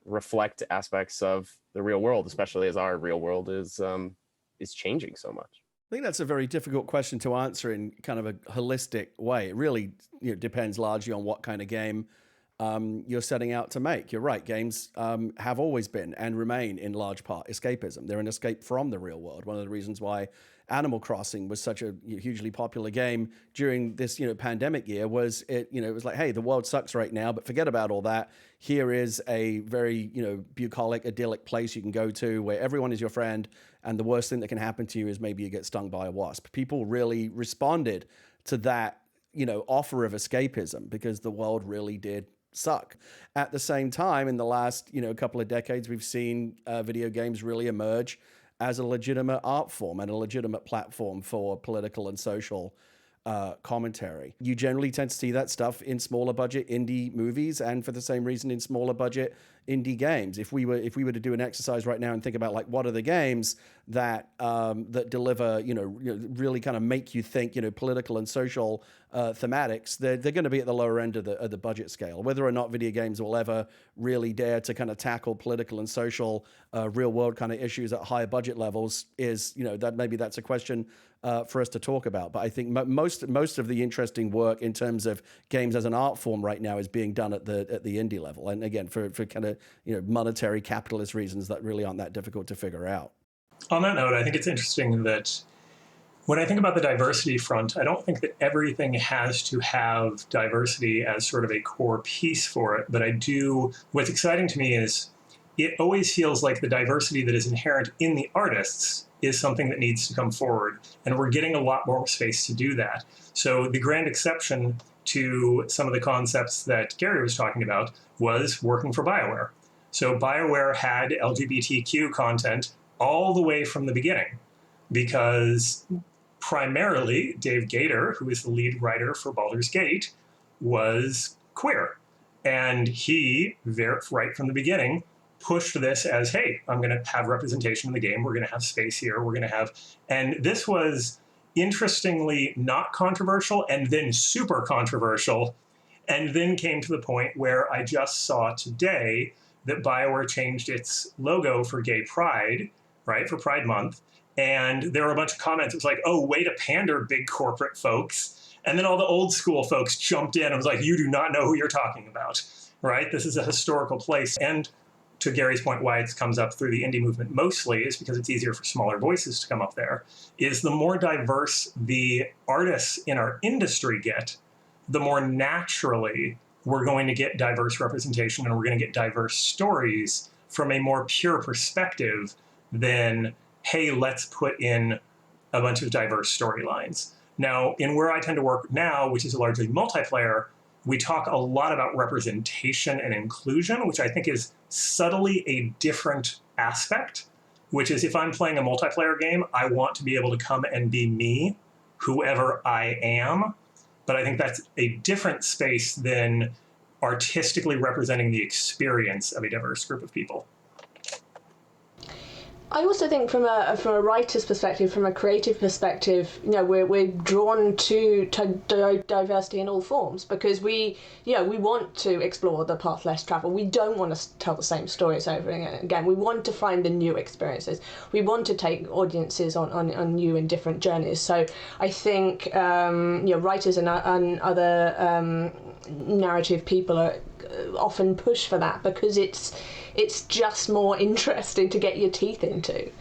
reflect aspects of the real world, especially as our real world is changing so much? I think that's a very difficult question to answer in kind of a holistic way. It really depends largely on what kind of game you're setting out to make. You're right. Games have always been and remain in large part escapism. They're an escape from the real world. One of the reasons why Animal Crossing was such a hugely popular game during this, pandemic year was it was like, hey, the world sucks right now, but forget about all that. Here is a very, bucolic, idyllic place you can go to where everyone is your friend, and the worst thing that can happen to you is maybe you get stung by a wasp. People really responded to that, offer of escapism because the world really did suck. At the same time, in the last, couple of decades, we've seen video games really emerge as a legitimate art form and a legitimate platform for political and social commentary. You generally tend to see that stuff in smaller budget indie movies, and for the same reason in smaller budget indie games. If we were to do an exercise right now and think about like what are the games that that deliver really kind of make you think political and social thematics, they're going to be at the lower end of the budget scale. Whether or not video games will ever really dare to kind of tackle political and social real world kind of issues at higher budget levels is that maybe that's a question for us to talk about. But I think most of the interesting work in terms of games as an art form right now is being done at the indie level, and again for kind of monetary capitalist reasons that really aren't that difficult to figure out. On that note, I think it's interesting that when I think about the diversity front, I don't think that everything has to have diversity as sort of a core piece for it, but I do. What's exciting to me is it always feels like the diversity that is inherent in the artists is something that needs to come forward. And we're getting a lot more space to do that. So the grand exception to some of the concepts that Gary was talking about was working for BioWare. So BioWare had LGBTQ content all the way from the beginning, because primarily Dave Gator, who is the lead writer for Baldur's Gate, was queer. And he, right from the beginning, pushed this as, hey, I'm going to have representation in the game. We're going to have space here. We're going to have, and this was interestingly not controversial and then super controversial, and then came to the point where I just saw today that BioWare changed its logo for Gay Pride, right, for Pride Month. And there were a bunch of comments. It was like, oh, way to pander, big corporate folks. And then all the old school folks jumped in and was like, you do not know who you're talking about, right? This is a historical place. And to Gary's point, why it comes up through the indie movement mostly is because it's easier for smaller voices to come up there, is the more diverse the artists in our industry get, the more naturally we're going to get diverse representation, and we're going to get diverse stories from a more pure perspective than, hey, let's put in a bunch of diverse storylines. Now, in where I tend to work now, which is largely multiplayer, we talk a lot about representation and inclusion, which I think is subtly a different aspect, which is if I'm playing a multiplayer game, I want to be able to come and be me, whoever I am. But I think that's a different space than artistically representing the experience of a diverse group of people. I also think from a writer's perspective, from a creative perspective, we're drawn to diversity in all forms because we want to explore the path less traveled. We don't want to tell the same stories over and again. We want to find the new experiences. We want to take audiences on new and different journeys. So I think writers and other narrative people are often push for that because it's just more interesting to get your teeth into.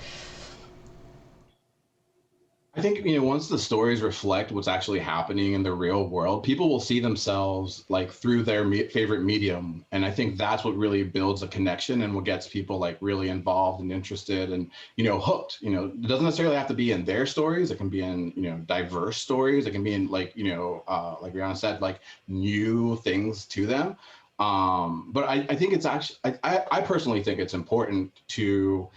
I think, once the stories reflect what's actually happening in the real world, people will see themselves like through their favorite medium. And I think that's what really builds a connection and what gets people like really involved and interested and, hooked. It doesn't necessarily have to be in their stories. It can be in, diverse stories. It can be in like Rihanna said, like new things to them. But I think it's actually, I personally think it's important to,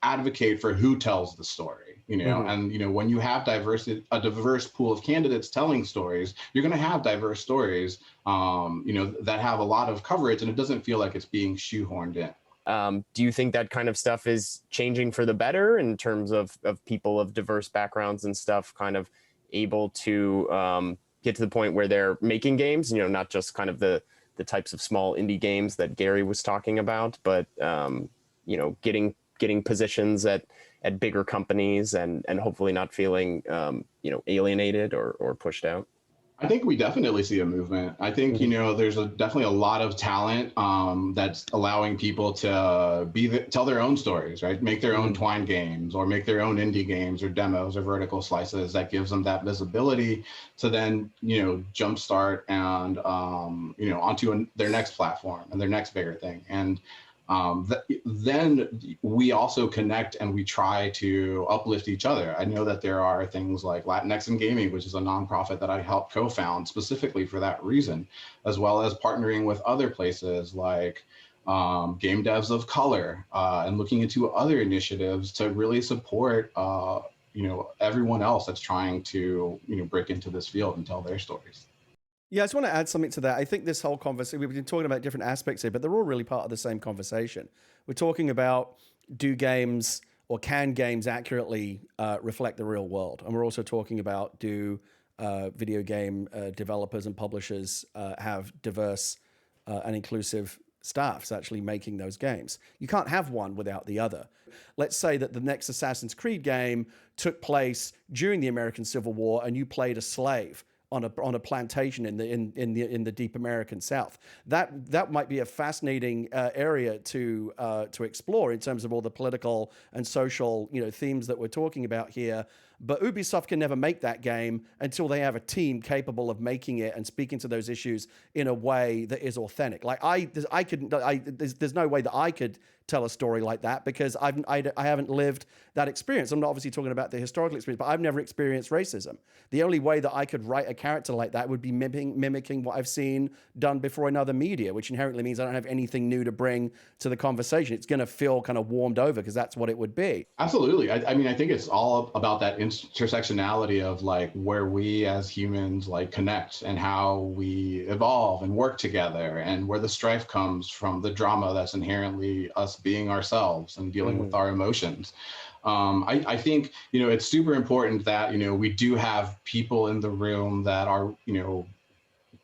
advocate for who tells the story, and, when you have a diverse pool of candidates telling stories, you're going to have diverse stories, that have a lot of coverage, and it doesn't feel like it's being shoehorned in. Do you think that kind of stuff is changing for the better in terms of people of diverse backgrounds and stuff kind of able to get to the point where they're making games, not just kind of the types of small indie games that Gary was talking about, but, getting positions at bigger companies and hopefully not feeling, alienated or pushed out? I think we definitely see a movement. I think, there's definitely a lot of talent that's allowing people to tell their own stories, right? Make their own Twine games or make their own indie games or demos or vertical slices that gives them that visibility to then, jumpstart and, onto their next platform and their next bigger thing. And then we also connect and we try to uplift each other. I know that there are things like Latinx in Gaming, which is a nonprofit that I helped co-found specifically for that reason, as well as partnering with other places like Game Devs of Color and looking into other initiatives to really support everyone else that's trying to break into this field and tell their stories. Yeah, I just want to add something to that. I think this whole conversation, we've been talking about different aspects here, but they're all really part of the same conversation. We're talking about, do games or can games accurately reflect the real world? And we're also talking about, do video game developers and publishers have diverse and inclusive staffs actually making those games? You can't have one without the other. Let's say that the next Assassin's Creed game took place during the American Civil War and you played a slave on a plantation in the deep American South. That might be a fascinating area to explore in terms of all the political and social themes that we're talking about here. But Ubisoft can never make that game until they have a team capable of making it and speaking to those issues in a way that is authentic. Like there's no way that I could tell a story like that because I haven't lived that experience. I'm not obviously talking about the historical experience, but I've never experienced racism. The only way that I could write a character like that would be mimicking what I've seen done before in other media, which inherently means I don't have anything new to bring to the conversation. It's going to feel kind of warmed over because that's what it would be. Absolutely. I mean, I think it's all about that intersectionality of like where we as humans like connect and how we evolve and work together, and where the strife comes from the drama that's inherently us being ourselves and dealing with our emotions. I think, it's super important that, we do have people in the room that are,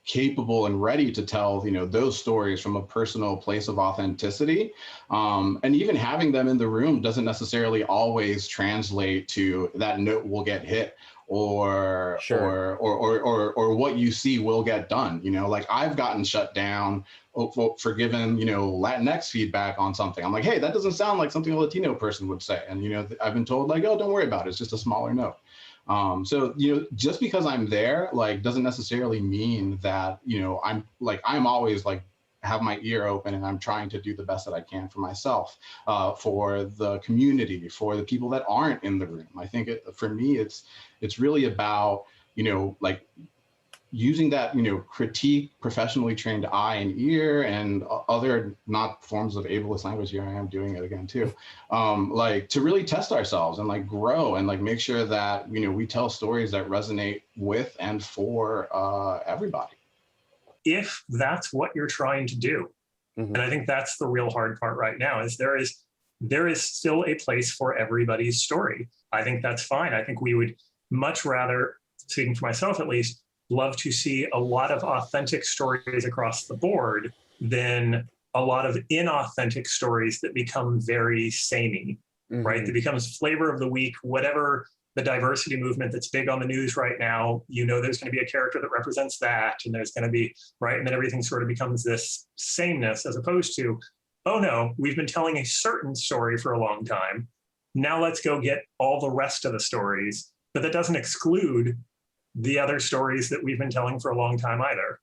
capable and ready to tell, those stories from a personal place of authenticity. And even having them in the room doesn't necessarily always translate to that note will get hit or what you see will get done. Like I've gotten shut down for giving, Latinx feedback on something. I'm like, hey, that doesn't sound like something a Latino person would say. And, I've been told like, oh, don't worry about it. It's just a smaller note. So, just because I'm there, like, doesn't necessarily mean that, I'm always like, have my ear open and I'm trying to do the best that I can for myself, for the community, for the people that aren't in the room. I think for me, it's really about, using that, critique, professionally trained eye and ear and other not forms of ableist language. Here I am doing it again too. To really test ourselves and like grow and like make sure that, we tell stories that resonate with and for everybody. If that's what you're trying to do. And I think that's the real hard part right now is there is still a place for everybody's story. I think that's fine. I think we would much rather, speaking for myself at least, love to see a lot of authentic stories across the board than a lot of inauthentic stories that become very samey, right? That becomes flavor of the week, whatever the diversity movement that's big on the news right now, there's going to be a character that represents that, and there's going to be, right? And then everything sort of becomes this sameness as opposed to, oh no, we've been telling a certain story for a long time. Now let's go get all the rest of the stories, but that doesn't exclude the other stories that we've been telling for a long time either.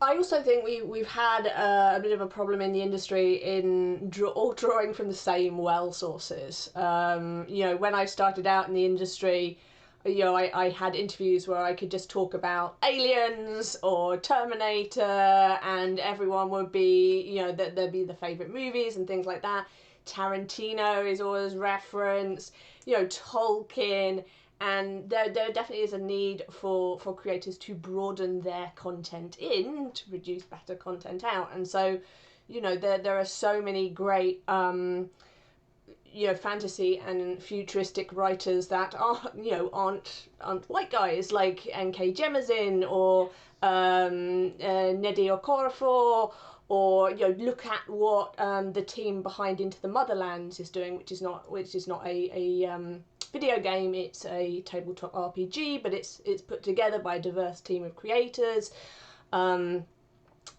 I also think we've had a bit of a problem in the industry in all drawing from the same well sources. When I started out in the industry, I had interviews where I could just talk about Aliens or Terminator, and everyone would be, there'd be the favorite movies and things like that. Tarantino is always referenced, Tolkien. And there definitely is a need for creators to broaden their content in to produce better content out. And so, there are so many great, fantasy and futuristic writers that aren't white guys like N.K. Jemisin or Nnedi Okorafor, or look at what the team behind Into the Motherlands is doing, which is not a video game. It's a tabletop RPG, but it's put together by a diverse team of creators. And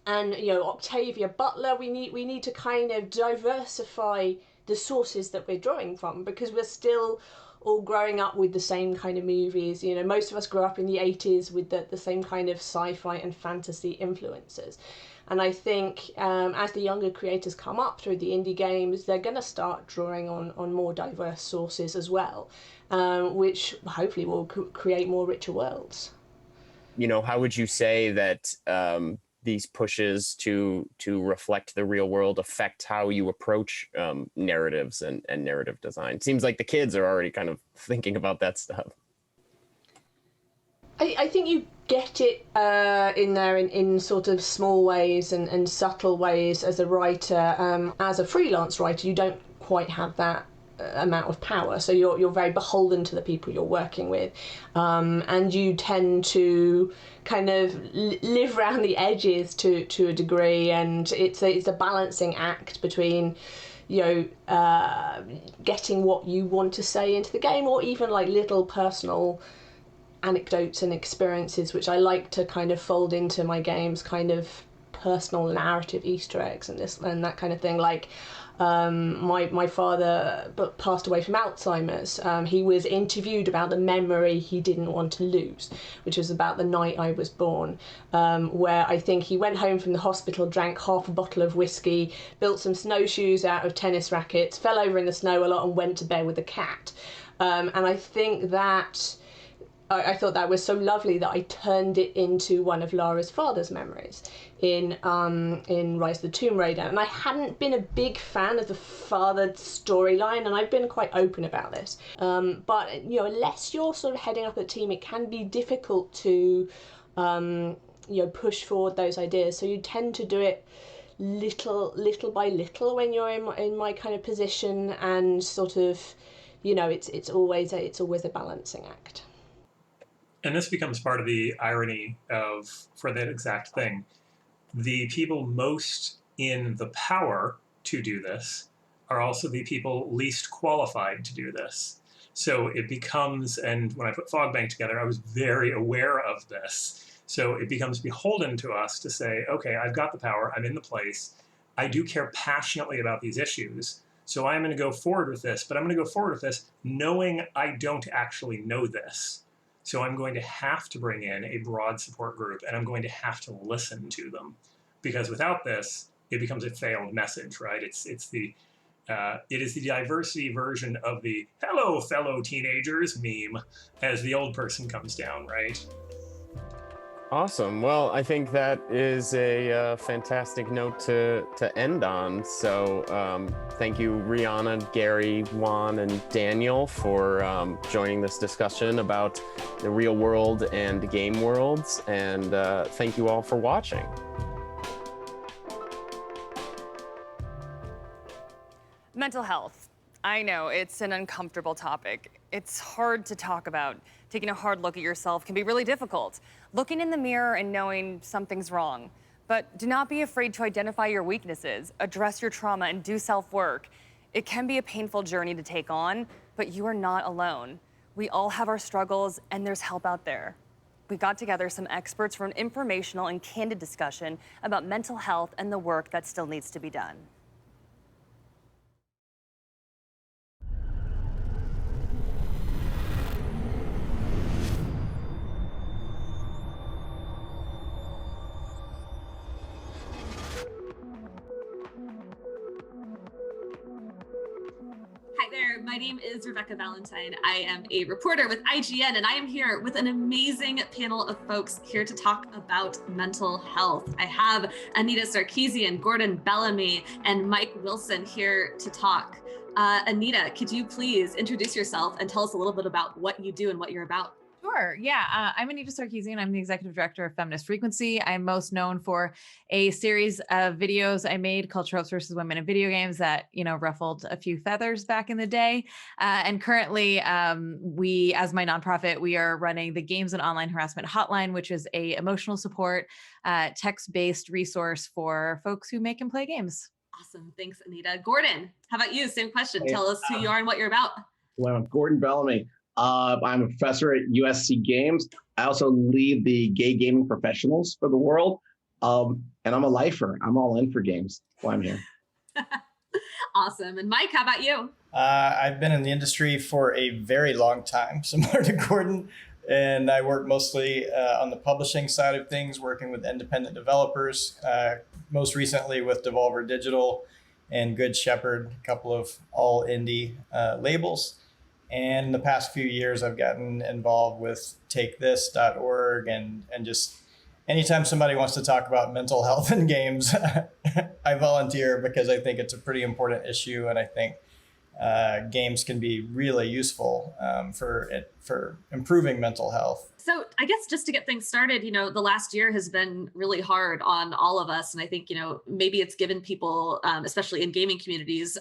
Octavia Butler, we need to kind of diversify the sources that we're drawing from, because we're still all growing up with the same kind of movies. Most of us grew up in the 80s with the same kind of sci-fi and fantasy influences. And I think as the younger creators come up through the indie games, they're going to start drawing on more diverse sources as well, which hopefully will create more richer worlds. How would you say that these pushes to reflect the real world affect how you approach narratives and narrative design? Seems like the kids are already kind of thinking about that stuff. I think you get it in there in sort of small ways and subtle ways as a writer. As a freelance writer, you don't quite have that amount of power, so you're very beholden to the people you're working with, and you tend to kind of live around the edges to a degree, and it's a balancing act between getting what you want to say into the game, or even like little personal anecdotes and experiences, which I like to kind of fold into my games, kind of personal narrative Easter eggs and that kind of thing. Like my father passed away from Alzheimer's. He was interviewed about the memory he didn't want to lose, which was about the night I was born, where I think he went home from the hospital, drank half a bottle of whiskey, built some snowshoes out of tennis rackets, fell over in the snow a lot, and went to bed with a cat. And I think that I thought that was so lovely that I turned it into one of Lara's father's memories in Rise of the Tomb Raider. And I hadn't been a big fan of the father storyline, and I've been quite open about this. But unless you're sort of heading up a team, it can be difficult to push forward those ideas. So you tend to do it little by little when you're in my kind of position, and sort of it's always a balancing act. And this becomes part of the irony for that exact thing. The people most in the power to do this are also the people least qualified to do this. So it becomes, and when I put Fogbank together, I was very aware of this. So it becomes beholden to us to say, okay, I've got the power, I'm in the place, I do care passionately about these issues, so I'm going to go forward with this, but I'm going to go forward with this knowing I don't actually know this. So I'm going to have to bring in a broad support group, and I'm going to have to listen to them, because without this, it becomes a failed message, right? It is the diversity version of the "hello, fellow teenagers" meme as the old person comes down, right? Awesome. Well, I think that is a fantastic note to end on. So thank you, Rihanna, Gary, Juan, and Daniel for joining this discussion about the real world and game worlds. And thank you all for watching. Mental health. I know it's an uncomfortable topic. It's hard to talk about. Taking a hard look at yourself can be really difficult. Looking in the mirror and knowing something's wrong. But do not be afraid to identify your weaknesses, address your trauma, and do self-work. It can be a painful journey to take on, but you are not alone. We all have our struggles, and there's help out there. We got together some experts for an informational and candid discussion about mental health and the work that still needs to be done. Hi there, my name is Rebecca Valentine. I am a reporter with IGN, and I am here with an amazing panel of folks here to talk about mental health. I have Anita Sarkeesian, Gordon Bellamy, and Mike Wilson here to talk. Anita, could you please introduce yourself and tell us a little bit about what you do and what you're about? Sure. Yeah. I'm Anita Sarkeesian. I'm the executive director of Feminist Frequency. I'm most known for a series of videos I made called Tropes versus Women in Video Games that, ruffled a few feathers back in the day. And currently, we, as my nonprofit, we are running the Games and Online Harassment Hotline, which is a emotional support, text-based resource for folks who make and play games. Awesome. Thanks, Anita. Gordon, how about you? Same question. Hey, Tell us who you are and what you're about. Well, I'm Gordon Bellamy. I'm a professor at USC Games. I also lead the gay gaming professionals for the world. And I'm a lifer. I'm all in for games. That's why I'm here. Awesome. And Mike, how about you? I've been in the industry for a very long time, similar to Gordon. And I work mostly on the publishing side of things, working with independent developers, most recently with Devolver Digital and Good Shepherd, a couple of all indie labels. And in the past few years, I've gotten involved with TakeThis.org and just anytime somebody wants to talk about mental health in games, I volunteer because I think it's a pretty important issue. And I think games can be really useful for improving mental health. So I guess just to get things started, the last year has been really hard on all of us. And I think, maybe it's given people, especially in gaming communities,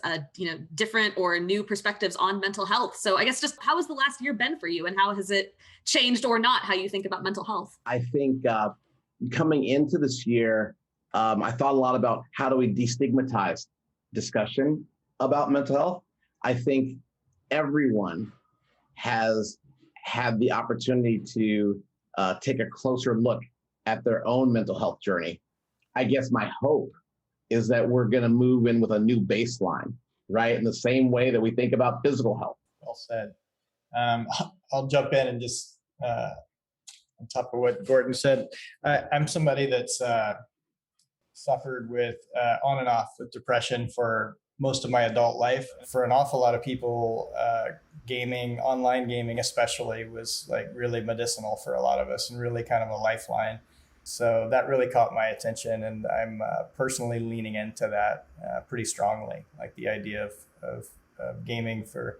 different or new perspectives on mental health. So I guess just how has the last year been for you and how has it changed or not how you think about mental health? I think coming into this year, I thought a lot about how do we destigmatize discussion about mental health. I think everyone has had the opportunity to take a closer look at their own mental health journey. I guess my hope is that we're going to move in with a new baseline, right? In the same way that we think about physical health. Well said. I'll jump in and just on top of what Gordon said, I'm somebody that's suffered with on and off with depression for most of my adult life. For an awful lot of people, gaming, online gaming especially, was like really medicinal for a lot of us and really kind of a lifeline. So that really caught my attention, and I'm personally leaning into that pretty strongly, like the idea of gaming for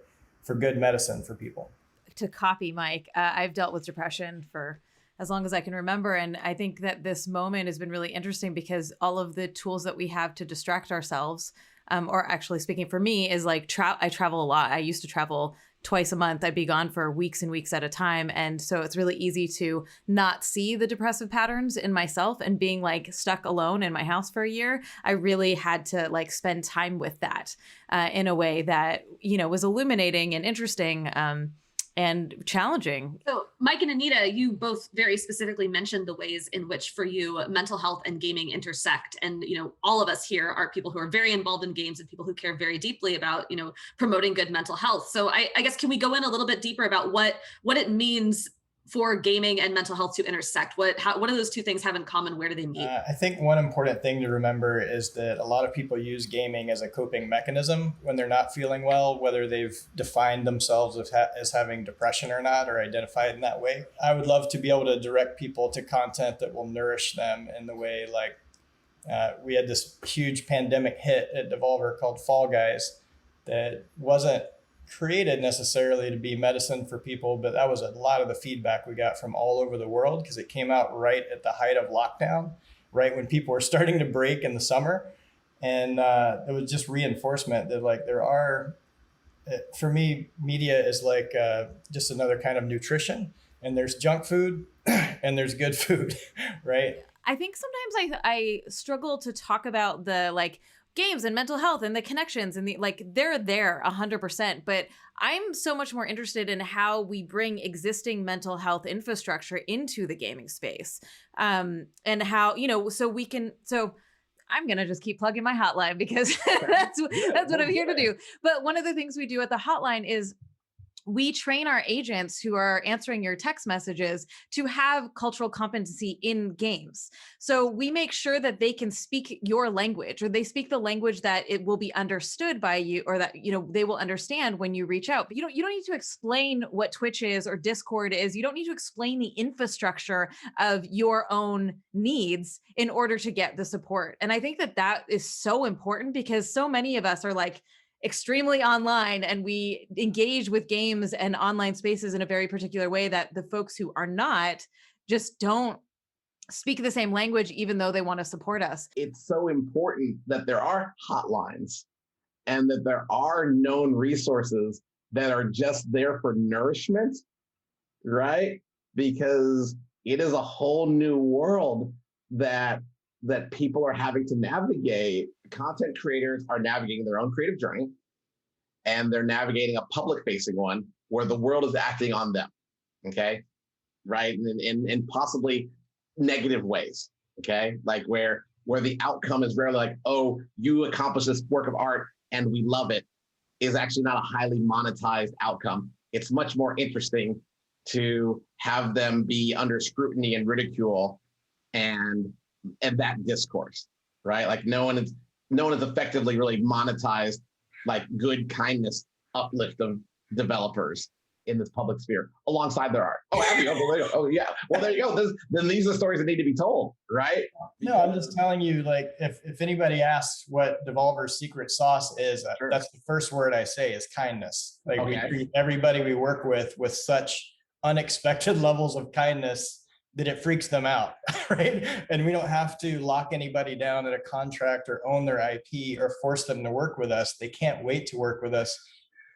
good medicine for people. To copy Mike, I've dealt with depression for as long as I can remember. And I think that this moment has been really interesting because all of the tools that we have to distract ourselves, or actually speaking for me, is like I travel a lot. I used to travel twice a month. I'd be gone for weeks and weeks at a time. And so it's really easy to not see the depressive patterns in myself, and being like stuck alone in my house for a year. I really had to like spend time with that in a way that, was illuminating and interesting. And challenging. So Mike and Anita, you both very specifically mentioned the ways in which for you mental health and gaming intersect. And, all of us here are people who are very involved in games and people who care very deeply about, promoting good mental health. So I guess, can we go in a little bit deeper about what it means for gaming and mental health to intersect? What do those two things have in common? Where do they meet? I think one important thing to remember is that a lot of people use gaming as a coping mechanism when they're not feeling well, whether they've defined themselves as having depression or not, or identified in that way. I would love to be able to direct people to content that will nourish them in the way like we had this huge pandemic hit at Devolver called Fall Guys that wasn't created necessarily to be medicine for people, but that was a lot of the feedback we got from all over the world because it came out right at the height of lockdown, right when people were starting to break in the summer. And it was just reinforcement that like for me, media is like just another kind of nutrition, and there's junk food and there's good food, right? I think sometimes I struggle to talk about the like games and mental health and the connections and they're there 100%, but I'm so much more interested in how we bring existing mental health infrastructure into the gaming space, and how, so I'm going to just keep plugging my hotline because that's what I'm here to do. But one of the things we do at the hotline is we train our agents who are answering your text messages to have cultural competency in games. So we make sure that they can speak your language, or they speak the language that it will be understood by you, or that, they will understand when you reach out. But you don't need to explain what Twitch is or Discord is. You don't need to explain the infrastructure of your own needs in order to get the support. And I think that is so important because so many of us are like extremely online, and we engage with games and online spaces in a very particular way that the folks who are not just don't speak the same language, even though they want to support us. It's so important that there are hotlines and that there are known resources that are just there for nourishment, right? Because it is a whole new world that people are having to navigate. Content creators are navigating their own creative journey, and they're navigating a public-facing one where the world is acting on them, okay? Right, in possibly negative ways, okay? Like where the outcome is rarely like, oh, you accomplished this work of art and we love it, is actually not a highly monetized outcome. It's much more interesting to have them be under scrutiny and ridicule and that discourse, right? Like no one is effectively really monetized like good kindness uplift of developers in this public sphere alongside their art. Oh, yeah. Well, there you go. Then these are the stories that need to be told, right? No, I'm just telling you, like, if anybody asks what Devolver's secret sauce is, that's the first word I say is kindness. Like we treat everybody we work with such unexpected levels of kindness that it freaks them out, right? And we don't have to lock anybody down in a contract or own their IP or force them to work with us. They can't wait to work with us.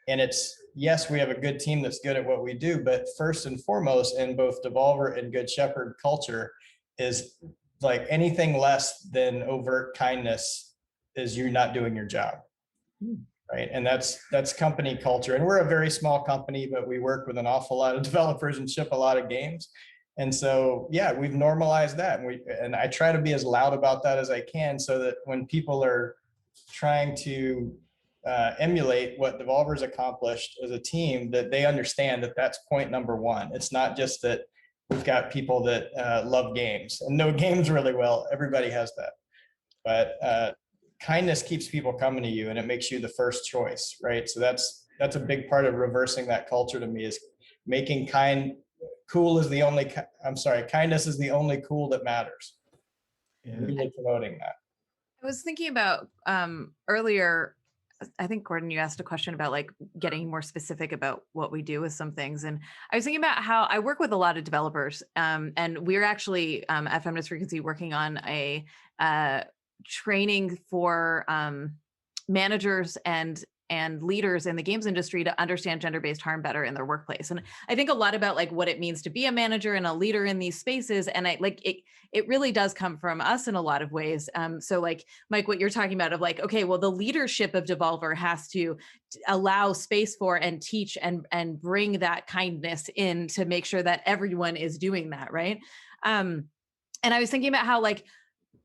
And it's, yes, we have a good team that's good at what we do, but first and foremost in both Devolver and Good Shepherd culture is like anything less than overt kindness is you're not doing your job, right? And that's company culture. And we're a very small company, but we work with an awful lot of developers and ship a lot of games. And so, yeah, we've normalized that. And I try to be as loud about that as I can so that when people are trying to emulate what Devolver's accomplished as a team, that they understand that that's point number one. It's not just that we've got people that love games and know games really well. Everybody has that. But kindness keeps people coming to you and it makes you the first choice, right? So that's a big part of reversing that culture to me, is making kindness is the only cool that matters. And really promoting that. I was thinking about earlier, I think, Gordon, you asked a question about like getting more specific about what we do with some things. And I was thinking about how I work with a lot of developers, and we're actually at Feminist Frequency working on a training for managers and leaders in the games industry to understand gender-based harm better in their workplace. And I think a lot about like what it means to be a manager and a leader in these spaces. And I like it really does come from us in a lot of ways. So like, Mike, what you're talking about of like, okay, well, the leadership of Devolver has to allow space for and teach and bring that kindness in to make sure that everyone is doing that, right? And I was thinking about how like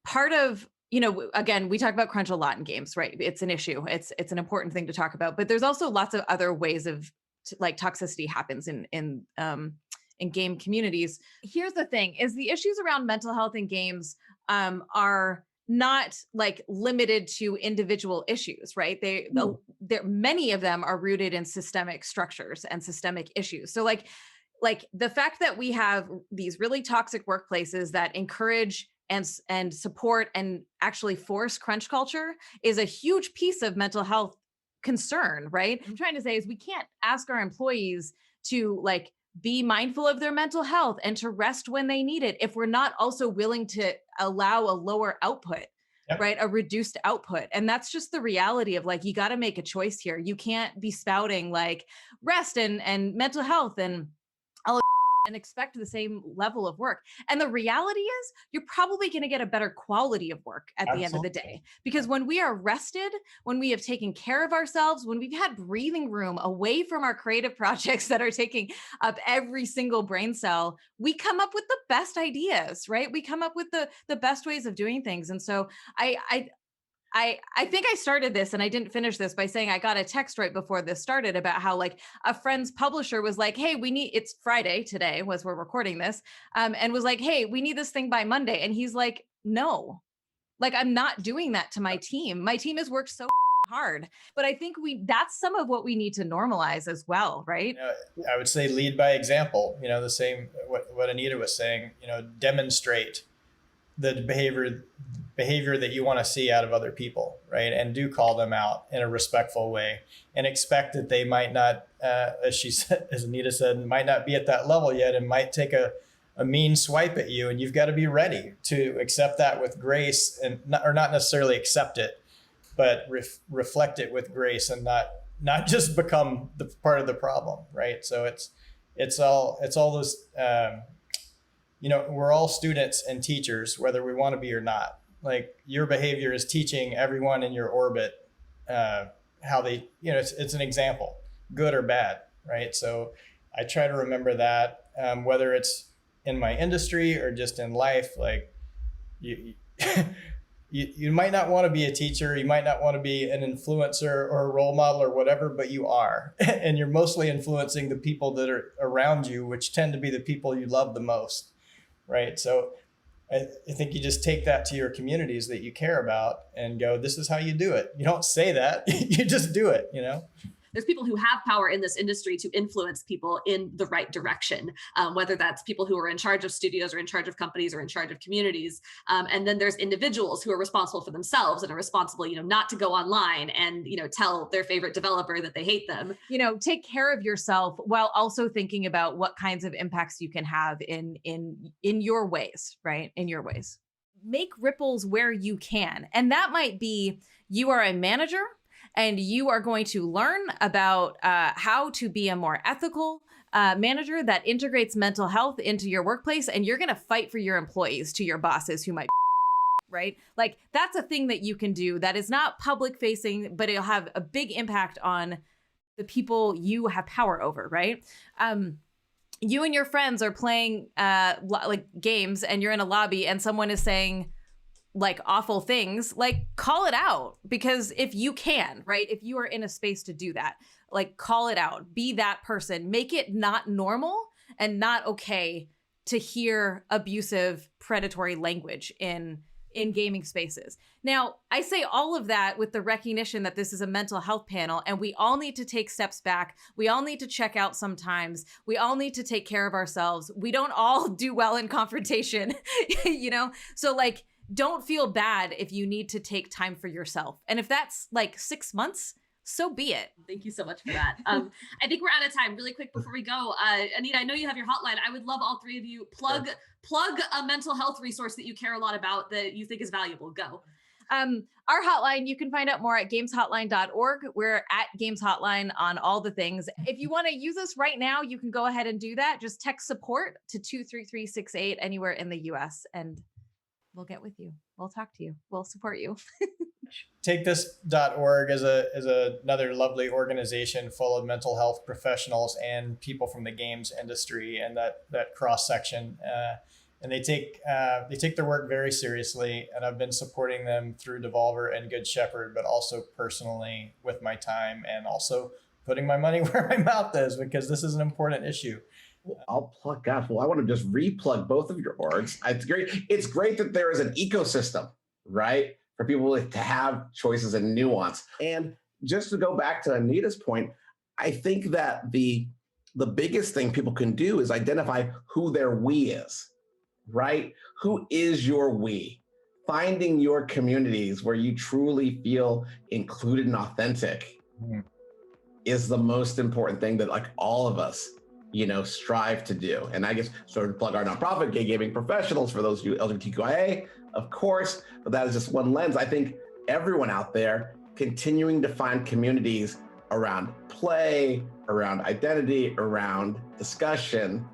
part of, you know, again, we talk about crunch a lot in games, right? It's an issue. It's an important thing to talk about, but there's also lots of other ways of like toxicity happens in game communities. Here's the thing: is the issues around mental health in games are not like limited to individual issues, right? Many of them are rooted in systemic structures and systemic issues. So like the fact that we have these really toxic workplaces that encourage and support and actually force crunch culture is a huge piece of mental health concern, right? What I'm trying to say is we can't ask our employees to like be mindful of their mental health and to rest when they need it if we're not also willing to allow a lower output, right? A reduced output. And that's just the reality of like, you got to make a choice here. You can't be spouting like rest and mental health and all and expect the same level of work. And the reality is you're probably going to get a better quality of work at the end of the day. Because when we are rested, when we have taken care of ourselves, when we've had breathing room away from our creative projects that are taking up every single brain cell, we come up with the best ideas, right? We come up with the best ways of doing things. And so I think I started this and I didn't finish this by saying I got a text right before this started about how like a friend's publisher was like, hey, it's Friday today was we're recording this, and was like, hey, we need this thing by Monday. And he's like, no, like I'm not doing that to my team. My team has worked so hard, but I think that's some of what we need to normalize as well, right? You know, I would say lead by example, you know, the same, what Anita was saying, you know, demonstrate the behavior that you want to see out of other people, right? And do call them out in a respectful way and expect that they might not, as Anita said, might not be at that level yet and might take a mean swipe at you. And you've got to be ready to accept that with grace and not necessarily accept it, but reflect it with grace and not just become the part of the problem, right? So it's all those, you know, we're all students and teachers, whether we want to be or not. Like your behavior is teaching everyone in your orbit how they, it's an example, good or bad, right? So I try to remember that, whether it's in my industry or just in life, like you might not want to be a teacher, you might not want to be an influencer or a role model or whatever, but you are. And you're mostly influencing the people that are around you, which tend to be the people you love the most, right? So I think you just take that to your communities that you care about and go, this is how you do it. You don't say that, you just do it, There's people who have power in this industry to influence people in the right direction, whether that's people who are in charge of studios or in charge of companies or in charge of communities. And then there's individuals who are responsible for themselves and are responsible, not to go online and, tell their favorite developer that they hate them. Take care of yourself while also thinking about what kinds of impacts you can have in your ways, right? In your ways. Make ripples where you can. And that might be you are a manager and you are going to learn about how to be a more ethical manager that integrates mental health into your workplace, and you're going to fight for your employees to your bosses who might right? Like, that's a thing that you can do that is not public facing, but it'll have a big impact on the people you have power over, right? You and your friends are playing like games and you're in a lobby and someone is saying like awful things, like call it out, because if you can, right? If you are in a space to do that, like call it out, be that person, make it not normal and not okay to hear abusive, predatory language in gaming spaces. Now, I say all of that with the recognition that this is a mental health panel and we all need to take steps back. We all need to check out sometimes. We all need to take care of ourselves. We don't all do well in confrontation, So like, don't feel bad if you need to take time for yourself. And if that's like 6 months, so be it. Thank you so much for that. I think we're out of time. Really quick before we go, Anita, I know you have your hotline. I would love all three of you plug a mental health resource that you care a lot about that you think is valuable. Go. Our hotline, you can find out more at gameshotline.org. We're at Games Hotline on all the things. If you want to use us right now, you can go ahead and do that. Just text support to 23368 anywhere in the US and we'll get with you. We'll talk to you. We'll support you. TakeThis.org is another lovely organization full of mental health professionals and people from the games industry and that cross section. And they take their work very seriously. And I've been supporting them through Devolver and Good Shepherd, but also personally with my time and also putting my money where my mouth is, because this is an important issue. Well, I'll plug that. Well, I want to just replug both of your orgs. It's great. It's great that there is an ecosystem, right, for people to have choices and nuance. And just to go back to Anita's point, I think that the biggest thing people can do is identify who their we is, right? Who is your we? Finding your communities where you truly feel included and authentic is the most important thing that like all of us strive to do. And I guess sort of plug our nonprofit, Gay Gaming Professionals, for those of you LGBTQIA, of course, but that is just one lens. I think everyone out there continuing to find communities around play, around identity, around discussion,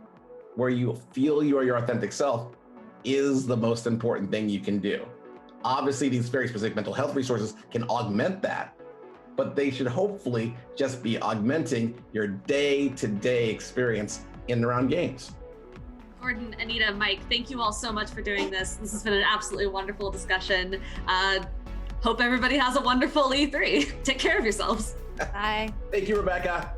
where you feel you are your authentic self is the most important thing you can do. Obviously, these very specific mental health resources can augment that, but they should hopefully just be augmenting your day-to-day experience in and around games. Gordon, Anita, Mike, thank you all so much for doing this. This has been an absolutely wonderful discussion. Hope everybody has a wonderful E3. Take care of yourselves. Bye. Thank you, Rebecca.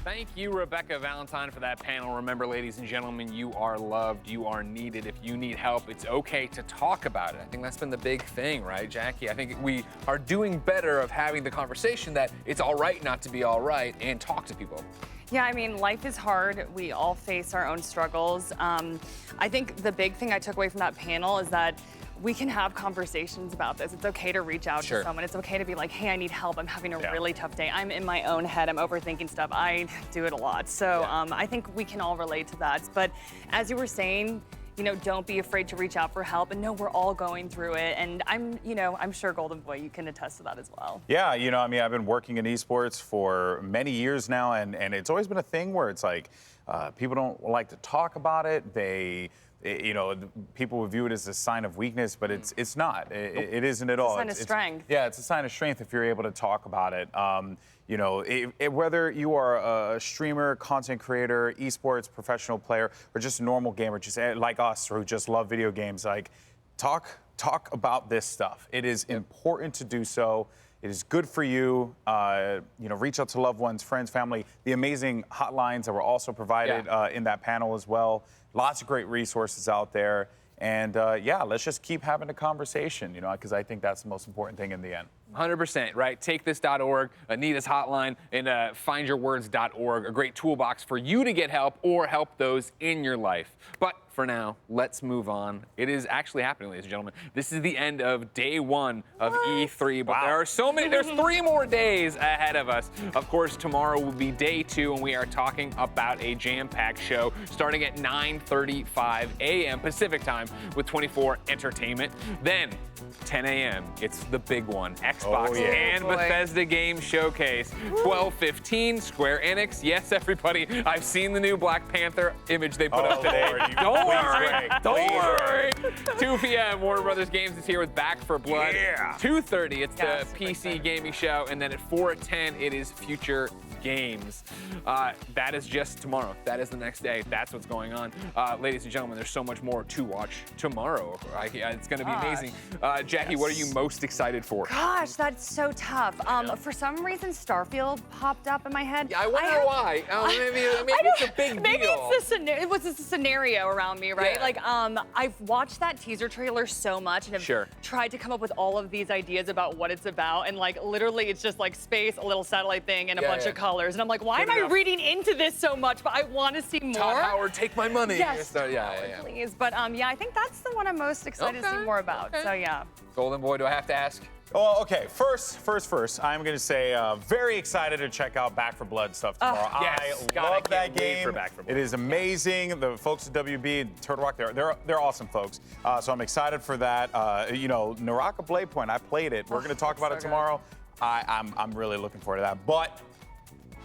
Thank you, Rebecca Valentine, for that panel. Remember, ladies and gentlemen, you are loved, you are needed. If you need help, it's okay to talk about it. I think that's been the big thing, right, Jackie? I think we are doing better of having the conversation that it's all right not to be all right and talk to people. Yeah, I mean, life is hard. We all face our own struggles. I think the big thing I took away from that panel is that we can have conversations about this. It's okay to reach out to someone. It's okay to be like, hey, I need help. I'm having a really tough day. I'm in my own head. I'm overthinking stuff. I do it a lot. So I think we can all relate to that. But as you were saying, don't be afraid to reach out for help. And no, we're all going through it. And I'm sure Golden Boy, you can attest to that as well. Yeah, I've been working in esports for many years now, and it's always been a thing where it's like people don't like to talk about it. They people would view it as a sign of weakness, but it's not. It isn't at all. It's a sign of strength. Yeah, it's a sign of strength if you're able to talk about it. Whether you are a streamer, content creator, esports professional player, or just a normal gamer, just like us, who just love video games, like talk about this stuff. It is important to do so. It is good for you. Reach out to loved ones, friends, family. The amazing hotlines that were also provided in that panel as well. Lots of great resources out there. And let's just keep having a conversation, because I think that's the most important thing in the end. 100%, right? TakeThis.org, Anita's hotline, and FindYourWords.org, a great toolbox for you to get help or help those in your life. But for now, let's move on. It is actually happening, ladies and gentlemen. This is the end of day 1 of E3, but there are so many, there's 3 more days ahead of us. Of course, tomorrow will be day 2, and we are talking about a jam-packed show starting at 9:35 a.m. Pacific time with 24 Entertainment. Then, 10 a.m., it's the big one, Xbox and Bethesda Game Showcase. 12:15, Square Enix. Yes, everybody, I've seen the new Black Panther image they put up today. Don't worry. 2 p.m., Warner Brothers Games is here with Back 4 Blood. 2:30, it's the PC gaming show, and then at 4:10, it is Future Games. That is just tomorrow. That is the next day. That's what's going on. Ladies and gentlemen, there's so much more to watch tomorrow. It's going to be amazing. Jackie, what are you most excited for? Gosh, that's so tough. For some reason, Starfield popped up in my head. Yeah, I wonder why. Maybe it's a big deal. Maybe it was a scenario around me, right? Yeah. I've watched that teaser trailer so much and have tried to come up with all of these ideas about what it's about, and literally it's just space, a little satellite thing, and a bunch of colors. And I'm like, why am I reading into this so much? But I want to see more. Todd Howard, take my money. Yes, please. But I think that's the one I'm most excited to see more about. So yeah. Golden Boy, do I have to ask? Well, okay. First, I'm going to say very excited to check out Back 4 Blood stuff tomorrow. I love that game. It is amazing. The folks at WB, Turtle Rock, they're awesome folks. So I'm excited for that. Naraka Blade Point, I played it. We're going to talk about it tomorrow. I'm really looking forward to that. But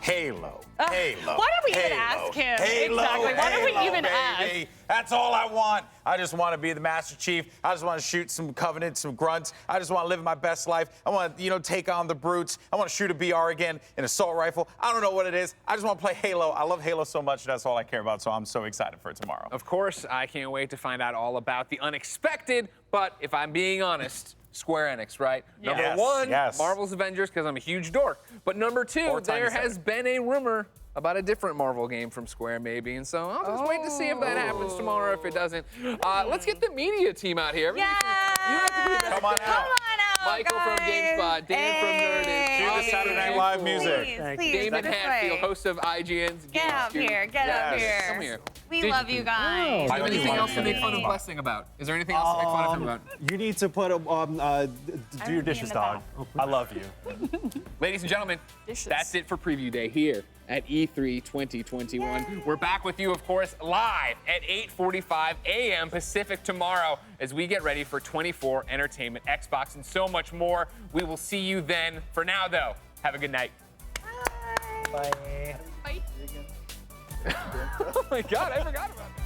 Halo. Why don't we even ask him? Halo, exactly. Why don't we even ask? That's all I want. I just want to be the Master Chief. I just want to shoot some Covenant, some grunts. I just want to live my best life. I want to, take on the brutes. I want to shoot a BR again, an assault rifle. I don't know what it is. I just want to play Halo. I love Halo so much. That's all I care about. So I'm so excited for it tomorrow. Of course, I can't wait to find out all about the unexpected. But if I'm being honest, Square Enix, right? Number 1, Marvel's Avengers, because I'm a huge dork. But number 2, there has been a rumor about a different Marvel game from Square, maybe. And so I'll just wait to see if that happens tomorrow, if it doesn't. Let's get the media team out here. Yeah. You have to be Come on out. Michael from GameSpot, Dan from Nerdist, Cue the Saturday Night Live music. Please, Damon Hatfield, host of IGN's Get up here. Get up here. Come here. We love you guys. Is there anything else to make fun of Blessing about? Is there anything else to make fun of him about? You need to put do your dishes, dog. I love you. Ladies and gentlemen, that's it for Preview Day here at E3 2021. Yay. We're back with you, of course, live at 8:45 a.m. Pacific tomorrow as we get ready for 24 Entertainment, Xbox, and so much more. We will see you then. For now, though, have a good night. Bye. Bye. Oh my God, I forgot about that.